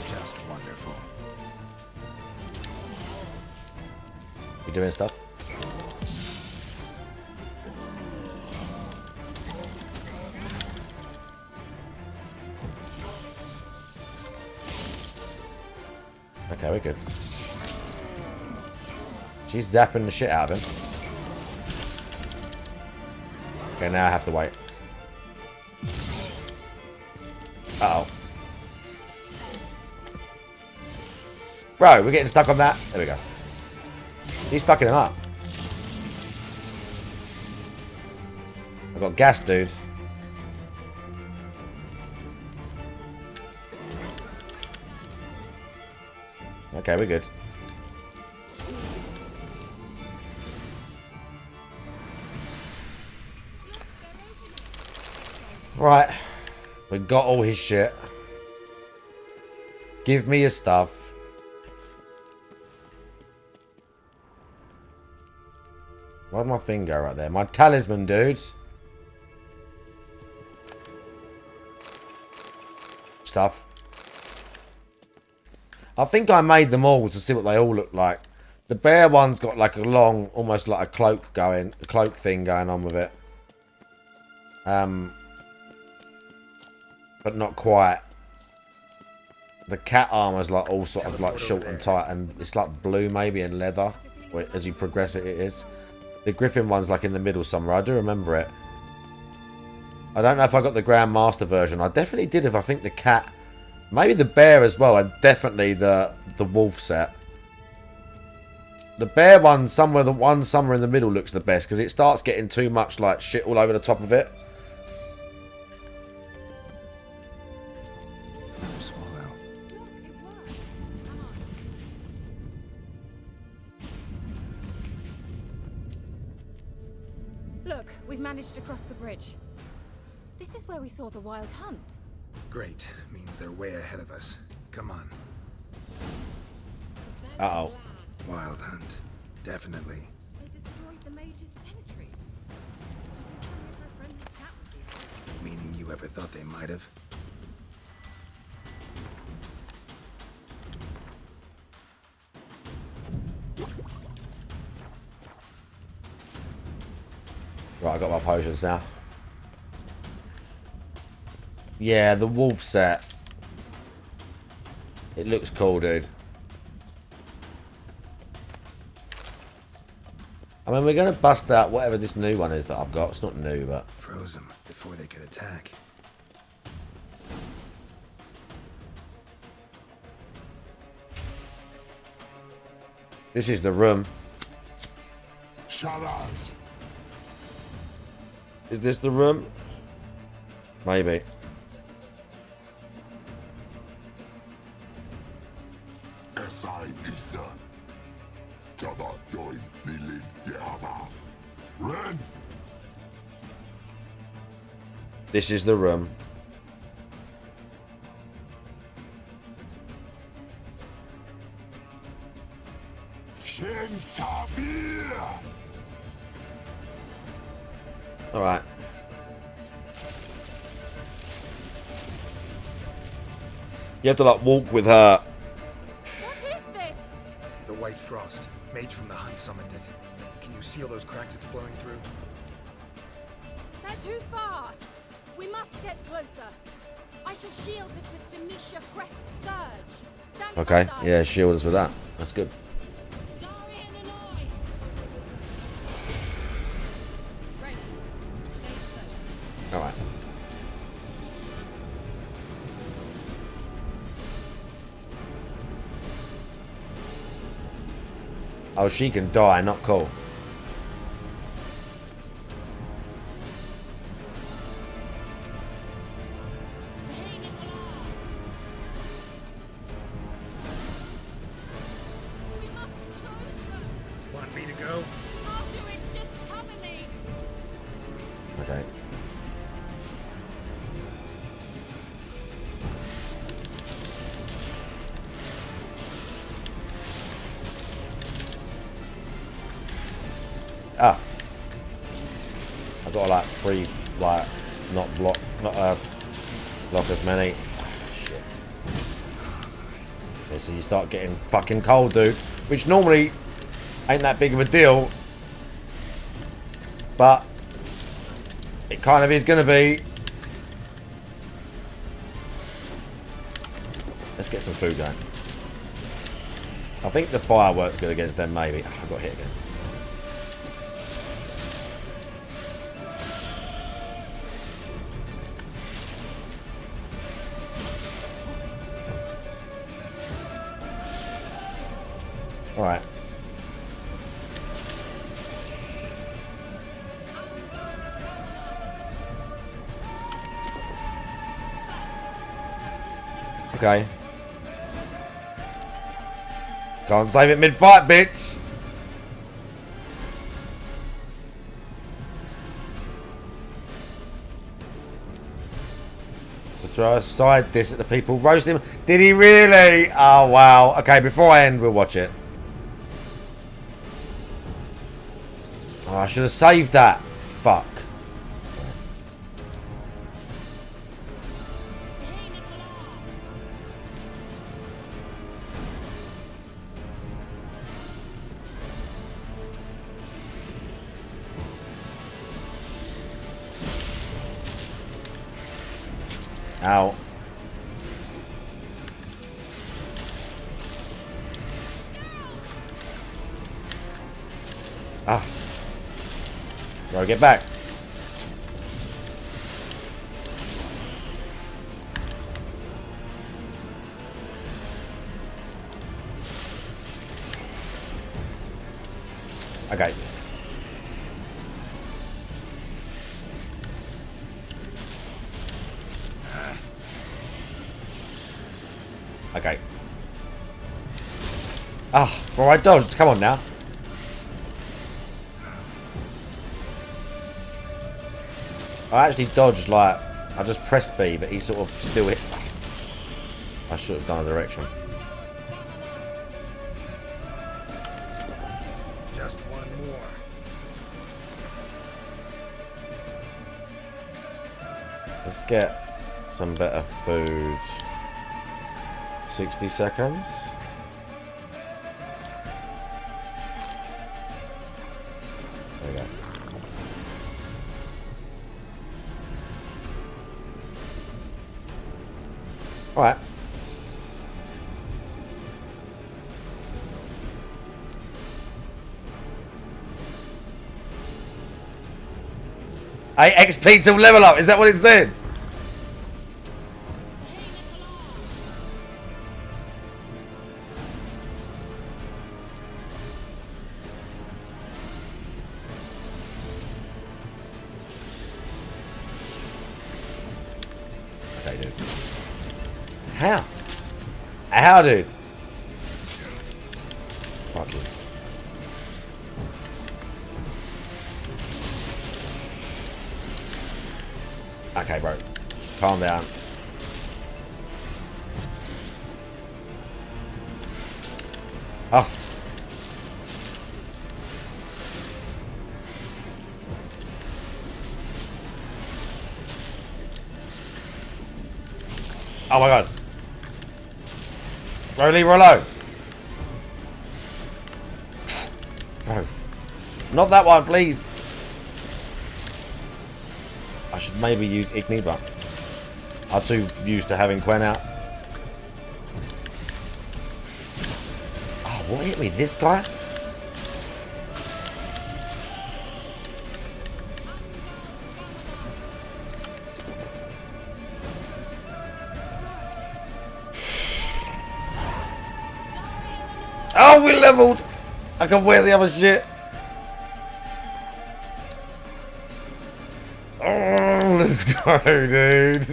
Just wonderful. You doing stuff? Okay, we're good. She's zapping the shit out of him. Okay, now I have to wait. Uh-oh. Bro, we're getting stuck on that. There we go. He's fucking him up. I've got gas, dude. Okay, we're good. Right. We got all his shit. Give me his stuff. Where'd my thing go right there? My talisman, dude. Stuff. I think I made them all to see what they all look like. The bear one's got like a long, almost like a cloak thing going on with it. But not quite. The cat armor's like all sort of like short and tight, and it's like blue maybe and leather. As you progress it is. The griffin one's like in the middle somewhere. I do remember it. I don't know if I got the Grand Master version. I definitely did if I think the cat... Maybe the bear as well, and definitely the wolf set. The bear one, somewhere in the middle looks the best, because it starts getting too much like shit all over the top of it. Look, we've managed to cross the bridge. This is where we saw the wild hunt. Great. Means they're way ahead of us. Come on. Uh-oh. Wild hunt. Definitely. They destroyed the Mage's sentries. I didn't come here for a friendly chat with you. Meaning you ever thought they might have? Right, I got my potions now. Yeah, the wolf set. It looks cool, dude. I mean, we're going to bust out whatever this new one is that I've got. It's not new, but... Froze them before they could attack. This is the room. Shadows. Is this the room? Maybe. This is the room. All right. You have to like walk with her. The white frost. Mage from the hunt summoned it. Can you seal those cracks it's blowing through? They're too far. We must get closer. I shall shield us with Demisha Crest Surge. Stand Okay. aside. Yeah, shield us with that. That's good. All right. Oh, she can die. Not cool. Want me to go? I'll do it. Just cover me. Okay. Ah. I've got like 3, like, not block as many. Ah, shit. Yeah, so you start getting fucking cold, dude. Which normally ain't that big of a deal. But it kind of is going to be. Let's get some food going. I think the fire works good against them, maybe. Oh, I got hit again. All right. Okay. Can't save it mid-fight, bitch. Throw a side diss at the people. Roast him. Did he really? Oh, wow. Okay, before I end, we'll watch it. Oh, I should have saved that. Fuck. Ow. Ah. Gotta get back. Okay. Okay. Ah, well, I dodged. Come on now. I actually dodged, like, I just pressed B, but he sort of still hit. I should have done a direction. Just one more. Let's get some better food. 60 seconds. There we go. All right. XP to level up. Is that what it said? dude. How? How, dude? Fuck you. Okay, bro. Calm down. Oh. Oh my god. Rolly, Rollo. Bro. Not that one, please. I should maybe use Igni, but I'm too used to having Quen out. Oh, what hit me? This guy? Oh, we leveled! I can wear the other shit. Oh, let's go, dude.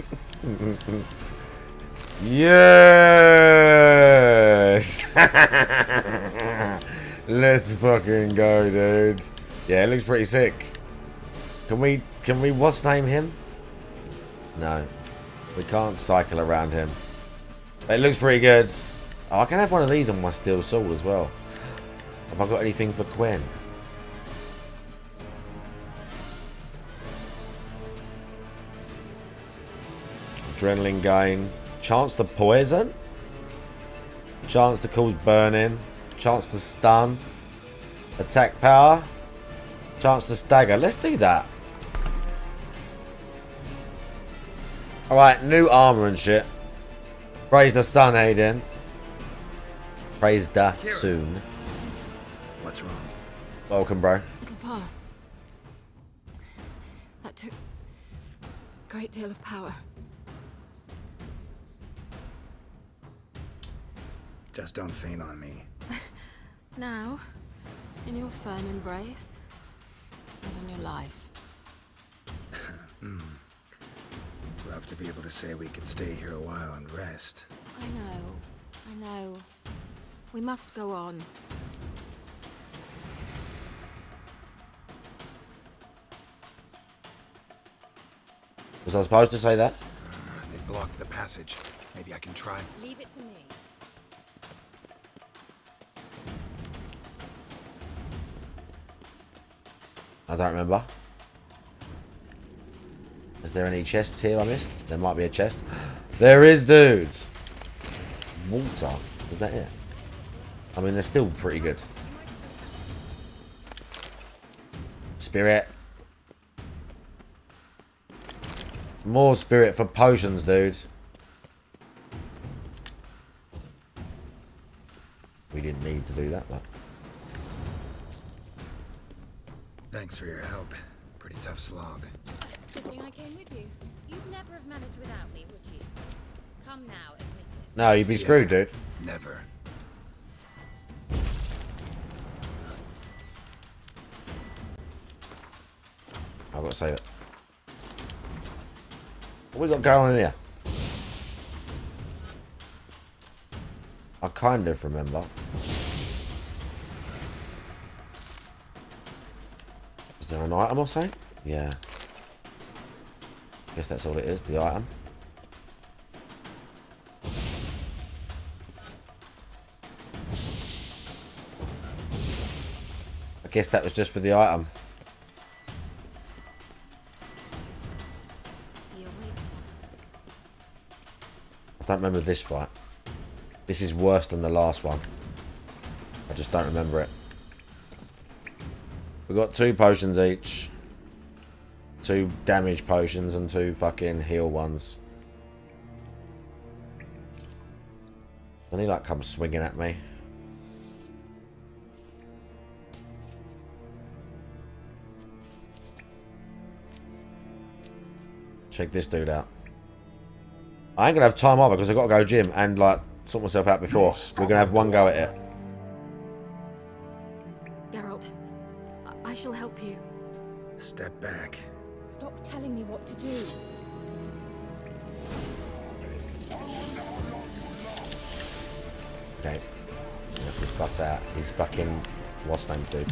Yes! Let's fucking go, dude. Yeah, it looks pretty sick. Can we what's name him? No. We can't cycle around him. It looks pretty good. Oh, I can have one of these on my steel sword as well. Have I got anything for Quen? Adrenaline gain. Chance to poison. Chance to cause burning. Chance to stun. Attack power. Chance to stagger. Let's do that. Alright, new armor and shit. Praise the sun, Hayden. Praise the soon. What's wrong? Welcome, bro. It'll pass. That took a great deal of power. Just don't faint on me. Now, in your firm embrace, and on your life. Love to be able to say we could stay here a while and rest. I know. We must go on. Was I supposed to say that? They blocked the passage. Maybe I can try. Leave it to me. I don't remember. Is there any chests here I missed? There might be a chest. There is, dudes. Water. Is that it? I mean, they're still pretty good. Spirit. More spirit for potions, dudes. We didn't need to do that, but... Thanks for your help. Pretty tough slog. Good thing I came with you. You'd never have managed without me, would you? Come now, admit it. No, you'd be screwed, dude. Never. I've got to save it. What we got going on in here? I kind of remember. Is there an item or something? Yeah. Guess that's all it is, the item. I guess that was just for the item. I don't remember this fight. This is worse than the last one. I just don't remember it. We got 2 potions each. 2 damage potions and 2 fucking heal ones. And he like comes swinging at me. Check this dude out. I ain't gonna have time either because I've got to go gym and like sort myself out before. We're gonna have one go at it. Geralt, I shall help you. Step back. Stop telling me what to do. Okay. We have to suss out his fucking what's name dude.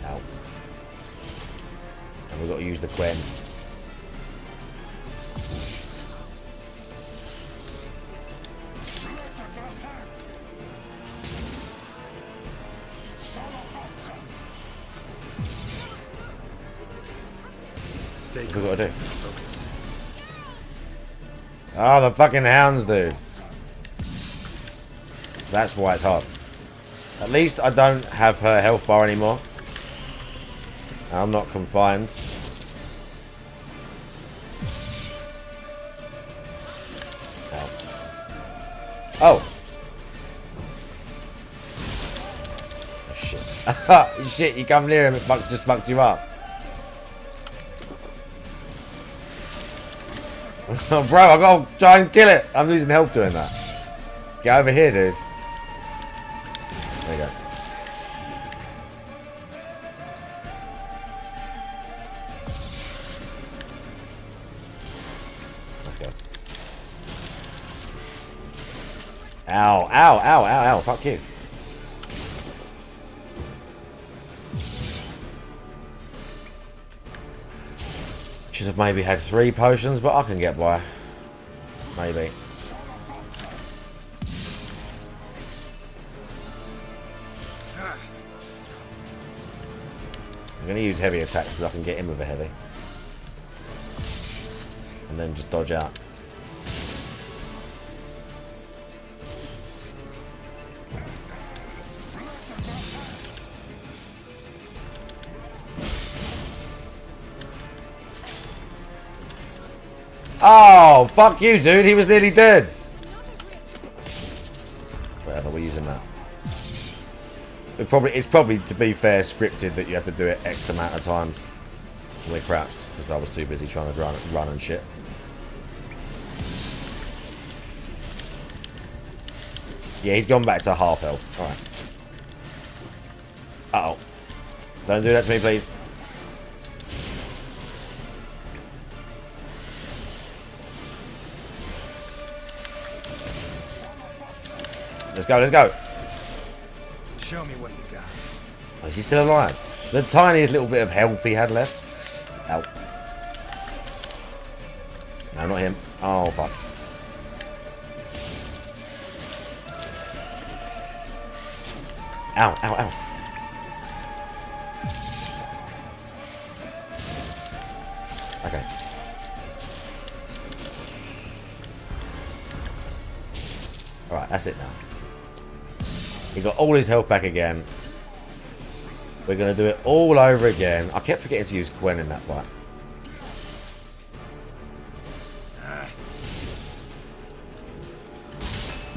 Ow. And we've got to use the Quen. What have we got to do? Oh, the fucking hounds, dude. That's why it's hard. At least I don't have her health bar anymore. I'm not confined. Ow. Oh. Oh, shit. Shit, you come near him, it just fucks you up. Oh, bro, I gotta try and kill it. I'm losing health doing that. Get over here, dude. There you go. Let's go. Ow, ow, ow, ow, ow. Fuck you. Should have maybe had 3 potions, but I can get by. Maybe. I'm going to use heavy attacks because I can get in with a heavy. And then just dodge out. Oh, fuck you, dude. He was nearly dead. Whatever, we're using that. It's probably, to be fair, scripted that you have to do it X amount of times. And we're crouched because I was too busy trying to run and shit. Yeah, he's gone back to half health. Alright. Uh-oh. Don't do that to me, please. Let's go, let's go. Show me what you got. Oh, is he still alive? The tiniest little bit of health he had left. Ow. No, not him. Oh, fuck. Ow, ow, ow. Okay. Alright, that's it now. He got all his health back again. We're going to do it all over again. I kept forgetting to use Quen in that fight.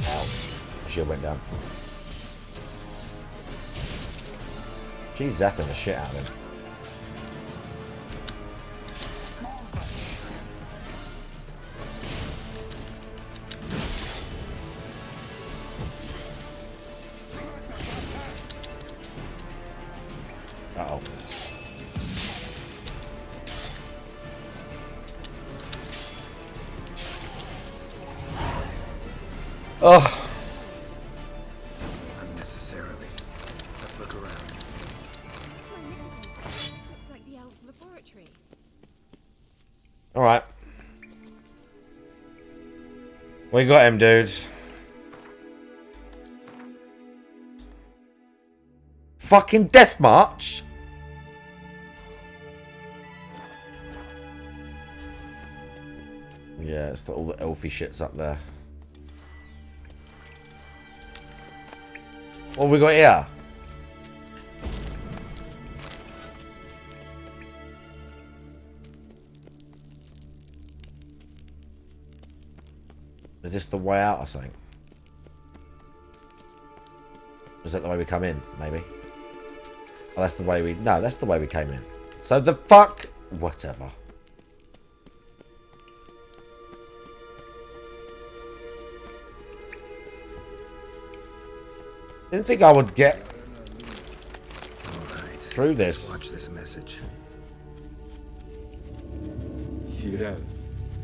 Ow. Shield went down. She's zapping the shit out of him. Uh-oh. Oh. Unnecessarily. Let's look around. This looks like the elves' laboratory. Alright. We got him, dudes. Fucking death march. Yeah, it's all the elfy shits up there. What have we got here? Is this the way out or something? Is that the way we come in? Maybe. Oh, that's the way we... No, that's the way we came in. So the fuck... Whatever. Didn't think I would get through this. Watch this message. Shirel,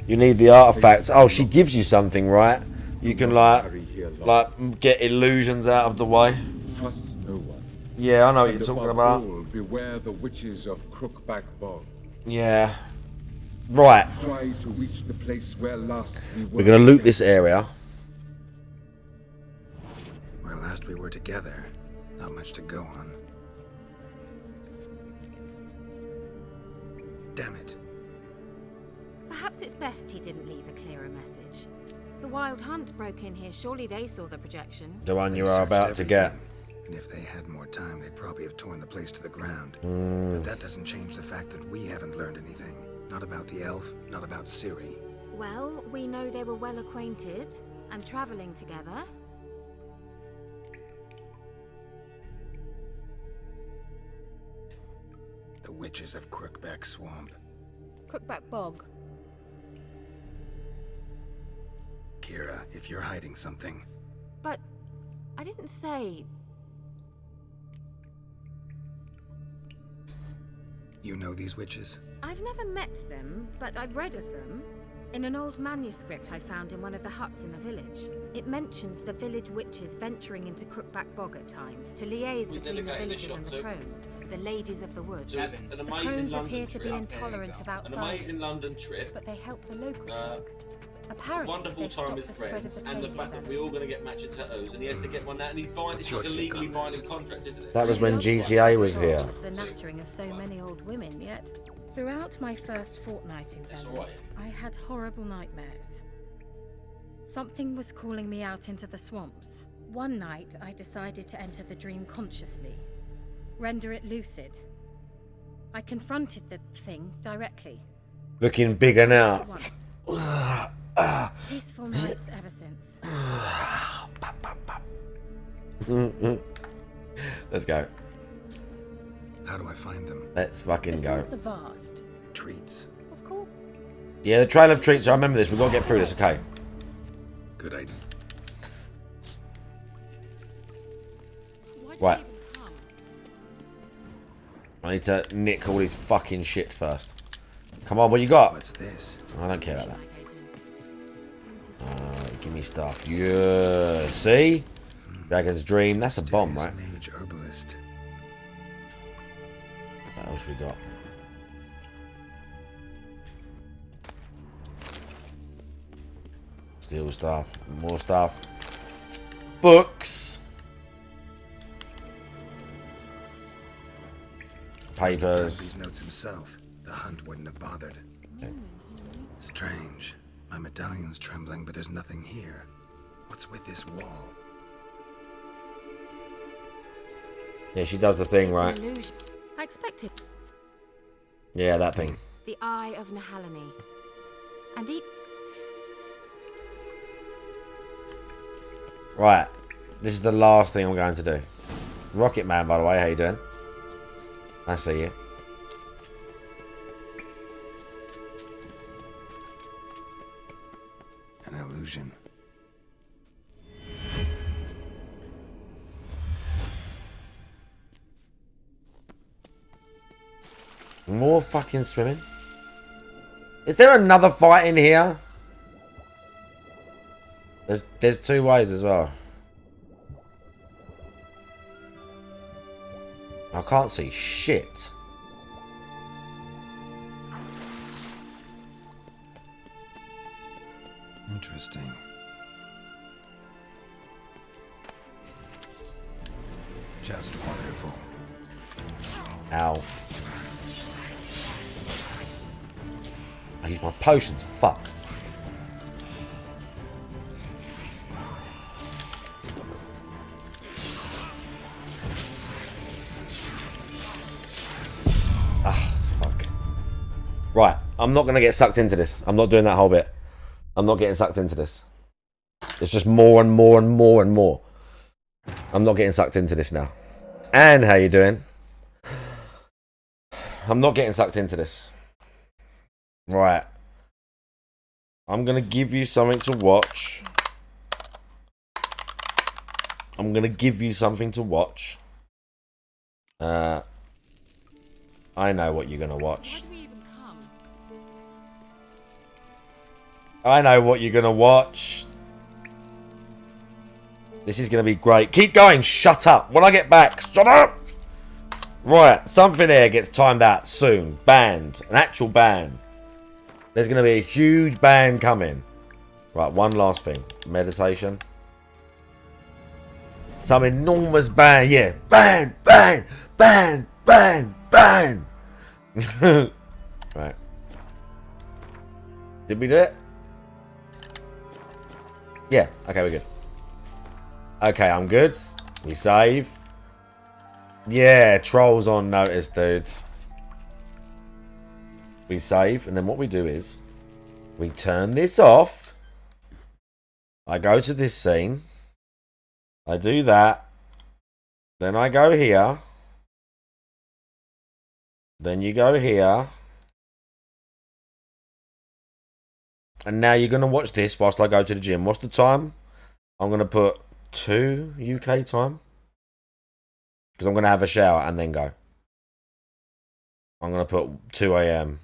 You need the artifact. Oh, she gives you something, right? You can like get illusions out of the way. Trust no one. Yeah, I know what And you're talking above about. all, beware the witches of Crookback Bog. Yeah. Right. Try to reach the place where last we were. We're gonna loot this area. Where last we were together, not much to go on. Damn it. Perhaps it's best he didn't leave a clearer message. The Wild Hunt broke in here. Surely they saw the projection. The one They you are searched about to get. everything, and if they had more time, they'd probably have torn the place to the ground. But that doesn't change the fact that we haven't learned anything. Not about the elf, not about Ciri. Well, we know they were well acquainted and traveling together. The witches of Crookback Swamp. Crookback Bog. Kira, if you're hiding something, But I didn't say. you know these witches? I've never met them, but I've read of them. In an old manuscript I found in one of the huts in the village. It mentions the village witches venturing into Crookback Bog at times to liaise between the villagers and the crones, the ladies of the wood. An The amazing crones London appear to be trip. intolerant of An outsiders, amazing London trip. but they help the local folk. Apparently, Wonderful they've time stopped with the spread of friends, the and the plague fact in that we're all going to get matching tattoos, and he has to get one out, and he's buying. It's like a legally binding contract, isn't it? That was when GTA was here. The nattering of so many old women, yet throughout my first fortnight in Velen, I had horrible nightmares. Something was calling me out into the swamps. One night, I decided to enter the dream consciously, render it lucid. I confronted the thing directly. Looking bigger now. At once. Peaceful nights ever since. Let's go. How do I find them? Let's fucking The go. swamps are vast. Treats. Of course. Yeah, the Trail of Treats. I remember this. We've got to get through this, okay? Good idea. Right. I need to nick all his fucking shit first. Come on, what you got? What's this? I don't care about that. Give me stuff. Yeah. See? Dragon's Dream. That's a bomb, right? Mage herbalist. What else we got? Steal stuff. More stuff. Books. Papers. These notes himself. The hunt wouldn't have bothered. Okay. Strange. My medallion's trembling, but there's nothing here. What's with this wall? Yeah, she does the thing, right? It's an illusion. I expected. Yeah, that thing. The Eye of Nahalani. And he. Right. This is the last thing I'm going to do. Rocket Man, by the way, how you doing? I see you. An illusion. More fucking swimming. Is there another fight in here? There's two ways as well. I can't see shit. Interesting. Just wonderful. Ow. I use my potions. Fuck. Fuck. Right. I'm not going to get sucked into this. I'm not doing that whole bit. I'm not getting sucked into this. It's just more and more and more and more. I'm not getting sucked into this now. And how you doing? I'm not getting sucked into this. Right. I'm going to give you something to watch. I'm going to give you something to watch. I know what you're going to watch. I know what you're going to watch. This is going to be great. Keep going. Shut up. When I get back, shut up. Right. Something here gets timed out soon. Band. An actual band. There's going to be a huge band coming. Right. One last thing. Meditation. Some enormous band. Yeah. Band. Band. Band. Band. Band. Right. Did we do it? Yeah. Okay, we're good. Okay, I'm good. We save. Yeah, trolls on notice, dudes. We save, and then what we do is we turn this off. I go to this scene. I do that. Then I go here. Then you go here. And now you're going to watch this whilst I go to the gym. What's the time? I'm going to put 2 UK time. Because I'm going to have a shower and then go. I'm going to put 2 AM.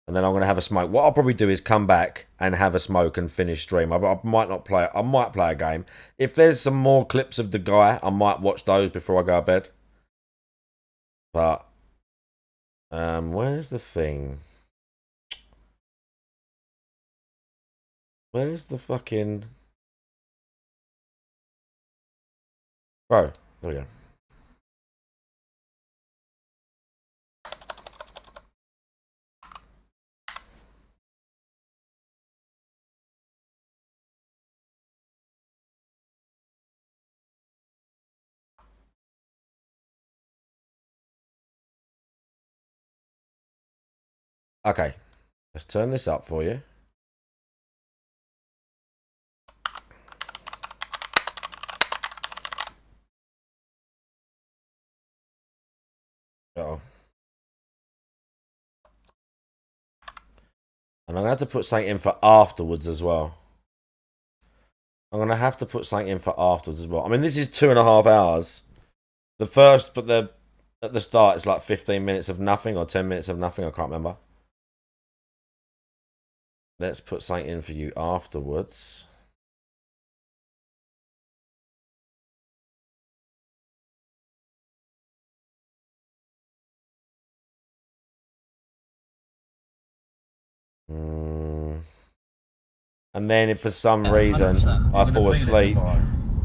And then I'm going to have a smoke. What I'll probably do is come back and have a smoke and finish stream. I might not play. I might play a game. If there's some more clips of the guy, I might watch those before I go to bed. But where's the thing? Where's the fucking... Bro, there we go. Okay, let's turn this up for you. Uh-oh. And I'm going to have to put something in for afterwards as well. I'm going to have to put something in for afterwards as well. I mean, this is 2.5 hours. The first, but at the start, it's like 15 minutes of nothing or 10 minutes of nothing. I can't remember. Let's put something in for you afterwards. And then if for some reason I fall asleep,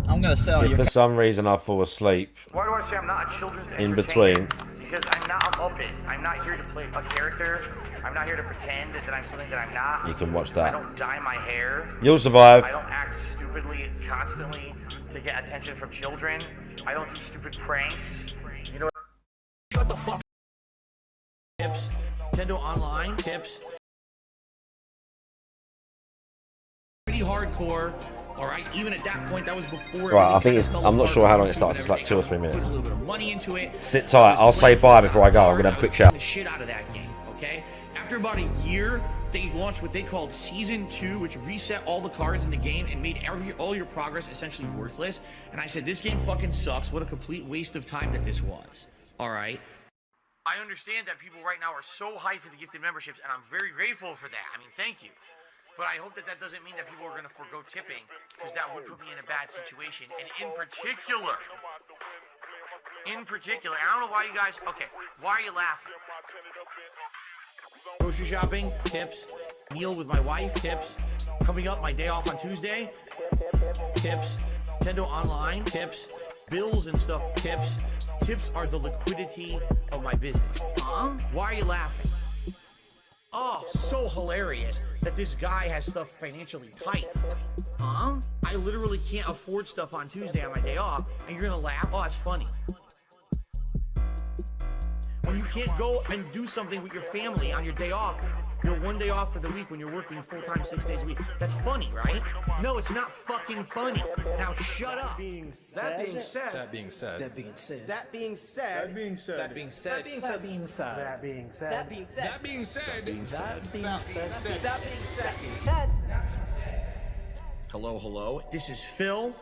I'm gonna sell if for some reason I fall asleep Why do I say I'm not a children's in entertainer? between, Because I'm not a Muppet. I'm not here to play a character. I'm not here to pretend that I'm something that I'm not. you can watch I that. don't dye my hair. You'll survive. I don't act stupidly constantly to get attention from children. I don't do stupid pranks. You know what? Shut the fuck. Tips. Nintendo Online tips. Pretty hardcore. All right, even at that point, that was before. Right, I think it's. I'm not sure how long it starts. It's like 2 or 3 minutes. Put a little bit of money into it. Sit tight. I'll say bye before I go. I'm gonna have a quick shout. The shit out of that game. Okay. After about a year, they launched what they called Season 2, which reset all the cards in the game and made all your progress essentially worthless. And I said, this game fucking sucks. What a complete waste of time that this was. All right. I understand that people right now are so hyped for the gifted memberships, and I'm very grateful for that. I mean, thank you. But I hope that that doesn't mean that people are going to forego tipping, because that would put me in a bad situation. And in particular, I don't know why you guys, okay, why are you laughing? Grocery shopping, tips. Meal with my wife, tips. Coming up, my day off on Tuesday, tips. Nintendo Online, tips. Bills and stuff, tips. Tips are the liquidity of my business. Huh? Why are you laughing? Oh, so hilarious that this guy has stuff financially tight. Huh? I literally can't afford stuff on Tuesday on my day off, and you're gonna laugh? Oh, that's funny. When you can't go and do something with your family on your day off, you're one day off for the week when you're working full-time 6 days a week. That's funny, right? No, it's not fucking funny. Now shut up. That being said. That being said. That being said. That being said. That being said. That being said. That being said. That being said. That being said. That being said. That being said. That being said. That being said. Hello. This is Phil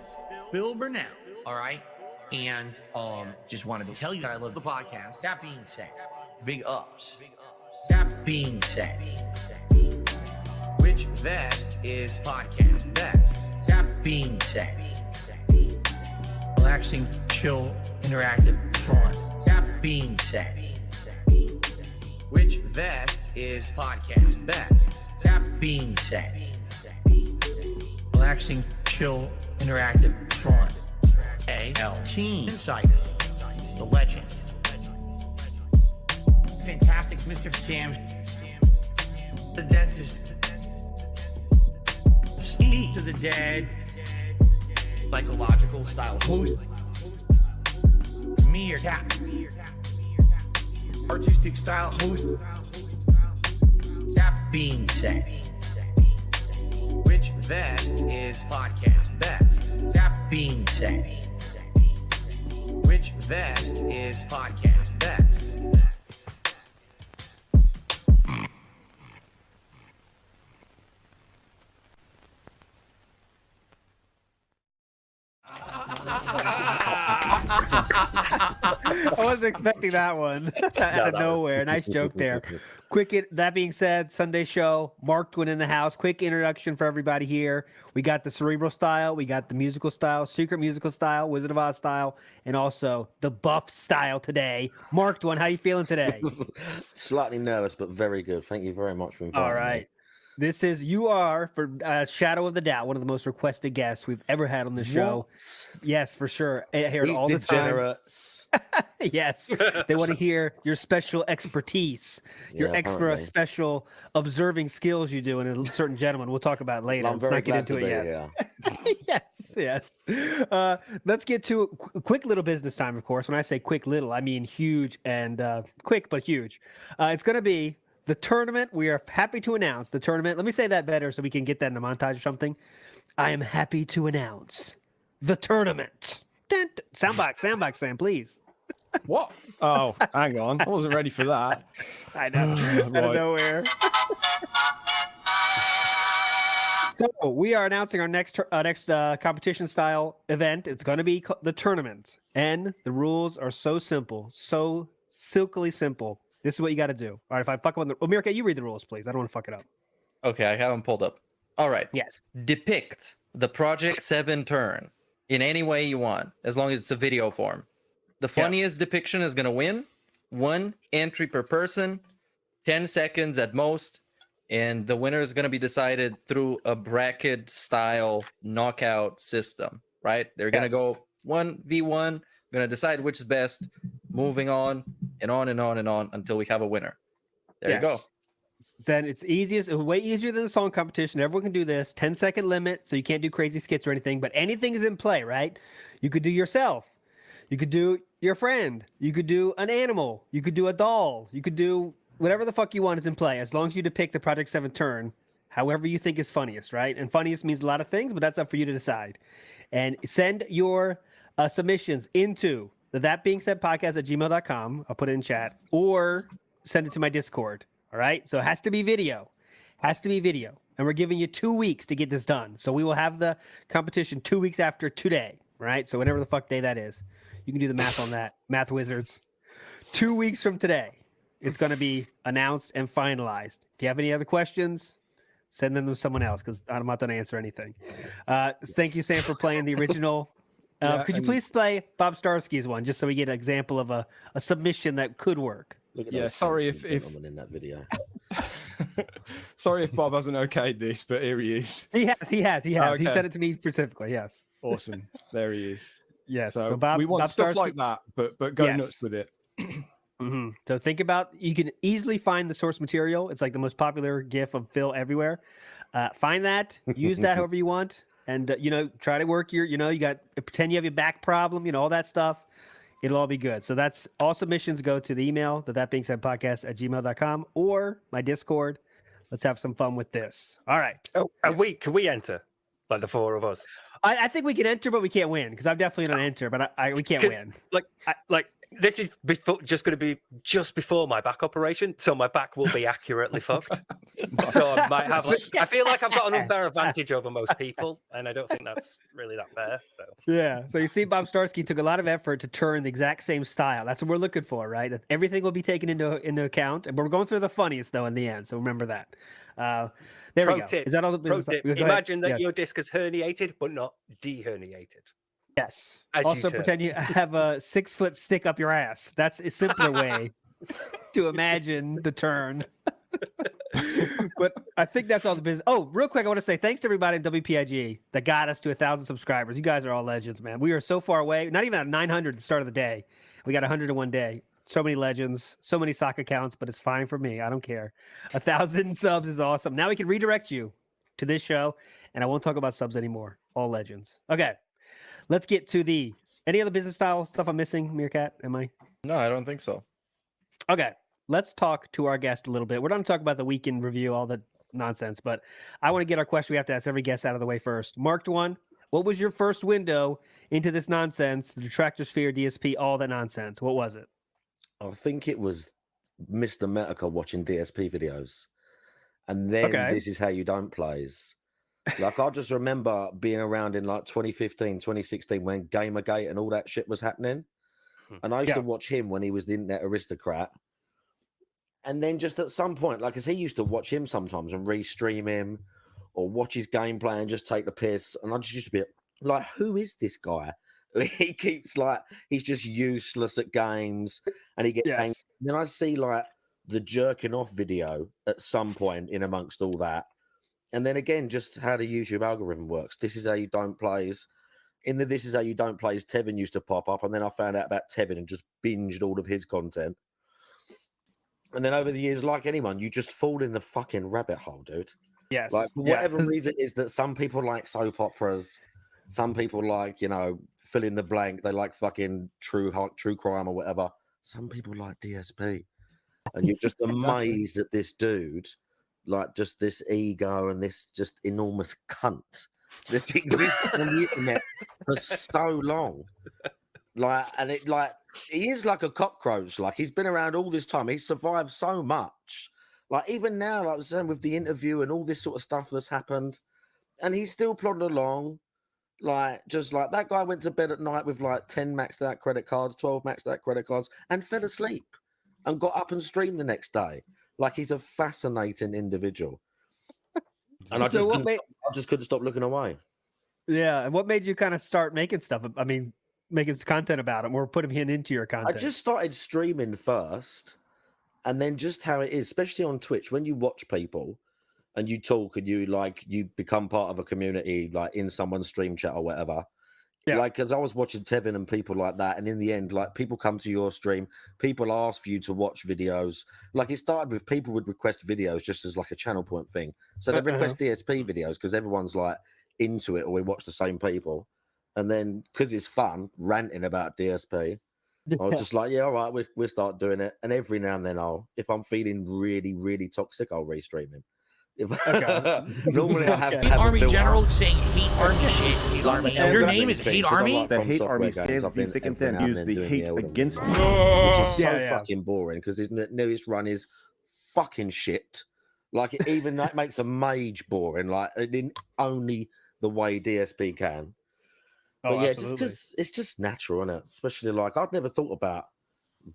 Burnell, all right? And just wanted to tell you that I love the podcast. That being said, big ups. That being said, Which vest is podcast best? That being said, relaxing, chill, interactive, fun. That being said, which vest is podcast best? That being said, relaxing, chill, interactive, fun. A.L.T. Insider, the legend. Fantastic Mr. Sam, the dentist. Speak to the dead, psychological style host. Meerkat, artistic style host. That being said, which vest is podcast best? That being said, which vest is podcast best? I wasn't expecting that one out of nowhere. Nice joke there. That being said, Sunday show, Mark Twin in the house. Quick introduction for everybody here. We got the cerebral style, we got the musical style, secret musical style, Wizard of Oz style, and also the buff style today. Mark Twin, how you feeling today? Slightly nervous, but very good. Thank you very much for inviting me. All right. You are, for Shadow of the Doubt, one of the most requested guests we've ever had on the show. What? Yes, for sure. I hear it These all the time. degenerates. Yes, they want to hear your special expertise, your extra special observing skills you do in a certain gentleman. We'll talk about it later. I'm very glad to be here. Yes. Let's get to a quick little business time, of course. When I say quick little, I mean huge and quick, but huge. It's going to be the tournament. We are happy to announce the tournament. Let me say that better so we can get that in a montage or something. I am happy to announce the tournament. Soundbox, Sam, please. What? Oh, hang on. I wasn't ready for that. I know. Out of nowhere. So we are announcing our next competition style event. It's going to be the tournament, and the rules are so simple, so silkily simple. This is what you got to do. All right, if I fuck up on Mirka, you read the rules, please. I don't want to fuck it up. Okay, I have them pulled up. All right. Yes. Depict the Project 7 turn in any way you want, as long as it's a video form. The funniest depiction is going to win. 1 entry per person, 10 seconds at most, and the winner is going to be decided through a bracket-style knockout system, right? They're going to go 1v1, going to decide which is best, moving on and on and on and on until we have a winner. There you go. Then it's way easier than the song competition. Everyone can do this. 10-second limit, so you can't do crazy skits or anything, but anything is in play, right? You could do yourself. You could do your friend. You could do an animal. You could do a doll. You could do whatever the fuck you want is in play, as long as you depict the Project 7 turn, however you think is funniest, right? And funniest means a lot of things, but that's up for you to decide. And send your submissions into the That Being Said podcast at gmail.com. I'll put it in chat, or send it to my Discord. All right. So it has to be video. And we're giving you 2 weeks to get this done. So we will have the competition 2 weeks after today. Right. So whatever the fuck day that is, you can do the math on that. Math wizards. 2 weeks from today, it's going to be announced and finalized. If you have any other questions, send them to someone else, because I'm not going to answer anything. Thank you, Sam, for playing the original. Could you please play Bob Starsky's one, just so we get an example of a submission that could work? Sorry if in that video. Sorry if Bob hasn't okayed this, but here he is. He has. Okay. He said it to me specifically. Yes. Awesome. There he is. Yes. So, Bob, we want Bob stuff Starsky, like that, but go nuts with it. Mm-hmm. So think about, you can easily find the source material. It's like the most popular GIF of Phil everywhere. Find that, use that however you want, and try to work your, you got, pretend you have your back problem, all that stuff. It'll all be good. So that's all submissions go to the email, that being said podcast at gmail.com, or my Discord. Let's have some fun with this. All right. Oh, can we enter? Like the four of us? I think we can enter, but we can't win, because I'm definitely going to enter, but we can't win. Like This is just going to be just before my back operation, so my back will be accurately fucked. So I might have. I feel like I've got an unfair advantage over most people, and I don't think that's really that fair. So Yeah. So you see, Bob Starsky took a lot of effort to turn the exact same style. That's what we're looking for, right? Everything will be taken into account, and we're going through the funniest though in the end. So remember that. There we go. Tip. Is that all the Pro business? tip. Go ahead. Imagine that Yes. your disc is herniated, but not deherniated. Yes. As you Also, turn. pretend you have a 6-foot stick up your ass. That's a simpler way to imagine the turn. But I think that's all the business. Oh, real quick, I want to say thanks to everybody in WPIG that got us to 1,000 subscribers. You guys are all legends, man. We are so far away. Not even at 900 at the start of the day. We got 101 day. So many legends, so many sock accounts, but it's fine for me. I don't care. 1,000 subs is awesome. Now we can redirect you to this show, and I won't talk about subs anymore. All legends. Okay. Let's get to any other business style stuff I'm missing, Meerkat? Am I? No, I don't think so. Okay. Let's talk to our guest a little bit. We're not going to talk about the weekend review, all that nonsense, but I want to get our question. We have to ask every guest out of the way first. Marked one. What was your first window into this nonsense? The Detractor Sphere, DSP, all that nonsense. What was it? I think it was Mr. Medica watching DSP videos. And then This Is How You Don't plays. Like, I just remember being around in like 2015, 2016 when Gamergate and all that shit was happening. And I used to watch him when he was the internet aristocrat. And then just at some point, like, as he used to watch him sometimes and re-stream him or watch his gameplay and just take the piss. And I just used to be like, who is this guy? He keeps like, he's just useless at games and he gets angry. Then I see like the jerking off video at some point in amongst all that. And then again, just how the YouTube algorithm works. This Is How You Don't plays. In the This Is How You Don't plays, Tevin used to pop up. And then I found out about Tevin and just binged all of his content. And then over the years, like anyone, you just fall in the fucking rabbit hole, dude. Yes. Like, for whatever reason is that some people like soap operas. Some people like, fill in the blank. They like fucking true crime or whatever. Some people like DSP. And you're just amazed at this dude. Like, just this ego and this just enormous cunt that's existed on the internet for so long. He is like a cockroach. Like, he's been around all this time. He's survived so much. Like, even now, like I was saying, with the interview and all this sort of stuff that's happened, and he's still plodding along. Like, just like that guy went to bed at night with like 10 maxed out credit cards, 12 maxed out credit cards, and fell asleep and got up and streamed the next day. Like, he's a fascinating individual. And I just couldn't stop looking away. Yeah. And what made you kind of start making stuff? I mean, making content about him or putting him into your content? I just started streaming first. And then just how it is, especially on Twitch, when you watch people and you talk and you become part of a community, like in someone's stream chat or whatever. Yeah. Like, because I was watching Tevin and people like that, and in the end, like, people come to your stream, people ask for you to watch videos. Like, it started with people would request videos just as like a channel point thing. So they request DSP videos because everyone's like into it, or we watch the same people. And then because it's fun ranting about DSP, I was just like, yeah, all right, we'll start doing it. And every now and then if I'm feeling really, really toxic, I'll restream him. Normally I have Hate Army General saying hate Army shit. Hate Army. Your name is Hate Army? The Hate Army stands through thick and thin. Use the hate against me. Which is so fucking boring because his newest run is fucking shit. Like, it even that makes a mage boring, like in only the way DSP can. But yeah, just because it's just natural, isn't it? Especially like, I'd never thought about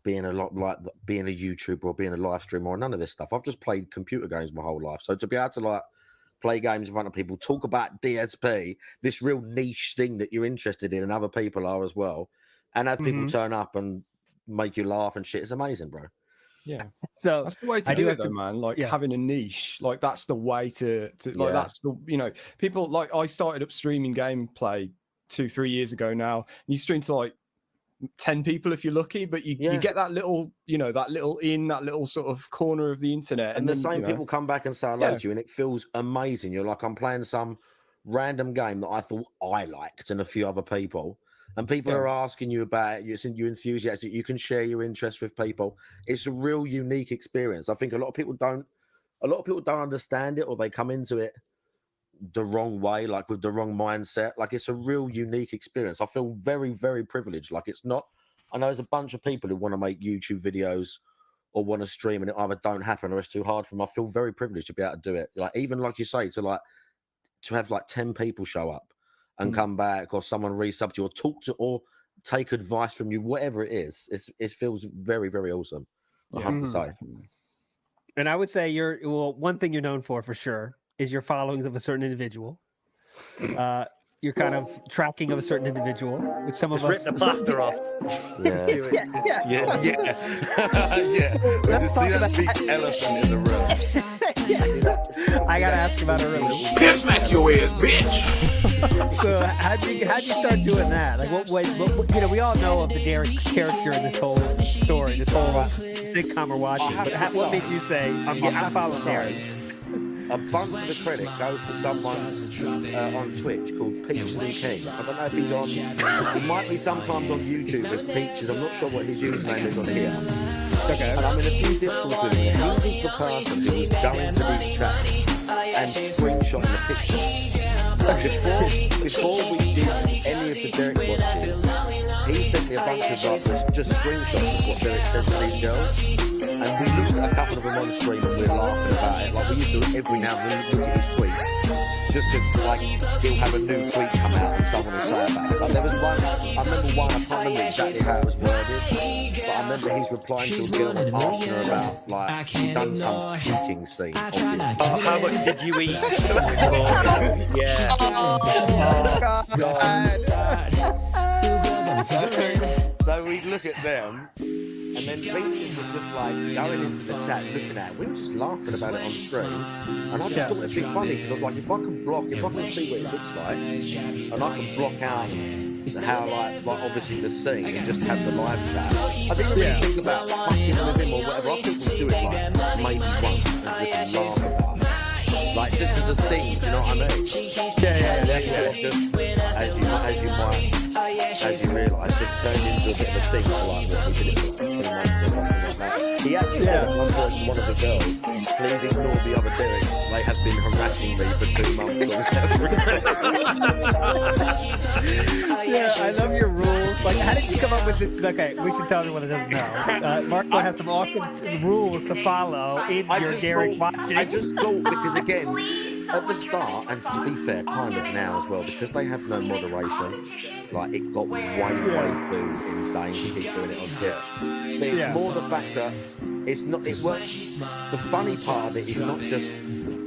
being a YouTuber or being a live streamer or none of this stuff. I've just played computer games my whole life. So to be able to like play games in front of people, talk about DSP, this real niche thing that you're interested in and other people are as well, and have people turn up and make you laugh and shit, it's amazing, bro. Yeah. So that's the way to do it though, man. Like having a niche, like that's the way to like that's the people like I started up streaming gameplay 2-3 years ago now. And you stream to like 10 people if you're lucky, but you get that little, that little sort of corner of the internet. And the same people come back and say hello to you, and it feels amazing. You're like, I'm playing some random game that I thought I liked and a few other people. And people are asking you about it. You're enthusiastic. You can share your interest with people. It's a real unique experience. I think a lot of people don't understand it, or they come into it the wrong way, like with the wrong mindset. Like, it's a real unique experience. I feel very, very privileged. Like, it's not I know there's a bunch of people who want to make YouTube videos or want to stream, and it either don't happen or it's too hard for them. I feel very privileged to be able to do it. Like, even like you say, to have like 10 people show up and come back, or someone resub to you, or talk to, or take advice from you, whatever it is. It feels very, very awesome. I have to say. And I would say one thing you're known for sure is your followings of a certain individual. Your kind of tracking of a certain individual, which some of us rip the plaster off. Yeah. Yeah. Just see that big elephant in the room. I gotta ask about a room. Smack your ass, bitch. So how'd you start doing that? Like what we all know of the Derek character in this whole story, this whole sitcom we're watching. But what made you say I'm following Derek? A bunch of the credit goes to someone on Twitch called Peaches and King. I don't know if he's on. He might be sometimes on YouTube as Peaches. I'm not sure what his username is on here. Okay. And I'm in a few difficulties with him. He was the person who was going to these chats and screenshotting the pictures. Before we did any of the Derek watches, he sent me a bunch of just screenshots of what Derek says to these girls. And we looked at a couple of them on stream and we were laughing about it. Like, we used to do it every now and then, look at his tweets. Just to, like, he'll have a new tweet come out and someone will say about it. Like, there was one, I remember one, I can't remember exactly how it was worded, but I remember he's replying to a girl and asking her about, like, she'd done some puking scene, obviously. Oh, how much did you eat? Yeah. Oh, God. So we'd look at them, and then Peaches were just like going into the chat, looking at it. We were just laughing about it on screen, and I just thought it'd be funny because I was like, if I can see what it looks like, and I can block out how like obviously the scene and just have the live chat. I didn't really think about fucking with him or whatever. I think we'll do it like maybe once and just laugh about it. Like, just as a thing, do you know what I mean? Yeah. Just as you realise, just turned into a bit of a thing for like what we did it for like 2 months or something like that. He actually said at one point to one of the girls, please ignore the other Dereks. They have been harassing me for 2 months. Yeah, I love your rules. Like, how did you come up with this? Okay, we should tell everyone that doesn't know. Marco has some awesome rules to follow in your Derek watching. I just thought, because again, at the start, and to be fair, kind of now as well, because they have no moderation, like, it got way too insane to keep doing it on Twitch. But it's more the fact that the funny part of it is not just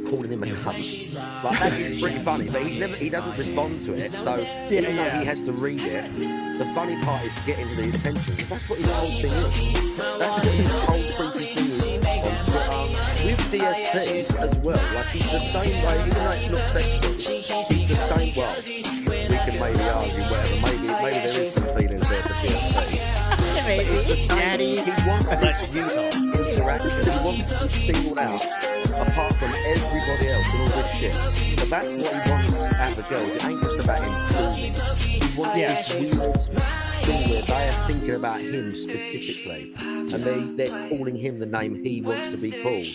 calling him a cunt. Like, that is pretty funny, but he doesn't respond to it, so even though he has to read it, the funny part is getting the attention. That's what his whole thing is. That's what his whole creepy thing is on Twitter. With DSP as well, like, he's the same way, even though it's not sexual, he's the same, well, we can maybe argue whatever, maybe there is some feelings there for DSP. Daddy. He wants this interaction. He wants to be singled out apart from everybody else and all this shit. So that's what he wants out of the girls. It ain't just about him choosing. He wants this weird thing where they are thinking about him specifically, and they're calling him the name he wants to be called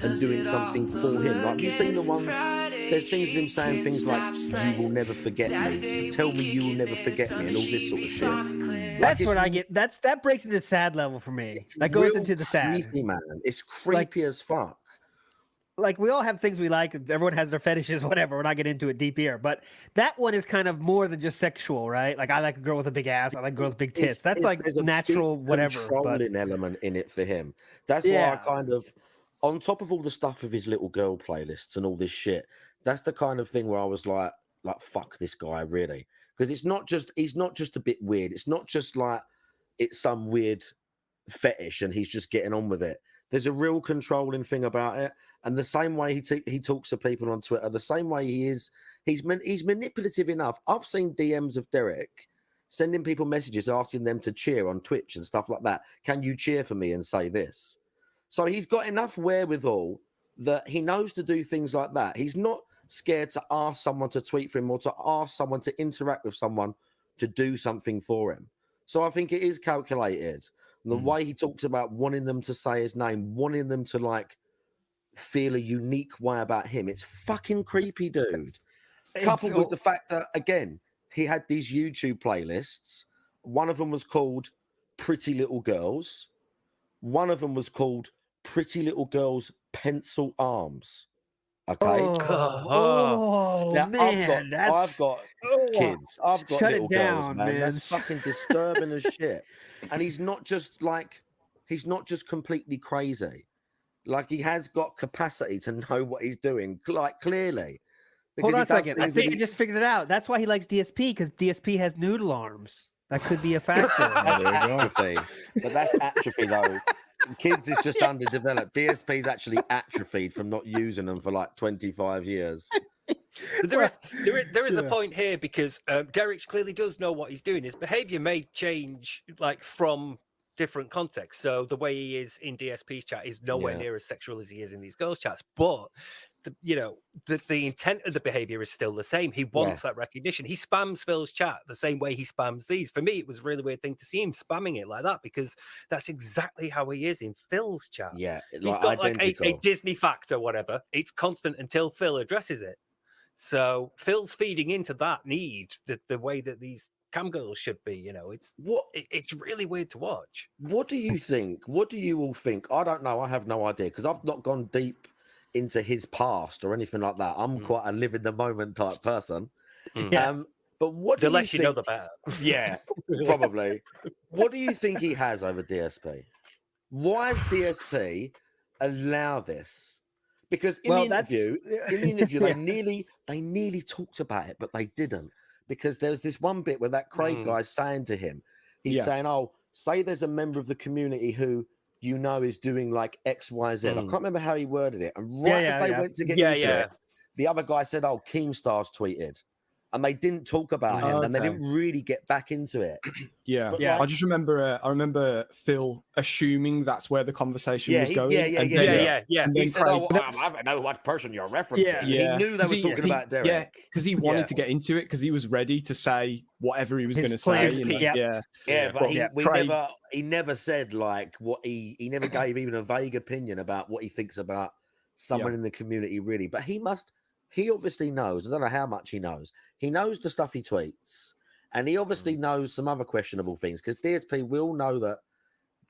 and doing something for him. Like, you've seen the ones, there's things of him saying things like, you will never forget me, so tell me you will never forget me, and all this sort of shit. That's what I get. That breaks into sad level for me. That goes into the sad. Creepy, man. It's creepy as fuck. Like, we all have things we like. Everyone has their fetishes, whatever. We're not getting into it deep here. But that one is kind of more than just sexual, right? Like, I like a girl with a big ass. I like girls with big tits. That's like there's a natural, big whatever. Controlling element in it for him. That's why I kind of, on top of all the stuff of his little girl playlists and all this shit, that's the kind of thing where I was like fuck this guy, really. Because he's not just a bit weird. It's not just like it's some weird fetish and he's just getting on with it. There's a real controlling thing about it, and the same way he talks to people on Twitter, the same way he's manipulative enough. I've seen DMs of Derek sending people messages asking them to cheer on Twitch and stuff like that. Can you cheer for me and say this? So he's got enough wherewithal that he knows to do things like that. He's not scared to ask someone to tweet for him or to ask someone to interact with someone to do something for him. So I think it is calculated. The way he talks about wanting them to say his name, wanting them to like feel a unique way about him, it's fucking creepy, dude. Coupled with the fact that, again, he had these YouTube playlists. One of them was called Pretty Little Girls. One of them was called Pretty Little Girls Pencil Arms. Okay. Now, man, I've got kids. I've got Shut little it down, girls, man. That's fucking disturbing as shit. And he's not just completely crazy. Like, he has got capacity to know what he's doing, like, clearly. Hold on a second. I think I just figured it out. That's why he likes DSP, because DSP has noodle arms. That could be a factor. That's atrophy. But that's atrophy, though. Kids is just underdeveloped. DSP's actually atrophied from not using them for like 25 years. But there is a point here, because Derek clearly does know what he's doing. His behavior may change like from different contexts. So the way he is in DSP's chat is nowhere near as sexual as he is in these girls' chats. But the intent of the behavior is still the same. He wants that recognition. He spams Phil's chat the same way he spams these. For me, it was a really weird thing to see him spamming it like that, because that's exactly how he is in Phil's chat. Yeah, he's got like a Disney fact or whatever. It's constant until Phil addresses it. So Phil's feeding into that need, the way that these cam girls should be. It's really weird to watch. What do you think? What do you all think? I don't know. I have no idea, because I've not gone deep into his past or anything like that. I'm quite a live in the moment type person. But what do the less you know, the better. Yeah, probably. What do you think he has over DSP? Why does DSP allow this? Because in the interview, they nearly talked about it, but they didn't. Because there's this one bit where that Craig guy's saying to him, he's saying, "Oh, say there's a member of the community who is doing like X, Y, Z." I can't remember how he worded it. And as they went to get into it, the other guy said, "Oh, Keemstar's tweeted." And they didn't talk about him, and they didn't really get back into it. I just remember. I remember Phil assuming that's where the conversation was going. Yeah. He said, "Oh, I don't know what person you're referencing." He knew they were talking about Derek. Yeah, because he wanted to get into it, because he was ready to say whatever he was going to say. But he never said like what he never gave even a vague opinion about what he thinks about someone in the community, really. But he obviously knows. I don't know how much he knows. He knows the stuff he tweets, and he obviously knows some other questionable things, because DSP will know that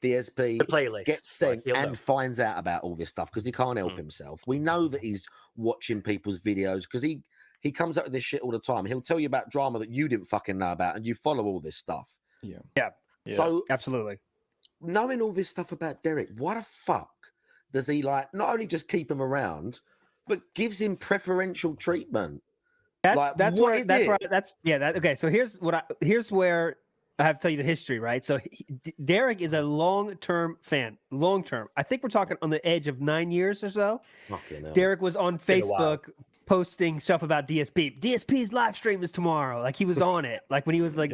DSP gets sent and finds out about all this stuff because he can't help himself. We know that he's watching people's videos, because he comes up with this shit all the time. He'll tell you about drama that you didn't fucking know about, and you follow all this stuff. Yeah. So absolutely. Knowing all this stuff about Derek, why the fuck does he like not only just keep him around, but gives him preferential treatment? Okay. So here's where I have to tell you the history, right? So Derek is a long-term fan. Long-term. I think we're talking on the edge of 9 years or so. Derek was on Facebook posting stuff about DSP. DSP's live stream is tomorrow. Like, he was on it, like when he was like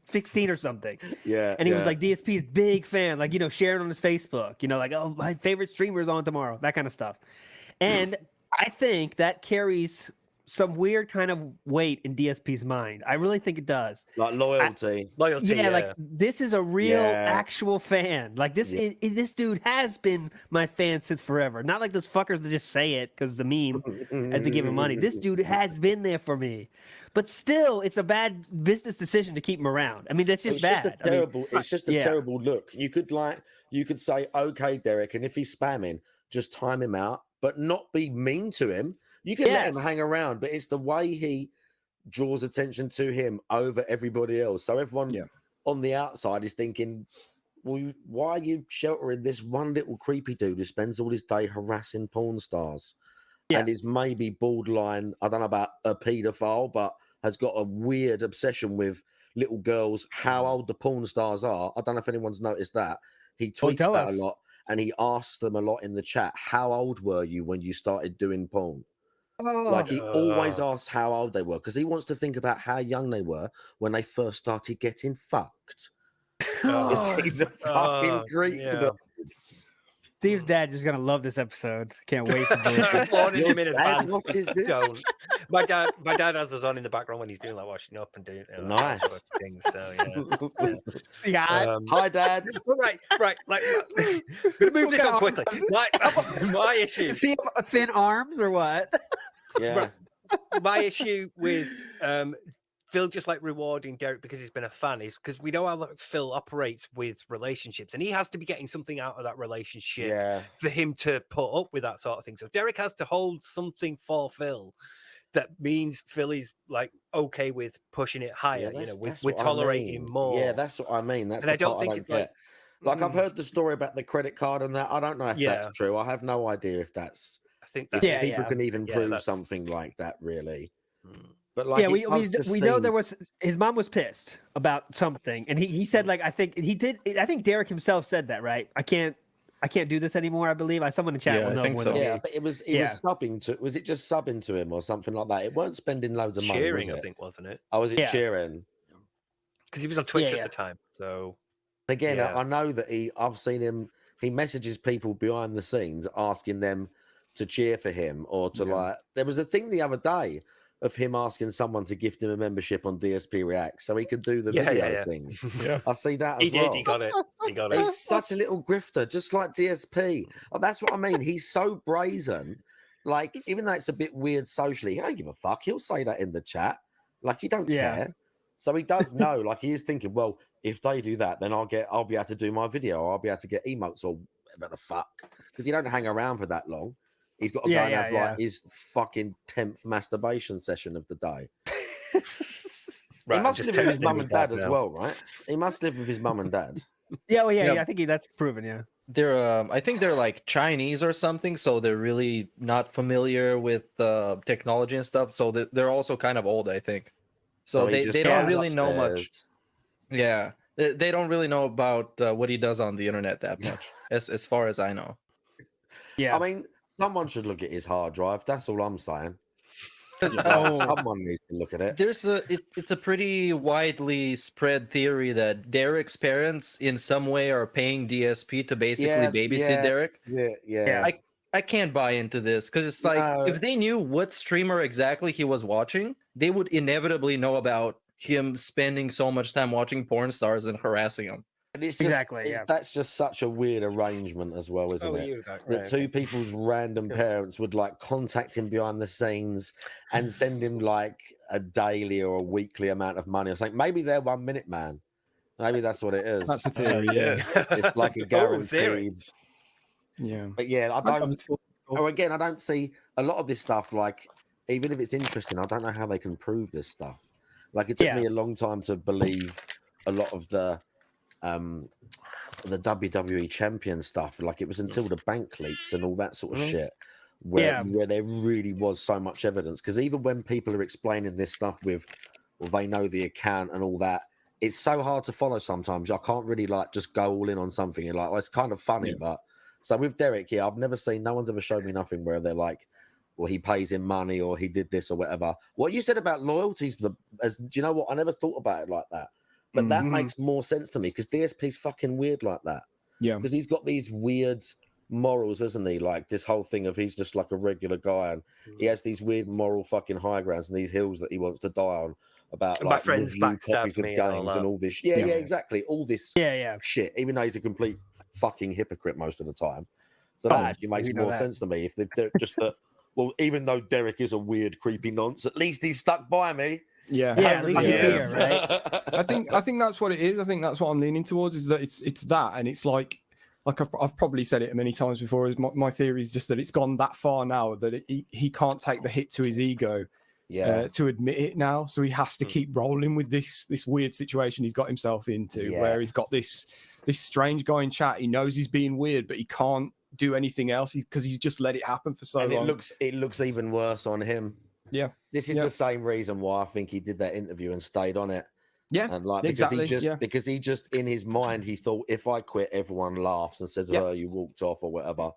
16 or something. And he was like, DSP's big fan, like, sharing on his Facebook, like, oh, my favorite streamer is on tomorrow, that kind of stuff. And I think that carries some weird kind of weight in DSP's mind. I really think it does. Like loyalty. Like this is a real actual fan. Like this dude has been my fan since forever. Not like those fuckers that just say it because the meme as they give him money. This dude has been there for me. But still, it's a bad business decision to keep him around. I mean, that's just bad. It's just a terrible look. You could say, okay, Derek, and if he's spamming, just time him out, but not be mean to him. You can let him hang around, but it's the way he draws attention to him over everybody else. So everyone on the outside is thinking, well, why are you sheltering this one little creepy dude who spends all his day harassing porn stars and is maybe borderline, I don't know about a paedophile, but has got a weird obsession with little girls, how old the porn stars are. I don't know if anyone's noticed that. He tweets that a lot, and he asks them a lot in the chat, how old were you when you started doing porn? Like, he always asks how old they were, because he wants to think about how young they were when they first started getting fucked. He's a fucking creep. Steve's dad is gonna love this episode. Can't wait to do it. Warning him in advance. Don't. My dad has us on in the background when he's doing like washing up and doing nice things. So hi, Dad. Right. Like, I'm gonna move this on quickly. My issue. See thin arms or what? Yeah. My issue with Phil just like rewarding Derek because he's been a fan is because we know how like, Phil operates with relationships, and he has to be getting something out of that relationship for him to put up with that sort of thing. So Derek has to hold something for Phil that means Phil is like okay with pushing it higher. You know, we're tolerating more. Yeah, that's what I mean. That's and the I don't part think I don't it's get. Like I've heard the story about the credit card and that. I don't know if that's true. I have no idea if that's. I think if that people can even prove something like that, really. But like, yeah, we know there was his mom was pissed about something, and he said like I think Derek himself said that, right? I can't do this anymore. I believe someone in chat will know more than me. Yeah, but it was subbing to. Was it just subbing to him or something like that? It weren't spending loads of money. Cheering, Was it? I think, wasn't it? Oh, was it cheering? Because he was on Twitch at the time. So again, I know that I've seen him. He messages people behind the scenes asking them to cheer for him or to like. There was a thing the other day of him asking someone to gift him a membership on DSP React so he could do the video things. I see that as well. He got it. He got it. He's such a little grifter, just like DSP. Oh, that's what I mean. He's so brazen. Like, even though it's a bit weird socially, he don't give a fuck. He'll say that in the chat. Like, he don't care. So he does know. Like, he is thinking, well, if they do that, then I'll be able to do my video, or I'll be able to get emotes or whatever the fuck. Because he don't hang around for that long. He's got to go and have like his fucking 10th masturbation session of the day. He must live with his mum and dad as well, right? He must live with his mum and dad. Yeah, I think that's proven. Yeah, they're I think they're like Chinese or something, so they're really not familiar with technology and stuff. So they're also kind of old, I think. So they don't really know much. Yeah, they don't really know about what he does on the internet that much, as far as I know. Yeah, I mean. Someone should look at his hard drive. That's all I'm saying. Someone needs to look at it. It's a pretty widely spread theory that Derek's parents, in some way, are paying DSP to basically babysit Derek. Yeah. I can't buy into this because it's like if they knew what streamer exactly he was watching, they would inevitably know about him spending so much time watching porn stars and harassing them. And it's just, that's just such a weird arrangement as well, isn't it? That two people's random parents would like contact him behind the scenes and send him like a daily or a weekly amount of money or something. Maybe they're 1 minute man. Maybe that's what it is. That's a theory, yeah. It's like a guaranteed. Yeah. But yeah, I don't see a lot of this stuff. Like, even if it's interesting, I don't know how they can prove this stuff. Like, it took me a long time to believe a lot of the WWE champion stuff. Like, it was until the bank leaks and all that sort of shit where there really was so much evidence. Because even when people are explaining this stuff with, well, they know the account and all that, it's so hard to follow sometimes. I can't really like just go all in on something. You're like, well, it's kind of funny, but so with Derek here, I've never seen, no one's ever showed me nothing where they're like, well, he pays him money or he did this or whatever. What you said about loyalties, do you know what? I never thought about it like that. But that makes more sense to me because DSP's fucking weird like that. Yeah. Because he's got these weird morals, isn't he? Like this whole thing of he's just like a regular guy and he has these weird moral fucking high grounds and these hills that he wants to die on about and like my friends copies of games and all this. Yeah, exactly. All this shit, even though he's a complete fucking hypocrite most of the time. So that actually makes more sense to me. If they're just that, well, even though Derek is a weird, creepy nonce, at least he's stuck by me. Yeah, at least he's here, right? I think that's what it is. I think that's what I'm leaning towards is that it's that, and it's like I've probably said it many times before. Is my theory is just that it's gone that far now that he can't take the hit to his ego, to admit it now. So he has to keep rolling with this weird situation he's got himself into, where he's got this strange guy in chat. He knows he's being weird, but he can't do anything else because he's just let it happen for so long. It looks even worse on him. Yeah, this is the same reason why I think he did that interview and stayed on it. Yeah, and like because he just in his mind he thought if I quit, everyone laughs and says, "Oh, you walked off" or whatever.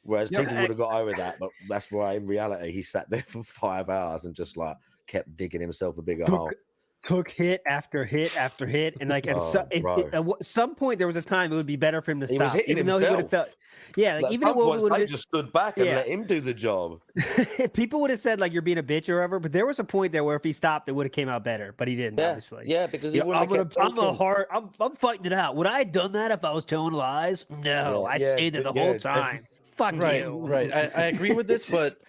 Whereas people would have got over that, but that's why in reality he sat there for 5 hours and just like kept digging himself a bigger hole. Took hit after hit after hit, and like at some point there was a time it would be better for him to stop. He was hitting even himself. Though he would have felt, like even though they just stood back and let him do the job. People would have said like you're being a bitch or whatever, but there was a point there where if he stopped, it would have came out better, but he didn't. Obviously, because he wouldn't I'm fighting it out. Would I have done that if I was telling lies? No, I stayed there the whole time. Fuck you. Right. I agree with this, but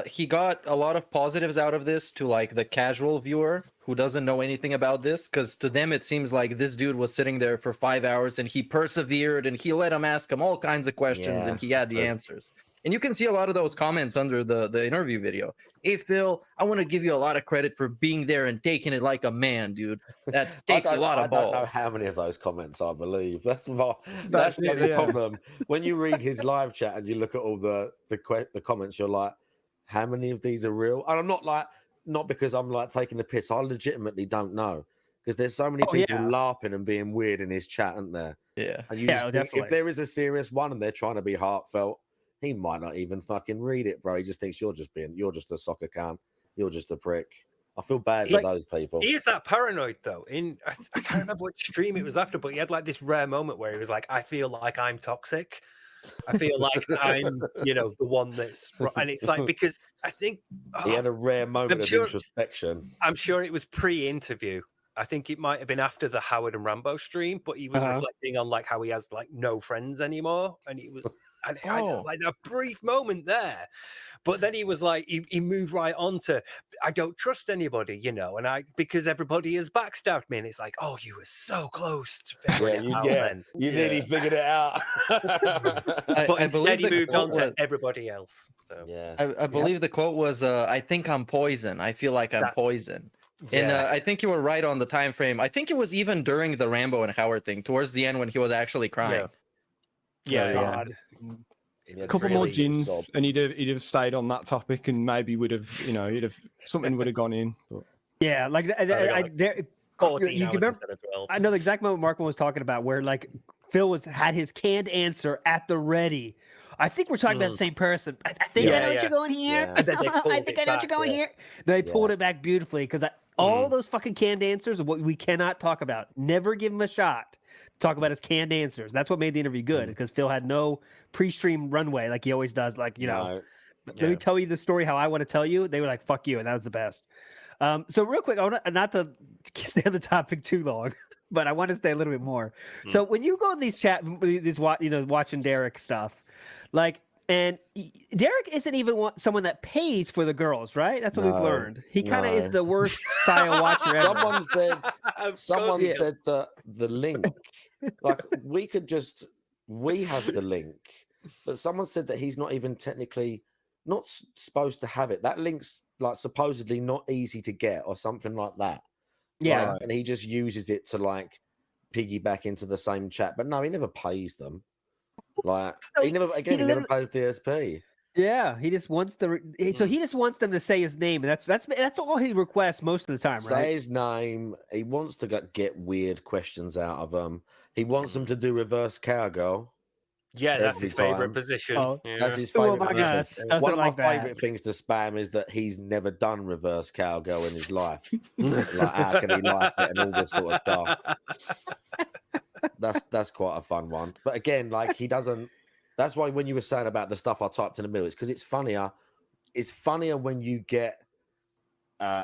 he got a lot of positives out of this to like the casual viewer who doesn't know anything about this, because to them it seems like this dude was sitting there for 5 hours and he persevered and he let him ask him all kinds of questions and he had the answers. And you can see a lot of those comments under the interview video. Hey Phil, I want to give you a lot of credit for being there and taking it like a man, dude. That takes a lot of balls. I don't know how many of those comments I believe. That's the problem. When you read his live chat and you look at all the comments, you're like, how many of these are real? And I'm not because I'm like taking the piss. I legitimately don't know, because there's so many people laughing and being weird in his chat, aren't there? Yeah. And you just think, if there is a serious one and they're trying to be heartfelt, he might not even fucking read it, bro. He just thinks you're just a soccer can. You're just a prick. I feel bad for those people. He is that paranoid though. I can't remember which stream it was after, but he had like this rare moment where he was like, I feel like I'm toxic. I feel like I'm, the one that's, and it's like, because I think he had a rare moment of introspection. I'm sure it was pre-interview. I think it might have been after the Howard and Rambo stream, but he was reflecting on like how he has like no friends anymore, and he was, and I had, like a brief moment there, but then he was like, he moved right on to, I don't trust anybody, and because everybody has backstabbed me, and it's like, oh, you were so close to figuring it out. You nearly figured it out. But instead he moved on to everybody else. So I believe the quote was, I think I'm poison. I feel like I'm poison. And I think you were right on the time frame. I think it was even during the Rambo and Howard thing, towards the end when he was actually crying. A couple more gins, and he'd have stayed on that topic, and maybe would have, something would have gone in. But... Yeah, like you remember, I know the exact moment Marco was talking about, where like Phil had his canned answer at the ready. I think we're talking about the same person. I think I know what you're going here. I think I know what you're going here. They pulled it back beautifully, because all those fucking canned answers are what we cannot talk about. Never give him a shot to talk about his canned answers. That's what made the interview good, because Phil had no pre-stream runway like he always does. Like, let me tell you the story how I want to tell you. They were like, fuck you, and that was the best. So real quick, I want to, not to stay on the topic too long, but I want to stay a little bit more. So when you go in these watching Derek stuff, like, and Derek isn't even someone that pays for the girls, right? That's what we've learned. He kind of is the worst style watcher ever. Someone said that the link, like, we have the link, but someone said that he's not even technically not supposed to have it. That link's like supposedly not easy to get or something like that. Yeah. And he just uses it to like piggyback into the same chat. But no, he never pays them. Like, he never pays DSP. Yeah, he just wants he just wants them to say his name, and that's all he requests most of the time, right? Say his name. He wants to get weird questions out of them. He wants them to do reverse cowgirl. Yeah, that's his favorite position. That's his favorite position. One of my favorite things to spam is that he's never done reverse cowgirl in his life. Like, how can he like it and all this sort of stuff. That's quite a fun one. But again, like, he doesn't. That's why when you were saying about the stuff I typed in the middle, it's because it's funnier. It's funnier when you get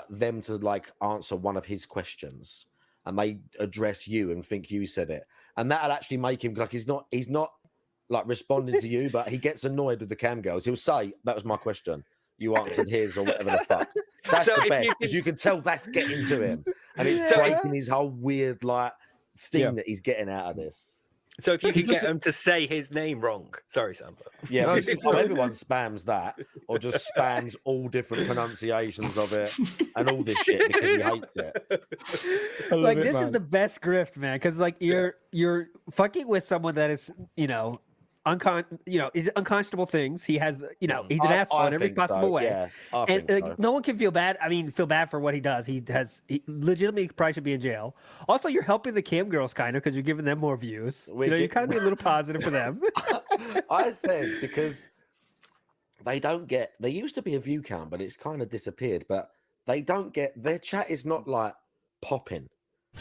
them to like answer one of his questions and they address you and think you said it, and that'll actually make him like he's not like responding to you, but he gets annoyed with the cam girls. He'll say, "That was my question. You answered his," or whatever the fuck. That's the best, because you can tell that's getting to him, and it's breaking his whole weird like thing that he's getting out of this. So if you can get him to say his name wrong, sorry, Sam. Yeah, everyone spams that, or just spams all different pronunciations of it and all this shit because he hates it. Like, this is the best grift, man, because like you're fucking with someone that is is unconscionable things. He has, he's an asshole in every possible way. Yeah, and no one can feel bad. I mean, feel bad for what he does. He legitimately probably should be in jail. Also, you're helping the cam girls kind of, because you're giving them more views. You're kind of being a little positive for them. I said, because they used to be a view count, but it's kind of disappeared. But they don't get, their chat is not like popping.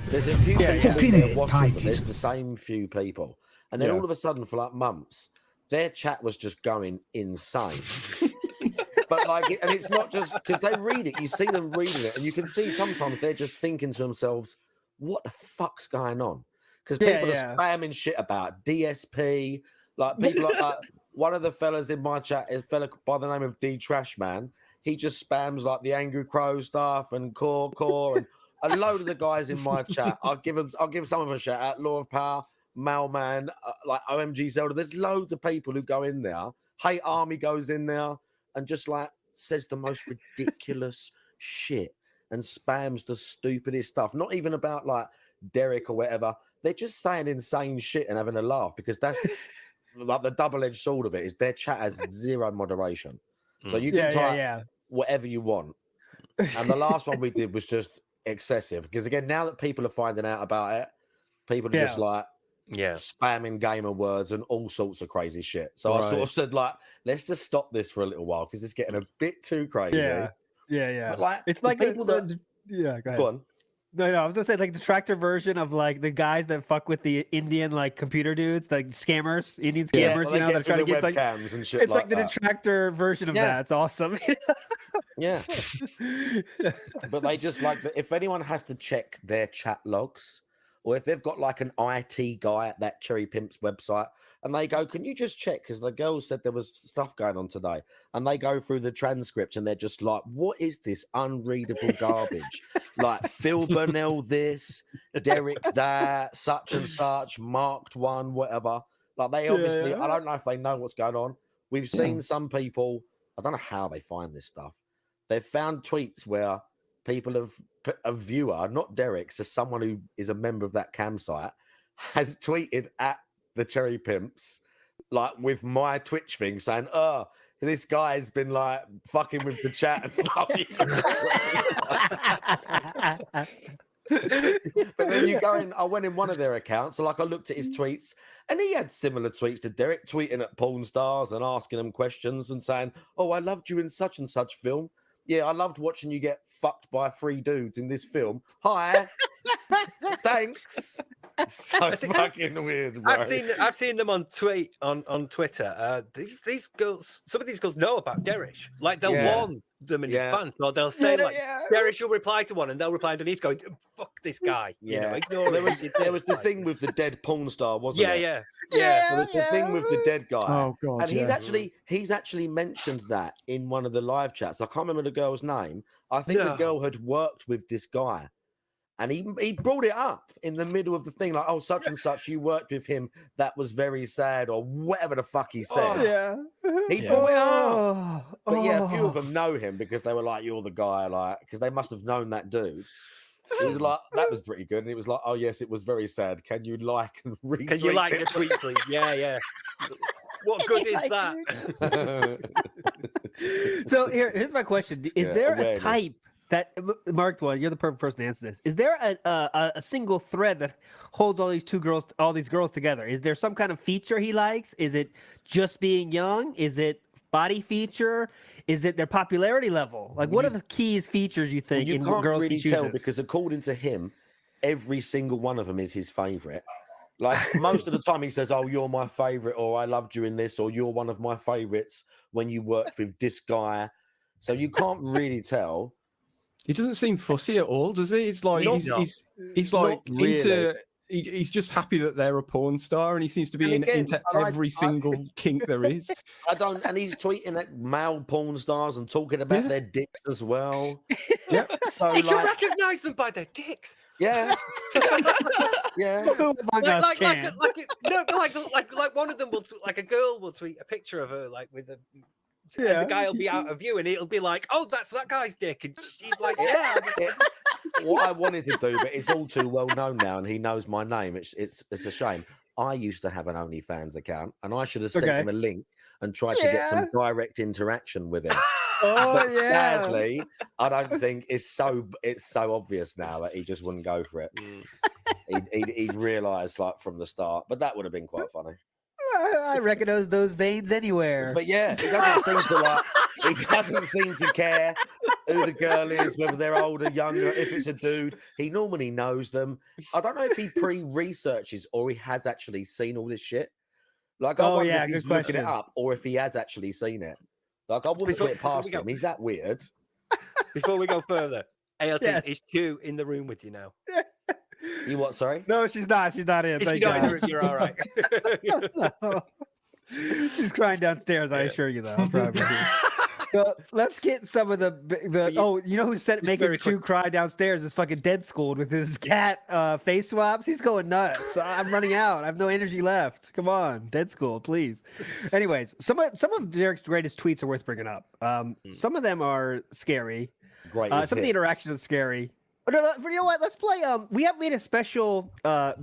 There's a few people watching, but there's the same few people. And then all of a sudden, for like months, their chat was just going insane. But like, and it's not just because they read it. You see them reading it, and you can see sometimes they're just thinking to themselves, "What the fuck's going on?" Because people are spamming shit about DSP. Like, people like one of the fellas in my chat is a fella by the name of D Trash Man. He just spams like the Angry Crow stuff and core and a load of the guys in my chat. I'll give some of them a shout out. Law of Power, Mailman, like OMG Zelda. There's loads of people who go in there. Hate Army goes in there and just like says the most ridiculous shit and spams the stupidest stuff. Not even about like Derek or whatever. They're just saying insane shit and having a laugh because that's like the double-edged sword of it is their chat has zero moderation. So you can type whatever you want. And the last one we did was just excessive because again, now that people are finding out about it, people are just like spamming gamer words and all sorts of crazy shit. So I sort of said like, let's just stop this for a little while because it's getting a bit too crazy. Yeah. But like, it's like people go ahead. Go on. No, I was gonna say like the tractor version of like the guys that fuck with the Indian like computer dudes, like scammers, Indian scammers, well, you know, they that try to get like webcams and shit. it's like like the that. detractor version of that. It's awesome. Yeah. But they just like if anyone has to check their chat logs, or if they've got like an IT guy at that Cherry Pimps website, and they go, "Can you just check?" Because the girl said there was stuff going on today, and they go through the transcript, and they're just like, "What is this unreadable garbage?" Like Phil Burnell, this, Derek, that, such and such, marked one, whatever. Like they obviously, I don't know if they know what's going on. We've seen some people. I don't know how they find this stuff. They've found tweets where people have a viewer, not Derek, so someone who is a member of that campsite, has tweeted at the Cherry Pimps, like with my Twitch thing, saying, "Oh, this guy's been like fucking with the chat and stuff." But then you go in, I went in one of their accounts, so like I looked at his tweets, and he had similar tweets to Derek, tweeting at porn stars and asking them questions and saying, "Oh, I loved you in such and such film. Yeah, I loved watching you get fucked by 3 dudes in this film. Hi, thanks." So fucking weird, bro. I've seen them on Twitter. These girls, some of these girls know about Derish. Like they'll warn them in advance, or they'll say Derish will reply to one, and they'll reply underneath going, "Fuck this guy." You know, ignore there was the thing with the dead porn star, wasn't it? Yeah. So there's the thing with the dead guy. Oh god. And he's actually mentioned that in one of the live chats. I can't remember the girl's name. I think the girl had worked with this guy. And he brought it up in the middle of the thing, like, "Oh, such and such, you worked with him. That was very sad," or whatever the fuck he said. He brought it up. But yeah, a few of them know him because they were like, "You're the guy," like, because they must have known that dude. It was like, that was pretty good. And it was like, "Oh, yes, it was very sad. Can you like and retweet Can you like this?" the tweet, please? Yeah. What good is that? So here's my question: Is there a type that Mark one? You're the perfect person to answer this. Is there a single thread that holds all these girls together? Is there some kind of feature he likes? Is it just being young? Is it body feature? Is it their popularity level? Like, what are the keys features you think? You can't really tell because according to him, every single one of them is his favorite. Like most of the time he says, "Oh, you're my favorite," or "I loved you in this," or "You're one of my favorites when you worked with this guy." So you can't really tell. He doesn't seem fussy at all, does he? It's like he's like really. He's just happy that they're a porn star, and he seems to be into every single kink there is. And he's tweeting at male porn stars and talking about their dicks as well. Yeah. So You can recognize them by their dicks. Yeah. Yeah. Like one of them will, like a girl will tweet a picture of her, like with a. And the guy will be out of view, and it'll be like, "Oh, that's that guy's dick," and she's like, "Yeah." What I wanted to do, but it's all too well known now, and he knows my name. It's a shame. I used to have an OnlyFans account, and I should have sent him a link and tried to get some direct interaction with him. But sadly, I don't think it's so obvious now that he just wouldn't go for it. He'd realised like from the start, but that would have been quite funny. I recognize those veins anywhere. But yeah, he doesn't seem to care who the girl is, whether they're older, younger, if it's a dude. He normally knows them. I don't know if he pre-researches or he has actually seen all this shit. Like, I wonder if he's looking it up or if he has actually seen it. Like, I wouldn't put it past him. He's that weird. Before we go further, ALT, is Q in the room with you now? You what, sorry? No, she's not. She's not in. If she's not in the room, you're all right. No. She's crying downstairs, I assure you, though. So let's get some of the oh, you know who's making Chew cry downstairs is fucking Dead Schooled with his cat face swaps. He's going nuts. I'm running out. I have no energy left. Come on, Dead School, please. Anyways, some of Derek's greatest tweets are worth bringing up. Some of them are scary. Some of the interactions are scary. No, you know what? Let's play. We have made a special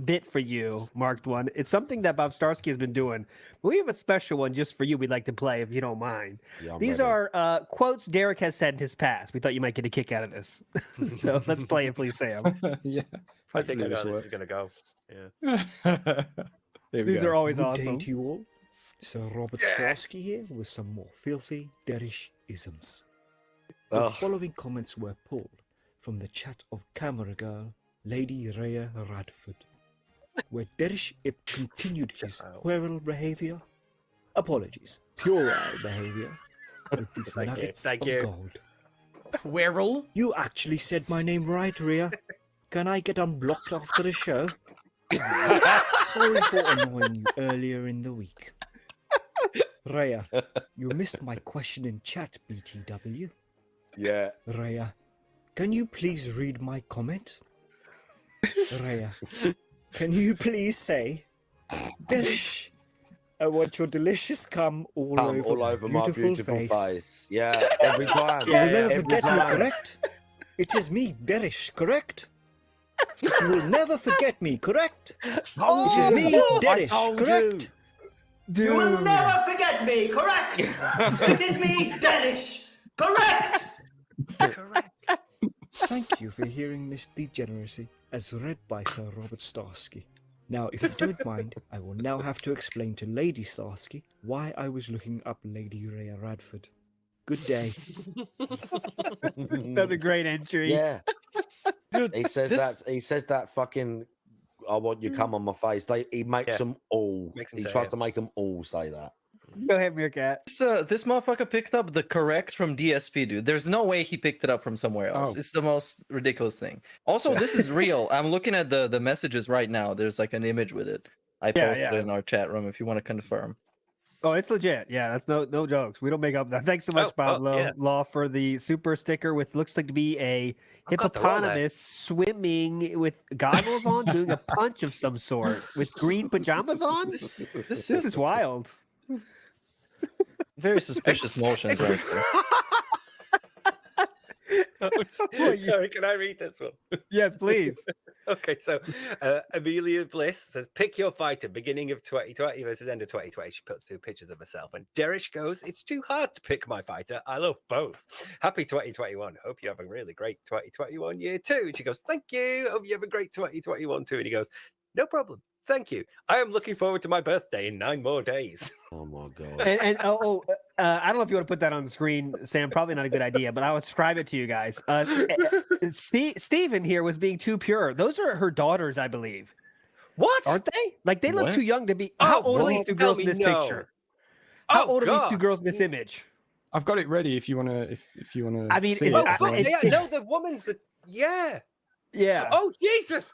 bit for you, marked one. It's something that Bob Starsky has been doing. But we have a special one just for you. We'd like to play if you don't mind. Yeah, These are quotes Derek has said in his past. We thought you might get a kick out of this. So let's play it, please, Sam. Yeah, I think I know this is gonna go. Yeah. These are always Good awesome. day to you all. Sir Robert Starsky here with some more filthy, derish isms. The following comments were pulled from the chat of camera girl, Lady Rhea Radford, where Derish Ip continued his puerile behaviour. Apologies, puerile behaviour with these nuggets of gold. Puerile? You actually said my name right, Rhea. Can I get unblocked after the show? Sorry for annoying you earlier in the week. Rhea, you missed my question in chat, BTW. Yeah. Rhea, can you please read my comment? Rhea, can you please say, Dish, I want your delicious cum all over my beautiful face. Yeah, every time. You will never forget me, correct? It is me, Derish, correct? You will never forget me, correct? It is me, Derish, correct? You will never forget me, correct? It is me, Derish, correct? Thank you for hearing this degeneracy as read by Sir Robert Starsky. Now, if you don't mind, I will now have to explain to Lady Starsky why I was looking up Lady Rhea Radford. Good day. That's a great entry. Yeah. He says that fucking I want you come on my face. He makes them all. He tries to make them all say that. Go ahead, Meerkat. This motherfucker picked up the correct from DSP, dude. There's no way he picked it up from somewhere else. Oh. It's the most ridiculous thing. Also, this is real. I'm looking at the messages right now. There's like an image with it. I posted it in our chat room if you want to confirm. Oh, it's legit. Yeah, that's no jokes. We don't make up that. Thanks so much, Bob Law, for the super sticker with looks like to be a hippopotamus swimming with goggles on, doing a punch of some sort with green pajamas on. This is wild. Very suspicious motions right there. Sorry, can I read this one? Yes, please. Okay, so Amelia Bliss says, pick your fighter, beginning of 2020 versus end of 2020. She puts 2 pictures of herself. And Derish goes, it's too hard to pick my fighter. I love both. Happy 2021. Hope you have a really great 2021 year too. And she goes, thank you. Hope you have a great 2021 too. And he goes, no problem. Thank you. I am looking forward to my birthday in 9 more days. Oh my god. And I don't know if you want to put that on the screen, Sam. Probably not a good idea, but I'll describe it to you guys. Steven here was being too pure. Those are her daughters, I believe. What? Aren't they? Like they look too young to be. How old are these 2 girls in this picture? How old are these 2 girls in this image? I've got it ready if you want to. If you want to. I mean, no, the woman's the yeah. Oh Jesus.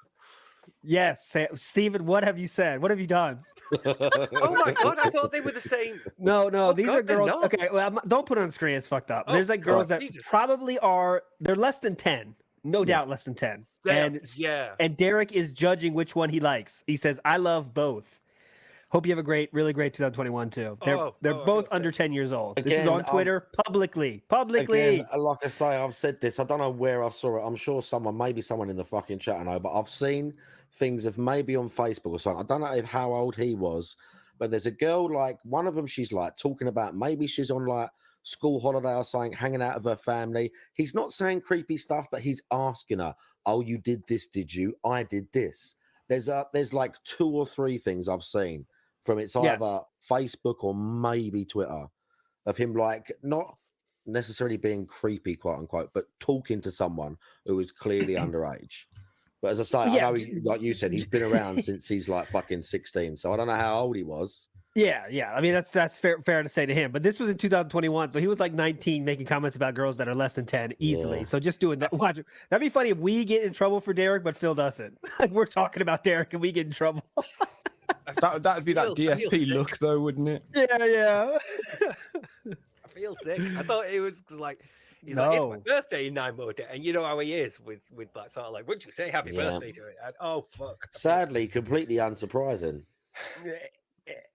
Yes, Steven, what have you said? What have you done? Oh my god, I thought they were the same. No, these are girls. Okay, well, don't put it on the screen. It's fucked up. There's like girls that probably are. They're less than 10, no doubt, less than 10. And Derek is judging which one he likes. He says, "I love both." Hope you have a really great 2021 too. They're both under 10 years old. Again, this is on Twitter publicly. Again, like I say, I've said this. I don't know where I saw it. I'm sure maybe someone in the fucking chat I know, but I've seen things of maybe on Facebook or something. I don't know how old he was, but there's a girl, like one of them, she's like talking about maybe she's on like school holiday or something, hanging out with her family. He's not saying creepy stuff, but he's asking her, oh, you did this, did you? I did this. There's like 2 or 3 things I've seen from it's either Facebook or maybe Twitter of him like not necessarily being creepy, quote unquote, but talking to someone who is clearly underage. But as I say, I know, like you said, he's been around since he's like fucking 16. So I don't know how old he was. Yeah. I mean, that's fair to say to him. But this was in 2021, so he was like 19, making comments about girls that are less than 10 easily. Yeah. So just doing that. Watch, that'd be funny if we get in trouble for Derek, but Phil doesn't. Like we're talking about Derek and we get in trouble. That'd be that DSP look, though, wouldn't it? Yeah. feel sick. I thought it was like he's like, it's my birthday in 9 more days, and you know how he is with that sort of like, would you say happy birthday to it? And, oh fuck. Sadly, completely unsurprising.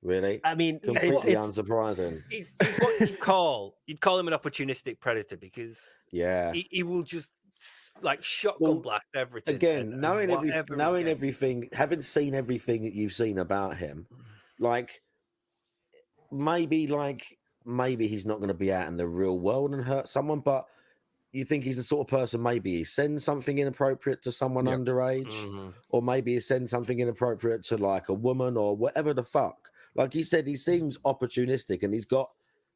Really? I mean, completely unsurprising. He's what you'd call him an opportunistic predator because he will just like shotgun blast everything. Again, knowing everything, having seen everything that you've seen about him, like maybe he's not going to be out in the real world and hurt someone, but you think he's the sort of person maybe he sends something inappropriate to someone underage, or maybe he sends something inappropriate to like a woman or whatever the fuck. Like he said, he seems opportunistic and he's got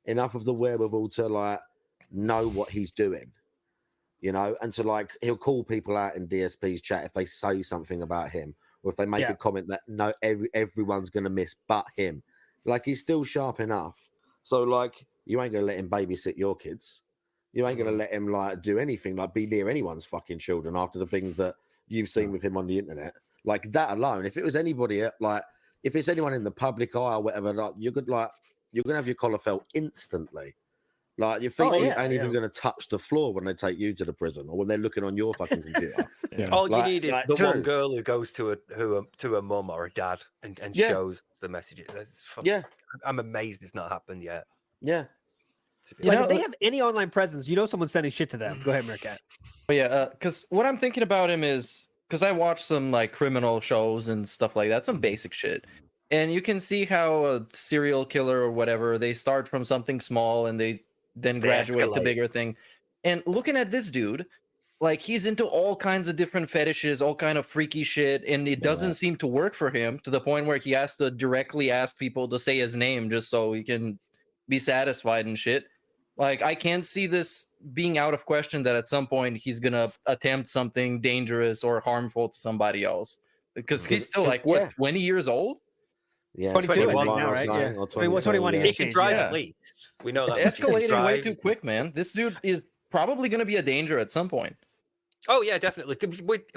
enough of the wherewithal to like know what he's doing, you know, and to like he'll call people out in DSP's chat if they say something about him or if they make a comment that no everyone's gonna miss but him. Like he's still sharp enough. So like you ain't gonna let him babysit your kids. You ain't gonna let him like do anything like be near anyone's fucking children after the things that you've seen with him on the internet. Like that alone, if it was anybody like if it's anyone in the public eye or whatever, like you're gonna have your collar felt instantly. Like your feet ain't even gonna touch the floor when they take you to the prison or when they're looking on your fucking computer. All you need is the one girl who goes to a mum or a dad and shows the messages. I'm amazed it's not happened yet. Yeah. Like if they have any online presence, you know someone's sending shit to them. Go ahead, Meerkat. But yeah, because what I'm thinking about him is because I watch some like criminal shows and stuff like that, some basic shit, and you can see how a serial killer or whatever, they start from something small and they then graduate to bigger thing. And looking at this dude, like he's into all kinds of different fetishes, all kind of freaky shit, and it doesn't seem to work for him to the point where he has to directly ask people to say his name just so he can be satisfied and shit. Like I can't see this being out of question that at some point he's gonna attempt something dangerous or harmful to somebody else because he's still like what 20 years old. Yeah, 21 now, right? Yeah, 21. He can drive at least. We know that. It's escalating way too quick, man. This dude is probably gonna be a danger at some point. Oh yeah, definitely.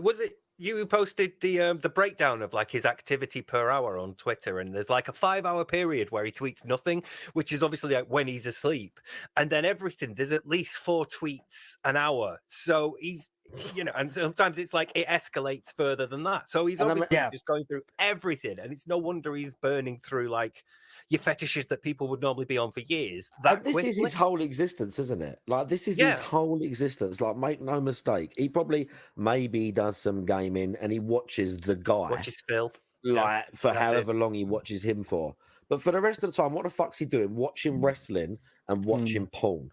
Was it you who posted the breakdown of like his activity per hour on Twitter? And there's like a 5-hour period where he tweets nothing, which is obviously like when he's asleep, and then everything. There's at least 4 tweets an hour. So he's, you know, and sometimes it's like it escalates further than that. So he's obviously just going through everything, and it's no wonder he's burning through like your fetishes that people would normally be on for years. This is his whole existence, isn't it? Like this is his whole existence. Like make no mistake, he probably maybe does some gaming and he watches the guy. Watches Phil. Like for however long he watches him for. But for the rest of the time, what the fuck's he doing? Watching wrestling and watching porn.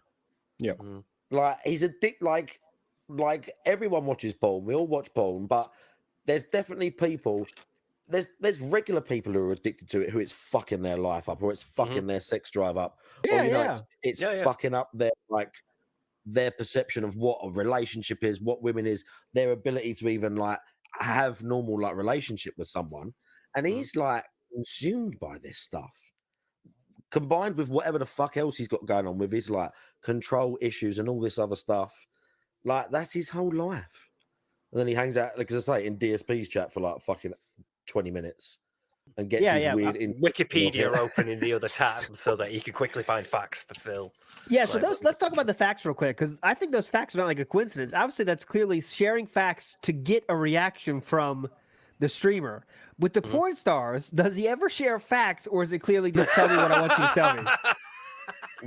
Yeah. Like he's a dick. Like everyone watches porn. We all watch porn, but there's definitely people. There's regular people who are addicted to it, who it's fucking their life up, or it's fucking their sex drive up, or you know, it's fucking up their perception of what a relationship is, what women is, their ability to even like have normal like relationship with someone, and he's like consumed by this stuff, combined with whatever the fuck else he's got going on with his like control issues and all this other stuff. Like that's his whole life, and then he hangs out, like as I say, in DSP's chat for like fucking 20 minutes and gets his weird Wikipedia open in the other tab so that he can quickly find facts for Phil. Yeah, so let's talk about the facts real quick, because I think those facts are not like a coincidence. Obviously, that's clearly sharing facts to get a reaction from the streamer. With the porn stars, does he ever share facts, or is it clearly just tell me what I want you to tell me?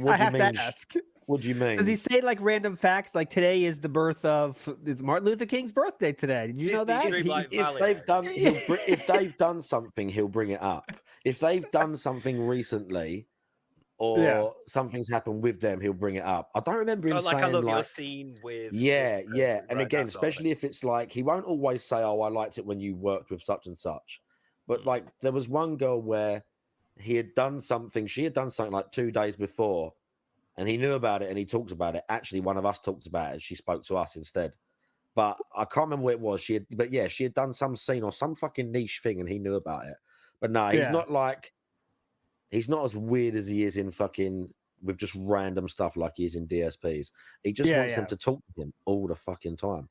What do you mean? To ask. What do you mean? Does he say like random facts, like today is the birth of Martin Luther King's birthday today? Did you know that? If they've done something, he'll bring it up. If they've done something recently, or something's happened with them, he'll bring it up. I don't remember him saying I love your scene with. And again, especially if it's like he won't always say, "Oh, I liked it when you worked with such and such," but like there was one girl where he had done something. She had done something like 2 days before. And he knew about it and he talked about it. Actually, one of us talked about it. She spoke to us instead. But I can't remember what it was. She had done some scene or some fucking niche thing and he knew about it. But no, he's not as weird as he is in fucking with just random stuff like he is in DSPs. He just wants them to talk to him all the fucking time.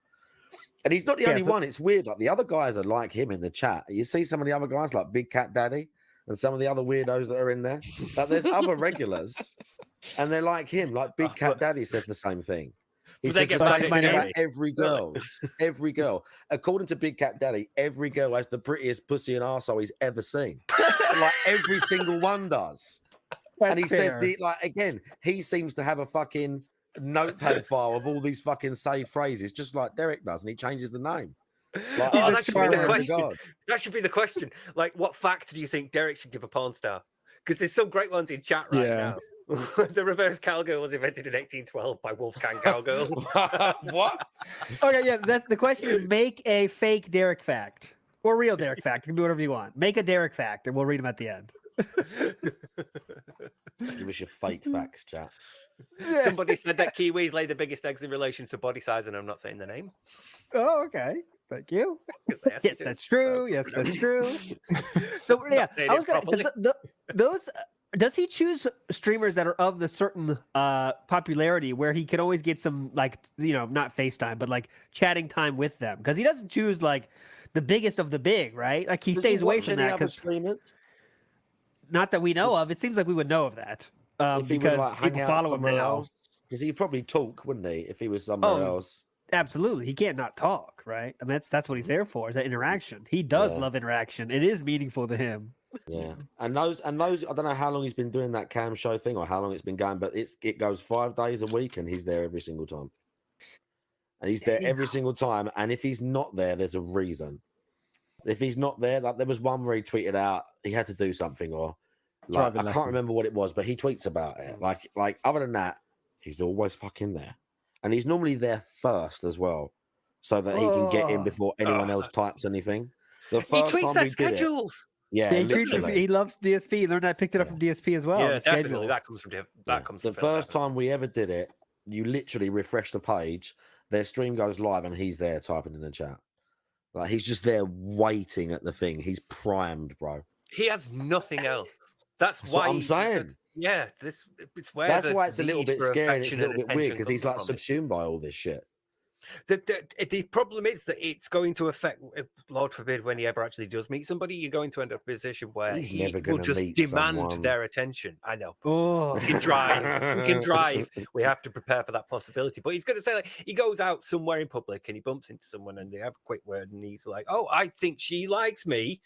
And he's not the only one. It's weird. Like the other guys are like him in the chat. You see some of the other guys like Big Cat Daddy and some of the other weirdos that are in there. Like there's other regulars and they're like him. Like Big Cat Daddy says the same thing. He But they says the get same banned thing about anyway. every girl. According to Big Cat Daddy, every girl has the prettiest pussy and arsehole he's ever seen. Like every single one does. And he says again, he seems to have a fucking notepad file of all these fucking saved phrases, just like Derek does, and he changes the name. Like, that should be the question. That should be the question. Like, what fact do you think Derek should give a porn star? Because there's some great ones in chat right now. The reverse cowgirl was invented in 1812 by Wolfgang Cowgirl. What? Okay, yeah, that's the question is make a fake Derek fact. Or real Derek fact. You can do whatever you want. Make a Derek fact, and we'll read them at the end. Give us your fake facts, chat. Somebody said that Kiwis lay the biggest eggs in relation to body size, and I'm not saying the name. Oh, okay. Thank you. Yes, that's true. Yes, that's true. So yeah, I was gonna those. Does he choose streamers that are of the certain popularity where he can always get some like not FaceTime but like chatting time with them? Because he doesn't choose like the biggest of the big, right? Like he stays away from that because not that we know of. It seems like we would know of that if he because would like hang people out follow him somewhere now. else, because he'd probably talk, wouldn't he? If he was somewhere else. Absolutely, he can't not talk, right? I mean, that's what he's there for, is that interaction. He does love interaction. It is meaningful to him. Yeah, and those. I don't know how long he's been doing that cam show thing or how long it's been going, but it goes 5 days a week, and he's there every single time. And he's there every single time. And if he's not there, there's a reason. If he's not there, like there was one where he tweeted out he had to do something, or like I can't remember what it was, but he tweets about it. Like other than that, he's always fucking there, and he's normally there first as well, so that he can get in before anyone else types anything. The He first tweets time their we did it- schedules. Yeah, he loves DSP. He learned I picked it up from DSP as well. Yeah, the definitely. schedule. That comes from the first time we ever did it, you literally refresh the page, their stream goes live, and he's there typing in the chat. Like he's just there waiting at the thing. He's primed, bro. He has nothing else. That's That's why what I'm saying. Yeah, it's where That's the why it's a little need bit for scary. And it's a affection little and bit weird attention because he's comes like from it. subsumed by all this shit. The problem is that it's going to affect, Lord forbid, when he ever actually does meet somebody, you're going to end up in a position where He's he never will gonna just meet demand someone. their attention. I know. Oh. We can drive. We can drive. We have to prepare for that possibility. But he's going to say, like, he goes out somewhere in public and he bumps into someone and they have a quick word and he's like, oh, I think she likes me.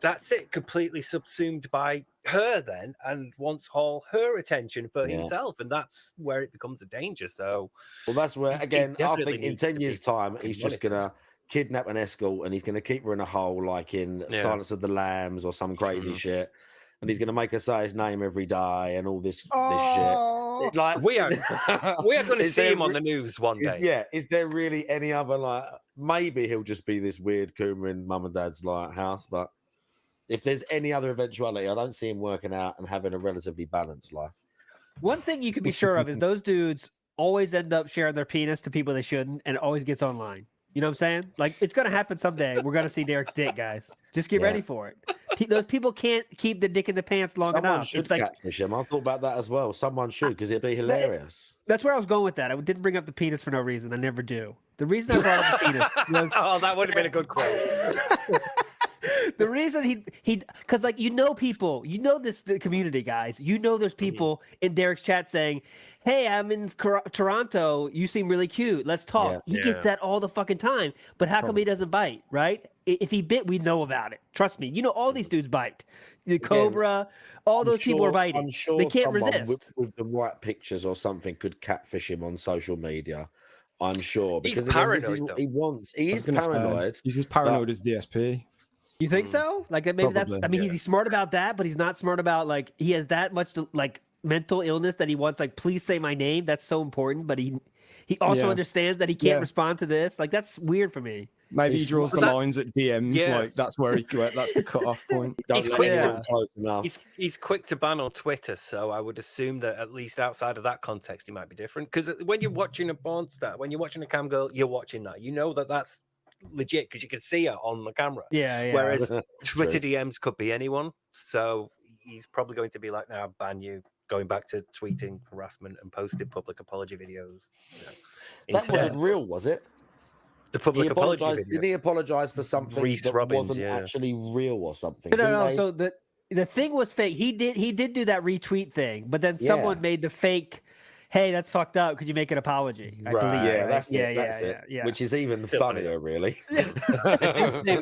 That's it, completely subsumed by her then, and wants all her attention for himself, and that's where it becomes a danger. So, well, that's where he again. I definitely think in needs 10 to years' be time, he's just monitored. gonna kidnap an escort and he's gonna keep her in a hole, like in Silence of the Lambs or some crazy shit. And he's gonna make her say his name every day and all this shit. Like we are going to is see there him on the news one day. Is there really any other like? Maybe he'll just be this weird Coomer in mum and dad's like house, but. If there's any other eventuality, I don't see him working out and having a relatively balanced life. One thing you can be sure of is those dudes always end up sharing their penis to people they shouldn't, and it always gets online. You know what I'm saying? Like, it's going to happen someday. We're going to see Derek's dick, guys. Just get ready for it. Those people can't keep the dick in the pants long Someone enough. should It's like, catfish him. I thought about that as well. Someone should, because it'd be hilarious. that's where I was going with that. I didn't bring up the penis for no reason. I never do. The reason I brought up the penis was... Oh, that would have been a good quote. The reason he because like people, the community, guys. There's people in Derek's chat saying, "Hey, I'm in Toronto. You seem really cute. Let's talk." He gets that all the fucking time. But how come he doesn't bite? Right? If he bit, we know about it. Trust me. All these dudes bite. The Cobra, all those people are biting. I'm sure they can't someone resist. with the right pictures or something could catfish him on social media. I'm sure because He's again, paranoid. this is what he wants. He is paranoid. He's as paranoid as DSP. You think so? Like maybe that's. I mean, he's smart about that, but he's not smart about like he has that much like mental illness that he wants. Like, please say my name. That's so important. But he also understands that he can't respond to this. Like that's weird for me. Maybe he draws the lines at DMs. Like that's where that's the cutoff point. He's quick. He's quick to ban on Twitter, so I would assume that at least outside of that context, he might be different. Because when you're watching a porn star, when you're watching a cam girl, you're watching that. You know that that's legit because you can see her on the camera. Yeah. Whereas Twitter DMs could be anyone, so he's probably going to be like, "Now ban you." Going back to tweeting harassment and posting public apology videos. That wasn't real, was it? The public apology video. Did he apologize for something Reese that Robbins, wasn't actually real or something? No. So the thing was fake. He did do that retweet thing, but then someone made the fake. Hey, that's fucked up. Could you make an apology? I believe. Yeah, right? that's it. That's it. Yeah. Which is even funnier, really. They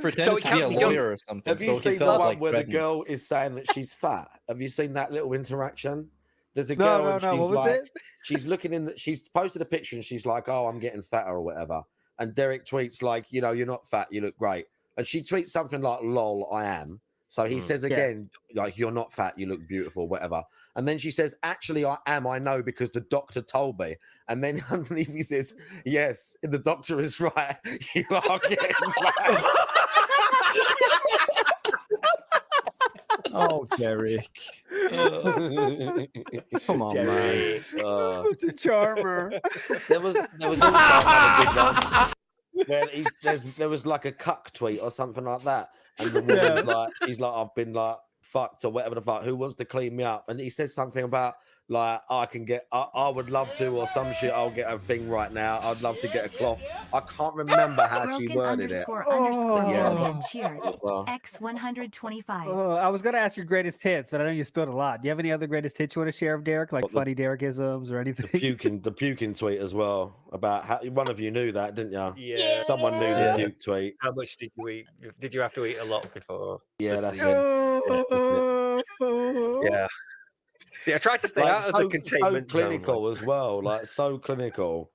pretended to be a lawyer or something. Have you so he seen the felt one like where the threatened. girl is saying that she's fat? Have you seen that little interaction? There's a No, girl no, and no. she's What was like, it? she's looking in. She's posted a picture and she's like, "Oh, I'm getting fatter" or whatever. And Derek tweets like, "You know, you're not fat. You look great." And she tweets something like, "Lol, I am." So he says again, like, "You're not fat. You look beautiful, whatever." And then she says, "Actually, I am. I know because the doctor told me." And then underneath he says, "Yes, the doctor is right. You are getting fat." Oh, Derek. Come on, man. Such a charmer. There was also another big one where there was like a cuck tweet or something like that, and the woman's like, she's like, "I've been like fucked or whatever the fuck. Who wants to clean me up?" And he says something about like, I would love to, or some shit. I'll get a thing right now. I'd love to get a cloth. I can't remember how she worded it. X125. Oh, I was gonna ask your greatest hits, but I know you spilled a lot. Do you have any other greatest hits you want to share of Derek, like funny Derek-isms or anything? The puking tweet as well about how one of you knew that, didn't you? Yeah. Someone knew the puke tweet. How much did you eat? Did you have to eat a lot before? Yeah, that's it. Yeah. See, I tried to stay out of the containment so clinical as well, like so clinical.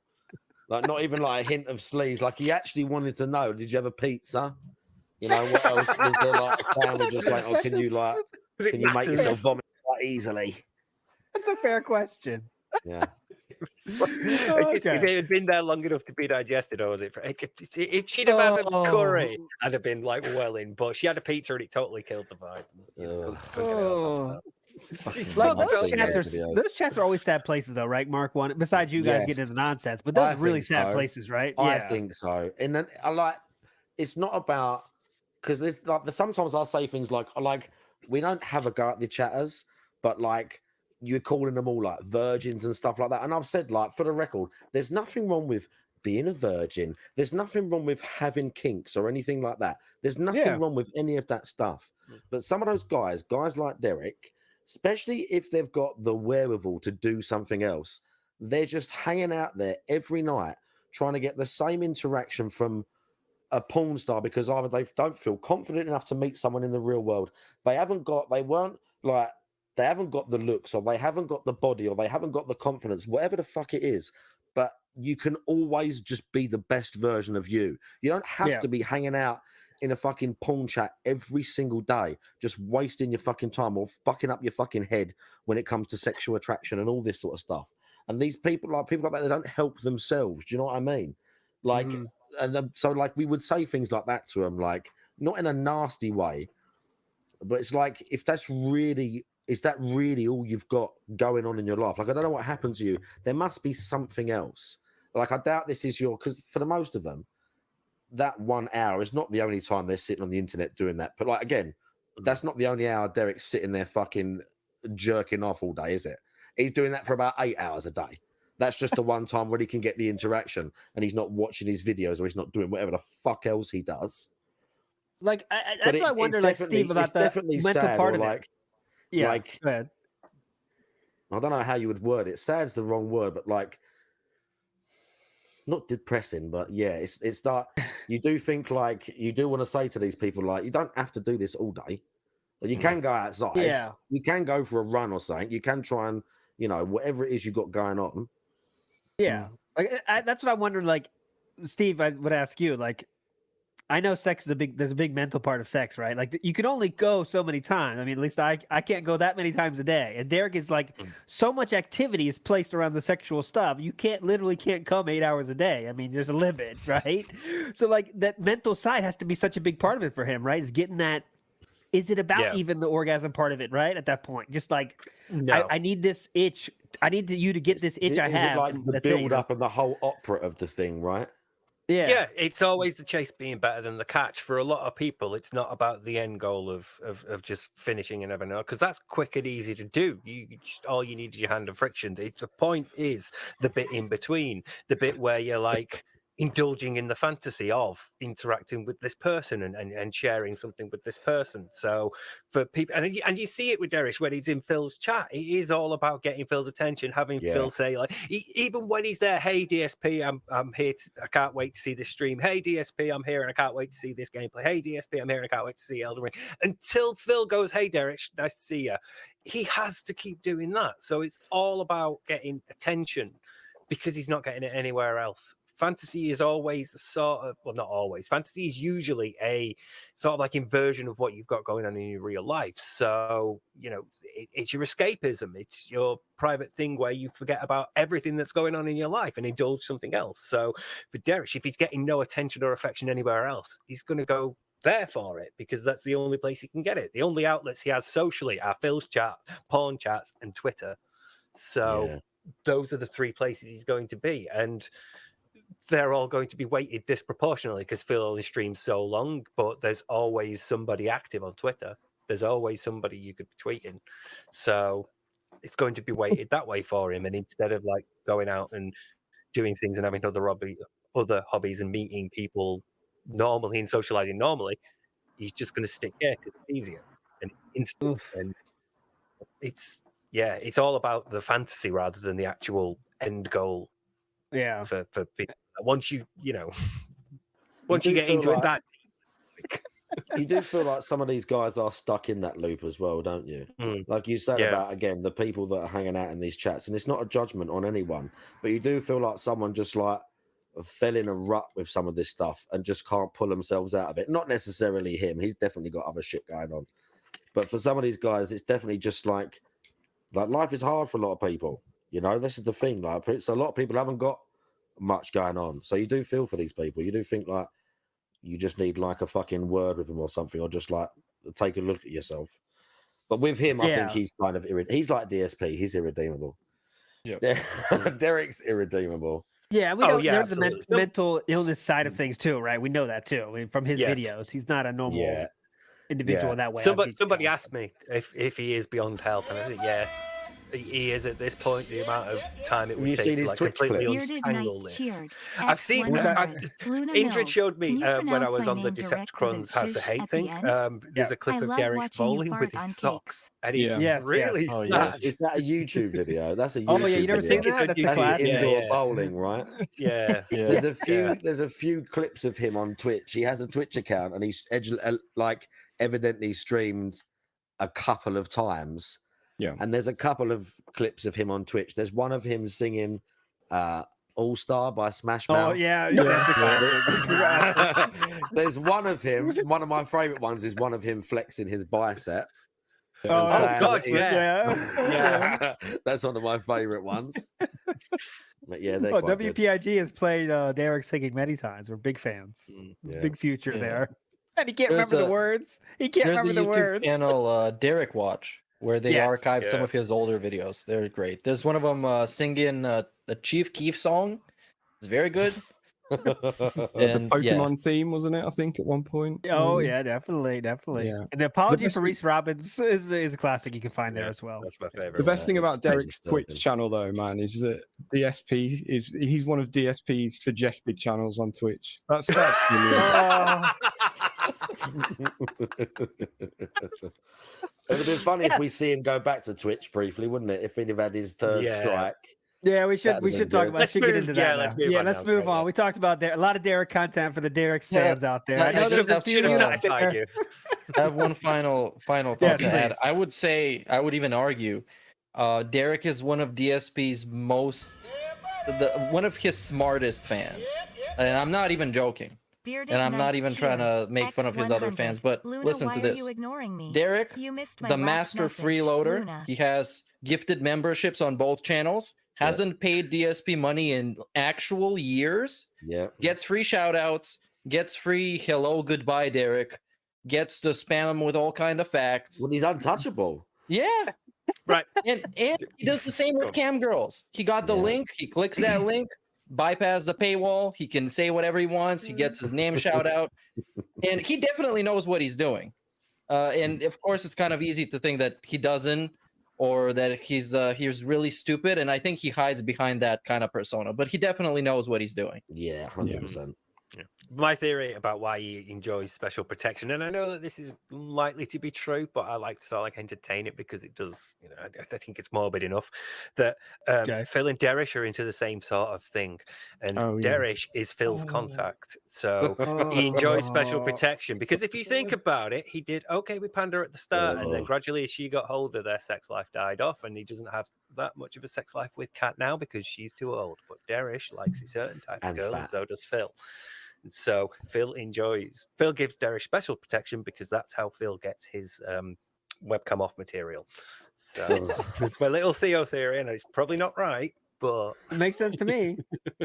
Like not even like a hint of sleaze. Like he actually wanted to know, did you have a pizza? You know, what else was there, like a sandwich or something? Or can you make yourself vomit quite easily? That's a fair question. Yeah. If it had been there long enough to be digested, or was it? If she'd have had a curry, I'd have been like well in. But she had a pizza and it totally killed the vibe. Those chats are always sad places, though, right, Mark? One besides you guys getting into nonsense, but those are really sad places, right? I think so. And then I like. It's not about because there's like sometimes I'll say things like we don't have a go at the chatters, but like. You're calling them all like virgins and stuff like that. And I've said, like, for the record, there's nothing wrong with being a virgin. There's nothing wrong with having kinks or anything like that. There's nothing wrong with any of that stuff. But some of those guys like Derek, especially if they've got the wherewithal to do something else, they're just hanging out there every night trying to get the same interaction from a porn star because either they don't feel confident enough to meet someone in the real world. They haven't got the looks, or they haven't got the body, or they haven't got the confidence, whatever the fuck it is. But you can always just be the best version of you. You don't have to be hanging out in a fucking porn chat every single day, just wasting your fucking time or fucking up your fucking head when it comes to sexual attraction and all this sort of stuff. And these people like that, they don't help themselves. Do you know what I mean? Like, and so like we would say things like that to them, like not in a nasty way, but it's like if that's really. Is that really all you've got going on in your life? Like, I don't know what happened to you. There must be something else. Like, I doubt this is because for the most of them, that 1 hour is not the only time they're sitting on the internet doing that. But like, again, that's not the only hour Derek's sitting there fucking jerking off all day, is it? He's doing that for about 8 hours a day. That's just the one time where he can get the interaction and he's not watching his videos or he's not doing whatever the fuck else he does. Like, that's what I wonder, like, Steve, about the mental part of it. Yeah, like, go ahead. I don't know how you would word it. Sad's the wrong word, but like, not depressing, but yeah, it's that you do think like you do want to say to these people like you don't have to do this all day. You can go outside. Yeah, you can go for a run or something. You can try and whatever it is you got going on. Yeah, like that's what I wonder. Like, Steve, I would ask you like. I know sex is there's a big mental part of sex, right? Like you can only go so many times. I mean, at least I can't go that many times a day. And Derek is like, so much activity is placed around the sexual stuff. You literally can't come 8 hours a day. I mean, there's a limit, right? So like that mental side has to be such a big part of it for him, right? Is getting that. Is it about even the orgasm part of it, right? At that point, just like, I need this itch. I need you to get this itch I have. Is it like the build up and the whole opera of the thing, right? Yeah, it's always the chase being better than the catch. For a lot of people, it's not about the end goal of just finishing and never know, because that's quick and easy to do. All you need is your hand and friction. The point is the bit in between, the bit where you're like, indulging in the fantasy of interacting with this person and sharing something with this person. So for people, and you see it with Derish when he's in Phil's chat, it is all about getting Phil's attention, having Phil say, like, even when he's there, hey DSP, I'm here, I can't wait to see this stream. Hey DSP, I'm here and I can't wait to see this gameplay. Hey DSP, I'm here and I can't wait to see Elden Ring. Until Phil goes, hey Derish, nice to see you. He has to keep doing that. So it's all about getting attention because he's not getting it anywhere else. Fantasy is always a sort of, well, not always. Fantasy is usually a sort of like inversion of what you've got going on in your real life. So, you know, it's your escapism. It's your private thing where you forget about everything that's going on in your life and indulge something else. So for Derish, if he's getting no attention or affection anywhere else, he's going to go there for it because that's the only place he can get it. The only outlets he has socially are Phil's chat, porn chats, and Twitter. So those are the three places he's going to be. And they're all going to be weighted disproportionately because Phil only streams so long, but there's always somebody active on Twitter. There's always somebody you could be tweeting. So it's going to be weighted that way for him. And instead of like going out and doing things and having other hobbies and meeting people normally and socializing normally, he's just going to stick here because it's easier and it's instant. And it's all about the fantasy rather than the actual end goal. Yeah. For people, once you get into it, that you do feel like some of these guys are stuck in that loop as well, don't you? Like you said about, again, the people that are hanging out in these chats, and it's not a judgment on anyone, but you do feel like someone just like fell in a rut with some of this stuff and just can't pull themselves out of it. Not necessarily him; he's definitely got other shit going on. But for some of these guys, it's definitely just like life is hard for a lot of people. You know, this is the thing. Like, it's a lot of people haven't got much going on, so you do feel for these people. You do think like you just need like a fucking word with them or something, or just like take a look at yourself. But with him, I think he's kind of he's like DSP. He's irredeemable. Yeah, Derek's irredeemable. Yeah, we know there's the mental illness side of things too, right? We know that too. I mean, from his videos, he's not a normal individual in that way. Somebody asked me if he is beyond help, and I think he is at this point. The amount of time it would take to like completely untangle this. I've seen. Indrid showed me when I was on the Decepticons House of Hate thing. There's a clip of Derek bowling with his socks, and he's really sad. Is that a YouTube video? That's a YouTube video. You never seen that? That's indoor bowling, right? Yeah. There's a few clips of him on Twitch. He has a Twitch account, and he's like evidently streamed a couple of times. Yeah. And there's a couple of clips of him on Twitch. There's one of him singing All Star by Smash Mouth. Oh, yeah. There's one of him. One of my favorite ones is one of him flexing his bicep. Oh God, yeah. That's one of my favorite ones. But yeah, they're WPIG has played Derek singing many times. We're big fans. Big future there. And he can't remember the words. He can't remember the words. There's the YouTube channel Derek Watch, where they archive some of his older videos. They're great. There's one of them singing a Chief Keef song. It's very good. And the Pokemon theme, wasn't it? I think at one point. Oh yeah, definitely. Yeah. And the apology for Reese Robbins is a classic you can find there as well. That's my favorite. The best thing about Derek's Twitch channel, though, man, is that he's one of DSP's suggested channels on Twitch. That's brilliant. It would have been funny if we see him go back to Twitch briefly, wouldn't it? If he'd have had his third strike. Yeah, we should talk about. Let's get into that. Let's move on. We talked about a lot of Derek content for the Derek stands out there. I know there's a few. I have one final thought to add. I would even argue, Derek is one of DSP's one of his smartest fans, and I'm not even joking. And I'm not even trying to make fun of his other fans, but listen to this. Derek, the master freeloader, he has gifted memberships on both channels, hasn't paid DSP money in actual years, gets free shoutouts, gets free hello, goodbye, Derek, gets to spam him with all kind of facts. Well, he's untouchable. Yeah. Right. And he does the same with cam girls. He got the link, he clicks that link, bypass the paywall, he can say whatever he wants, he gets his name shout out, and he definitely knows what he's doing. And of course, it's kind of easy to think that he doesn't, or that he's really stupid, and I think he hides behind that kind of persona. But he definitely knows what he's doing. Yeah, 100%. Yeah. My theory about why he enjoys special protection, and I know that this is likely to be true, but I like to sort of like entertain it because it does, you know, I think it's morbid enough that Phil and Derish are into the same sort of thing, and Derish is Phil's contact, so he enjoys special protection because if you think about it, he did okay with Panda at the start, and then gradually as she got older, their sex life died off, and he doesn't have that much of a sex life with Kat now because she's too old. But Derish likes a certain type of girl, and so does Phil. So Phil gives Derish special protection because that's how Phil gets his webcam off material. So it's my little Theo theory, and it's probably not right, but it makes sense to me.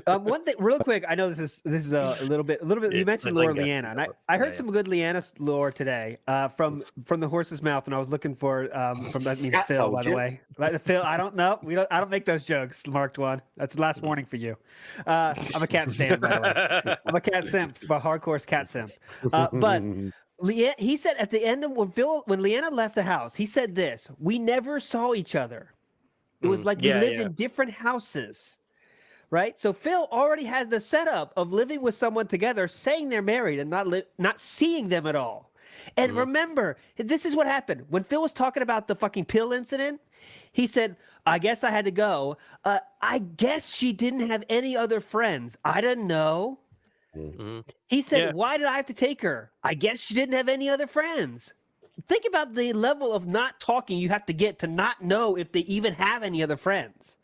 One thing, real quick, I know this is a little bit. You mentioned lore Leanna, and I heard some good Leanna lore today from the horse's mouth, and I was looking for from that means Phil, by the way. Phil, I don't know. I don't make those jokes. Marked one. That's the last warning for you. I'm a cat stan, by the way. I'm a cat simp, a hardcore cat simp. But he said at the end of when Leanna left the house, he said this: "We never saw each other. It was like we lived in different houses." Right? So Phil already has the setup of living with someone together, saying they're married and not seeing them at all. And remember, this is what happened. When Phil was talking about the fucking pill incident, he said, "I guess I had to go. I guess she didn't have any other friends. I didn't know." He said, "Why did I have to take her? I guess she didn't have any other friends." Think about the level of not talking you have to get to not know if they even have any other friends.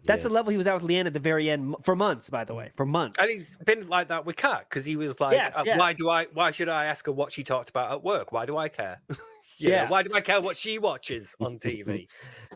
That's the level he was at with Leanne at the very end for months, by the way, for months. And he's been like that with Kat because he was like, why should I ask her what she talked about at work? Why do I care? Why do I care what she watches on TV?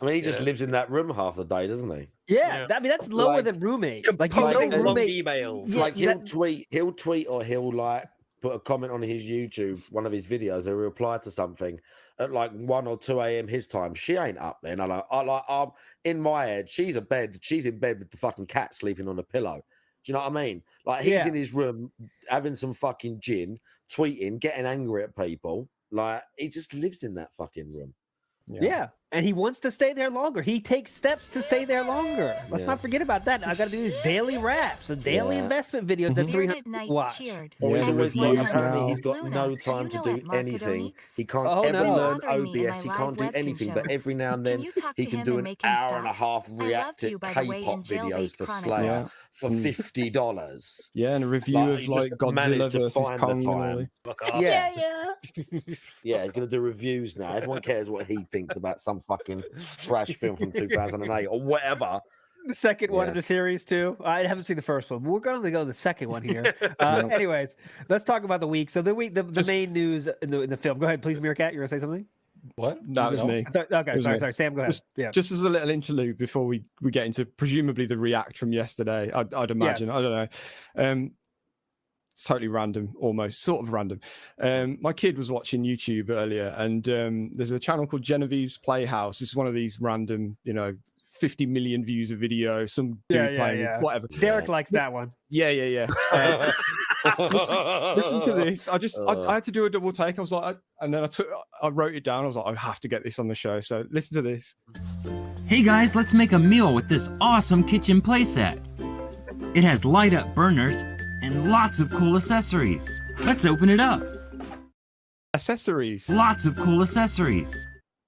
I mean, he just lives in that room half the day, doesn't he? Yeah. I mean, that's lower than roommate. Like, roommate emails. Like he'll tweet or he'll like put a comment on his YouTube, one of his videos, or reply to something at like 1 or 2 a.m. his time. She ain't up then. I'm in my head. She's in bed with the fucking cat sleeping on a pillow. Do you know what I mean? Like he's in his room having some fucking gin, tweeting, getting angry at people. Like he just lives in that fucking room. Yeah. And he wants to stay there longer. He takes steps to stay there longer. Let's not forget about that. I got to do these daily raps, the daily investment videos that 300 watch. Or he's always apparently he's got no time to do anything. He can't ever learn OBS. He can't do anything. But every now and then he can do an hour and a half react to K-pop videos for Slayer for $50. Yeah, and a review of like Godzilla versus Kong. Yeah, he's gonna do reviews now. Everyone cares what he thinks about some fucking trash film from 2008 or whatever. The second one of the series too. I haven't seen the first one. We're going to go to the second one here. Anyways, let's talk about the week. So the main news in the film. Go ahead, please, Meerkat. You're gonna say something? What? That was me. Okay, sorry. Sam, go ahead. Just as a little interlude before we get into presumably the react from yesterday. I'd imagine. Yes. I don't know. It's totally random, almost sort of random. My kid was watching YouTube earlier, and there's a channel called Genevieve's Playhouse. It's one of these random, 50 million views a video, some dude playing whatever. Derek likes that one. Yeah. Listen to this. I had to do a double take. I was like, and then I wrote it down. I was like, I have to get this on the show. So listen to this. Hey guys, let's make a meal with this awesome kitchen playset. It has light up burners and lots of cool accessories. Let's open it up. Accessories. Lots of cool accessories.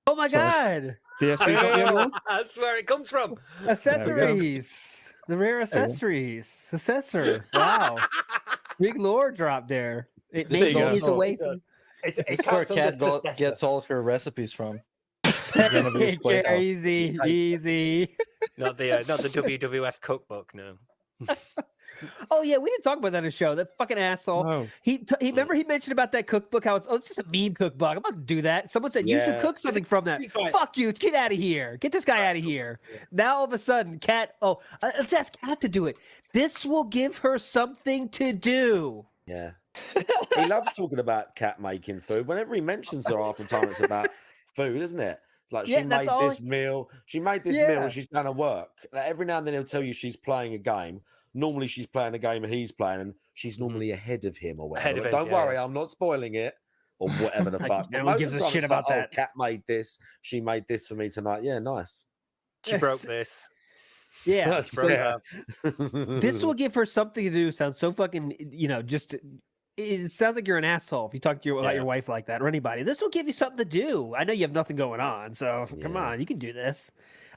Oh my God. DSP got the other one? That's where it comes from. Accessories. The rare accessories. Successor. Wow. Big lore drop there. It makes it away from... It's where Kat gets all her recipes from. Easy. Not the WWF cookbook, no. Oh yeah, we didn't talk about that in the show. That fucking asshole. No. He remember he mentioned about that cookbook. How it's just a meme cookbook. I'm about to do that. Someone said you should cook something from that. Fuck you. Get out of here. Get this guy out of here. Now all of a sudden, Kat. Oh, let's ask Kat to do it. This will give her something to do. Yeah. He loves talking about Kat making food. Whenever he mentions her, half the time it's about food, isn't it? It's like she made this meal. She made this meal. She's done her work. Like, every now and then he'll tell you she's playing a game. Normally she's playing a game and he's playing, and she's normally ahead of him or whatever. Don't worry, I'm not spoiling it. or whatever the Like, fuck. no But one most gives of a the time, shit it's like, about that. Cat made this. She made this for me tonight. Yeah, nice. She broke this. Yeah. She broke Yeah. that. This will give her something to do. Sounds so fucking, just. It sounds like you're an asshole if you talk to about your wife like that or anybody. This will give you something to do. I know you have nothing going on, so come on, you can do this.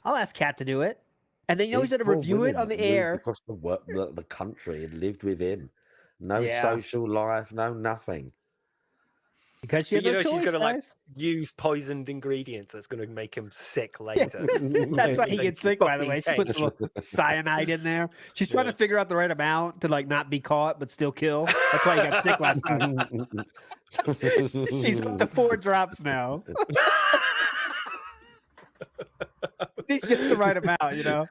I'll ask Kat to do it, and then he's These going to poor review it women on the moved air. across the country and lived with him. No Yeah. social life, no nothing. Because she But had you no know choice, she's gonna guys. use poisoned ingredients that's gonna make him sick later. That's why he gets sick, by the way. She puts a Fucking little cyanide in there. She's trying to figure out the right amount to not be caught but still kill. That's why he got sick last time. She's up to 4 drops now. It's just the right amount,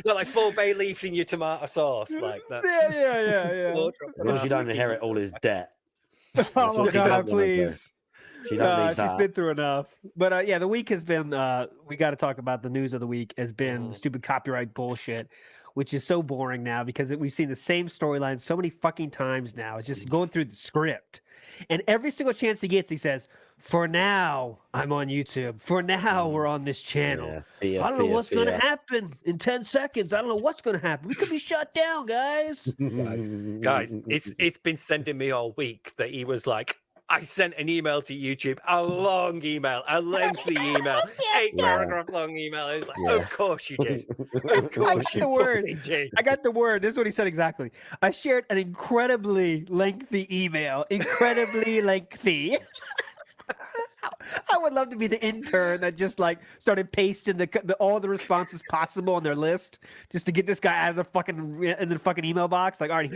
They're like 4 bay leaves in your tomato sauce, like that. Yeah. 4 drops As long as you don't of inherit all his debt. Oh my what she God, don't wanna do. please. She don't need She's that. been through enough. But the week has been, we got to talk about the news of the week has been stupid copyright bullshit, which is so boring now because we've seen the same storyline so many fucking times now. It's just going through the script. And every single chance he gets, he says, for now, I'm on YouTube. For now, we're on this channel. Yeah. I don't know what's going to happen in 10 seconds. I don't know what's going to happen. We could be shut down, guys. Guys, it's been sending me all week that he was like, I sent an email to YouTube, a long email, a lengthy email, 8-paragraph long email. I was like, of course you did. Of course you did. I got the word. This is what he said exactly. I shared an incredibly lengthy email. Incredibly lengthy. I would love to be the intern that just started pasting all the responses possible on their list just to get this guy out of the fucking email box. Like, all right,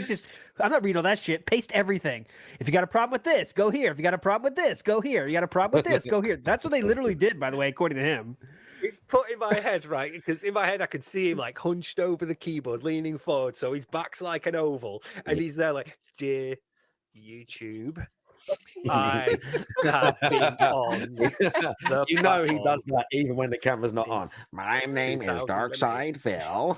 I'm not reading all that shit. Paste everything. If you got a problem with this, go here. If you got a problem with this, go here. You got a problem with this, go here. That's what they literally did, by the way, according to him. It's put in my head, right? Because in my head, I could see him hunched over the keyboard, leaning forward. So his back's like an oval. And he's there dear YouTube, I have been on the You know he platform. does that even when the camera's not on. My name is Darkside Phil.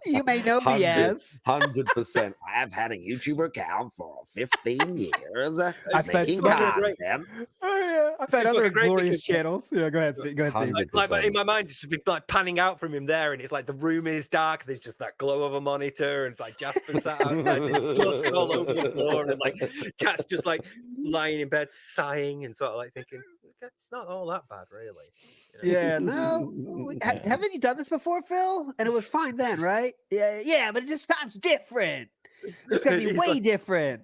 You may know me as 100%. I have had a YouTube account for 15 years. I've spent making smoking content. I've had other great glorious because- channels. Yeah, go ahead, Steve. Like, in my mind, it's just been panning out from him there, and it's like the room is dark. There's just that glow of a monitor, and it's like Jasper sat outside. There's dust all over the floor, and Cat's just lying in bed, sighing, and sort of thinking, it's not all that bad, really. Yeah, no. Haven't you done this before, Phil? And it was fine then, right? Yeah, but this time's different. It's gonna be He's way like, different.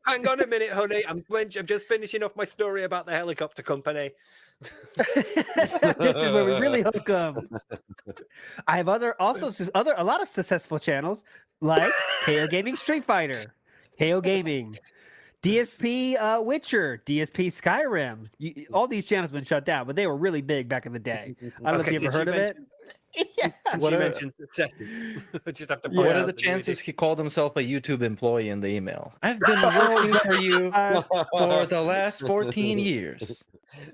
Hang on a minute, honey. I'm just finishing off my story about the helicopter company. This is where we really hook them. I have a lot of successful channels like KO Gaming Street Fighter, KO Gaming, DSP Witcher, DSP Skyrim. All these channels have been shut down, but they were really big back in the day. I don't know if you ever heard of it. Since you mentioned successes, I just have to. What are the chances he called himself a YouTube employee in the email? I've been working for you for the last 14 years.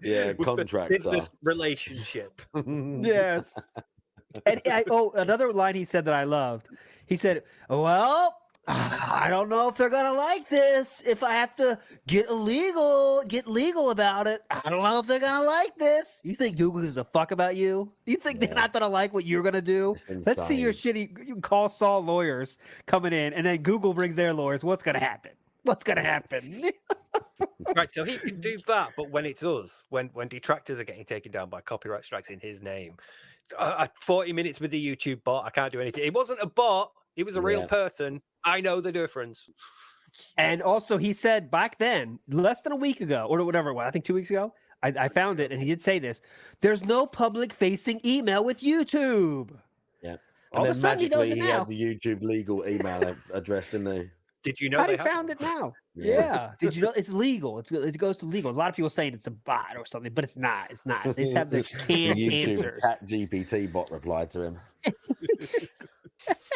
Yeah, contractor. Business relationship. Yes. And another line he said that I loved. He said, well, I don't know if they're gonna like this. If I have to get legal about it, I don't know if they're gonna like this. You think Google gives a fuck about you? You think they're not gonna like what you're gonna do? Let's see your shitty. You call Saul lawyers coming in, and then Google brings their lawyers. What's gonna happen? What's gonna happen? Right, so he can do that, but when it's us, when detractors are getting taken down by copyright strikes in his name, 40 minutes with the YouTube bot, I can't do anything. It wasn't a bot. It was a real person. I know the difference. And also, he said back then, less than a week ago, or whatever it was, I think 2 weeks ago, I found it, and he did say this. There's no public-facing email with YouTube. Yeah. All And of a then sudden, he knows magically it he now. had the YouTube legal email address, didn't he? Did you know? How he found it now? Yeah. Did you know it's legal? It goes to legal. A lot of people saying it's a bot or something, but it's not. It's not. They just have the canned YouTube answers. Chat GPT bot replied to him.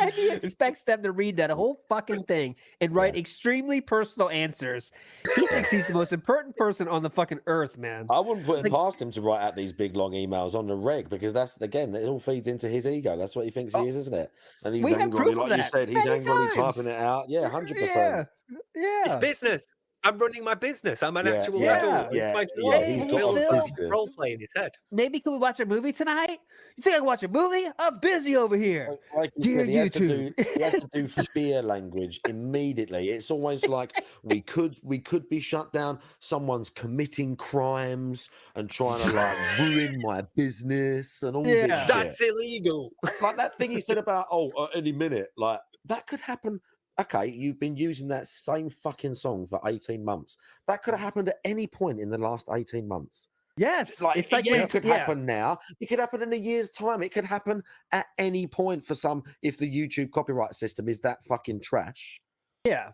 And he expects them to read that whole fucking thing and write extremely personal answers. He thinks he's the most important person on the fucking earth, man. I wouldn't put it past him to write out these big long emails on the reg because that's again it all feeds into his ego. That's what he thinks he is, isn't it? And he's We have angrily, proof of like you that said, he's many angrily times. typing it out. Yeah, 100%. Yeah. It's business. I'm running my business. I'm an Yeah, actual yeah, adult. yeah, It's my yeah, job. he's He got a feels business. role play in his head. Maybe can we watch a movie tonight? You think I can watch a movie? I'm busy over here. Like you Dear said, he has to YouTube. do he has to do fear language immediately. It's almost like we could be shut down. Someone's committing crimes and trying to like ruin my business and all this shit. That's illegal. Like that thing he said about any minute, like that could happen. Okay, you've been using that same fucking song for 18 months. That could have happened at any point in the last 18 months. Yes, Like, it's like it could happen now. It could happen in a year's time. It could happen at any point for some, if the YouTube copyright system is that fucking trash. Yeah.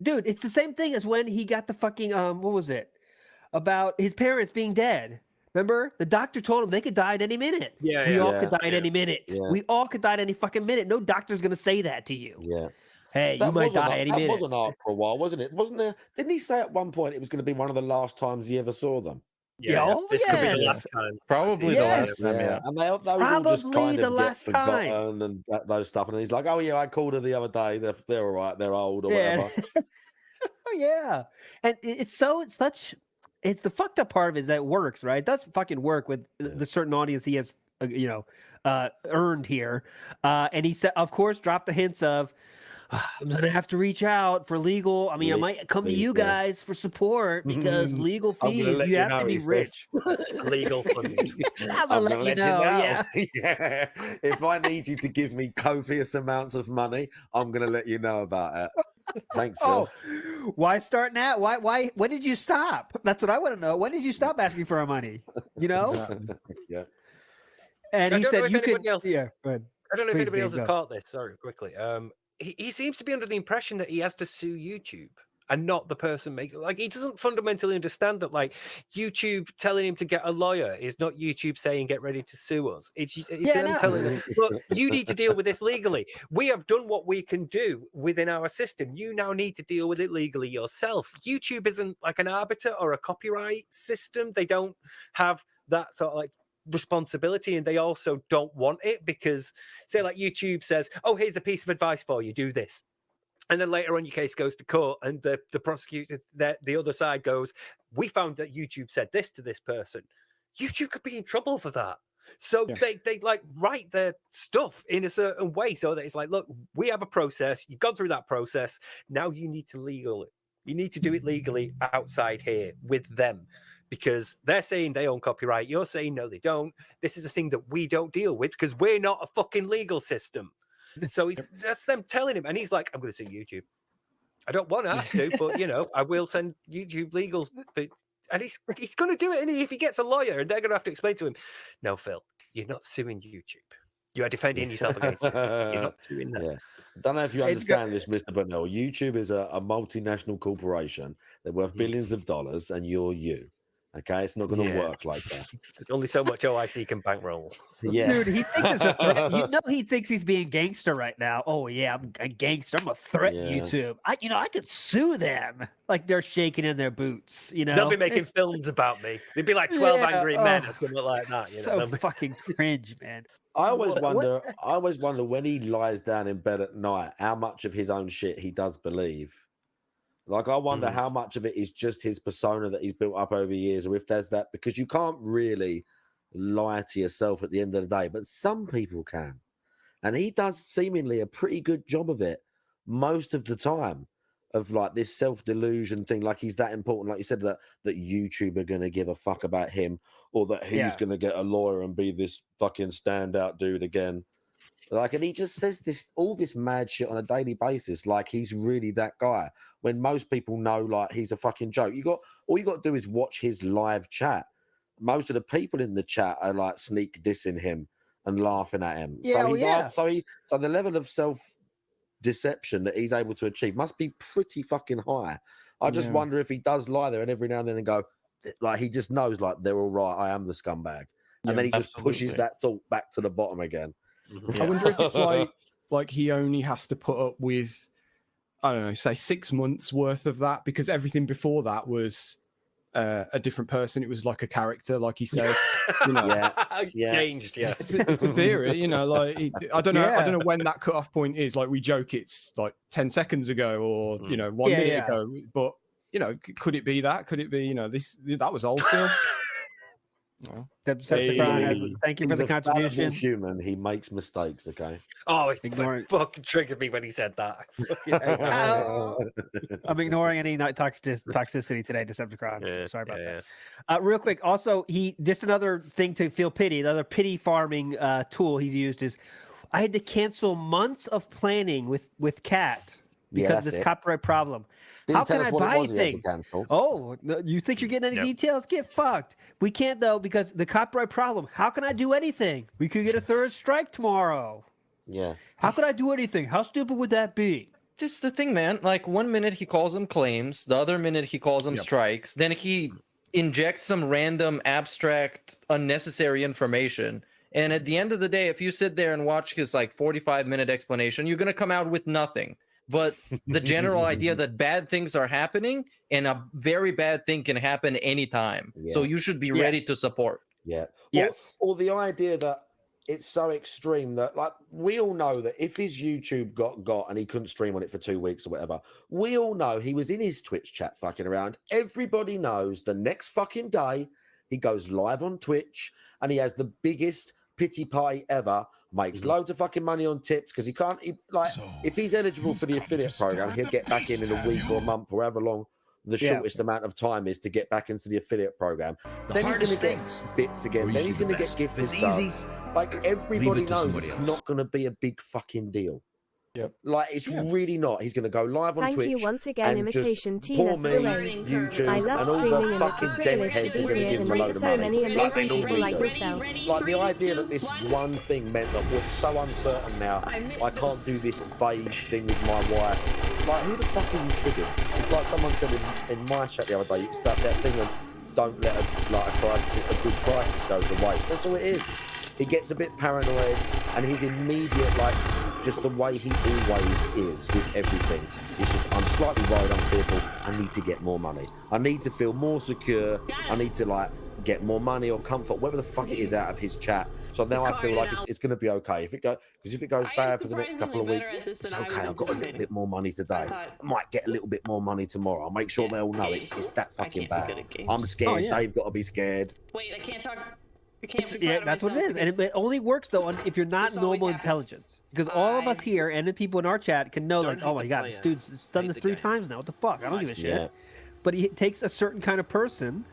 Dude, it's the same thing as when he got the fucking what was it? About his parents being dead. Remember? The doctor told him they could die at any minute. Yeah, we yeah. all could Yeah, die at any minute. yeah. We all could die at any fucking minute. No doctor's gonna say that to you. Yeah. Hey, That you might was an die arc- any that minute. was an arc for a while, wasn't it? Wasn't there? Didn't he say at one point it was going to be one of the last times he ever saw them? Yeah, Oh, this could be the yes. last time. Probably the last time, yeah. And they all just Probably kind the of last get time. forgotten and those stuff. And he's like, "Oh yeah, I called her the other day. They're all right. They're old or Yeah. whatever." Oh yeah, and it's the fucked up part of it is that it works, right? It does fucking work with the certain audience he has, earned here. And he said, of course, dropped the hints of, I'm gonna have to reach out for legal. I mean, I might come to you guys for support because legal I'm gonna fees. let You you have know, to be he says. rich. Legal fund. I'm gonna let you know. Yeah. Yeah. If I need you to give me copious amounts of money, I'm gonna let you know about it. Thanks, Phil. Oh, why start now? Why? When did you stop? That's what I want to know. When did you stop asking for our money? You know? Yeah. And I he don't know said if you could. anybody else- Yeah. Go ahead. I don't know if Please, anybody else Dave, has go. caught this. Sorry, quickly. He seems to be under the impression that he has to sue YouTube and not the person making. Like, he doesn't fundamentally understand that, like, YouTube telling him to get a lawyer is not YouTube saying get ready to sue us. It's them telling him, look, you need to deal with this legally. We have done what we can do within our system. You now need to deal with it legally yourself. YouTube isn't like an arbiter or a copyright system. They don't have that sort of like responsibility, and they also don't want it because, say, like YouTube says, oh, here's a piece of advice for you, do this, and then later on your case goes to court and the prosecutor, the other side goes, we found that YouTube said this to this person. YouTube could be in trouble for that. So they like write their stuff in a certain way so that it's like, look, we have a process, you've gone through that process, now you need to you need to do it legally outside here with them. Because they're saying they own copyright. You're saying, no, they don't. This is the thing that we don't deal with because we're not a fucking legal system. So that's them telling him. And he's like, I'm going to sue YouTube. I don't want to have to, but, I will send YouTube legal. And he's going to do it. And if he gets a lawyer and they're going to have to explain to him, no, Phil, you're not suing YouTube. You are defending yourself against this. You're not doing that. Yeah. Don't know if you understand this, Mr. Burnell. YouTube is a multinational corporation. They're worth billions of dollars, and you're you. Okay, it's not going to work like that. There's only so much OIC can bankroll. Yeah, Dude, he thinks it's a threat. He thinks he's being gangster right now. Oh yeah, I'm a gangster. I'm gonna threaten YouTube. I could sue them. Like they're shaking in their boots. They'll be making films about me. They'd be like 12 Angry Men or something like that. So fucking cringe, man. I always wonder when he lies down in bed at night, how much of his own shit he does believe. Like, I wonder how much of it is just his persona that he's built up over years, or if there's that, because you can't really lie to yourself at the end of the day, but some people can. And he does seemingly a pretty good job of it most of the time, of like this self-delusion thing, like he's that important, like you said, that YouTube are going to give a fuck about him, or that he's going to get a lawyer and be this fucking standout dude again. Like, and he just says all this mad shit on a daily basis, like he's really that guy, when most people know, like, he's a fucking joke. All you got to do is watch his live chat. Most of the people in the chat are like sneak dissing him and laughing at him. Yeah, so the level of self-deception that he's able to achieve must be pretty fucking high. I just wonder if he does lie there and every now and then and go, like, he just knows, like, they're all right, I am the scumbag. And then he just pushes that thought back to the bottom again. I wonder if it's like he only has to put up with, I don't know, say 6 months worth of that, because everything before that was a different person. It was like a character, like he says. He's changed. Yeah, it's a theory. Like I don't know when that cutoff point is. Like, we joke it's like 10 seconds ago or 1 minute ago, but you know, could it be that? Could it be, you know, that was old Phil? No. Thank you for the contribution. Human, he makes mistakes. Okay. Oh, it fucking triggered me when he said that. I'm ignoring any toxicity today, Decepticon. Sorry about that. Real quick, also, just another thing to feel pity. Another pity farming tool he's used is, I had to cancel months of planning with Cat because of this copyright problem. How can I buy anything? Oh, you think you're getting any details? Get fucked. We can't, though, because the copyright problem. How can I do anything? We could get a third strike tomorrow. Yeah. How could I do anything? How stupid would that be? This is the thing, man. Like, 1 minute he calls them claims, the other minute he calls them strikes, then he injects some random, abstract, unnecessary information. And at the end of the day, if you sit there and watch his, like, 45-minute explanation, you're going to come out with nothing. But the general idea that bad things are happening and a very bad thing can happen anytime. Yeah. So you should be ready to support. Yeah. Yes. Or the idea that it's so extreme that, like, we all know that if his YouTube got and he couldn't stream on it for 2 weeks or whatever, we all know he was in his Twitch chat fucking around. Everybody knows the next fucking day he goes live on Twitch and he has the biggest pity party ever, makes loads of fucking money on tips because if he's eligible for the affiliate program, he'll get back in a week or a month or however long the shortest amount of time is to get back into the affiliate program. Then he's going to get bits again. Then he's going to get gifted subs. Like, everybody knows it's not going to be a big fucking deal. Yep. Like, it's really not. He's going to go live on Twitch. Thank you once again, and Imitation just Tina, pour me, for the rain. YouTube, I love and all streaming, the and it's a fucking privilege to deadheads be are going to here give and him a meet load of so money. many Like amazing they people normally like do. yourself. Like, the idea that this one thing meant that we're so uncertain now, I can't do this vague thing with my wife. Like, who the fuck are you kidding? It's like someone said in my chat the other day, it's that thing of don't let a good crisis go to waste. That's all it is. He gets a bit paranoid, and his immediate, like, just the way he always is with everything. It's just, I'm slightly worried, I'm fearful, I need to get more money. I need to feel more secure. I need to, like, get more money or comfort, whatever the fuck it is out of his chat. So now I feel like it's going to be okay. If it goes bad for the next couple of weeks, it's okay. I've got a little bit more money today. I might get a little bit more money tomorrow. I'll make sure they all know it's that fucking bad. I'm scared. They've got to be scared. Wait, I can't talk. That's what it is, and it only works though if you're not normal intelligence. Because all of us here and the people in our chat can know, like, oh my god, this dude's done this 3 times now. What the fuck? I don't give a shit. Yeah. But it takes a certain kind of person.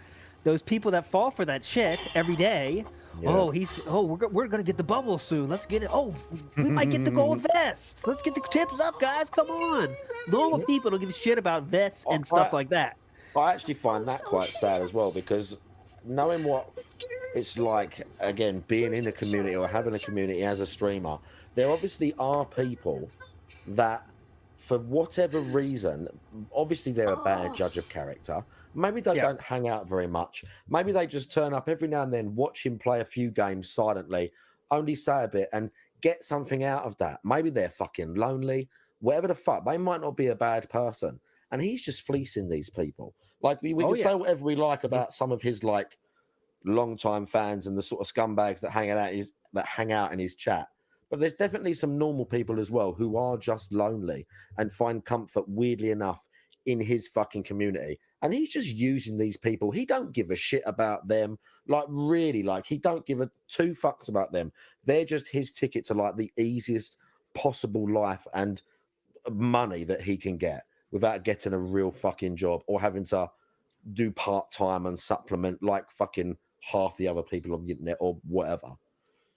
Those people that fall for that shit every day. Yeah. We're gonna get the bubble soon. Let's get it. Oh, we might get the gold vest. Let's get the tips up, guys. Come on. Normal people don't give a shit about vests and stuff like that. I actually find that quite sad as well, because knowing what it's like, again, being in a community or having a community as a streamer, there obviously are people that, for whatever reason, obviously they're a bad judge of character. Maybe they don't hang out very much. Maybe they just turn up every now and then, watch him play a few games silently, only say a bit and get something out of that. Maybe they're fucking lonely, whatever the fuck. They might not be a bad person. And he's just fleecing these people. Like, we can say whatever we like about some of his, like, long-time fans and the sort of scumbags that hang out in his chat. But there's definitely some normal people as well who are just lonely and find comfort, weirdly enough, in his fucking community. And he's just using these people. He don't give a shit about them. Like, really, like, he don't give a 2 fucks about them. They're just his ticket to, like, the easiest possible life and money that he can get without getting a real fucking job or having to do part-time and supplement like fucking half the other people on the internet or whatever.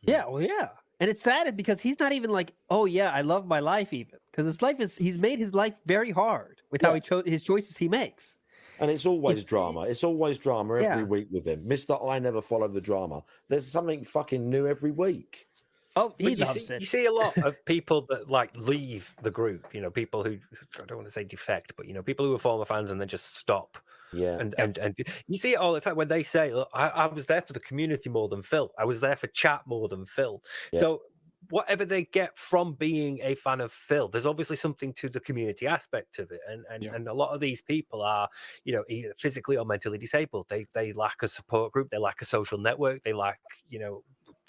Yeah, well, yeah. And it's sad because he's not even like, oh yeah, I love my life even. Because he's made his life very hard with how his choices he makes. And it's always drama. It's always drama every week with him. Mr. I never follow the drama. There's something fucking new every week. Oh, you see a lot of people that like leave the group, you know, people who, I don't want to say defect, but, you know, people who are former fans and then just stop. Yeah. And you see it all the time when they say, look, I was there for the community more than Phil. I was there for chat more than Phil. Yeah. So whatever they get from being a fan of Phil, there's obviously something to the community aspect of it. And a lot of these people are, you know, either physically or mentally disabled. They lack a support group. They lack a social network. They lack, you know,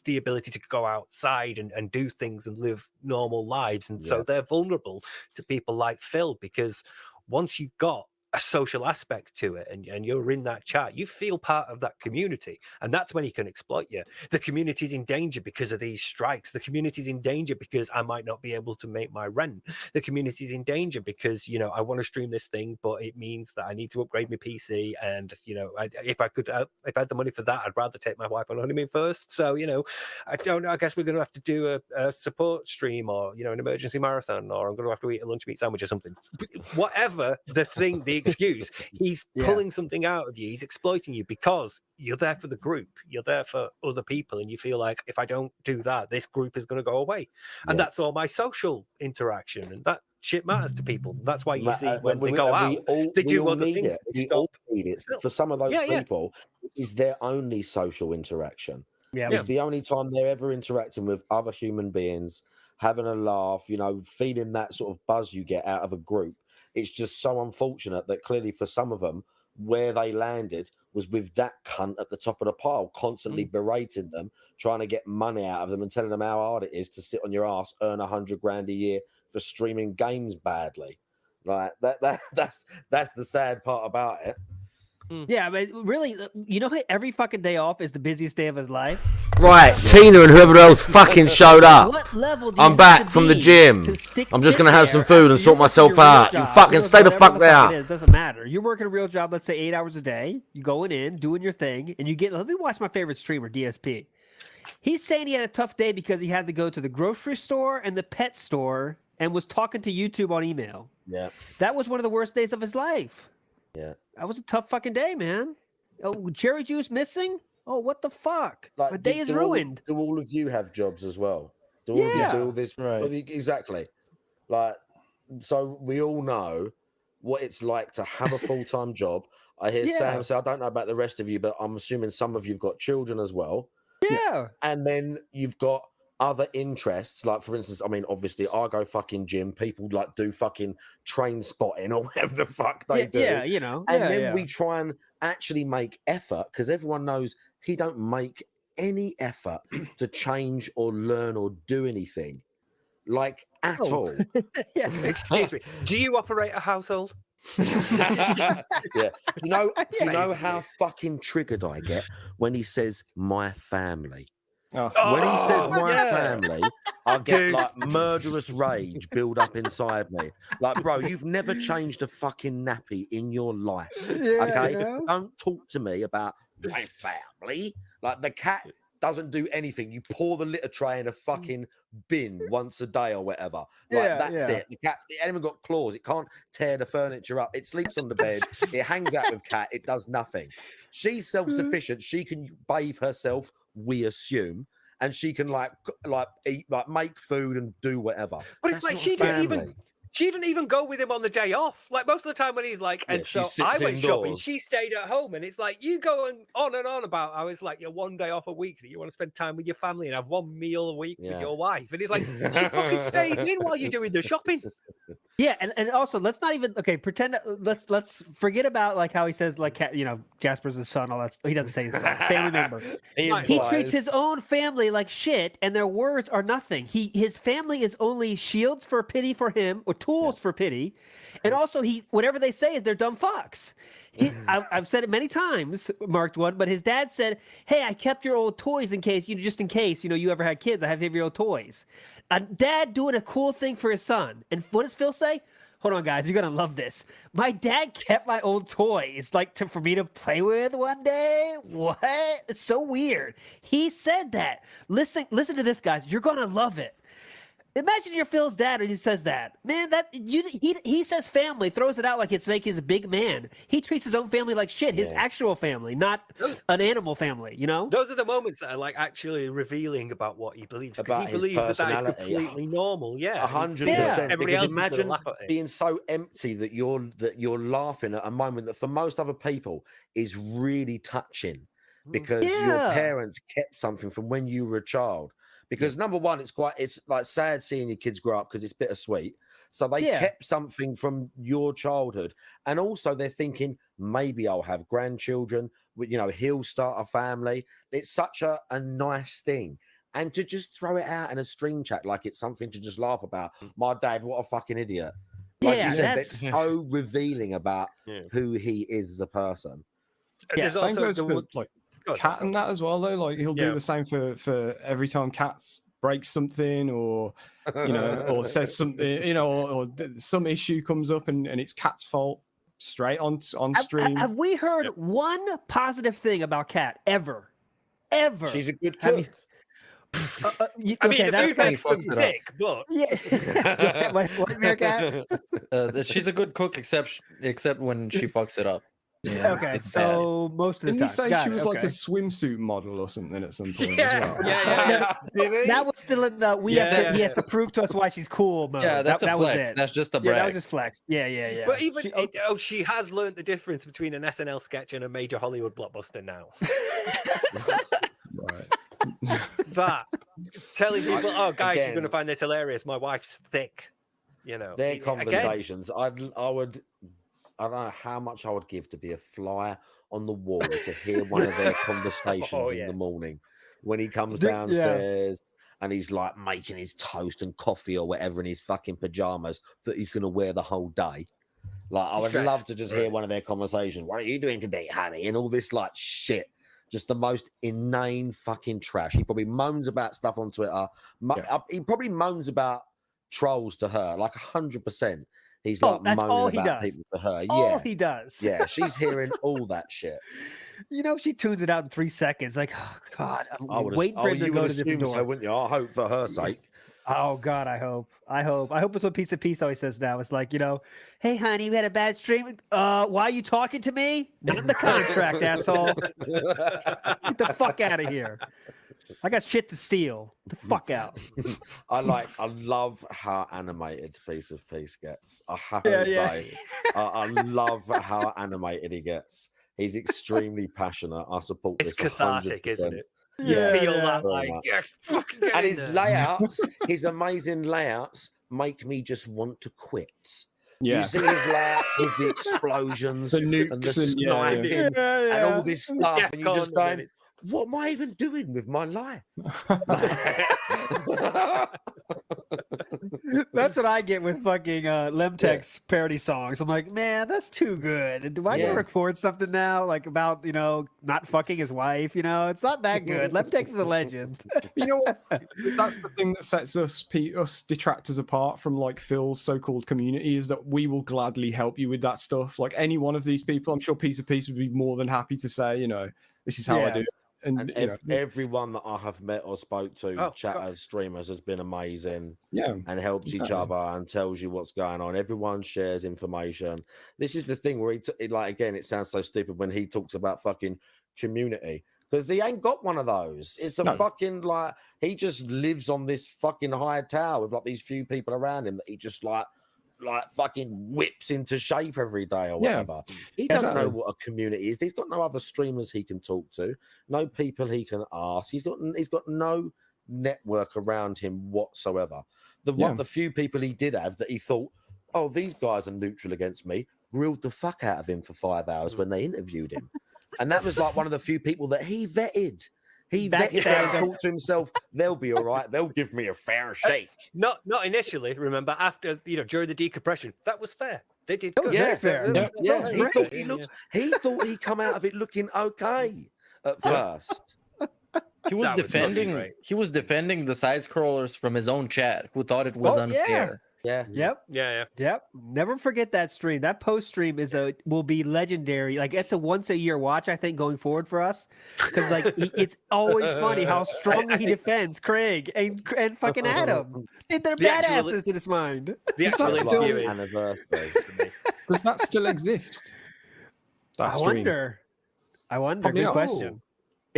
the ability to go outside and do things and live normal lives. And so they're vulnerable to people like Phil, because once you've got a social aspect to it, and you're in that chat, you feel part of that community, and that's when he can exploit you. The community's in danger because of these strikes. The community's in danger because I might not be able to make my rent. The community's in danger because, you know, I want to stream this thing, but it means that I need to upgrade my PC, and, you know, if I had the money for that, I'd rather take my wife on honeymoon first. So, you know, I don't know, I guess we're going to have to do a support stream, or, you know, an emergency marathon, or I'm going to have to eat a lunch meat sandwich or something. Whatever the excuse, he's pulling something out of you. He's exploiting you because you're there for the group, you're there for other people, and you feel like, if I don't do that, this group is going to go away. And that's all my social interaction, and that shit matters to people. That's why you see when they go out, they do other things. We all need it. For some of those people, it is their only social interaction. It's the only time they're ever interacting with other human beings, having a laugh, you know, feeling that sort of buzz you get out of a group. It's just so unfortunate that clearly for some of them, where they landed was with that cunt at the top of the pile, constantly berating them, trying to get money out of them and telling them how hard it is to sit on your ass, earn $100,000 a year for streaming games badly. Like that's the sad part about it. Yeah, but really, you know, every fucking day off is the busiest day of his life. Right, Tina and whoever else fucking showed up. What level do you I'm have back to from the be gym. to I'm just gonna have some food and sort you're myself working your real out. You job, fucking stay the whatever fuck there. it is, doesn't matter. You're working a real job, let's say 8 hours a day. You going in, doing your thing, and you get. Let me watch my favorite streamer, DSP. He's saying he had a tough day because he had to go to the grocery store and the pet store and was talking to YouTube on email. Yeah. That was one of the worst days of his life. Yeah. That was a tough fucking day, man. Oh, cherry juice missing? Oh, what the fuck? Like, My day is ruined. Do all of you have jobs as well? Do all of you do all this? Right. Exactly. Like, so we all know what it's like to have a full-time job. I hear Sam say, I don't know about the rest of you, but I'm assuming some of you've got children as well. Yeah. And then you've got other interests. Like, for instance, I mean, obviously, I go fucking gym. People like do fucking train spotting or whatever the fuck they do. Yeah, you know. And then we try and actually make effort, because everyone knows he don't make any effort to change or learn or do anything, like at all. Yeah. Excuse me. Do you operate a household? Yeah. You know how fucking triggered I get when he says my family. When he says my family, I get like murderous rage build up inside me. Like, bro, you've never changed a fucking nappy in your life. Okay? Don't talk to me about my family. Like, the cat doesn't do anything. You pour the litter tray in a fucking bin once a day or whatever. Like, that's it. The cat, it hasn't even got claws. It can't tear the furniture up. It sleeps on the bed. It hangs out with cat. It does nothing. She's self-sufficient. She can bathe herself, we assume, and she can like eat, like make food and do whatever. But it's like she didn't even go with him on the day off. Like, most of the time when he's like, and so I went shopping, she stayed at home, and it's like, you go on and on about how it's like your one day off a week that you want to spend time with your family and have one meal a week with your wife, and it's like, she fucking stays in while you're doing the shopping. Yeah, and also let's not even pretend. Let's forget about like how he says like, you know, Jasper's his son, all that. He doesn't say his son, family member. He treats his own family like shit, and their words are nothing. His family is only shields for pity for him, or tools for pity, and also whatever they say is they're dumb fucks. I've said it many times, marked one, but his dad said, "Hey, I kept your old toys in case you ever had kids. I have to have your old toys." A dad doing a cool thing for his son. And what does Phil say? Hold on, guys. You're going to love this. My dad kept my old toys for me to play with one day. What? It's so weird. He said that. Listen to this, guys. You're going to love it. Imagine you're Phil's dad and he says that. Man, he says family, throws it out like it's making his big man. He treats his own family like shit, his actual family, not an animal family, you know? Those are the moments that are like actually revealing about what he believes. Because he believes that is completely normal. Yeah. 100%. Because imagine being so empty that you're laughing at a moment that for most other people is really touching, because your parents kept something from when you were a child. Because number one, it's like sad seeing your kids grow up, because it's bittersweet. So they kept something from your childhood, and also they're thinking, maybe I'll have grandchildren. You know, he'll start a family. It's such a nice thing, and to just throw it out in a stream chat like it's something to just laugh about. My dad, what a fucking idiot! Like Yeah, you said, that's- that's so revealing about who he is as a person. Yeah, same goes the for one- like Go on, Cat go on. and that as well though. Like he'll do Yeah. the same for every time Cat's breaks something or or says something, or some issue comes up and it's Cat's fault straight on stream. Have we heard one positive thing about Kat ever? Ever? She's a good Have cook. I mean, okay, the that's food great. gets some thick, but Yeah. what, Meerkat? She's a good cook, except when she fucks it up. Yeah, Okay, it's so most of the Didn't time. he say Got she it, was like a okay. swimsuit model or something at some point? Yeah, as well? yeah. That was still in the he has to prove to us why she's cool mode. Yeah, that's a that flex. Was it. That's just a Yeah, brag. that was just flex. Yeah. But even she has learned the difference between an SNL sketch and a major Hollywood blockbuster now. Right. That telling people, oh guys, you're Again- gonna find this hilarious. My wife's thick. Their Again, conversations. I don't know how much I would give to be a fly on the wall to hear one of their conversations in the morning when he comes downstairs and he's like making his toast and coffee or whatever in his fucking pajamas that he's going to wear the whole day. Like, I would love to just hear one of their conversations. What are you doing today, honey? And all this like shit. Just the most inane fucking trash. He probably moans about stuff on Twitter. He probably moans about trolls to her, like 100%. He's like that's all moaning he about does. people to her. All he does. Yeah, she's hearing all that shit. She tunes it out in 3 seconds. Like, oh god, I'm I would waiting for him to you go would to the different assume door. so, wouldn't you? I hope for her sake. Oh god, I hope it's what Piece of Peace always says now. It's like, hey honey, we had a bad stream. Why are you talking to me? Not in the contract, asshole. Get the fuck out of here. I got shit to steal. Get the fuck out. I love how animated Piece of Peace gets. I have to say, I love how animated he gets. He's extremely passionate. I support It's this. cathartic, 100%. isn't it? Yeah, You feel that very like much. yes, fucking get And in his there. layouts, his amazing layouts, make me just want to quit. Yeah. You see his layouts with the explosions The nukes and the and- sniping and all this stuff, Yeah, and you're just Con, going, "What am I even doing with my life?" That's what I get with fucking Lemtech's parody songs. I'm like, man, that's too good. Do I need to record something now, like about not fucking his wife? It's not that good. Lemtech is a legend. You know what? That's the thing that sets us detractors apart from like Phil's so-called community is that we will gladly help you with that stuff. Like any one of these people, I'm sure Piece of Peace would be more than happy to say, this is how I do it. And everyone that I have met or spoke to, chatters, streamers, has been amazing. Yeah, and helps each other and tells you what's going on. Everyone shares information. This is the thing where again, it sounds so stupid when he talks about fucking community because he ain't got one of those. It's a fucking he just lives on this fucking high tower with these few people around him that he just like fucking whips into shape every day or whatever. He doesn't know what a community is. He's got no other streamers he can talk to, no people he can ask. He's got no network around him whatsoever. The few people he did have that he thought, oh, these guys are neutral against me, grilled the fuck out of him for 5 hours when they interviewed him. And that was like one of the few people that he vetted. He vetted and thought to himself, they'll be all right. They'll give me a fair shake. Not initially. Remember, after during the decompression, that was fair. They did good. Yeah, fair. Yeah, he thought he'd come out of it looking okay at first. He was defending. He was defending the side scrollers from his own chat, who thought it was unfair. Yeah. Yep. Never forget that stream. That post stream will be legendary. Like it's a once a year watch, I think, going forward for us. Because it's always funny how strongly he defends Craig and fucking Adam. They're badasses in his mind. Does that still exist? I wonder. Probably Good not. question.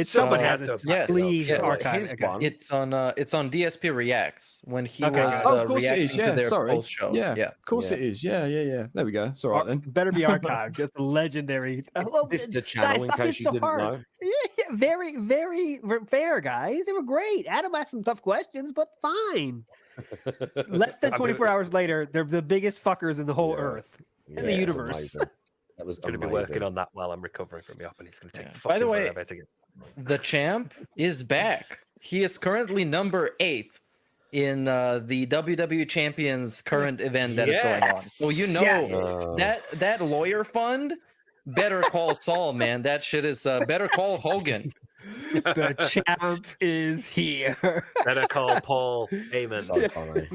Someone has it. Please archive. His one. It's on DSP Reacts when he was of course it is. reacting to their Sorry. post show. Yeah, of course it is. Yeah. There we go. It's all right then. Better be archived. Just legendary. This is the channel in case you didn't know. Yeah, very, very fair, guys. They were great. Adam asked some tough questions, but fine. Less than 24 hours later, they're the biggest fuckers in the whole earth in the universe. That was going to be working on that while I'm recovering from the op, and it's going to take By the way, forever to get. The champ is back. He is currently number 8 in the WWE Champions current event that is going on. So you know that lawyer fund. Better call Saul, man. That shit is better call Hogan. The champ is here. Better call Paul Heyman. So funny.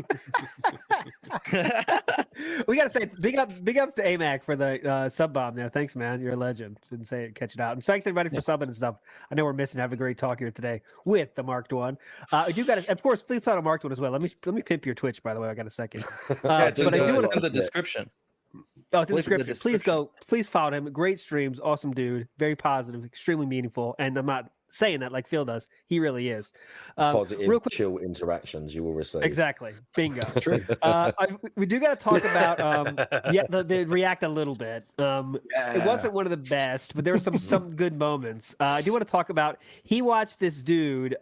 We gotta say big ups to AMAC for the sub bomb there. Thanks, man. You're a legend. Didn't say it, catch it out. And thanks everybody for subbing and stuff. I know we're missing having a great talk here today with the Marked One. You got of course, please follow Marked One as well. Let me pimp your Twitch, by the way. I got a second. But I do want to the description. Oh, it's in the description. Please follow him. Great streams, awesome dude, very positive, extremely meaningful. And I'm not saying that like Phil does. He really is. Positive, real quick, chill interactions you will receive. Exactly. Bingo. We do got to talk about the React a little bit. It wasn't one of the best, but there were some good moments. I do want to talk about. He watched this dude,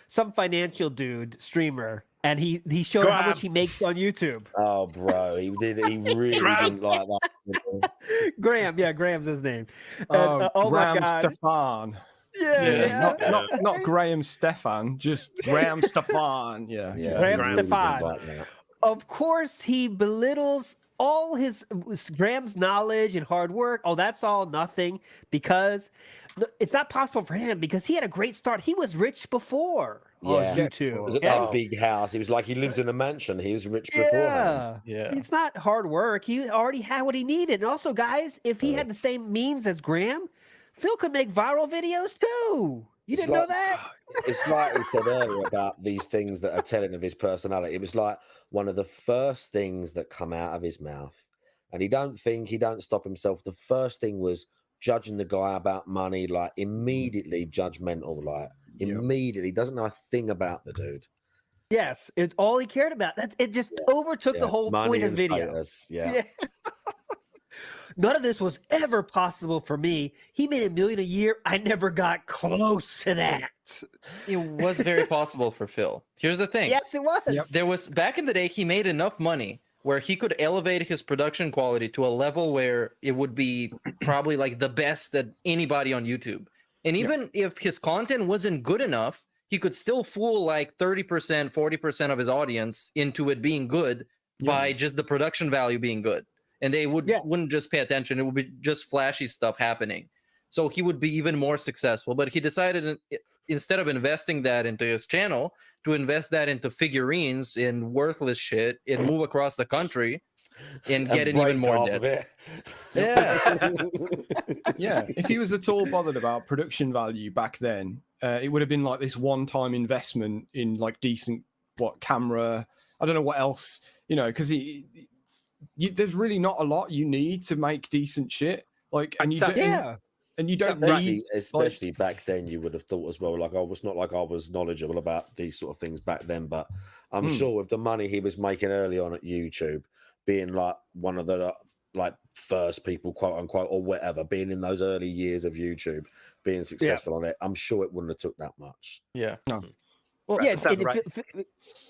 some financial dude streamer. And he showed how much he makes on YouTube. Oh, bro, he really didn't like that. Graham, yeah, Graham's his name. Oh, my Graham God. Stefan. Yeah. Not Graham Stefan, just Graham Stefan. Yeah. Graham Stefan. Of course, he belittles all his Graham's knowledge and hard work. Oh, that's all nothing because it's not possible for him because he had a great start. He was rich before. On YouTube. Look at that big house. He was like he lives in a mansion. He was rich beforehand. Yeah. It's not hard work. He already had what he needed. And also, guys, if he had the same means as Graham, Phil could make viral videos too. You didn't know that? It's like he said earlier about these things that are telling of his personality. It was like one of the first things that come out of his mouth. And he don't stop himself. The first thing was judging the guy about money, like immediately judgmental, like immediately doesn't know a thing about the dude. Yes, it's all he cared about. It just overtook the whole Money point of and video. status. Yeah. None of this was ever possible for me. He made $1 million a year. I never got close to that. It was very possible for Phil. Here's the thing. Yes, it was. There was back in the day, he made enough money where he could elevate his production quality to a level where it would be probably like the best that anybody on YouTube. And even if his content wasn't good enough, he could still fool like 30%, 40% of his audience into it being good by just the production value being good. And they wouldn't just pay attention. It would be just flashy stuff happening. So he would be even more successful. But he decided instead of investing that into his channel, to invest that into figurines in worthless shit and move across the country and get it even more dead. Yeah. Yeah. If he was at all bothered about production value back then, it would have been like this one-time investment in like decent camera. I don't know what else, because there's really not a lot you need to make decent shit. Like, and you don't need, especially back then. You would have thought as well. Like, I was not like I was knowledgeable about these sort of things back then, but I'm sure with the money he was making early on at YouTube, being like one of the like first people, quote unquote, or whatever, being in those early years of YouTube, being successful on it, I'm sure it wouldn't have took that much. Yeah. No. Well, Right, yeah. right.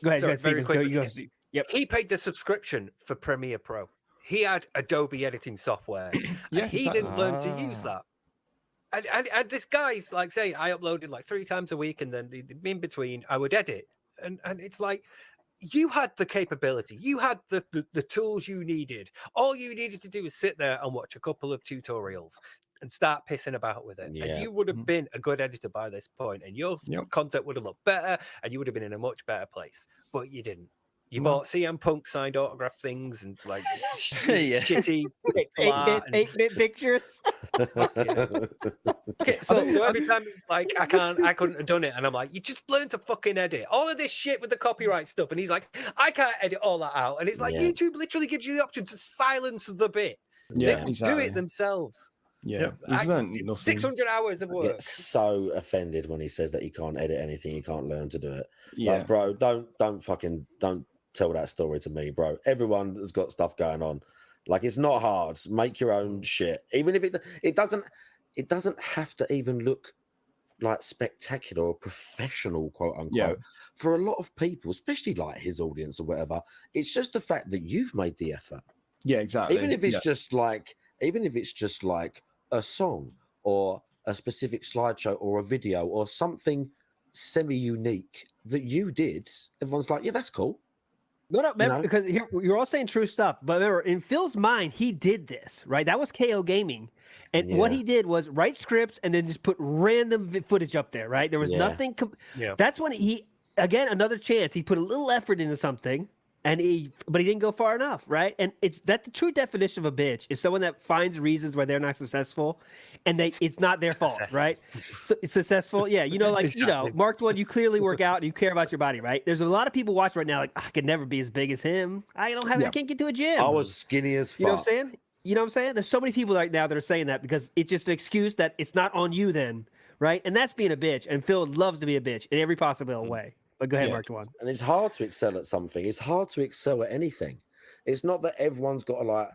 Go ahead, Sorry, Stephen. very quickly. Yep. He paid the subscription for Premiere Pro. He had Adobe editing software. And he didn't learn to use that. And this guy's like saying, I uploaded like 3 times a week, and then in between I would edit. And it's like, you had the capability, you had the tools you needed. All you needed to do is sit there and watch a couple of tutorials and start pissing about with it. And you would have been a good editor by this point, and your content would have looked better, and you would have been in a much better place. But you didn't. You bought CM Punk signed autograph things and like shitty pixel art and 8-bit pictures. Okay, so every time it's like, I couldn't have done it, and I'm like, you just learn to fucking edit all of this shit with the copyright stuff, and he's like, I can't edit all that out, and it's like YouTube literally gives you the option to silence the bit. They can do it themselves. Yeah, 600 hours of work. I get so offended when he says that he can't edit anything, he can't learn to do it. Yeah, like, bro, don't tell that story to me, bro. Everyone has got stuff going on. Like, it's not hard. Make your own shit, even if it doesn't have to even look like spectacular or professional, quote unquote. Yeah. For a lot of people, especially like his audience or whatever, it's just the fact that you've made the effort. Yeah, exactly. Even if it's just like a song or a specific slideshow or a video or something semi-unique that you did, everyone's like, yeah, that's cool. No, You remember, know? because here, you're all saying true stuff. But remember, in Phil's mind, he did this, right? That was KO Gaming. And what Yeah. he did was write scripts and then just put random footage up there, right? There was Yeah. nothing. That's when he, again, another chance. He put a little effort into something, but he didn't go far enough, right? And that's the true definition of a bitch is someone that finds reasons why they're not successful, and it's not their fault, right? So it's successful, yeah. You know, like Mark One, you clearly work out and you care about your body, right? There's a lot of people watching right now, like I could never be as big as him. I can't get to a gym. I was skinny as fuck. You know what I'm saying? You know what I'm saying? There's so many people right now that are saying that because it's just an excuse that it's not on you then, right? And that's being a bitch. And Phil loves to be a bitch in every possible way. But go ahead, Mark One. And it's hard to excel at something. It's hard to excel at anything. It's not that everyone's got to like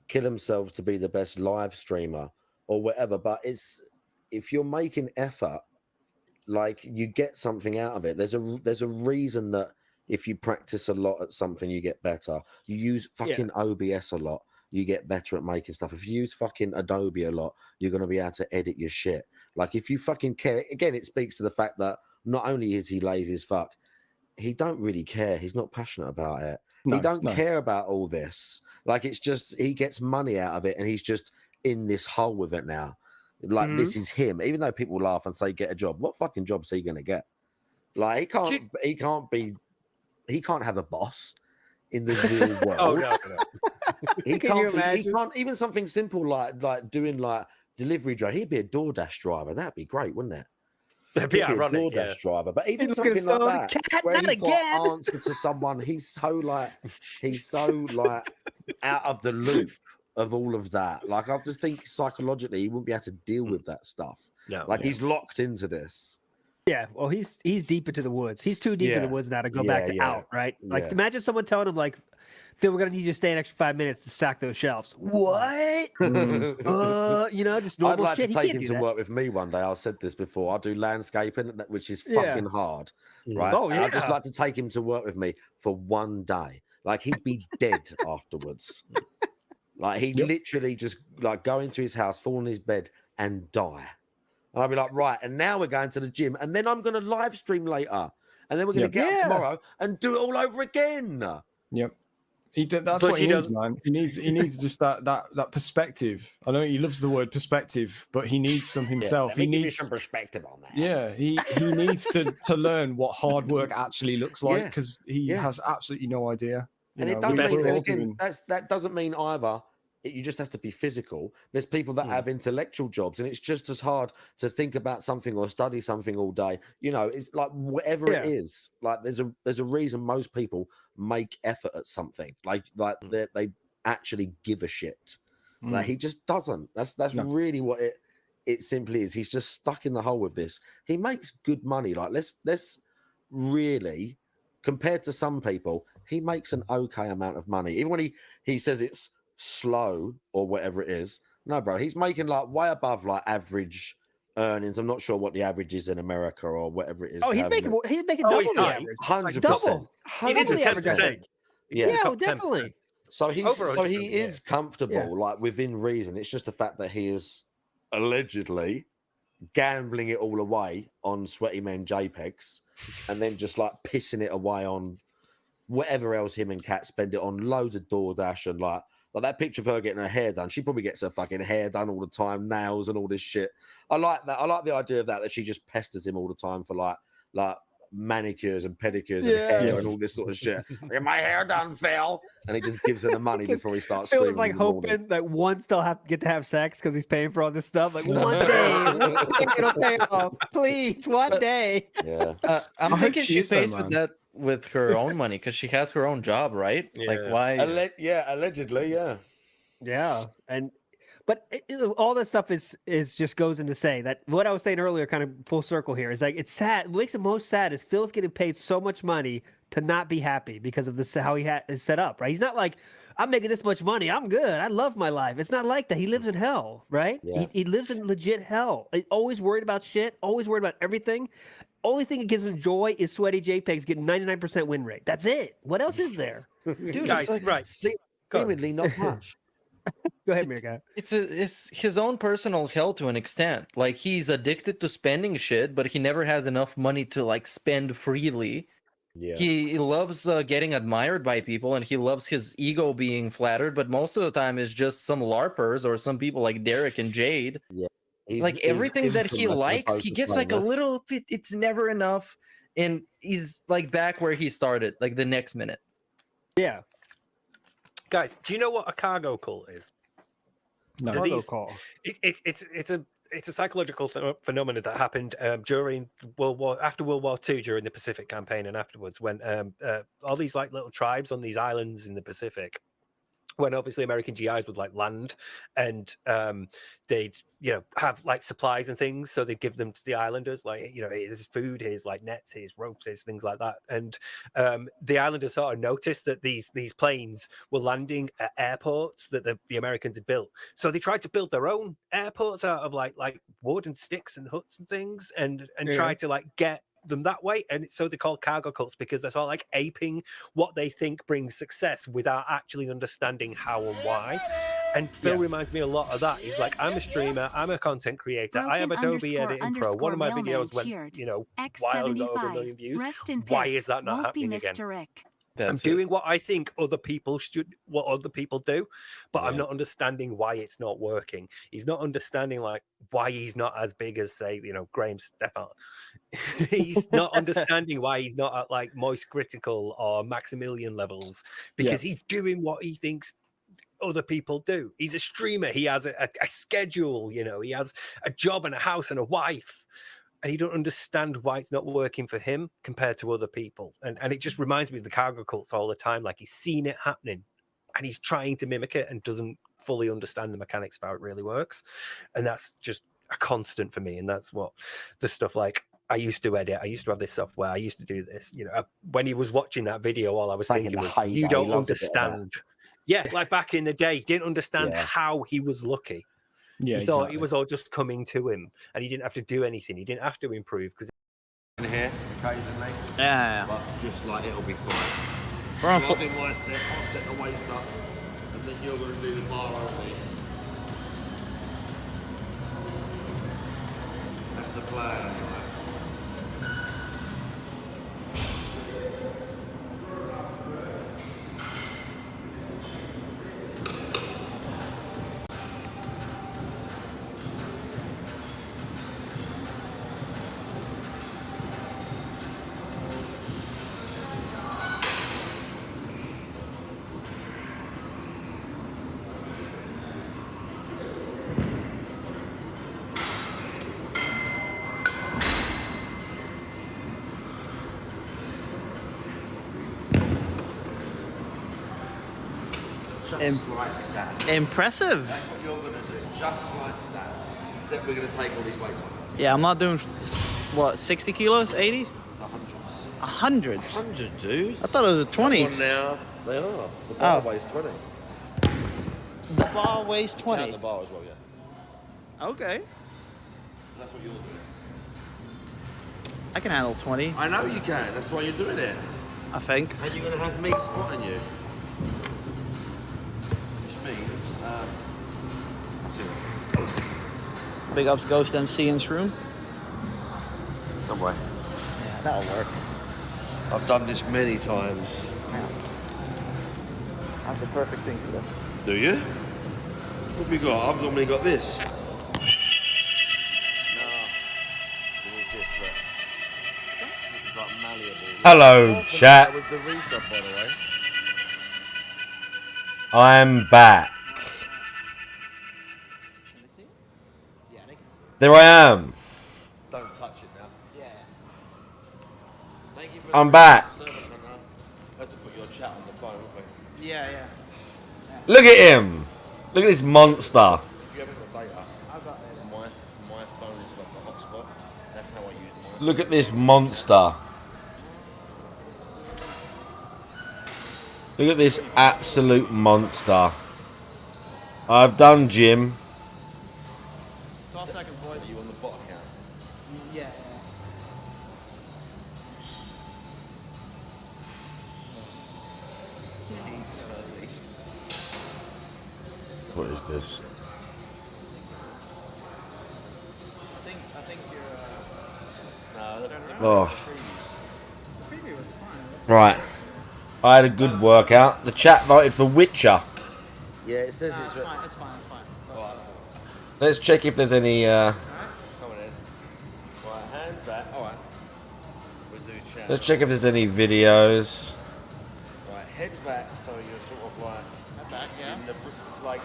kill themselves to be the best live streamer or whatever, but it's if you're making effort, like you get something out of it. There's a reason that if you practice a lot at something, you get better. You use fucking OBS a lot, you get better at making stuff. If you use fucking Adobe a lot, you're going to be able to edit your shit. Like if you fucking care, again, it speaks to the fact that not only is he lazy as fuck, he don't really care. He's not passionate about it. He don't care about all this. Like it's just he gets money out of it, and he's just in this hole with it now. Like this is him. Even though people laugh and say get a job, what fucking job's he gonna get? Like he can't have a boss in the real world. He can't even something simple like doing like delivery driver. He'd be a DoorDash driver. That'd be great, wouldn't it? That'd be ironic, a DoorDash driver, but even something like that, where he's got answer to someone, he's so like out of the loop of all of that. Like I just think psychologically he wouldn't be able to deal with that stuff. No, like he's locked into this. Yeah, well, he's deep into the woods. He's too deep in the woods now to go back to out, right? Like imagine someone telling him like, Phil, we're gonna need you to stay an extra 5 minutes to stack those shelves. What? You know, just normal I'd like shit. to take him to work with me one day. I've said this before. I do landscaping, which is fucking hard, right? Oh, yeah. I'd just like to take him to work with me for one day. Like he'd be dead afterwards. Like he'd literally just like go into his house, fall in his bed, and die. And I'd be like, right, and now we're going to the gym, and then I'm going to live stream later, and then we're going to get up tomorrow and do it all over again. Yep. That's what he needs, man. He needs just that perspective. I know he loves the word perspective, but he needs some himself. He needs some perspective on that. Yeah, he needs to learn what hard work actually looks like because he has absolutely no idea. And it doesn't mean, again, that doesn't mean either. You just has to be physical. There's people that have intellectual jobs, and it's just as hard to think about something or study something all day. You know, it's like whatever it is. Like there's a reason most people make effort at something. Like they actually give a shit. Like he just doesn't. That's really what it simply is. He's just stuck in the hole with this. He makes good money. Like let's really, compared to some people, he makes an okay amount of money. Even when he says it's slow or whatever it is, no, bro, he's making like way above like average earnings. I'm not sure what the average is in America or whatever it is. Oh, he's making double the average. 100%. He's into 10%. Yeah, definitely. So he is comfortable, like within reason. It's just the fact that he is allegedly gambling it all away on Sweaty Men JPEGs, and then just like pissing it away on whatever else him and Kat spend it on. Loads of DoorDash and like that picture of her getting her hair done. She probably gets her fucking hair done all the time, nails and all this shit. I like that. I like the idea of that she just pesters him all the time for like manicures and pedicures and hair and all this sort of shit. Get my hair done, Phil. And he just gives her the money before he starts. Phil was like hoping that once they'll get to have sex because he's paying for all this stuff. Like one day it'll pay off. Please, one day. Yeah. I'm thinking she pays with that with her own money because she has her own job, right? Like why? Allegedly, yeah. But all this stuff is just goes into say that what I was saying earlier, kind of full circle here, is like it's sad. What makes it most sad is Phil's getting paid so much money to not be happy because of this how he is set up, right? He's not like, I'm making this much money, I'm good, I love my life. It's not like that. He lives in hell, right? Yeah. He lives in legit hell. He's always worried about shit, always worried about everything. Only thing that gives him joy is sweaty JPEGs getting 99% win rate. That's it. What else is there? Dude, guys, seemingly not much. Go ahead, Mirka. It's his own personal hell to an extent. Like he's addicted to spending shit, but he never has enough money to like spend freely. Yeah. He loves getting admired by people, and he loves his ego being flattered. But most of the time, it's just some larpers or some people like Derek and Jade. Yeah. He's, Like everything that he infamous as likes, opposed he to gets like a famous. little bit. It's never enough, and he's like back where he started, like the next minute. Yeah. Guys, do you know what a cargo cult is? No. Cargo call. It's a psychological phenomenon that happened during after World War II, during the Pacific campaign, and afterwards, when all these like little tribes on these islands in the Pacific, when obviously American GIs would like land, and they'd have like supplies and things, so they'd give them to the islanders, like here's food, here's like nets, here's ropes, here's things like that. And the islanders sort of noticed that these planes were landing at airports that the Americans had built, so they tried to build their own airports out of like wood and sticks and huts and things, and try to like get them that way. And so they're called cargo cults, because they're sort of like aping what they think brings success without actually understanding how and why. And Phil reminds me a lot of that. He's like, I'm a streamer, I'm a content creator, I have Adobe Editing Pro. One of my videos went, wild, got over 1 million views. Why is that not happening again? I'm doing what I think other people what other people do, but I'm not understanding why it's not working. He's not understanding like why he's not as big as, say, Graham Stefan. He's not understanding why he's not at like Moist Critical or Maximilian levels, because he's doing what he thinks other people do. He's a streamer. He has a schedule, he has a job and a house and a wife. And he don't understand why it's not working for him compared to other people. And it just reminds me of the cargo cults all the time. Like he's seen it happening and he's trying to mimic it and doesn't fully understand the mechanics of how it really works. And that's just a constant for me. And that's what the stuff like I used to edit. I used to have this software. I used to do this. When he was watching that video, all I was thinking was, you don't understand. Yeah, like back in the day, didn't understand how he was lucky. Yeah, he thought it was all just coming to him, and he didn't have to do anything. He didn't have to improve because in here occasionally. Yeah. But just like it'll be fine. We're on I'll do my set. I'll set the weights up, and then you're going to do the bar only. That's the plan, anyway. Just like that. Impressive. That's what you're going to do, just like that. Except we're going to take all these weights off. Yeah, I'm not doing, what, 60 kilos, 80? It's 100. 100? 100, dudes. I thought it was 20s. Now, they are. The bar weighs 20. The bar weighs 20? Count the bar as well, yeah. Okay. That's what you're doing. I can handle 20. I know you can. That's why you're doing it. I think. And you're going to have me spotting you. Which means, Big ups Ghost MC in this room. Don't worry. Yeah, that'll work. I've done this many times. Yeah. I have the perfect thing for this. Do you? What have you got? I've normally got this. Hello, chat. I'm back. There I am. Don't touch it now. Yeah. Thank you for I'm back. Have to put your chat on the phone, won't we? Yeah. Look at him. Look at this monster. If you haven't got data, I've got data. My phone is like a hotspot. That's how I use mine. Look at this monster. Look at this absolute monster. I've done gym. 12 seconds, boys. Are you on the bot account? Yeah. What is this? I think you're. Oh. Right. I had a good workout. The chat voted for Witcher. Yeah, it says It's fine. It's fine. It's fine. Alright. Let's check if there's any. Come on in. Right, hand back. Alright. We'll do chat. Let's check if there's any videos. Right, head back so you're sort of like. Head back, yeah. In the, like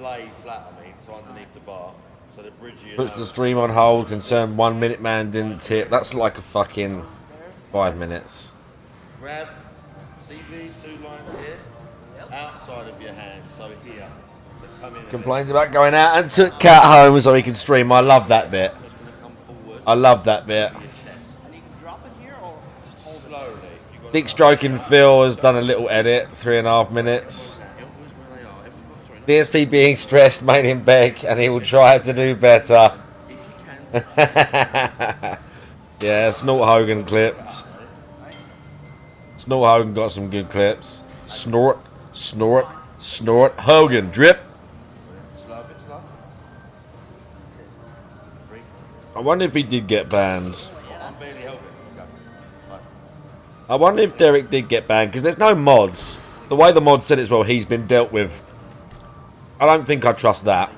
lay flat, I mean, so underneath the bar. So the bridge of your Puts the nose. stream on hold. Concerned 1 minute man didn't tip. That's like a fucking 5 minutes. Grab. See these two lines here? Outside of your hand, so here. So come in. Complains about going out and took cat home so he can stream. I love that bit. I love that bit. And you can drop it here or just hold it? Slowly. Dick Stroking Phil has done a little edit, 3.5 minutes. DSP being stressed made him beg, and he will try to do better. Yeah, Snort Hogan clipped. Snort Hogan got some good clips. Snort, snort, snort. Hogan, drip. I wonder if he did get banned. I wonder if Derek did get banned, because there's no mods. The way the mod said it as well, he's been dealt with. I don't think I trust that.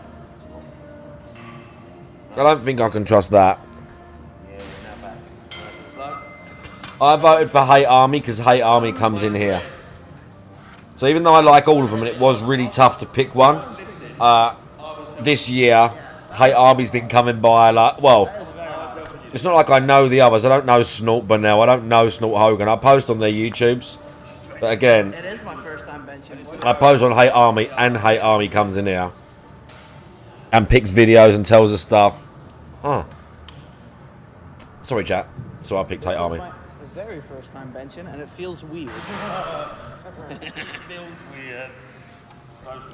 I don't think I can trust that. I voted for Hate Army because Hate Army comes in here. So even though I like all of them and it was really tough to pick one, this year Hate Army's been coming by like, well, it's not like I know the others. I don't know Snort Burnell. I don't know Snort Hogan. I post on their YouTubes. But again, It is my first time benching. I post on Hate Army and Hate Army comes in here. And picks videos and tells us stuff. Oh. Sorry, chat. So I picked Hate Army. My very first time benching, and it feels weird. It feels weird.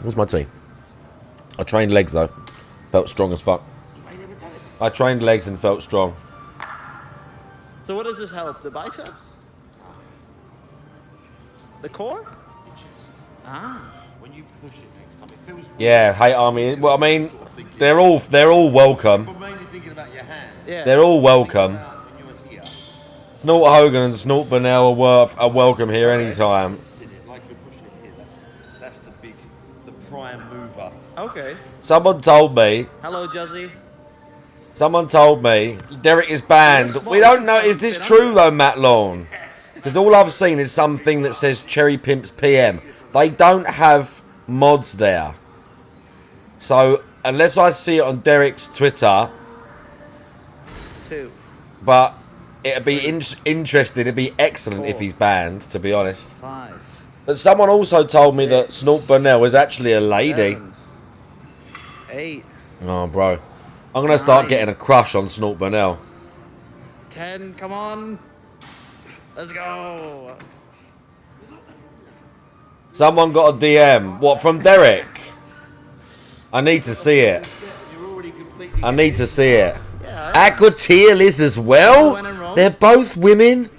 What's my tea? I trained legs though. Felt strong as fuck. I trained legs and felt strong. So what does this help? The biceps? The core? Ah. When you push it next time, it feels Yeah, Hate Army. Well, I mean, they're all welcome. But mainly thinking about your hand. Yeah. They're all welcome. Snort Hogan and Snort Burnell are welcome here anytime. Like you're pushing it here. That's the prime mover. Okay. Someone told me. Hello, Juzzy. Someone told me Derek is banned. We don't know. Is this true though, Matt Lawn? Because all I've seen is something that says Cherry Pimps PM. They don't have mods there. So unless I see it on Derek's Twitter, 2. but it'd be interesting. It'd be excellent if he's banned, to be honest. 5. But someone also told me that Snort Burnell is actually a lady. 7, 8. Oh, bro. I'm going to start getting a crush on Snort Burnell. 10. Come on. Let's go. Someone got a DM. What, from Derek? I need to see it. I need to see it. Aqua Teal is as well? They're both women?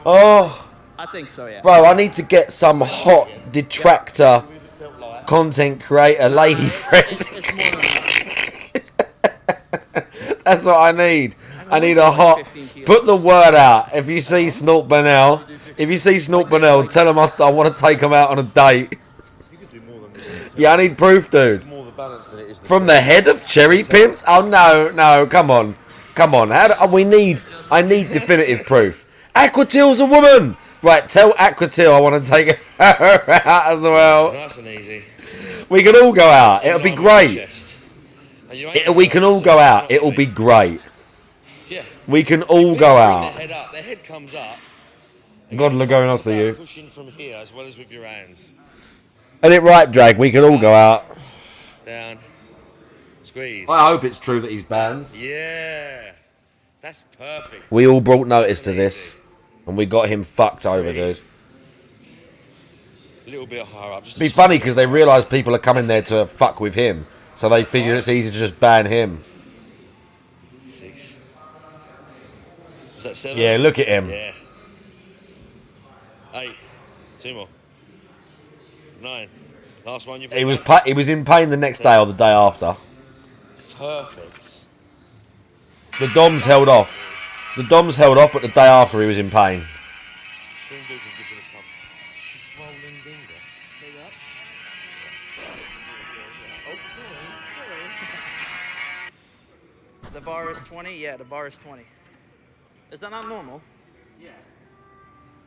Oh. I think so, yeah. Bro, I need to get some hot detractor content creator lady friend. That's what I need. I need a hot... Put the word out. If you see Snort Burnell, tell him I want to take him out on a date. Yeah, I need proof, dude. From the head of Cherry Pimps? Oh, no, come on. I need definitive proof. Aquatil's a woman! Right, tell Aquatil I want to take her out as well. Nice and easy. We can all go out. It'll be great. We can all go out. It'll be great. Yeah. We can all go out. Their head comes up. God, look going on to you. Pushing from here as well as with your hands. Get it right, Drag. We can all go out. Down. Squeeze. I hope it's true that he's banned. Yeah. That's perfect. We all brought notice to this, and we got him fucked over, dude. A little bit higher up. It'd be funny because they realise people are coming there to fuck with him, so they figure it's easy to just ban him. 6. Is that 7? Yeah, look at him. Yeah. 8. 2 more. 9. Last one you He was in pain the next day or the day after. Perfect. The DOMs held off. The DOMs held off, but the day after he was in pain. Stream Duke can give us some swollen dingus. The bar is 20? Yeah, the bar is 20. Is that not normal? Yeah.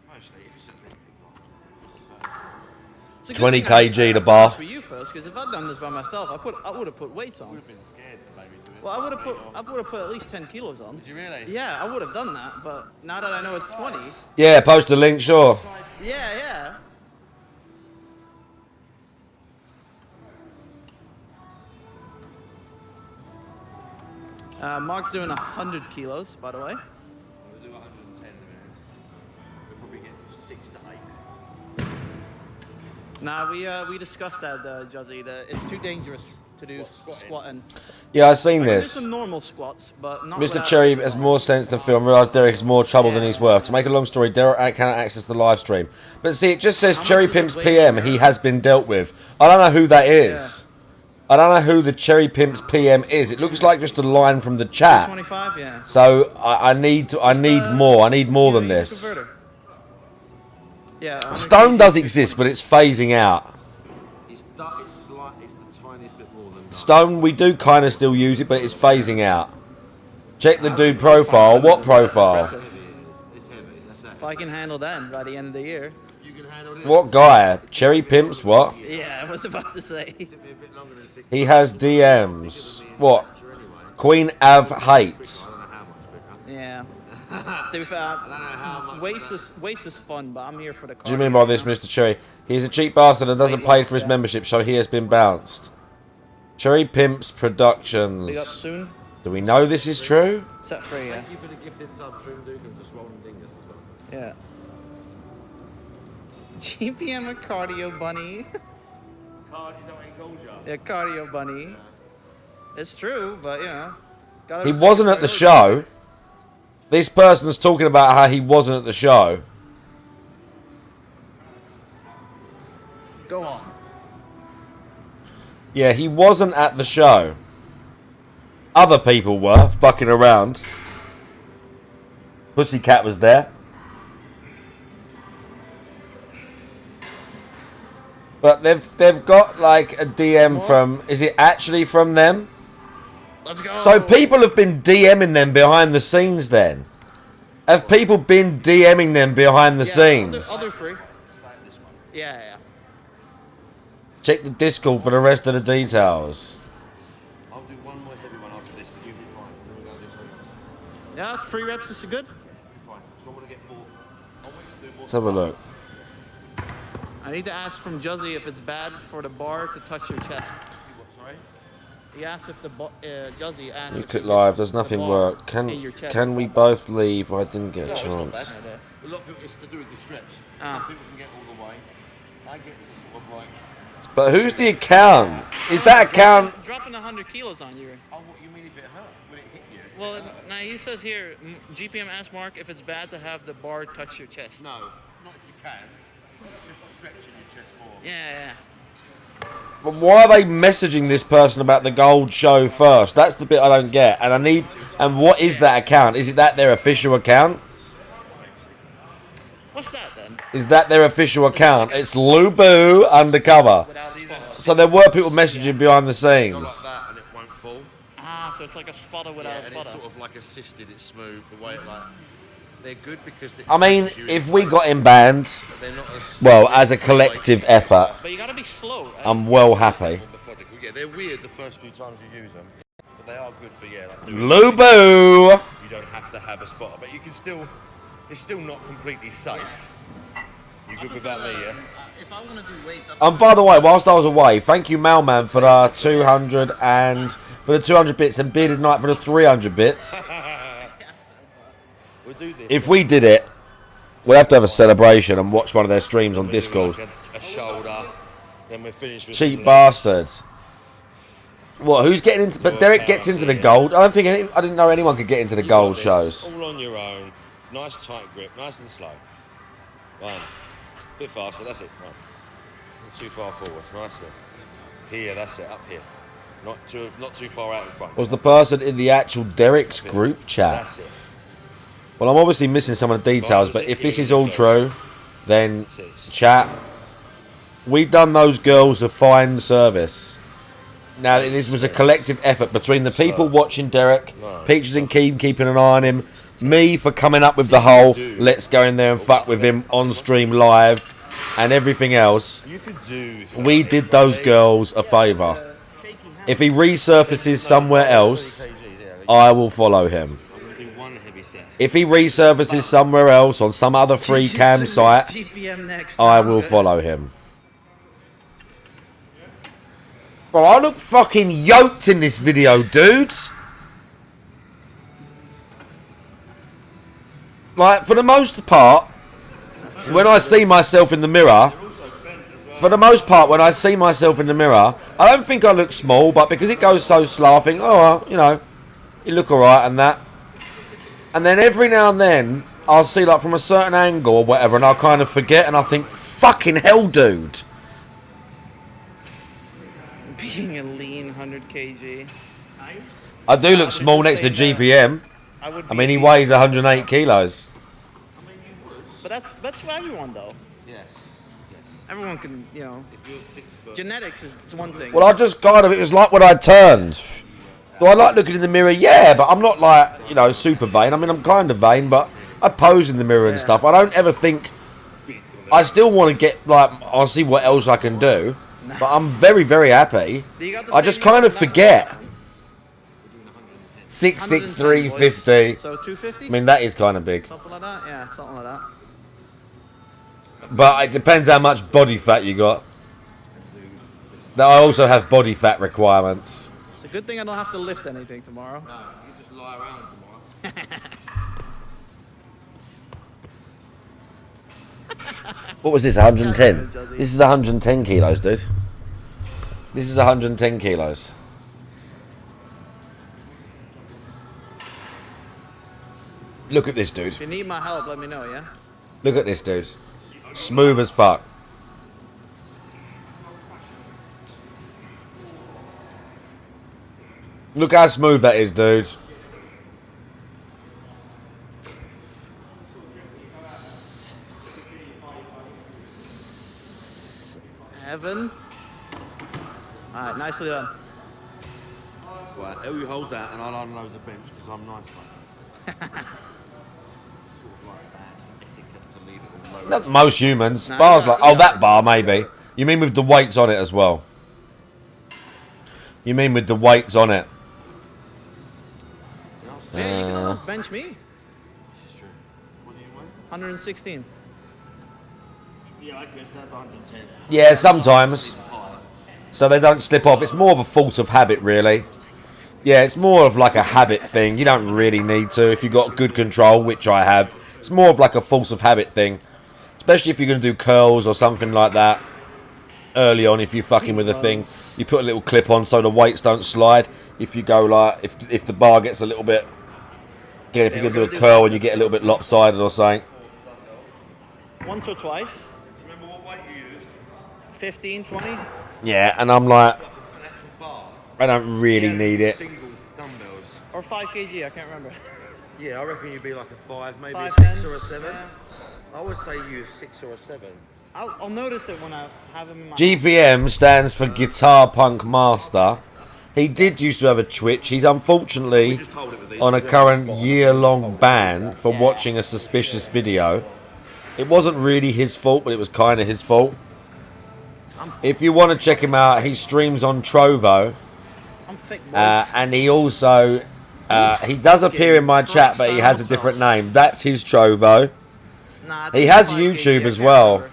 Mostly, if it's a little It's a good 20 thing I kg the bar. For you first, because if I'd done this by myself, I would have put weights on. would have been scared to maybe do it. Well, I would have put at least 10 kilos on. Did you really? Yeah, I would have done that, but now that I know it's 20. Yeah, post a link, sure. Yeah. Mark's doing 100 kilos, by the way. We'll do 110 in a minute. We'll probably get 6 to 8. Nah, we discussed that, Juzzy. It's too dangerous to do squatting. Yeah, I've seen I can do this. some normal squats, but not Mr. without- Cherry has more sense than Phil and realised Derek is more trouble than he's worth. To make a long story, Derek cannot access the live stream. But see, it just says Cherry Pimps PM, he has been dealt with. I don't know who that is. I don't know who the Cherry Pimps PM is. It looks like just a line from the chat. 25, yeah. So I need more. I need more than this. Yeah. Stone does exist, but it's phasing out. It's the tiniest bit more than Stone, we do kind of still use it, but it's phasing out. Check the dude profile. What profile? It's heavy. That's If I can handle that by the end of the year. You can handle this. What guy? Cherry Pimps, what? Yeah, I was about to say. He has DMs. What? Queen Av hates. Yeah. To be fair, weights is fun, but I'm here for the Do you mean by this, Mr. Cherry? He's a cheap bastard and doesn't pay for his membership, so he has been bounced. Cherry Pimps Big up Productions. soon. Do we know this is true? Set free, yeah. Thank you for the gifted sub, Stream Duke, and to Swollen Dingus as well. Yeah. GPM a cardio bunny. Yeah, cardio bunny. It's true, but you know. gotta He respect wasn't at the show. This person's talking about how he wasn't at the show. Go on. Yeah, he wasn't at the show. Other people were fucking around. Pussycat was there. But they've got like a DM from... Is it actually from them? Let's go. So people have been DMing them behind the scenes then? Have people been DMing them behind the scenes? I'll do free. Yeah. Check the Discord for the rest of the details. I'll do one more heavy one after this, but you'll be fine. Then we're going to do something else. Yeah, 3 reps is good. You'll be fine. So I'm going to get more. I want you to do more. Let's have a look. I need to ask from Juzzy if it's bad for the bar to touch your chest. Sorry? He asked if the Juzzy asked You if click you live, could there's put the nothing bar work. in your chest. Can we both leave? I didn't get a No, it's not chance. bad. A lot of people, it's to do with the stretch. Some people can get all the way. I get to sort of like... But who's the account? Is that account... Dropping 100 kilos on you. Oh, what you mean if it hurt? Will it hit you? Well, now he says here, GPM asked Mark if it's bad to have the bar touch your chest. No, not if you can. It's just stretching your chest more. Yeah. But why are they messaging this person about the gold show first? That's the bit I don't get. And I need... And what is that account? Is it that their official account? What's that then? Is that their official account? It's Lubu Undercover. So there were people messaging behind the Go like scenes. that and it won't fall. Ah, so it's like a spotter without a And it's spotter. sort of like assisted, it's smooth, the way it like... They're good because... I mean, if we got him banned, They're not as... well, as a collective effort, But you gotta be slow, right? I'm well happy. Methodical. Yeah, they're weird the first few times you use them. But they are good for, yeah, like... Lubu! You don't have to have a spotter, but you can still... It's still not completely safe. You good with that, me, yeah? If I want to do weights... And by the way, whilst I was away, thank you, Malman, for the 200 and... For the 200 bits and Bearded Knight for the 300 bits. We'll do this. If we did it, we'll have to have a celebration and watch one of their streams on We'll do Discord. like a shoulder, then we're finished with... Cheap some bastards. What? Who's getting into? But Derek gets into the gold. I don't think I didn't know anyone could get into the You gold got shows. this, all on your own. Nice tight grip, nice and slow. One. Bit faster, that's it. One. Not too far forward. Nicely. Here, that's it. Up here. Not too far out in front. Was the person in the actual Derek's group chat? That's it. Well, I'm obviously missing some of the details, but if this is all true, then chat, we've done those girls a fine service. Now, this was a collective effort between the people watching Derek, Peaches and Keem keeping an eye on him, me for coming up with the whole let's go in there and fuck with him on stream live, and everything else. We did those girls a favour. If he resurfaces somewhere else, I will follow him. If he resurfaces somewhere else on some other free cam site, I will follow him. Bro, I look fucking yoked in this video, dudes. Like, for the most part, when I see myself in the mirror, I don't think I look small, but because it goes so slow, I think, oh, you know, you look alright and that. And then every now and then, I'll see, like, from a certain angle or whatever, and I'll kind of forget, and I think, fucking hell, dude. Being a lean 100 kg. I do look small next to GPM. I mean, he weighs 108 kilos. But that's for everyone, though. Yes. Everyone can, you know. If you're 6 foot. Genetics is one thing. Well, I just kind of, it was like when I turned. Do I like looking in the mirror? Yeah, but I'm not like, you know, super vain. I mean, I'm kind of vain, but I pose in the mirror and stuff. I don't ever think, I still want to get, like, I'll see what else I can do. But I'm very, very happy. I just kind of forget. 6'6", 350. So 250? I mean, that is kind of big. Something like that? Yeah, something like that. But it depends how much body fat you got. Now, I also have body fat requirements. It's a good thing I don't have to lift anything tomorrow. No, you just lie around tomorrow. What was this, 110? This is 110 kilos, dude. This is 110 kilos. Look at this, dude. If you need my help, let me know, yeah? Look at this, dude. Smooth as fuck. Look how smooth that is, dude. Evan. Alright, nicely done. Right, you hold that and I'll unload the bench because I'm nice like that. Not most humans. Bars like, oh, that bar maybe. You mean with the weights on it as well? You mean with the weights on it? Yeah, you can almost bench me. 116. Yeah, I guess that's 110. Yeah, sometimes. So they don't slip off. It's more of a fault of habit, really. Yeah, it's more of like a habit thing. You don't really need to if you've got good control, which I have. It's more of like a force of habit thing. Especially if you're going to do curls or something like that. Early on, if you're fucking with a thing, you put a little clip on so the weights don't slide. If you go like, if the bar gets a little bit... Again, if you're going to do a curl and you get a little bit lopsided or something. Once or twice. Remember what weight you used? 15, 20? Yeah, and I'm like... I don't really need it. Single dumbbells. Or 5 kg, I can't remember. Yeah, I reckon you'd be like a 5, maybe 5, a 6 10, or a 7. yeah. I would say you 6 or a 7. I'll notice it when I have him in my... GPM stands for Guitar Punk Master. He did used to have a Twitch. He's unfortunately on a current year-long ban for watching a suspicious video. It wasn't really his fault, but it was kind of his fault. If you want to check him out, he streams on Trovo. And he also... he does appear in my chat, but he has a different name. That's his Trovo. He has YouTube as well.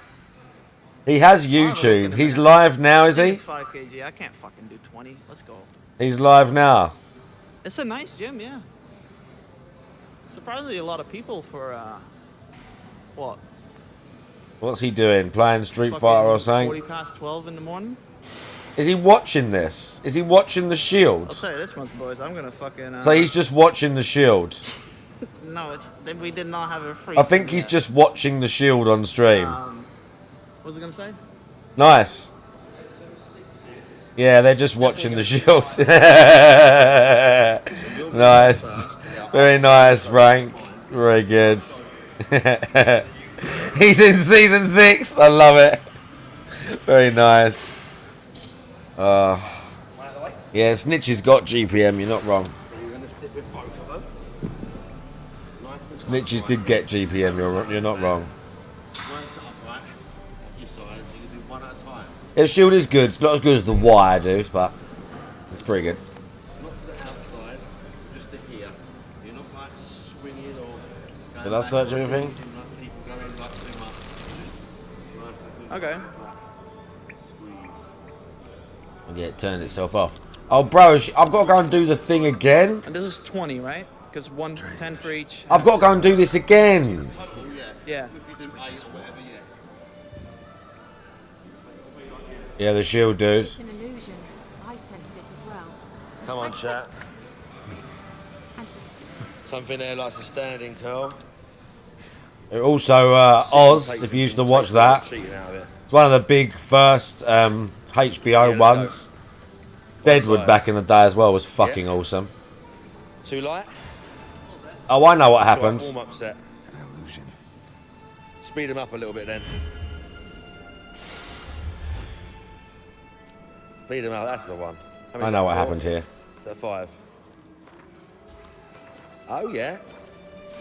He has YouTube. He's live now, is he? 5 kg. I can't fucking do 20. Let's go. He's live now. It's a nice gym, yeah. Surprisingly, a lot of people for what? What's he doing? Playing Street Fighter or something? 40 past 12 in the morning. Is he watching this? Is he watching The I'll Shield? tell you this much, boys. I'm gonna fucking. So he's just watching The Shield. No, we did not have a free. I think he's just watching The Shield on stream. What was I gonna say? Nice. Yeah, they're just watching the shields. Nice. Very nice, Frank. Very good. He's in season 6. I love it. Very nice. Yeah, Snitch's got GPM. You're not wrong. Snitches did get GPM. You're not wrong. His shield is good. It's not as good as the wire, dude, but it's pretty good. Not to the outside, just to here. You're not like swinging or. Did I search everything? Okay. Yeah, it turned itself off. Oh, bro, I've got to go and do the thing again. And this is 20, right? Because 10 for each. I've got to go and do this again. Yeah. Yeah, the shield, dude. It's an illusion. I sensed it as well. Come on, chat. Something there likes a standing curl. Also, Oz, if you used to watch that, it's one of the big first HBO ones. Deadwood back in the day as well was fucking awesome. Too light? Oh, I know what happened. Warm up set. An illusion. Speed him up a little bit then. Speed him up, that's the one. I know what happened here. Is that 5? Oh yeah.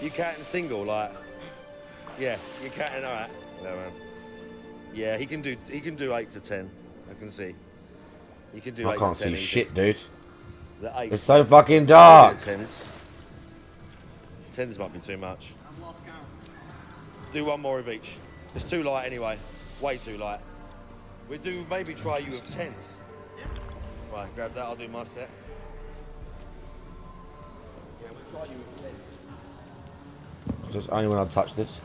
You counting single, like. Yeah, you counting alright. Yeah, he can do 8 to 10. I can see. You can do. I 8 can't to 10 see easy. shit, dude. The 8. It's so fucking dark. 10s might be too much. Do one more of each. It's too light anyway. Way too light. We do maybe try you with 10s. Right, grab that. I'll do my set. Yeah, we'll try you with 10s. Just only when I touch this.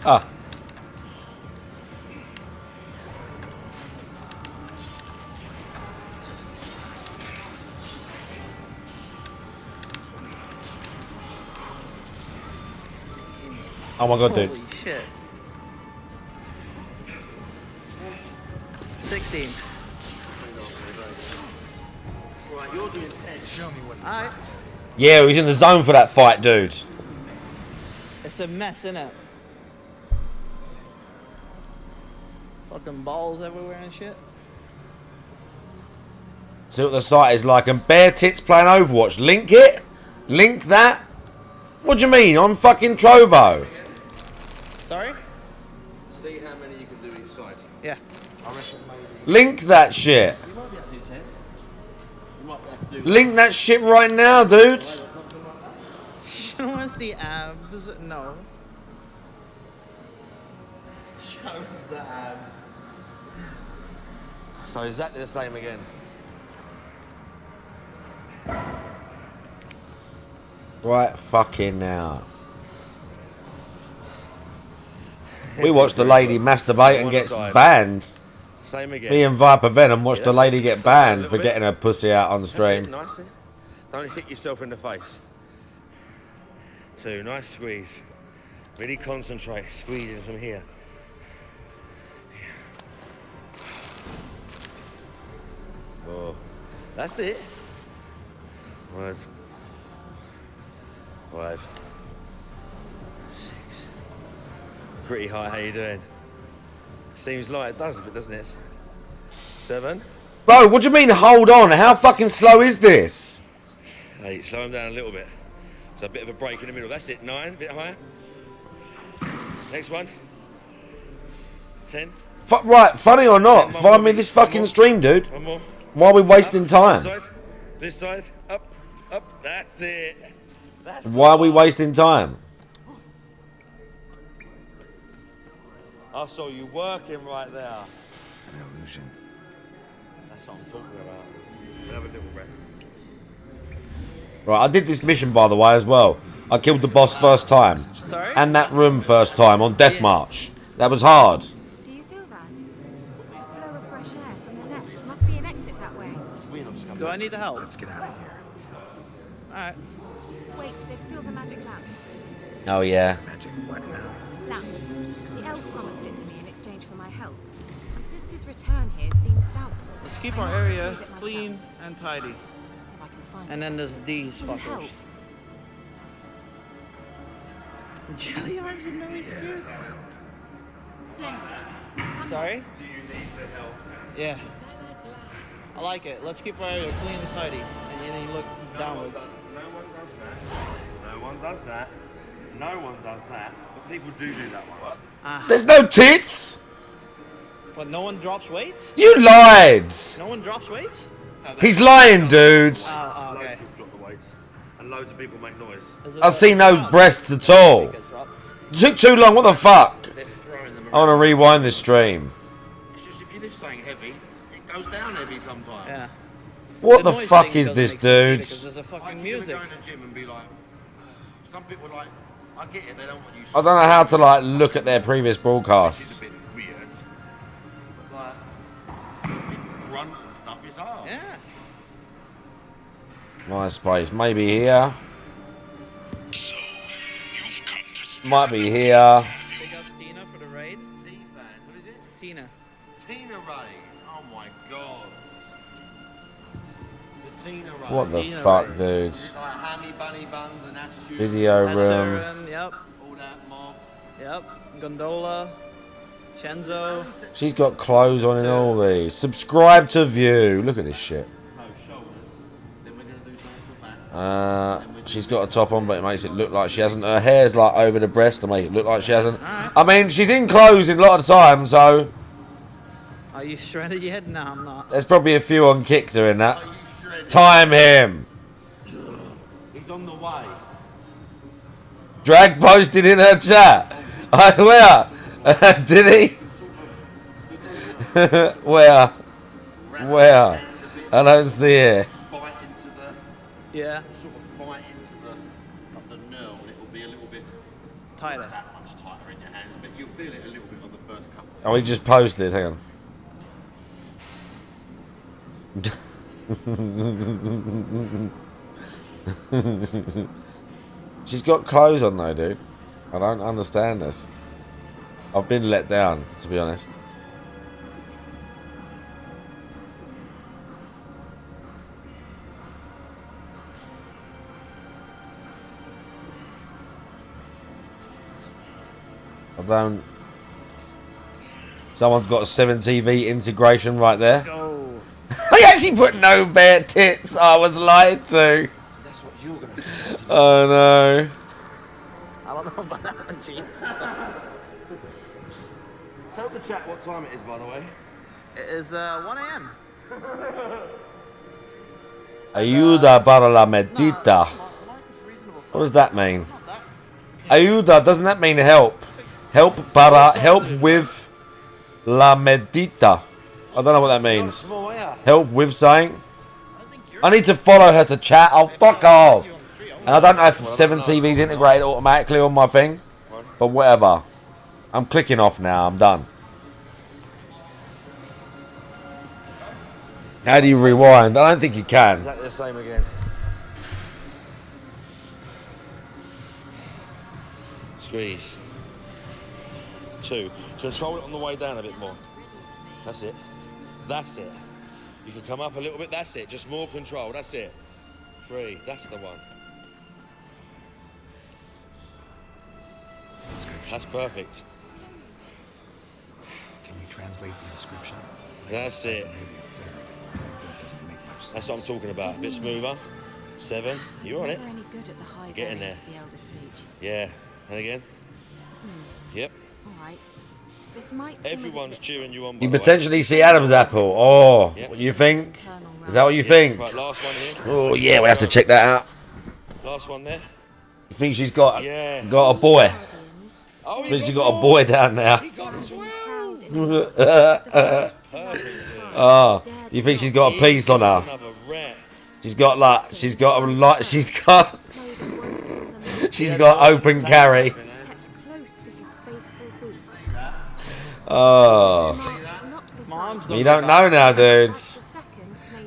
Ah. Oh my god, dude. Holy shit. 16. Right, you're doing 10. Show me what. Alright. Yeah, he's in the zone for that fight, dude. It's a mess, isn't it? Fucking balls everywhere and shit. See what the site is like. And bare tits playing Overwatch. Link it? Link that? What do you mean? On fucking Trovo? Sorry? See how many you can do each side. Yeah. I reckon maybe. Link that shit. You might be able to do 10. You might be able to do. Link that shit right now, dude. Show us the abs. No. Show us the abs. So exactly the same again. Right fucking now. We watched the lady masturbate and gets banned. Same again. Me and Viper Venom watched the lady get Stop a banned little for bit. getting her pussy out on the That's stream. it, nice. Don't hit yourself in the face. 2, nice squeeze. Really concentrate, squeezing from here. Oh, that's it. 5. 6. Pretty high, how you doing? Seems like it does a bit, doesn't it? 7. Bro, what do you mean hold on? How fucking slow is this? 8, slow him down a little bit. So a bit of a break in the middle. That's it, 9, a bit higher. Next one. 10. Right, funny or not, find me this fucking stream, dude. One more. Why are we wasting time? This side, up, up. That's it. Why are we wasting time? I saw you working right there. An illusion. That's what I'm talking about. We'll have a little rest. Right, I did this mission, by the way, as well. I killed the boss first time. Sorry? And that room first time on Death March. That was hard. Do you feel that? Flow of fresh air from the left. Must be an exit that way. Do I need to help? Let's get out of here. Alright. Wait, there's still the magic lamp. Oh, yeah. Magic what now? Lamp. The elf promised it to me in exchange for my help. And since his return here seems doubtful, Let's keep I our must area retrieve it clean myself. and tidy. If I can find And it. then there's these Will you help? fuckers. Jelly arms and no excuse? Splendid. Come Sorry? Do you need to help? Yeah. I like it. Let's keep our area clean and tidy. And then you look downwards. No one does that. No one does that. But people do that one. There's no tits! But no one drops weights? You lied! No one drops weights? He's lying, dudes. Oh, Loads okay. of people drop the weights. And loads of people make noise. I see no breasts at all. It took too long, what the fuck? I want to rewind this stream. It's just if you lift something heavy, it goes down heavy sometimes. Yeah. What the fuck is this, dudes? Because there's a fucking Like, music. you go in the gym and be like, some people like, I get it, they don't want you. I don't know how to like look at their previous broadcasts. It's a bit weird. But like, big grunt and stuff is hard. Yeah. Nice space. Maybe here. Might be here. Big up Tina for the raid. What is it? Tina. Tina raids. Oh my god. The Tina raids. What the Tina fuck, raid. dudes? Like hammy bunny buns and that's you. Video That's room. Aaron, yep. All that mob. Yep. Gondola. Shenzo. She's got clothes on in all these. Subscribe to view. Look at this shit. No shoulders. Then we're gonna do something for back. She's got a top on, but it makes it look like she hasn't. Her hair's like over the breast to make it look like she hasn't. I mean, she's in clothes in a lot of the time, so Are you shredded yet? No, I'm not. there's probably a few on Kick doing that. Time him. He's on the way. Drag posted in her chat. Where? Did he? Where? Where? I don't see it. Bite into the. Yeah. Sort of bite into the nerve, and it'll be a little bit Tighter. Not that much tighter in your hands, but you'll feel it a little bit on the first couple. Oh, we just posted. Hang on. She's got clothes on though, dude. I don't understand this. I've been let down, to be honest. I don't. Someone's got a 7TV integration right there. Go. I actually put no bare tits. I was lied to. That's what you're gonna do. Oh no. I don't know about that, G. Tell the chat what time it is, by the way. It is 1 a.m. Ayuda para la medita. What does that mean? Ayuda, doesn't that mean help? Help with la medita. I don't know what that means. Help with saying. I need to follow her to chat. Oh, fuck off. And I don't know if 7TV's integrated automatically on my thing. But whatever. I'm clicking off now. I'm done. How do you rewind? I don't think you can. Exactly the same again. Squeeze. 2. Control it on the way down a bit more. That's it. That's it. You can come up a little bit. That's it. Just more control. That's it. 3. That's the one. That's perfect. Can you translate the inscription? That's it. That's what I'm talking about. A bit smoother. 7. You're on it. Never any good at the high Get in variant there. of the elder speech. Yeah. And again. Yep. All right. This might seem Everyone's cheering you on. You by the way. potentially see Adam's apple. Oh, Yep. what do you think? Is that what you think? Right, last one here. Oh yeah, we'll have to check that out. Last one there. I think she's got Yeah. a boy. Oh, I think she's got a boy down there. He got 12. Oh, you think she's got a piece on her? She's got like, she's got a lot, she's got open carry. Oh, you don't know now, dudes.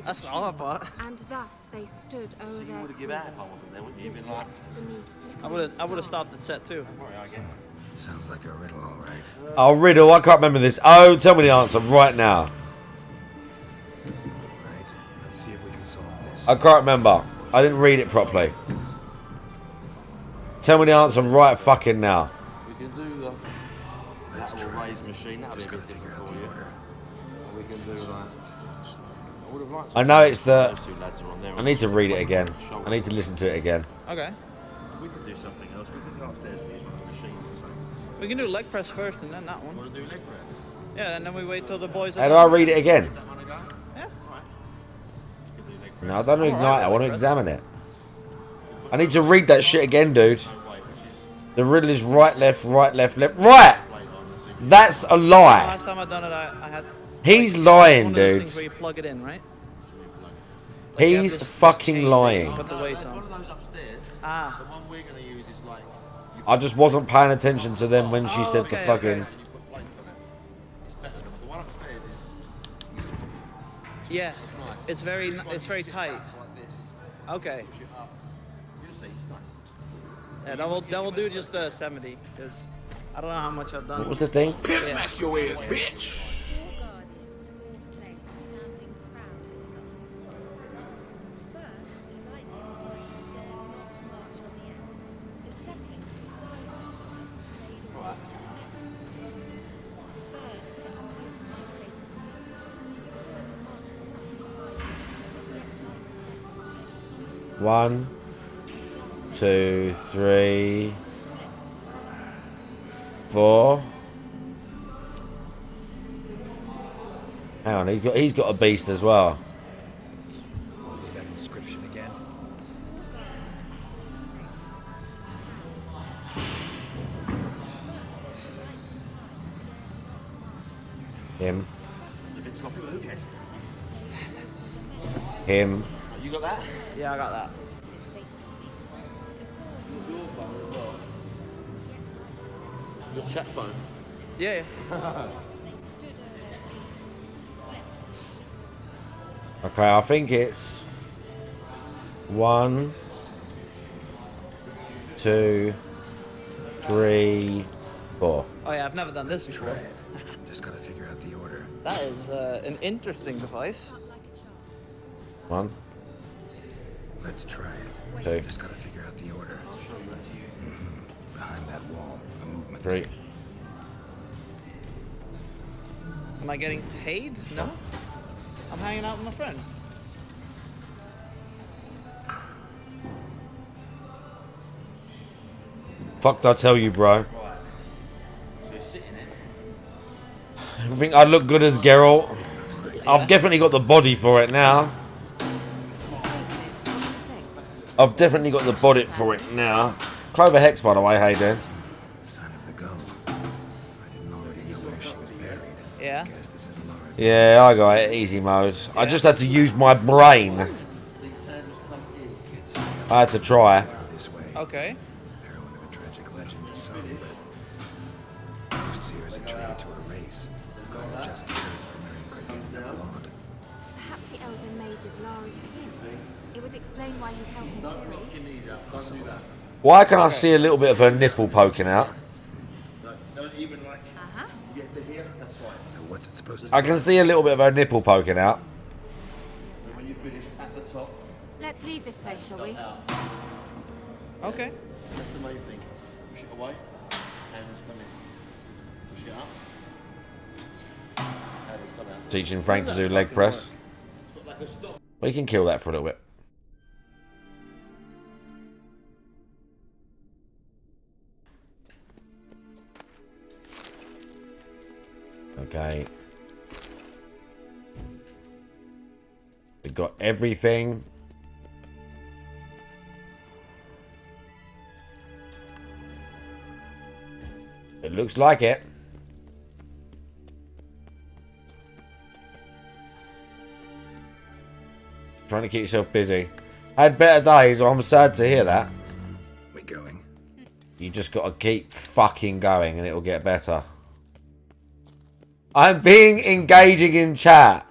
That's all I bought. And thus they stood over You their would have given out if I wasn't there, wouldn't you? You'd been like, I would have stopped the set too. Sounds like a riddle, all right. Oh, riddle, I can't remember this. Oh, tell me the answer right now. Right, let's see if we can solve this. I can't remember. I didn't read it properly. Tell me the answer right fucking now. we can do the lateral raise machine. That'll be a bit different for you. Or we can do like. I would have liked to I know it's the. those two lads are on there. I need to read it again. I need to listen to it again. Okay. We could do something else. We could go upstairs and use one of the machines or something. We can do leg press first and then that one. Want to do leg press? Yeah, and then we wait till the boys. How do I read it again? Yeah. No, I don't ignite. I want to examine it. I need to read that shit again, dude. The riddle is right, left, right, left, left, right. That's a lie. Last time I done it, I had. He's like, lying, one of those things dudes. where you plug it in, right? He's fucking lying. Put the weights on. One of those upstairs. Ah. The one we're going to use is like. I just wasn't paying attention to them when she said the fucking. It's better. The one upstairs is. You sort of, Yeah. it's nice. It's very This one you sit tight. back like this. Okay. Push it up. You'll see, it's nice. Yeah, that will do just 70 because I don't know how much I've done. What was the thing? Yeah. Smash your ears, bitch. One, 2, 3, 4. Hang on, he's got a beast as well. What was that inscription again? Him. It's a bit sloppy, but who cares? Him. You got that? Yeah, I got that. Your phone as well. Your chat phone. Yeah. Okay, I think it's 1, 2, 3, 4. Oh yeah, I've never done this before. Just gotta figure out the order. That is an interesting device. 1, Let's try it. 2, Just gotta figure out the order. Behind that wall, a movement. 3. Am I getting paid? No. I'm hanging out with my friend. Fuck, I tell you, bro. So you're sitting in. I think I look good as Geralt. I've definitely got the body for it now. I've definitely got the body for it now. Clover Hex, by the way, how you doing? Sign of the gull. If I didn't already know where she was buried. Yeah. Guess this is large. Yeah, I got it. Easy mode. I just had to use my brain. I had to try. This way. Okay. Heroine of a tragic legend to some, but most seers are traded to a race. Who got her just deserved for marrying Cricket and the Blonde. Perhaps the elven mage is Lara's kin. It would explain why he's helping Ciri. Possible. Why can I see a little bit of her nipple poking out? Don't even like. You get to here, that's right. So what's it supposed to I can see a little bit of her nipple poking out. So when you finish at the top, Let's leave this place, shall we? Okay. that's the main thing. Push it away, hands come in. Push it up. Hands come out. Teaching Frank to do leg press. It's got like a stop. We can kill that for a little bit. Okay. We got everything. It looks like it. Trying to keep yourself busy. I had better days, well, I'm sad to hear that. We going? You just gotta keep fucking going and it'll get better. I'm being engaging in chat.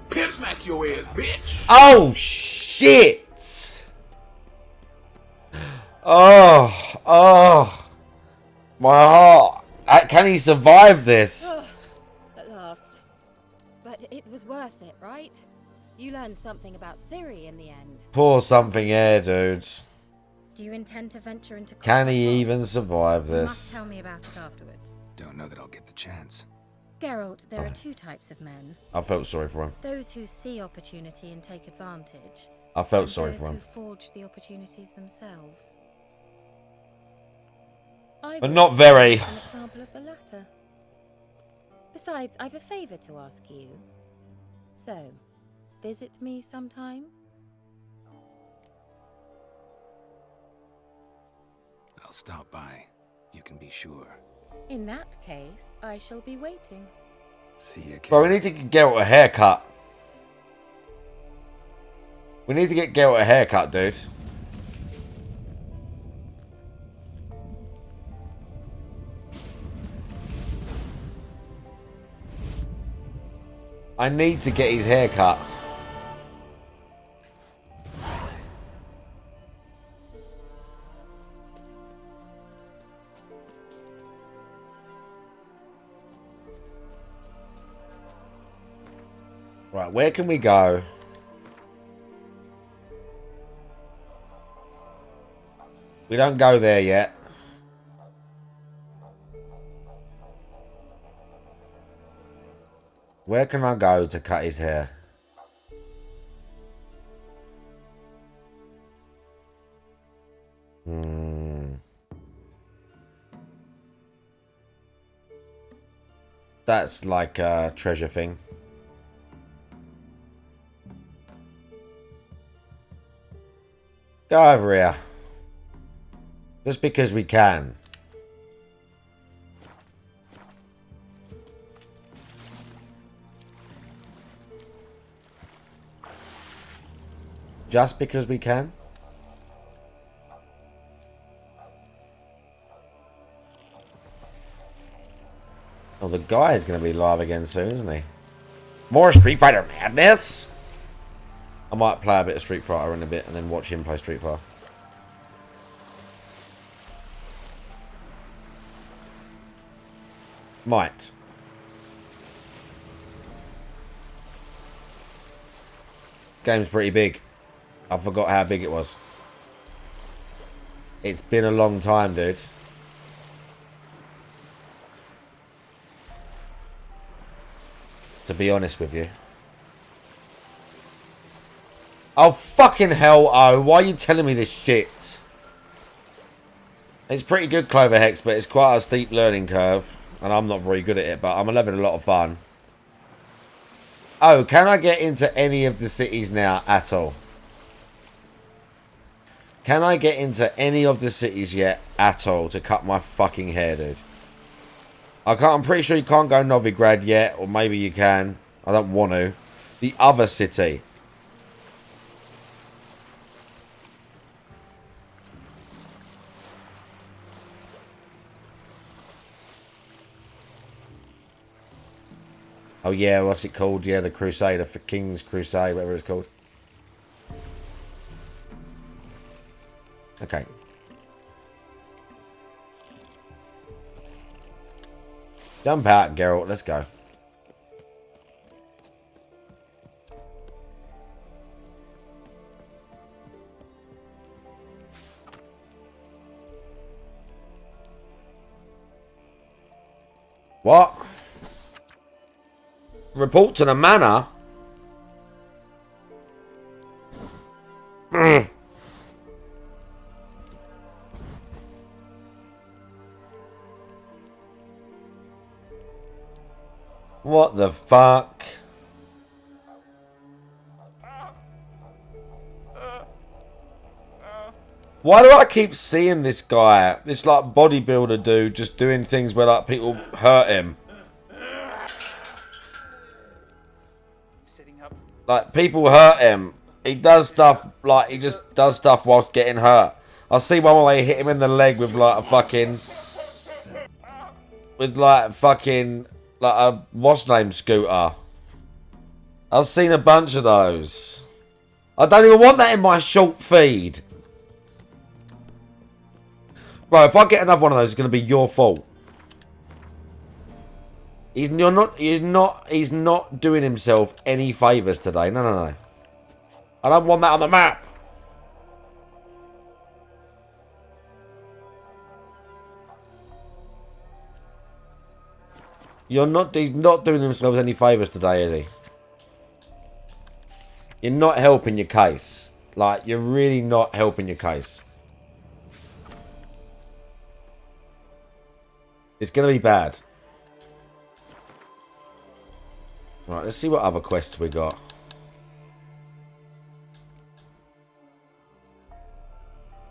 Pimp smack your ass, bitch. Oh, shit. Oh. My heart. Can he survive this? At last. But it was worth it, right? You learned something about Siri in the end. Poor something here, dude. Do you intend to venture into Can he even survive You must this? tell me about it afterwards. Don't know that I'll get the chance. Geralt, there are two types of men. I felt sorry for him. Those who see opportunity and take advantage. I felt and sorry those for him. who forge the opportunities themselves. But not very. An example of the latter. Besides, I've a favor to ask you. So, visit me sometime? I'll stop by. You can be sure. In that case, I shall be waiting. See you, Bro, we need to get Geralt a haircut. We need to get Geralt a haircut, dude. I need to get his haircut. Right, where can we go? We don't go there yet. Where can I go to cut his hair? That's like a treasure thing. Go over here. Just because we can. Just because we can? Oh, the guy is going to be live again soon, isn't he? More Street Fighter madness! I might play a bit of Street Fighter in a bit and then watch him play Street Fighter. Might. This game's pretty big. I forgot how big it was. It's been a long time, dude. To be honest with you. Oh, fucking hell, oh. Why are you telling me this shit? It's pretty good, Clover Hex, but it's quite a steep learning curve. And I'm not very good at it, but I'm having a lot of fun. Oh, can I get into any of the cities now at all? Can I get into any of the cities yet at all to cut my fucking hair, dude? I can't. I'm pretty sure you can't go Novigrad yet, or maybe you can. I don't want to. The other city. Oh yeah, what's it called? Yeah, the Crusader for King's Crusade, whatever it's called. Okay. Jump out, Geralt. Let's go. What? Report to the manor? What the fuck? Why do I keep seeing this guy, this like bodybuilder dude, just doing things where like people hurt him? Like, people hurt him. He does stuff, like, he just does stuff whilst getting hurt. I see one where they hit him in the leg with, like, a fucking... With, like, fucking... Like, a... What's name scooter? I've seen a bunch of those. I don't even want that in my short feed. Bro, if I get another one of those, it's going to be your fault. He's not doing himself any favours today. No. I don't want that on the map. He's not doing themselves any favours today, is he? You're not helping your case. Like, you're really not helping your case. It's going to be bad. Right, let's see what other quests we got.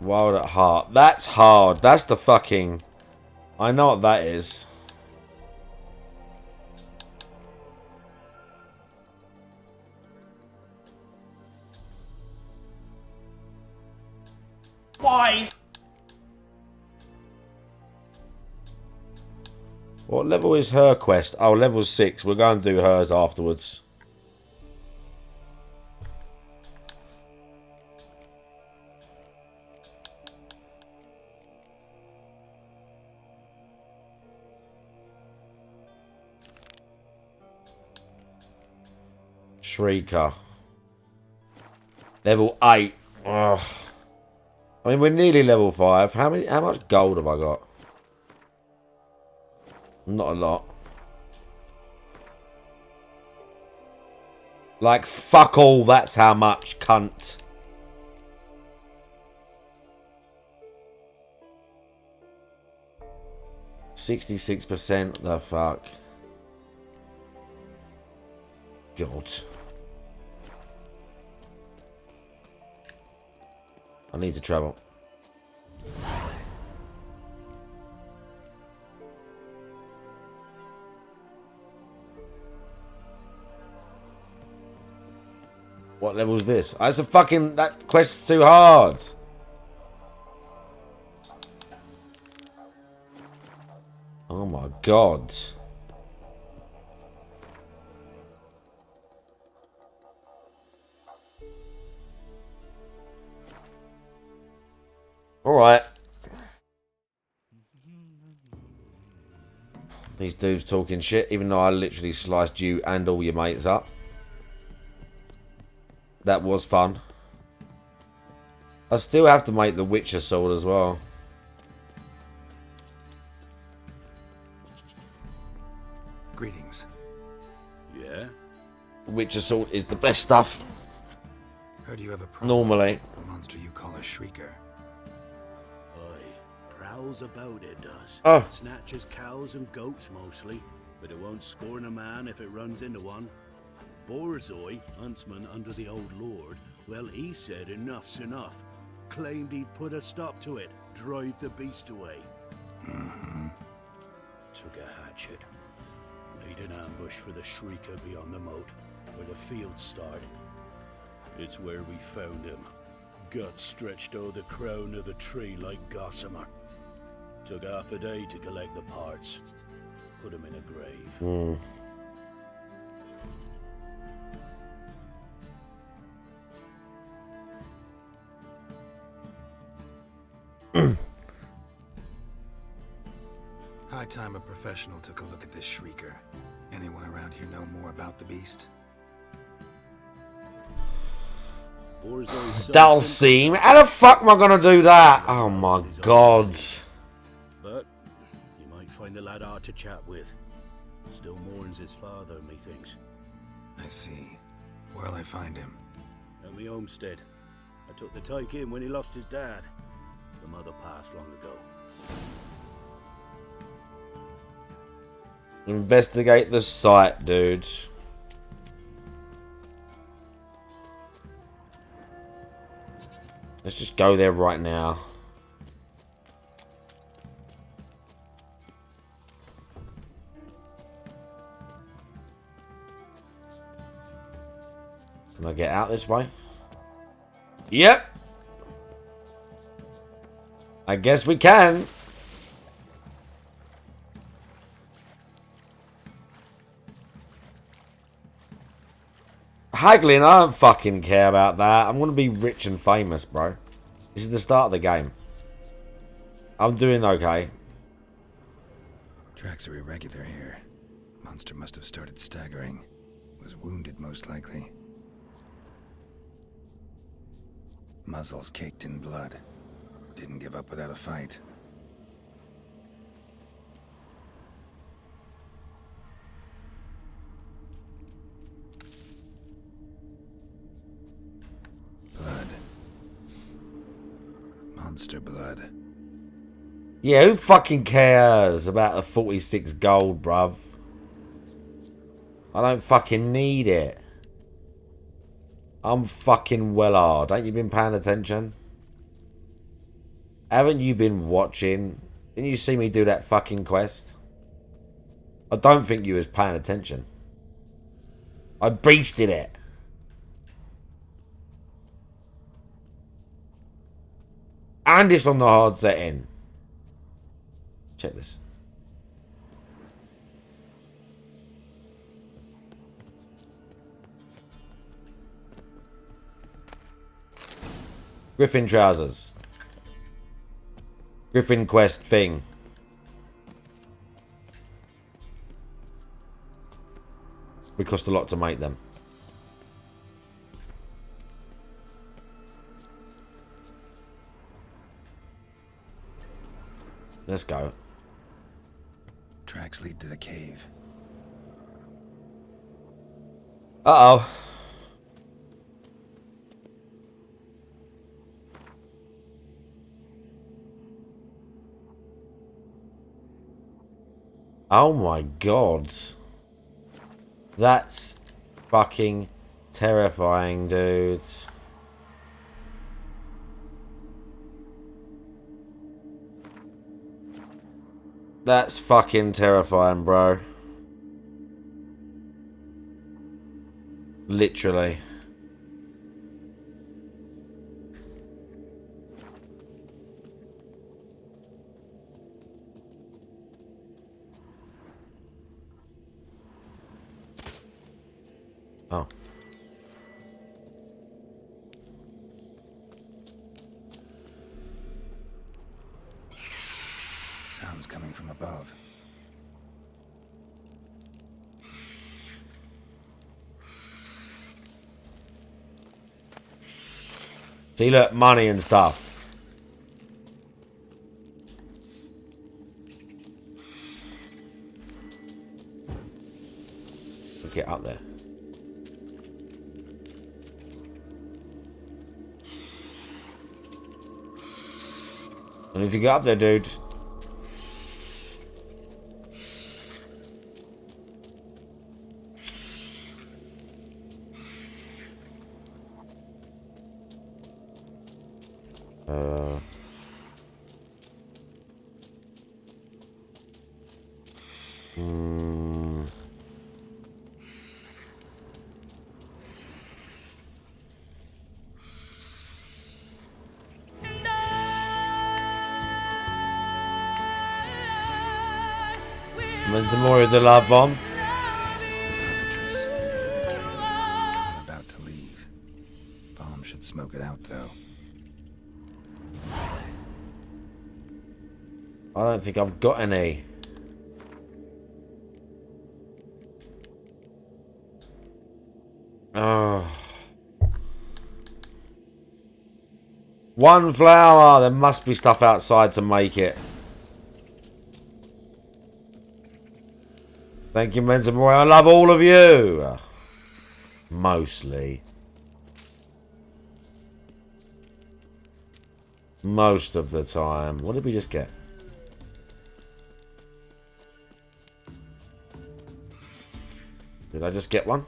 Wild at heart. That's hard. That's the fucking... I know what that is. Why? What level is her quest? Oh, level 6. We're going to do hers afterwards. Shrieker. Level 8. Ugh. I mean, we're nearly level 5. How much gold have I got? Not a lot. Like, fuck all, that's how much, cunt. %66%, the fuck. God. I need to travel. What level is this? That's a fucking... That quest's too hard. Oh my god. Alright. These dudes talking shit, even though I literally sliced you and all your mates up. That was fun. I still have to make the Witcher sword as well. Greetings. Yeah? Witcher sword is the best stuff. Heard you have a problem. Normally. The monster you call a shrieker. Aye. Prowls about it does. Oh. Snatches cows and goats mostly, but it won't scorn a man if it runs into one. Borzoi, huntsman under the old lord, well, he said enough's enough. Claimed he'd put a stop to it, drive the beast away. Took a hatchet. Laid an ambush for the shrieker beyond the moat, where the fields start. It's where we found him. Guts stretched o'er the crown of a tree like gossamer. Took half a day to collect the parts. Put him in a grave. High time a professional took a look at this shrieker. Anyone around here know more about the beast? That'll seem. How the fuck am I gonna do that? Oh my god. But you might find the lad hard to chat with. Still mourns his father, methinks. I see. Where'll I find him? At me homestead. I took the tyke in when he lost his dad. The mother passed long ago. Investigate the site, dude. Let's just go there right now. Can I get out this way? Yep. I guess we can. Haggling, I don't fucking care about that. I'm gonna be rich and famous, bro. This is the start of the game. I'm doing okay. Tracks are irregular here. Monster must have started staggering. Was wounded, most likely. Muzzles caked in blood. Didn't give up without a fight. Blood. Monster blood. Yeah, who fucking cares about the 46 gold, bruv? I don't fucking need it. I'm fucking well hard. Ain't you been paying attention? Haven't you been watching? Didn't you see me do that fucking quest? I don't think you was paying attention. I beasted it. And it's on the hard setting. Check this. Griffin trousers. Griffin quest thing. It cost a lot to make them. Let's go. Tracks lead to the cave. Uh-oh. Oh my god. That's fucking terrifying, dudes. That's fucking terrifying, bro. Literally. Oh. Sounds coming from above. See, look, money and stuff. Get up there. I need to get up there, dude. More of the love bomb. About to leave. Bomb should smoke it out, though. I don't think I've got any. Oh. One flower. There must be stuff outside to make it. Thank you, Mentor Boy. I love all of you. Mostly. Most of the time. What did we just get? Did I just get one?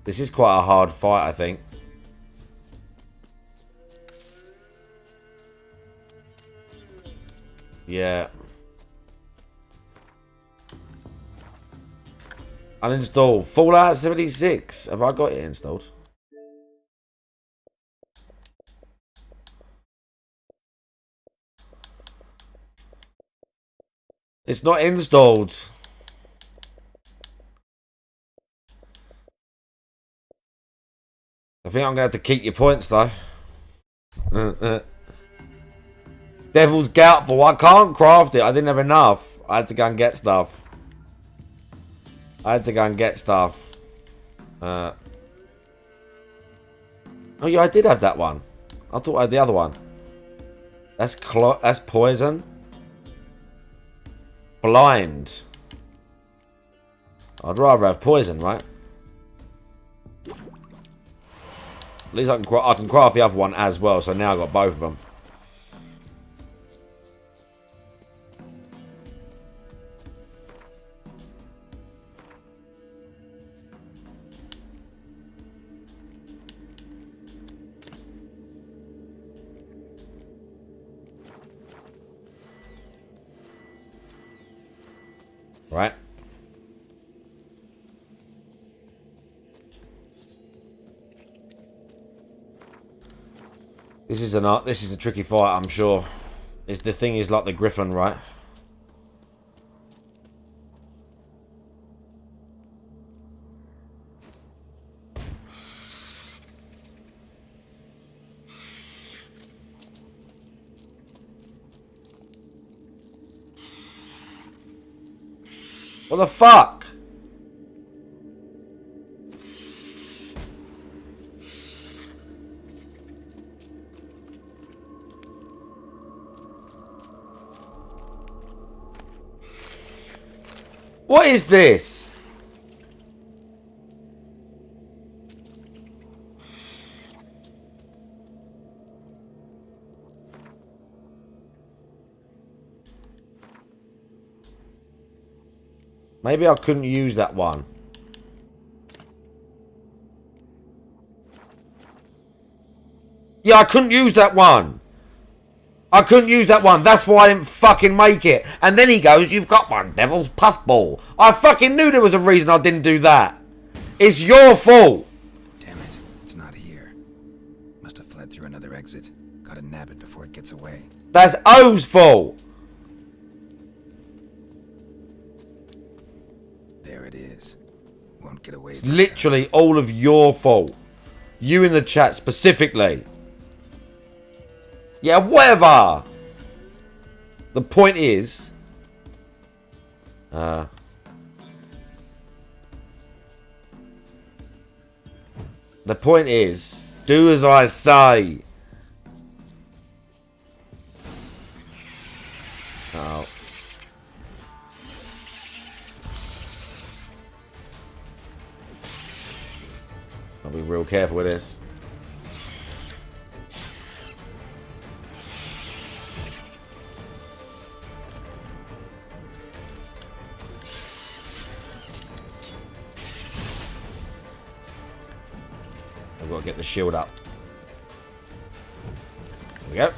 This is quite a hard fight, I think. Yeah. Uninstall. Fallout 76. Have I got it installed? It's not installed. I think I'm going to have to keep your points, though. Devil's Gout, boy. I can't craft it. I didn't have enough. I had to go and get stuff. Oh, yeah, I did have that one. I thought I had the other one. That's poison. Blind. I'd rather have poison, right? At least I can craft the other one as well, so now I've got both of them. Right. This is a tricky fight, I'm sure. The thing is like the Griffin, right? What the fuck? What is this? Maybe I couldn't use that one. Yeah, I couldn't use that one. That's why I didn't fucking make it. And then he goes, you've got one, Devil's Puffball. I fucking knew there was a reason I didn't do that. It's your fault. Damn it. It's not here. Must have fled through another exit. Gotta nab it before it gets away. That's O's fault. There it is. Won't get away. It's literally all of your fault. You in the chat specifically. Yeah, whatever. The point is... the point is, do as I say. Oh. I'll be real careful with this. I've got to get the shield up. There we go.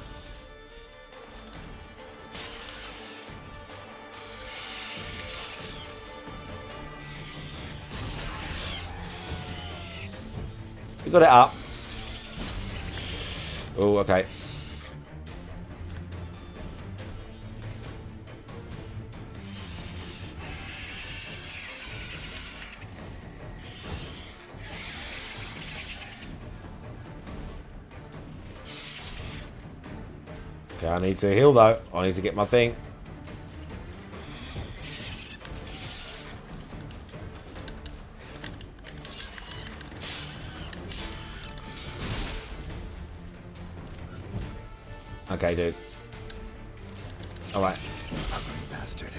We got it up. Oh, okay. Okay, I need to heal though. I need to get my thing. Okay, dude. Alright. Ugly bastard.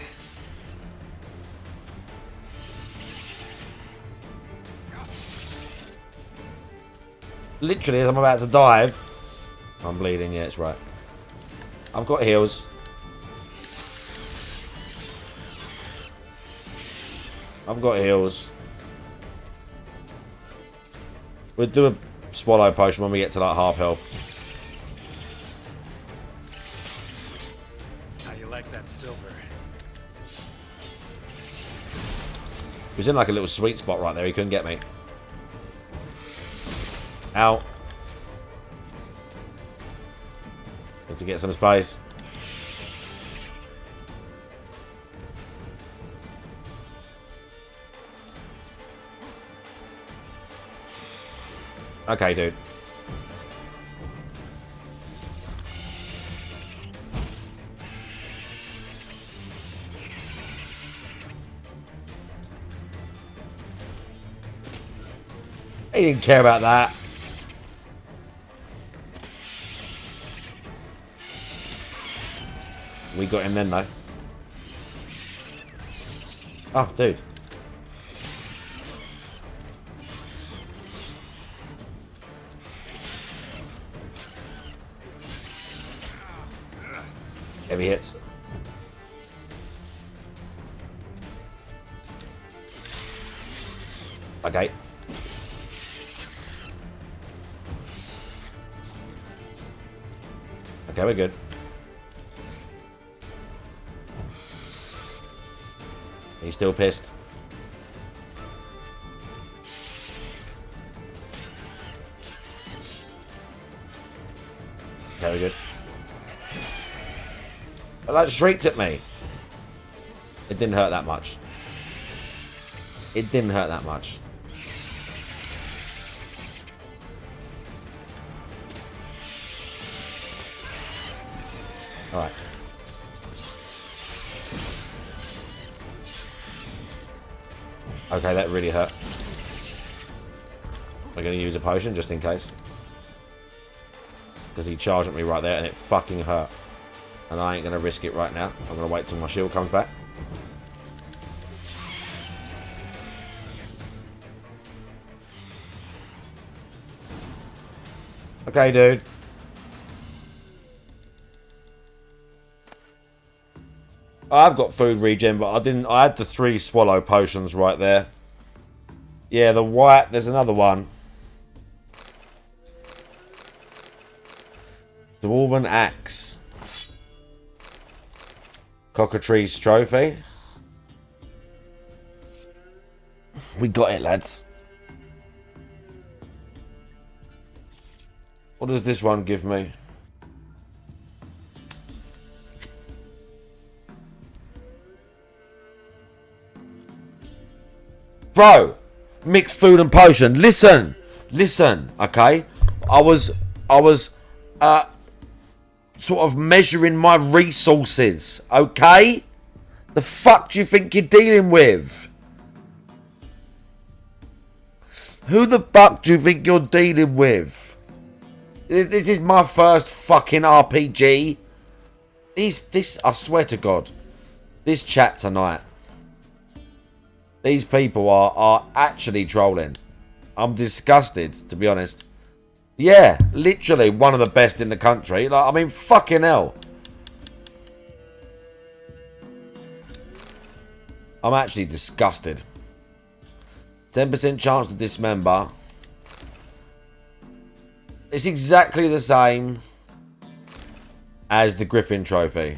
Literally, as I'm about to dive, I'm bleeding. Yeah, it's right. I've got heals. I've got heals. We'll do a swallow potion when we get to like half health. How you like that silver? He was in like a little sweet spot right there. He couldn't get me. Out. Need to get some space. Okay, dude. He didn't care about that. We got him then, though. Oh, dude. Heavy hits. Okay. Okay, we're good. He's still pissed. Okay, we're good. But that shrieked at me. It didn't hurt that much. It didn't hurt that much. Alright. Okay, that really hurt. We're going to use a potion just in case. Because he charged at me right there and it fucking hurt. And I ain't going to risk it right now. I'm going to wait till my shield comes back. Okay, dude. I've got food regen, but I didn't. I had the 3 swallow potions right there. Yeah, the white. There's another one. Dwarven axe. Cockatrice trophy. We got it, lads. What does this one give me? Bro, mixed food and potion. Listen, okay? I was sort of measuring my resources, okay? The fuck do you think you're dealing with? Who the fuck do you think you're dealing with? This is my first fucking RPG. This, I swear to God, this chat tonight. These people are actually trolling. I'm disgusted, to be honest. Yeah, literally one of the best in the country. Like, I mean, fucking hell. I'm actually disgusted. 10% chance to dismember. It's exactly the same as the Griffin trophy.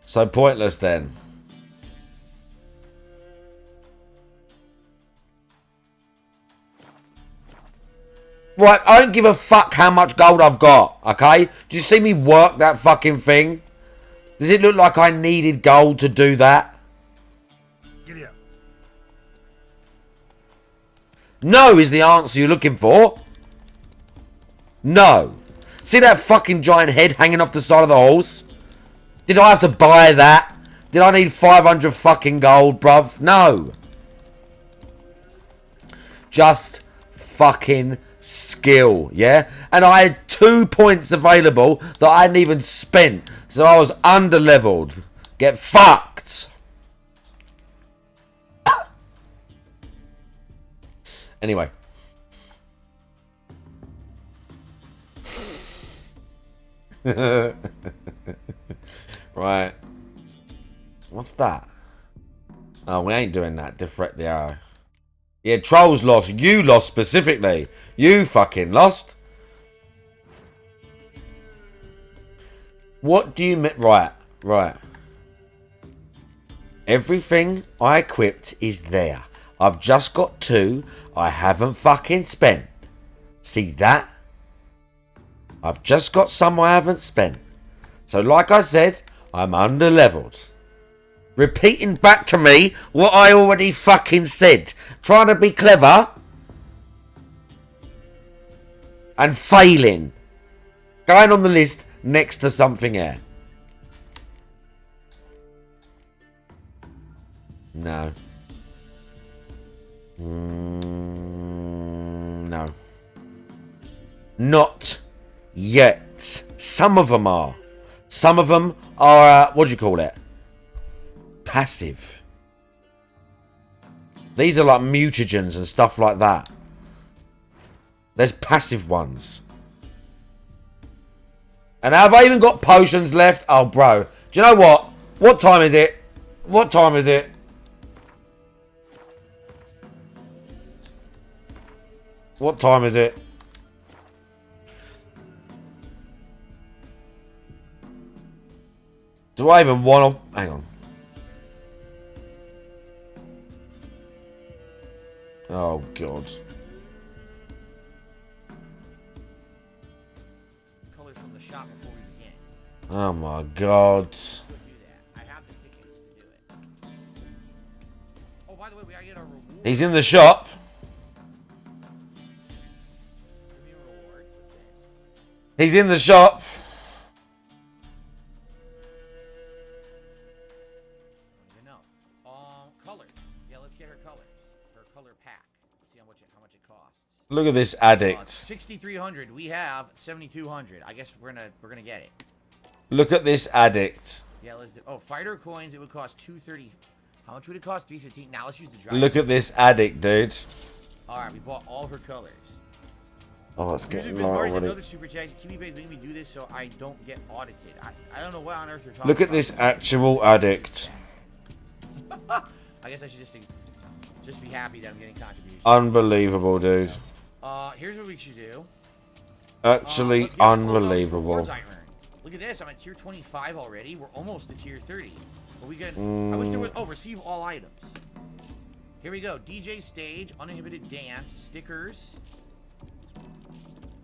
So pointless then. Right, I don't give a fuck how much gold I've got, okay? Do you see me work that fucking thing? Does it look like I needed gold to do that? Giddy up. No is the answer you're looking for. No. See that fucking giant head hanging off the side of the horse? Did I have to buy that? Did I need 500 fucking gold, bruv? No. Just fucking skill, yeah? And I had 2 points available that I hadn't even spent. So I was under-leveled. Get fucked. Anyway. Right. What's that? Oh, we ain't doing that. Deflect the arrow. Yeah, trolls lost. You lost specifically. You fucking lost. What do you mean? Right. Everything I equipped is there. I've just got 2 I haven't fucking spent. See that? I've just got some I haven't spent. So like I said, I'm under-leveled. Repeating back to me what I already fucking said. Trying to be clever. And failing. Going on the list next to something here. No. No. Not yet. Some of them are. Some of them are, what do you call it? Passive. These are like mutagens and stuff like that. There's passive ones. And have I even got potions left? Oh, bro. Do you know what? What time is it? What time is it? What time is it? Do I even want to... Hang on. Oh, God. Colors from the shop before we begin. Oh, my God. I have the tickets to do it. Oh, by the way, we gotta get our reward. He's in the shop. He's in the shop. Colors. Yeah, let's get her colors. Her color pack. See how much it costs. Look at this addict. 6,300. We have 7,200. I guess we're gonna get it. Look at this addict. Yeah, let's do. Oh, fighter coins. It would cost 230. How much would it cost? 315. Now let's use the drive. Look at this addict, dude. All right, we bought all her colors. Oh, it's User getting been light already already. another super chat. Can we make me do this so I don't get audited? I don't know what on earth you're talking Look at about. this actual addict. I guess I should just be happy that I'm getting contributions. Unbelievable, dude. Here's what we should do. Actually Let's get all those unbelievable. rewards I earned. Look at this. I'm at tier 25 already. We're almost to tier 30. But we could. I wish there was. Oh, receive all items. Here we go. DJ stage, uninhibited dance, stickers,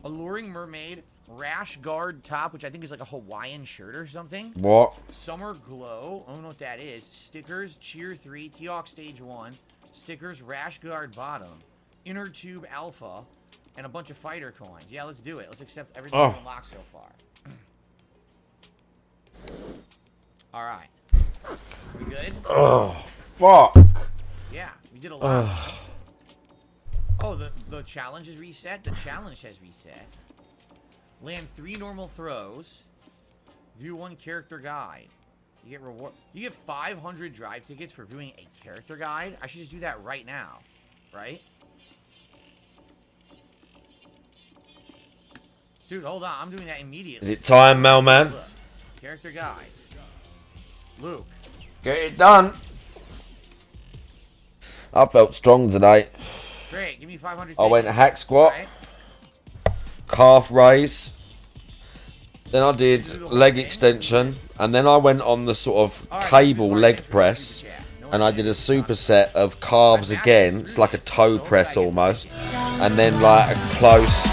alluring mermaid, rash guard top, which I think is like a Hawaiian shirt or something. What? Summer glow. I don't know what that is. Stickers, cheer 3, T-Hawk stage 1, stickers, rash guard bottom, inner tube alpha, and a bunch of fighter coins. Yeah, let's do it. Let's accept everything we've unlocked so far. All right. We good? Oh, fuck. Yeah, we did a lot. Oh, the challenge is reset? The challenge has reset. Land 3 normal throws. View 1 character guide. You get reward. You get 500 drive tickets for viewing a character guide. I should just do that right now, right? Dude, hold on. I'm doing that immediately. Is it time, Mailman? Look, character guide. Luke. Get it done. I felt strong today. Great. Give me 500 tickets. I went hack squat, Right? calf raise. Then I did leg extension, and then I went on the sort of cable leg press, and I did a superset of calves again. It's like a toe press almost, and then like a close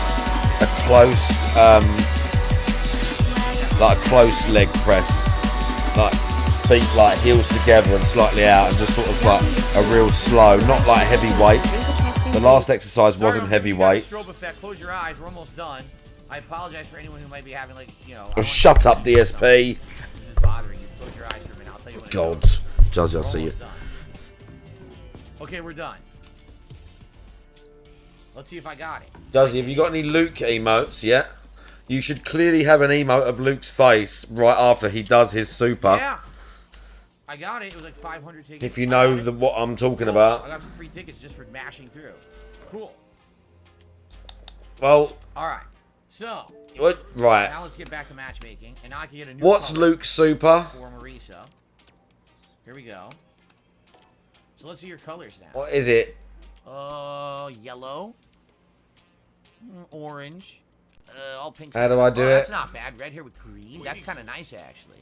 leg press, like feet like heels together and slightly out, and just sort of like a real slow, not like heavy weights. The last exercise wasn't heavy weights. Strobe effect. Close your eyes. We're almost done. I apologize for anyone who might be having, like, you know. Oh, shut up, DSP. This is bothering you. Close your eyes for a minute. I'll tell you when it's God, Jazzy, I'll see you. done. Okay, we're done. Let's see if I got it. Jazzy, have you got any Luke emotes yet? You should clearly have an emote of Luke's face right after he does his super. Yeah. I got it. It was like 500 tickets. If you know what I'm talking about. I got some free tickets just for mashing through. Cool. Well. All right. So. What? Right. Now let's get back to matchmaking, and now I can get a new. What's color Luke's super? For Marisa. Here we go. So let's see your colors now. What is it? Yellow. Orange. All pink. How do I do it? That's not bad. Red here with green. That's kind of nice, actually.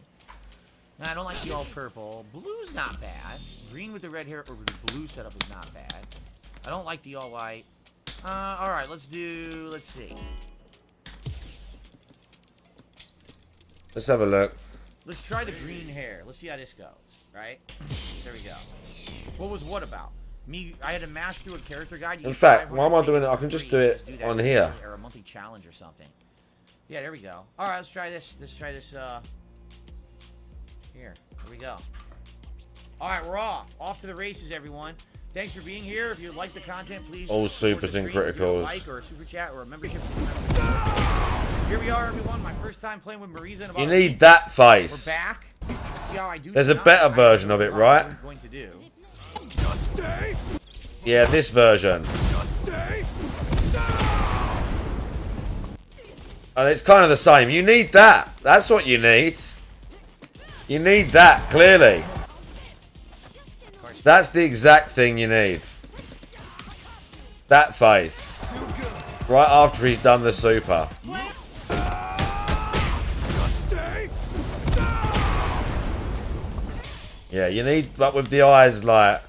And I don't like the all purple. Blue's not bad. Green with the red hair or with the blue setup is not bad. I don't like the all white. All right, let's see. Let's have a look. Let's try the green hair. Let's see how this goes, right? There we go. What was what about? Me, I had to mash through a character guide. In fact, why am I doing it? I can just do it on here. Or a monthly challenge or something. Yeah, there we go. All right, let's try this. Let's try this. Here we go. All right, we're off. Off to the races, everyone. Thanks for being here. If you like the content, please. All supers and criticals. Like or a super chat or a membership. Here we are, everyone. My first time playing with Marisa. You need that face. We're back. See how I do. There's a better version of it, right? Going to do. Yeah, this version. And it's kind of the same. You need that. That's what you need. You need that, clearly. That's the exact thing you need. That face. Right after he's done the super. Yeah, you need, but with the eyes, like...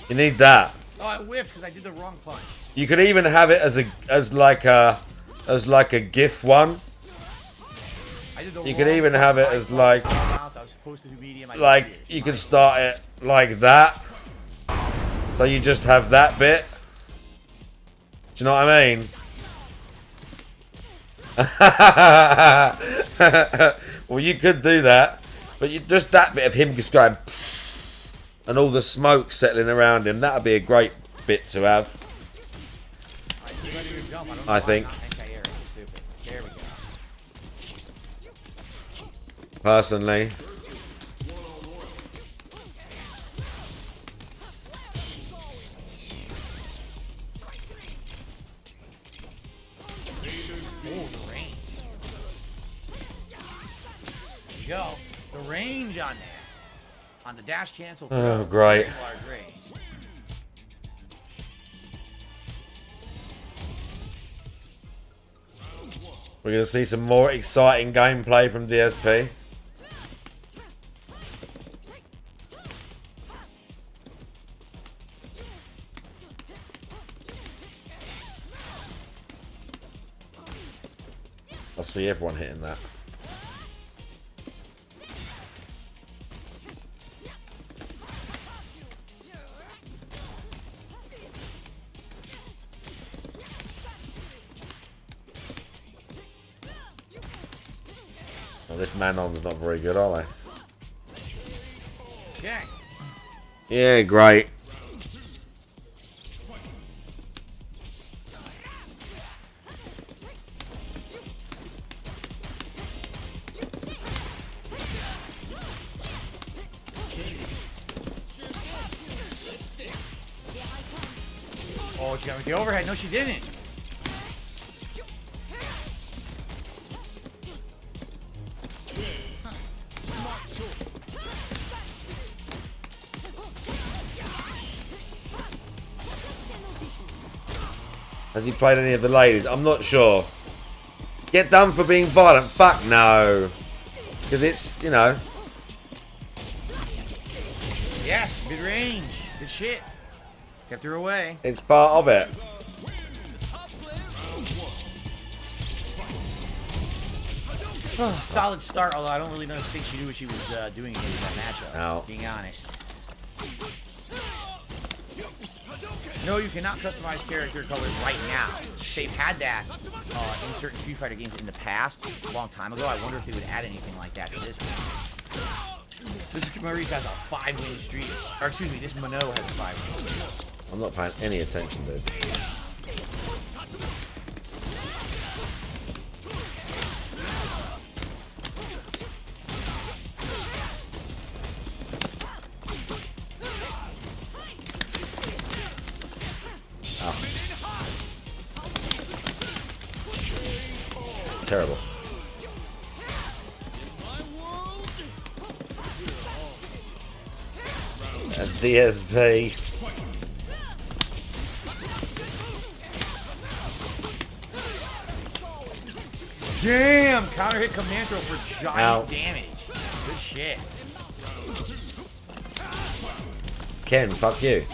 You need that. Oh, I whiffed because I did the wrong punch. You could even have it as like a GIF one. You could even have it as like you could start it like that. So you just have that bit. Do you know what I mean? Well, you could do that, but you just that bit of him just going and all the smoke settling around him. That'd be a great bit to have. I think. Personally. Go. The range on there. On the dash cancel. Oh, great. We're going to see some more exciting gameplay from DSP. I see everyone hitting that. Oh, this Manon's not very good, are they? Okay. Yeah, great. Oh, she got with the overhead. No, she didn't. Has he played any of the ladies? I'm not sure. Get done for being violent? Fuck no. Because it's, you know. Yes, mid range. Good shit. Kept her away. It's part of it. Solid start, although I don't really think she knew what she was doing in that matchup. Ow. Being honest. No, you cannot customize character colors right now. They've had that in certain Street Fighter games in the past, a long time ago. I wonder if they would add anything like that to this one. This Maurice has a 5-win streak. Or excuse me, this Minot has a 5-win. I'm not paying any attention, dude. Terrible. And DSP. Damn! Counter hit Commando for giant damage. shit. Ken, fuck you.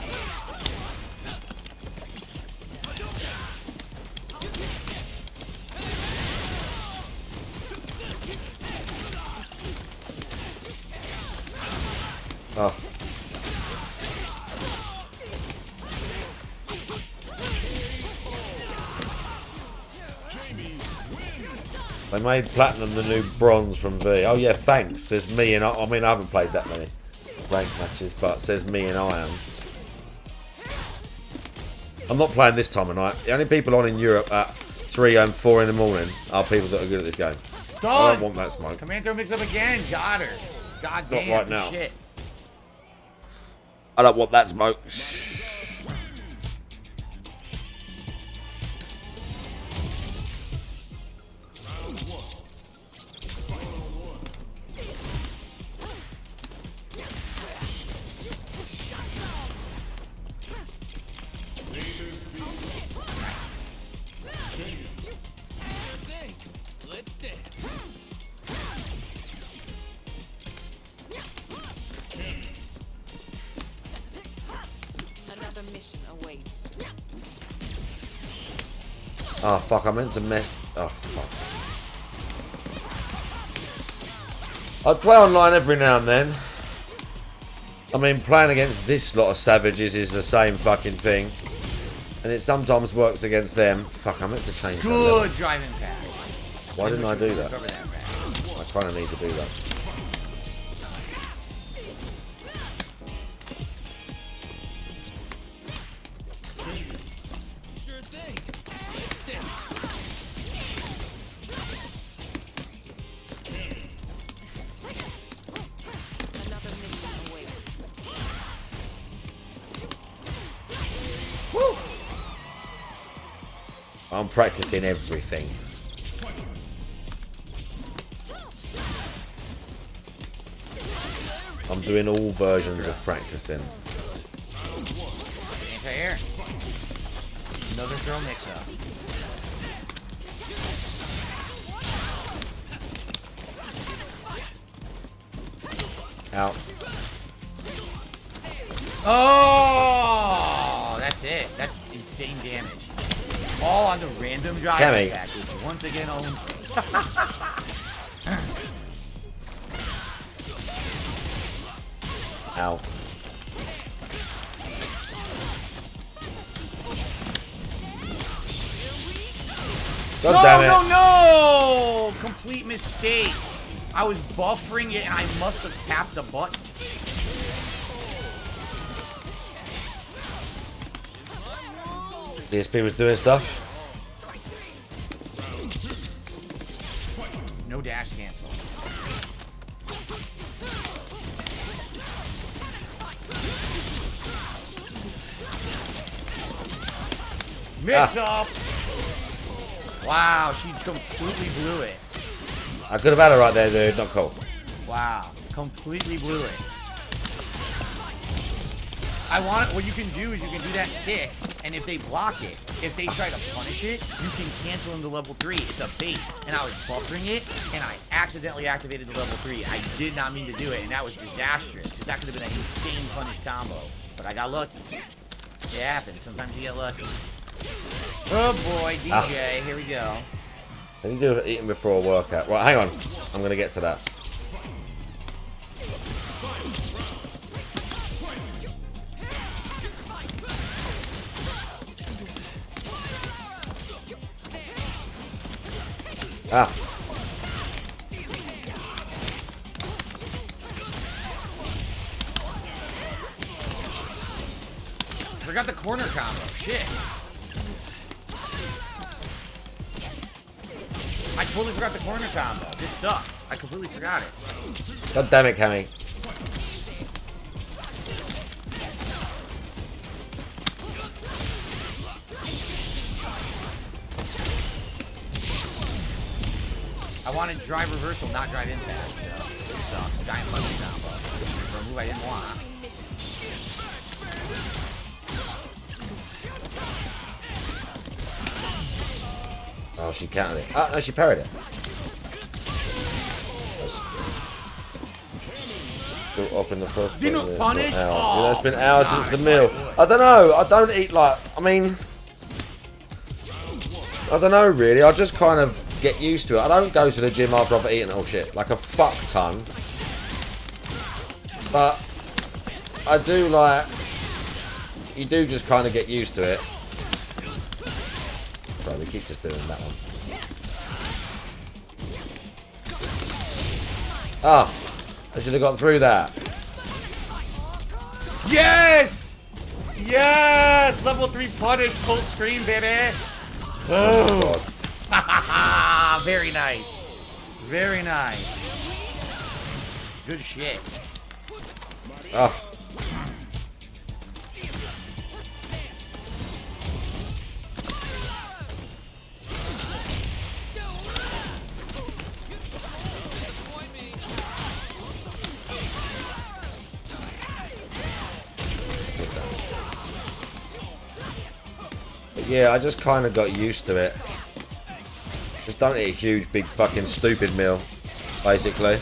Oh. They made Platinum the new bronze from V. Oh yeah, thanks. Says me and I mean, I haven't played that many ranked matches, but says me and I am. I'm not playing this time of night. The only people on in Europe at 3 and 4 in the morning are people that are good at this game. Done. I don't want that smoke. Command throw mix up again. Got her. God damn. Not right now. Shit. I don't want that smoke. Oh fuck, I meant to mess. Oh fuck. I play online every now and then. I mean, playing against this lot of savages is the same fucking thing. And it sometimes works against them. Fuck, I meant to change that level. Good driving pack. Why didn't I do that? I kind of need to do that. I'm practicing everything. I'm doing all versions of practicing. Anti-air. Another throw mix-up. Out. Oh, that's it. That's insane damage. All on the random drive attack, which once again owns me. Ow. God damn it. No! Complete mistake. I was buffering it and I must have tapped the button. DSP was doing stuff. No dash cancel. Mix up. Wow, she completely blew it. I could have had her right there, dude. Not cool. Wow, completely blew it. What you can do is you can do that kick, and if they block it, if they try to punish it, you can cancel into level 3. It's a bait, and I was buffering it, and I accidentally activated the level 3. I did not mean to do it, and that was disastrous, because that could have been an insane punish combo. But I got lucky. It happens. Sometimes you get lucky. Oh boy, DJ, here we go. Let me do eating before a workout. Right, hang on. I'm going to get to that. Ah. Forgot the corner combo. Shit. I totally forgot the corner combo. This sucks. I completely forgot it. God damn it, Cammy. I wanted drive reversal, not drive impact. So this sucks. Giant punch combo. For a move I didn't want. Oh, she countered it. Oh, no, she parried it. built off in the first Did not punish? Yeah, it's been hours since the meal. I don't know. I don't eat like. I mean, I don't know really. I just kind of get used to it. I don't go to the gym after I've eaten all shit like a fuck ton. But I do like. You do just kind of get used to it. Bro, we keep just doing that one. Ah, I should have got through that. Yes! Yes! Level 3 punish, full screen, baby. Oh. Very nice. Very nice. Good shit. Oh. Yeah, I just kind of got used to it. Just don't eat a huge, big, fucking stupid meal, basically.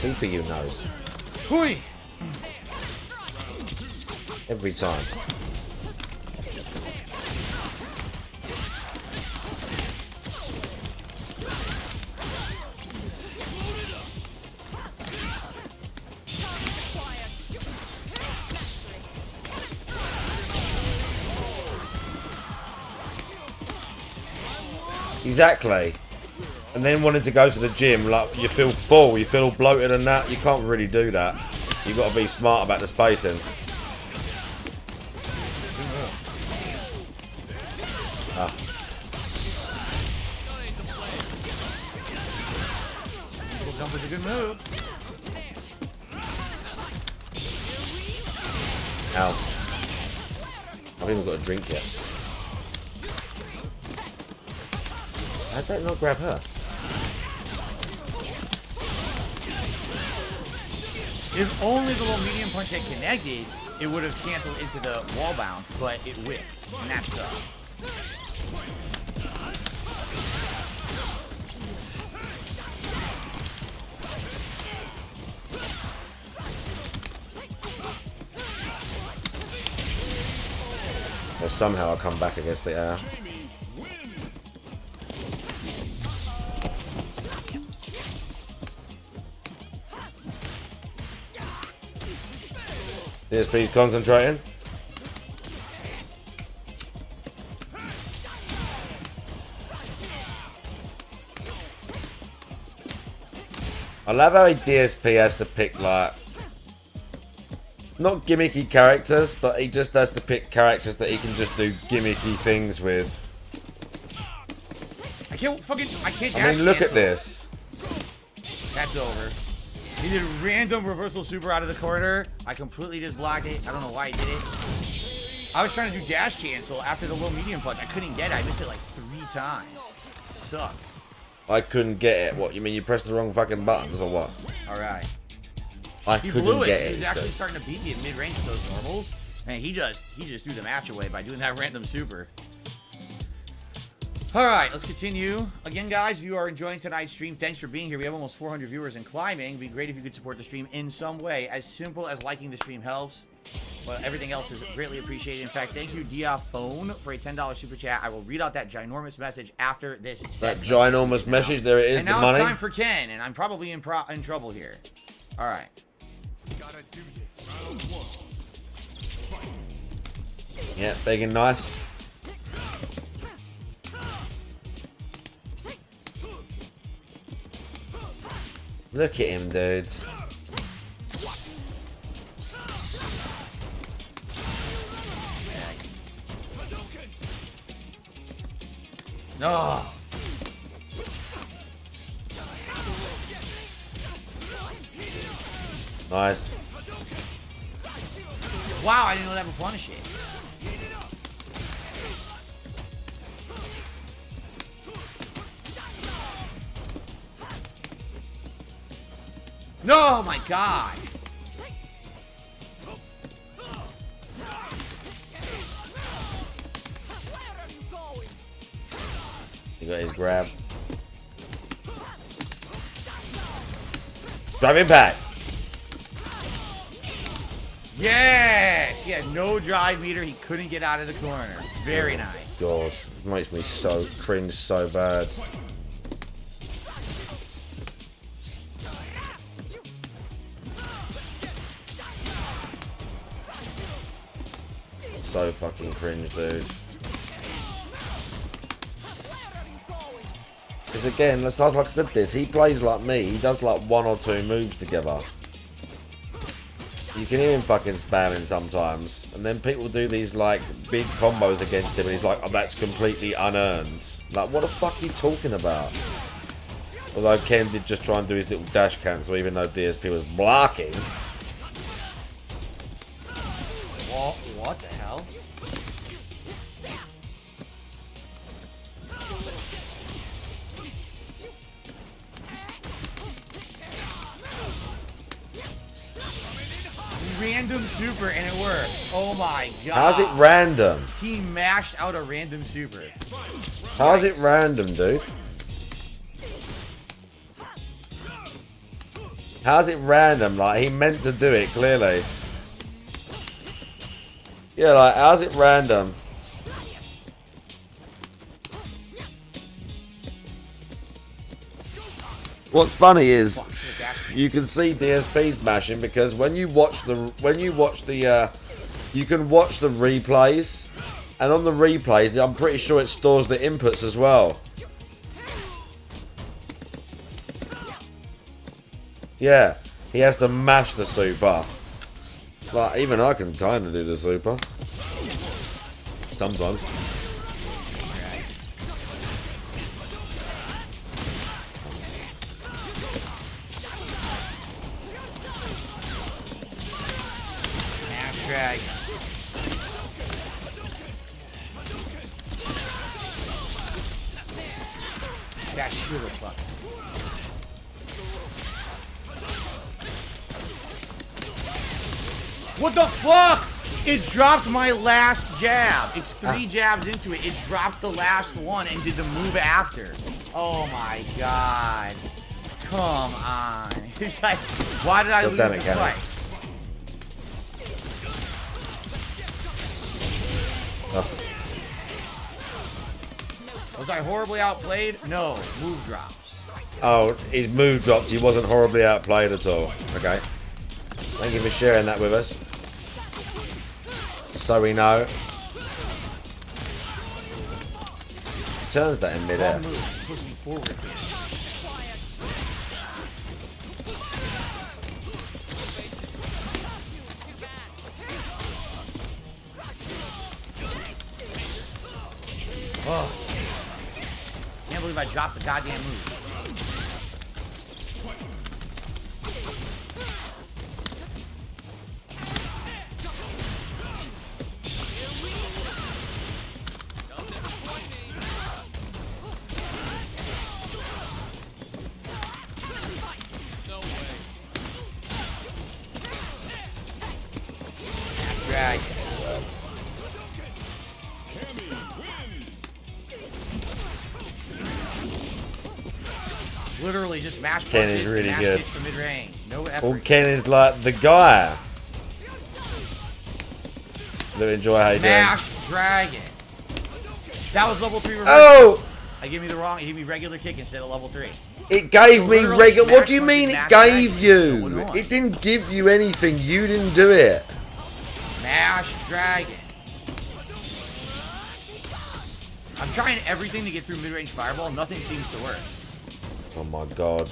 CPU knows. Hui! Every time. Exactly. And then wanting to go to the gym, like you feel full, you feel all bloated and that. You can't really do that. You've got to be smart about the spacing. Ah. Jump is a good move. Ow. I haven't even got a drink yet. How'd that not grab her? If only the little medium punch had connected, it would have canceled into the wall bounce, but it whiffed, and that sucked. Well, somehow I come back against the air. DSP's concentrating. I love how DSP has to pick, like, not gimmicky characters, but he just has to pick characters that he can just do gimmicky things with. I can't I mean, look at this. That's over. He did a random reversal super out of the corner. I completely just blocked it. I don't know why he did it. I was trying to do dash cancel after the low medium punch. I couldn't get it. I missed it like 3 times. Suck. I couldn't get it. What, you mean you pressed the wrong fucking buttons or what? Alright. He blew it. Get it. He was actually starting to beat me at mid-range with those normals. And he just threw the match away by doing that random super. Alright, let's continue. Again, guys, if you are enjoying tonight's stream, thanks for being here. We have almost 400 viewers and climbing. It'd be great if you could support the stream in some way. As simple as liking the stream helps. But everything else is greatly appreciated. In fact, thank you, Diaphone, for a $10 super chat. I will read out that ginormous message after this That ginormous message, there it is, and the now money. it's time for Ken, and I'm probably in trouble here. Alright. Gotta do this. Round 1. Yeah, big and nice. Look at him, dudes. No. Nice. Wow, I didn't know that would punish it. No, my God. He got his grab. Drive impact. Yes! He had no drive meter. He couldn't get out of the corner. Very nice. God, it makes me so cringe so bad. So fucking cringe, dude. Because again, like I said this, he plays like me. He does like 1 or 2 moves together. You can hear him fucking spamming sometimes. And then people do these like big combos against him and he's like, oh, that's completely unearned. Like, what the fuck are you talking about? Although Ken did just try and do his little dash cancel even though DSP was blocking. What the hell? Random super and it worked. Oh my God. How's it random? He mashed out a random super. How's it random, dude? How's it random? Like, he meant to do it, clearly. Yeah, like, how's it random? What's funny is you can see DSP's mashing because when you watch the you can watch the replays, and on the replays I'm pretty sure it stores the inputs as well. Yeah, he has to mash the super. Like, even I can kind of do the super sometimes. Drag. That should have fucked. What the fuck? It dropped my last jab. It's 3 jabs into it. It dropped the last one and did the move after. Oh my God. Come on. It's like, why did I lose the fight? Was I horribly outplayed? No. Move drops. Oh, his move dropped. He wasn't horribly outplayed at all. Okay. Thank you for sharing that with us. So we know. Turns that in midair. Push me forward. Oh. Can't believe I dropped the goddamn move. Drag. Literally just mash Ken punches is really and good. mash kicks from mid-range. No effort. Well, Ken is like the guy. Let me enjoy how you doing. Mash Dragon. That was level 3 reverse. Oh! I gave me the wrong. He gave me regular kick instead of level 3. It gave me literally regular. What mash do you punches mean it mash gave dragon. you? So what do I? It didn't give you anything. You didn't do it. Mash Dragon. I'm trying everything to get through mid-range fireball. Nothing seems to work. Oh my God.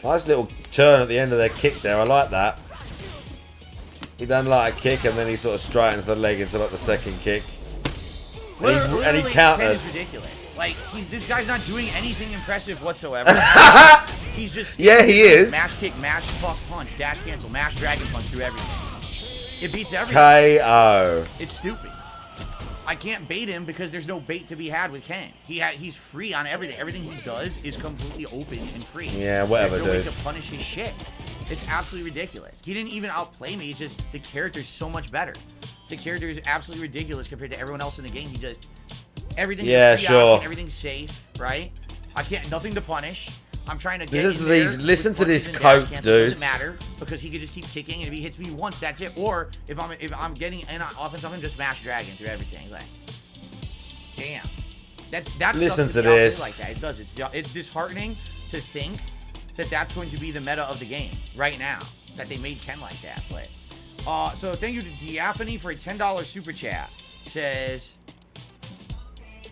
Nice little turn at the end of their kick there. I like that. He done like a kick and then he sort of straightens the leg into like the second kick. And he countered. It's ridiculous. Like, this guy's not doing anything impressive whatsoever. He's just yeah, he is. Mash kick, mash fuck punch, dash cancel, mash dragon punch through everything. It beats everything. KO. It's stupid. I can't bait him because there's no bait to be had with Ken. He's free on everything. Everything he does is completely open and free. Yeah, whatever, There's no way dude. to punish his shit. It's absolutely ridiculous. He didn't even outplay me. It's just the character's so much better. The character is absolutely ridiculous compared to everyone else in the game. He just everything's Yeah, a free sure. option, everything's safe, right? I can't nothing to punish. I'm trying to get Listen in to there these. Listen with to this punches and dash coke, cancels. dude. It doesn't matter because he could just keep kicking, and if he hits me once, that's it. Or if I'm getting in on offense of him, just smash dragon through everything. Like, damn, that's Listen stuff to that this. like that. It does. It's disheartening to think that that's going to be the meta of the game right now. That they made Ken like that. But so thank you to Diaphany for a $10 super chat. Says,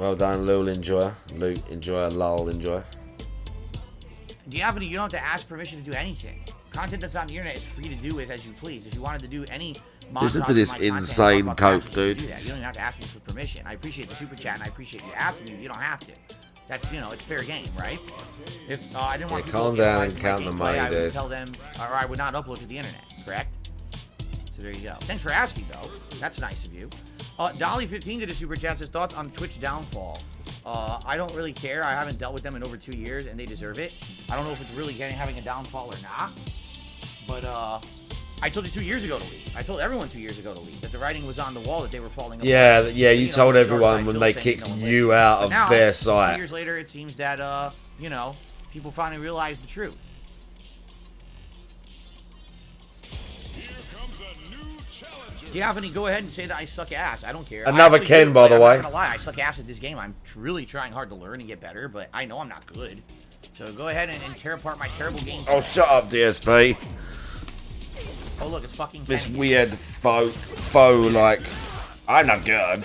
Well done, Lul enjoyer. Luke enjoyer, lol enjoyer. Diaphany, you don't have to ask permission to do anything. Content that's on the internet is free to do with as you please. If you wanted to do any Listen montage to this of my content, insane talk about coke, captions, you can dude. do that. You don't even have to ask me for permission. I appreciate the super chat and I appreciate you asking me. You don't have to. That's, it's fair game, right? If I didn't want people calm to down analyze and my count the gameplay, money, I would dude. tell them, or I would not upload to the internet, correct? So there you go. Thanks for asking, though. That's nice of you. Dolly15 did a super chat. Says thoughts on Twitch downfall. I don't really care. I haven't dealt with them in over 2 years, and they deserve it. I don't know if it's really having a downfall or not. But I told you 2 years ago to leave. I told everyone 2 years ago to leave that the writing was on the wall, that they were falling apart. Yeah, you told the everyone side when still they saying kicked no one you listened. out But of now, their 2 site. years later, it seems that people finally realized the truth. Diaphany, go ahead and say that I suck ass. I don't care. Another I actually Ken, do, by but the I'm way. not gonna lie, I suck ass at this game. I'm really trying hard to learn and get better, but I know I'm not good. So go ahead and tear apart my terrible game. Oh, shut up, DSP. Oh, look, it's fucking This Ken. weird faux like, I'm not good.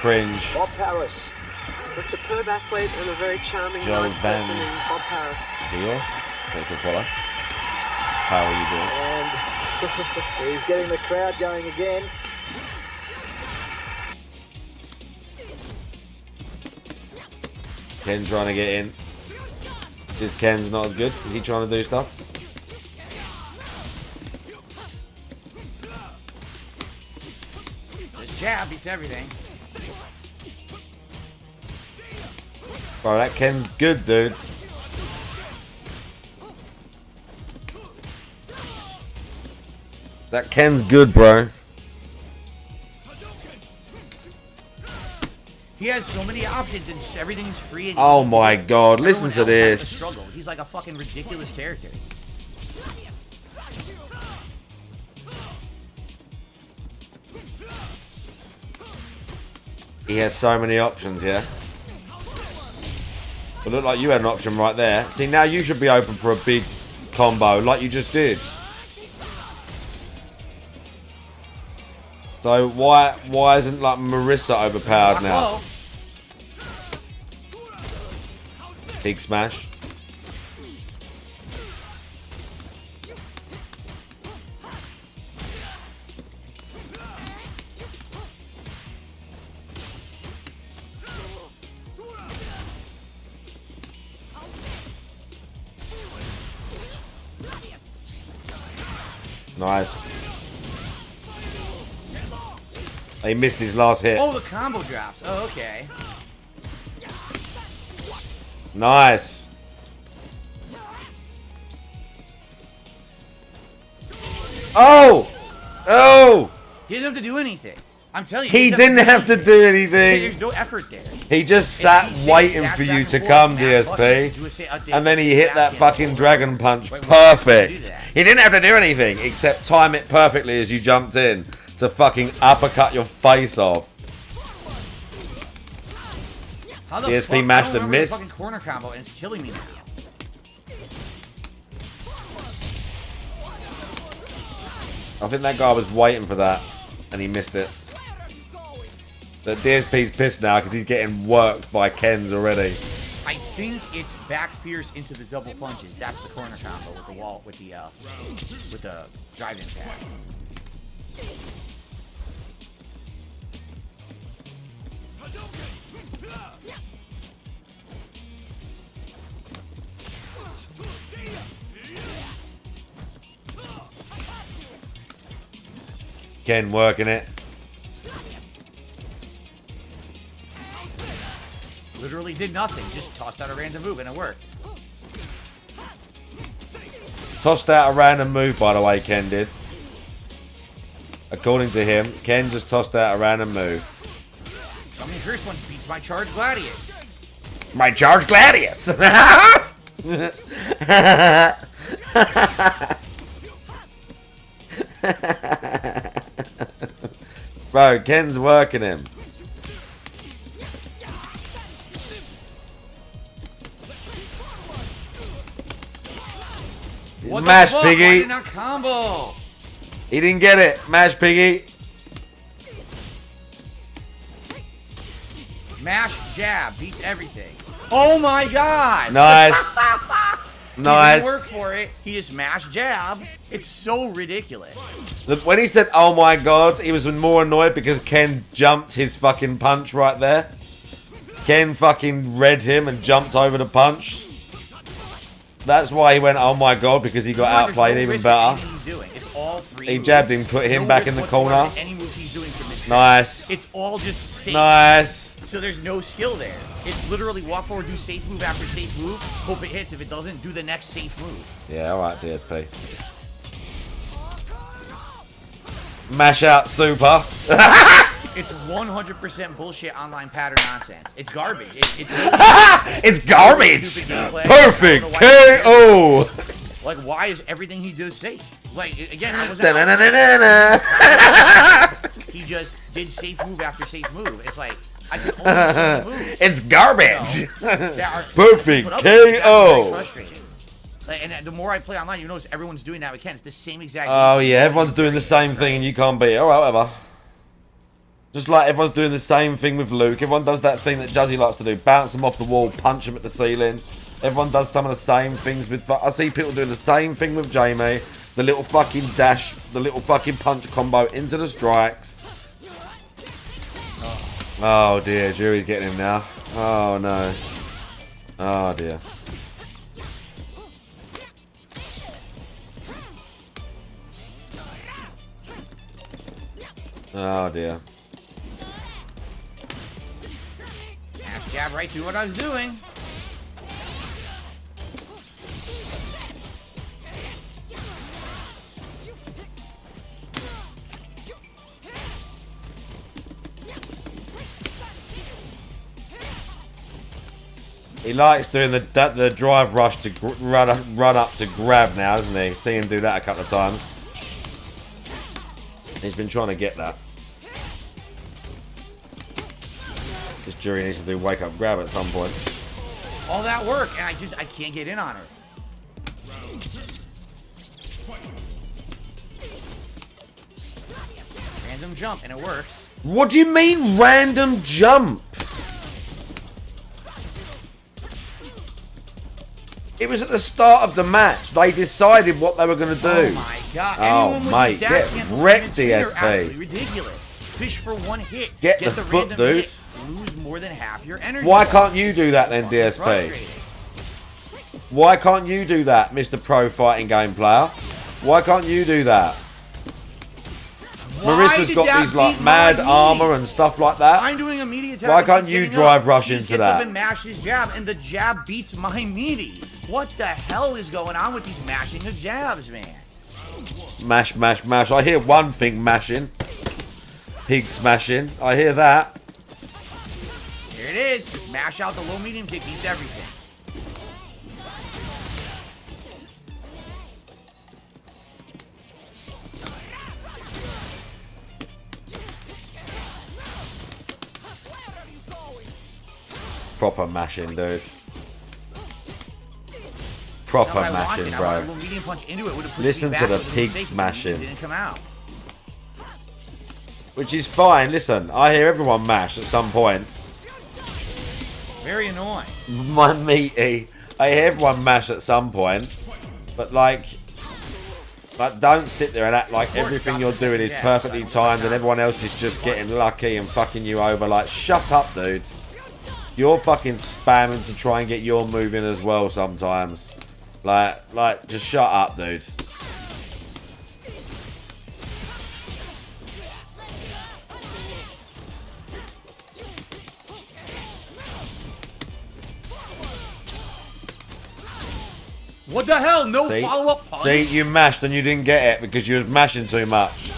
Cringe. Bob Paris. A superb athlete and a very charming Joe nice Van person in Bob Paris. Deal. Thanks for follow. How are you doing? And he's getting the crowd going again. Ken trying to get in. This Ken's not as good. Is he trying to do stuff? This jab beats everything. Bro, that Ken's good, dude. That Ken's good, bro. He has so many options and everything's free. And Oh easy to my do. God, listen Everyone to else has to this. struggle. He's like a fucking ridiculous character. He has so many options, yeah? It looked like you had an option right there. See, now you should be open for a big combo like you just did. So why isn't like Marissa overpowered now? Big smash. Nice. He missed his last hit. Oh, the combo drops. Oh, okay. Nice. Oh! Oh! He doesn't have to do anything. I'm telling you. He doesn't didn't have to do There's anything. no effort there. He just sat waiting for you to come, DSP. And then he hit that fucking dragon punch perfect. He didn't have to do anything except time it perfectly as you jumped in to fucking uppercut your face off. How the DSP fuck? mashed I don't and remember the missed. fucking corner combo, and it's killing me now. I think that guy was waiting for that and he missed it. But DSP's pissed now because he's getting worked by Ken's already. I think it's back fierce into the double punches. That's the corner combo with the wall with the drive-in pad. Ken working it. Literally did nothing. Just tossed out a random move and it worked. Tossed out a random move, by the way, Ken did. According to him, Ken just tossed out a random move. Something first one beats my Charge Gladius. My Charge Gladius! Bro, Ken's working him. What Mash, the fuck? Piggy. Why did not combo? He didn't get it. Mash, Piggy. Mash, jab, beats everything. Oh my god! Nice. He Nice. didn't work for it. He just mashed jab. It's so ridiculous. When he said, oh my god, he was more annoyed because Ken jumped his fucking punch right there. Ken fucking read him and jumped over the punch. That's why he went, oh my god, because he got outplayed even better. He jabbed him, put him back in the corner. Any moves he's doing from this Nice. It's all just safe. Nice. So there's no skill there. It's literally walk forward, do safe move after safe move, hope it hits. If it doesn't, do the next safe move. Yeah, alright, DSP. Mash out super. It's 100% bullshit online pattern nonsense. It's garbage. It's garbage. Perfect KO. Like, why is everything he does safe? Like, again, I wasn't. He just did safe move after safe move. It's like I can only see moves. It's garbage. You know, that are Perfect put up with it. That's KO. very frustrating. Like, and the more I play online, you notice everyone's doing that with Ken. It's the same exact. Oh yeah, everyone's doing the same thing and you can't beat it. Alright, whatever. Just like everyone's doing the same thing with Luke. Everyone does that thing that Juzzy likes to do. Bounce them off the wall, punch them at the ceiling. Everyone does some of the same things with... I see people doing the same thing with Jamie. The little fucking dash, the little fucking punch combo into the strikes. Oh dear, Jury's getting him now. Oh no. Oh dear. Oh dear. Jab right through what I was doing. He likes doing the drive rush to run up to grab now, doesn't he? See him do that a couple of times. He's been trying to get that. This Jury needs to do wake up grab at some point. All that work, and I can't get in on her. Random jump, and it works. What do you mean random jump? It was at the start of the match. They decided what they were going to do. Oh my god. Oh, mate, get wrecked, DSP. Absolutely ridiculous. Fish for one hit. Get the foot, dude. Hit, lose more than half your energy. Why can't you do that then, DSP? Why can't you do that, Mr. Pro Fighting Game Player? Why can't you do that? Marissa's got these like mad armor and stuff like that. I'm doing a meaty attack. Why can't you drive rush she into gets up that? and mash his jab, and the jab beats my meaty. What the hell is going on with these mashing of jabs, man? Mash, mash, mash. I hear one thing mashing. Pig smashing. I hear that. Here it is. Just mash out the low medium kick. Beats everything. Proper mashing, dude. Proper mashing, bro. Listen to the pig smashing. Didn't come out. Which is fine. Listen, I hear everyone mash at some point. Very annoying. My meaty. I hear everyone mash at some point. But like don't sit there and act like everything you're doing is perfectly timed and everyone else is just getting lucky and fucking you over. Like, shut up, dude. You're fucking spamming to try and get your move in as well sometimes. Like, just shut up, dude. What the hell? No See? follow-up punish? See, you mashed and you didn't get it because you was mashing too much.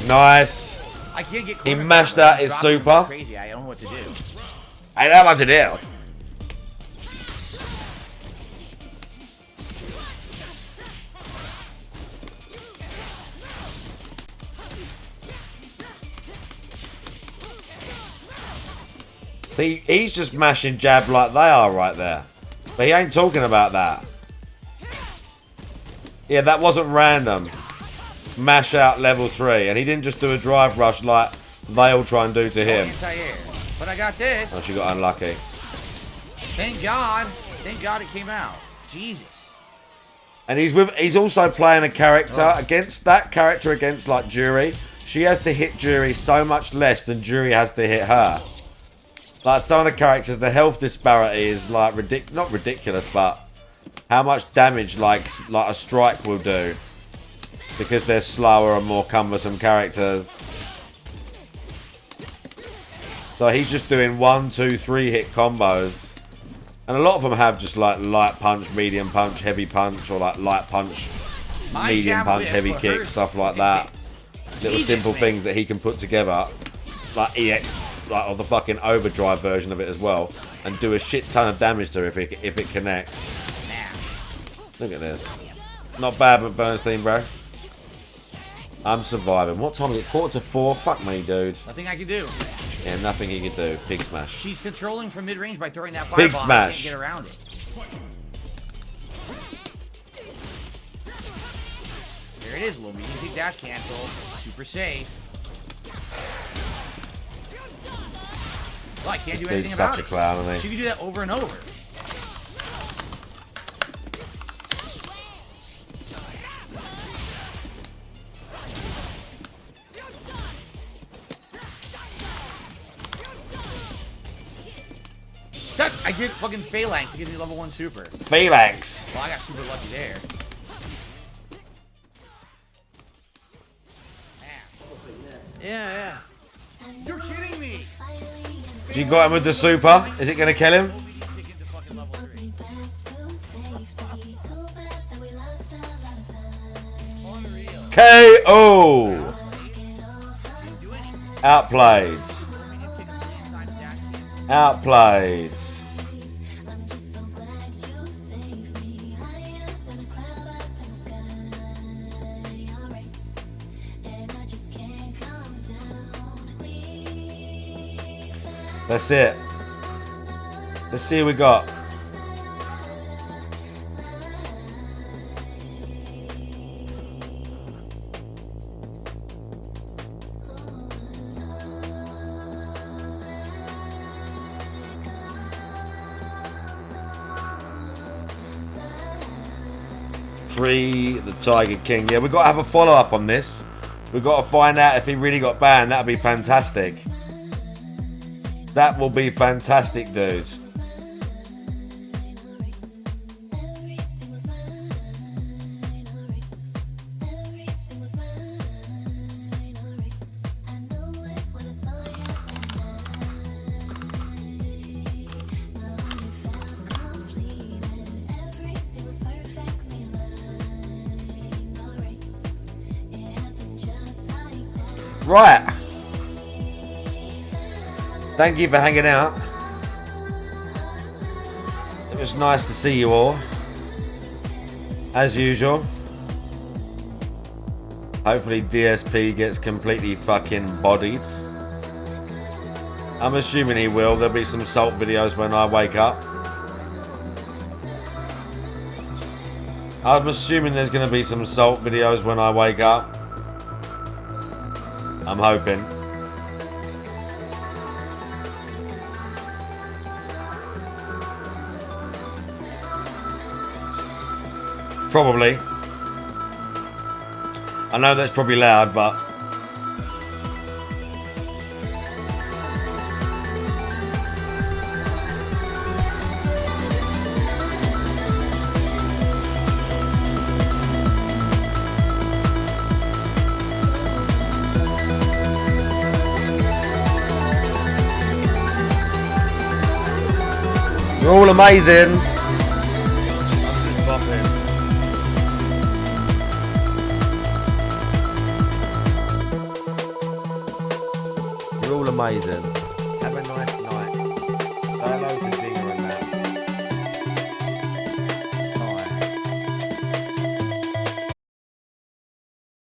Nice. I can't get He corner mashed cover. out his Dropping him super. like crazy. I don't know what to do. I know what to do. See, he's just mashing jab like they are right there. But he ain't talking about that. Yeah, that wasn't random. Mash out level 3. And he didn't just do a drive rush like they all try and do to him. Anti-air. But I got this. Oh, she got unlucky. Thank God. Thank God it came out. Jesus. And he's also playing a character against that character against like Jury. She has to hit Jury so much less than Jury has to hit her. Like some of the characters, the health disparity is like not ridiculous, but how much damage like a strike will do because they're slower and more cumbersome characters. So he's just doing 1, 2, 3 hit combos. And a lot of them have just like light punch, medium punch, heavy punch, or like light punch, medium punch, heavy kick, stuff like that. Little simple things that he can put together, like EX, like of the fucking overdrive version of it as well, and do a shit ton of damage to her if it connects. Look at this. Not bad, but Bernstein, bro. I'm surviving. What time is it? 3:45? Fuck me, dude. Nothing I can do. Yeah, nothing he can do. Pig smash. She's controlling from mid-range by throwing that Big fireball. smash. I can't get around it. There it is, little medium kick dash cancel. Super safe. Well, I can't do anything about it. Such a clown, isn't he? She can do that over and over. I did fucking phalanx to get me level 1 super. Phalanx. Well, I got super lucky there. Yeah. You're kidding me. You got him with the super. Is it going to kill him? KO. Outplayed. Outplayed. That's it. Let's see what we got. Free the Tiger King. Yeah, we've got to have a follow-up on this. We've got to find out if he really got banned. That would be fantastic. That will be fantastic, dude. Right. Thank you for hanging out. It was nice to see you all. As usual. Hopefully DSP gets completely fucking bodied. I'm assuming he will. There'll be some salt videos when I wake up. I'm assuming there's going to be some salt videos when I wake up. I'm hoping. Probably. I know that's probably loud, but You're all amazing. You're all amazing.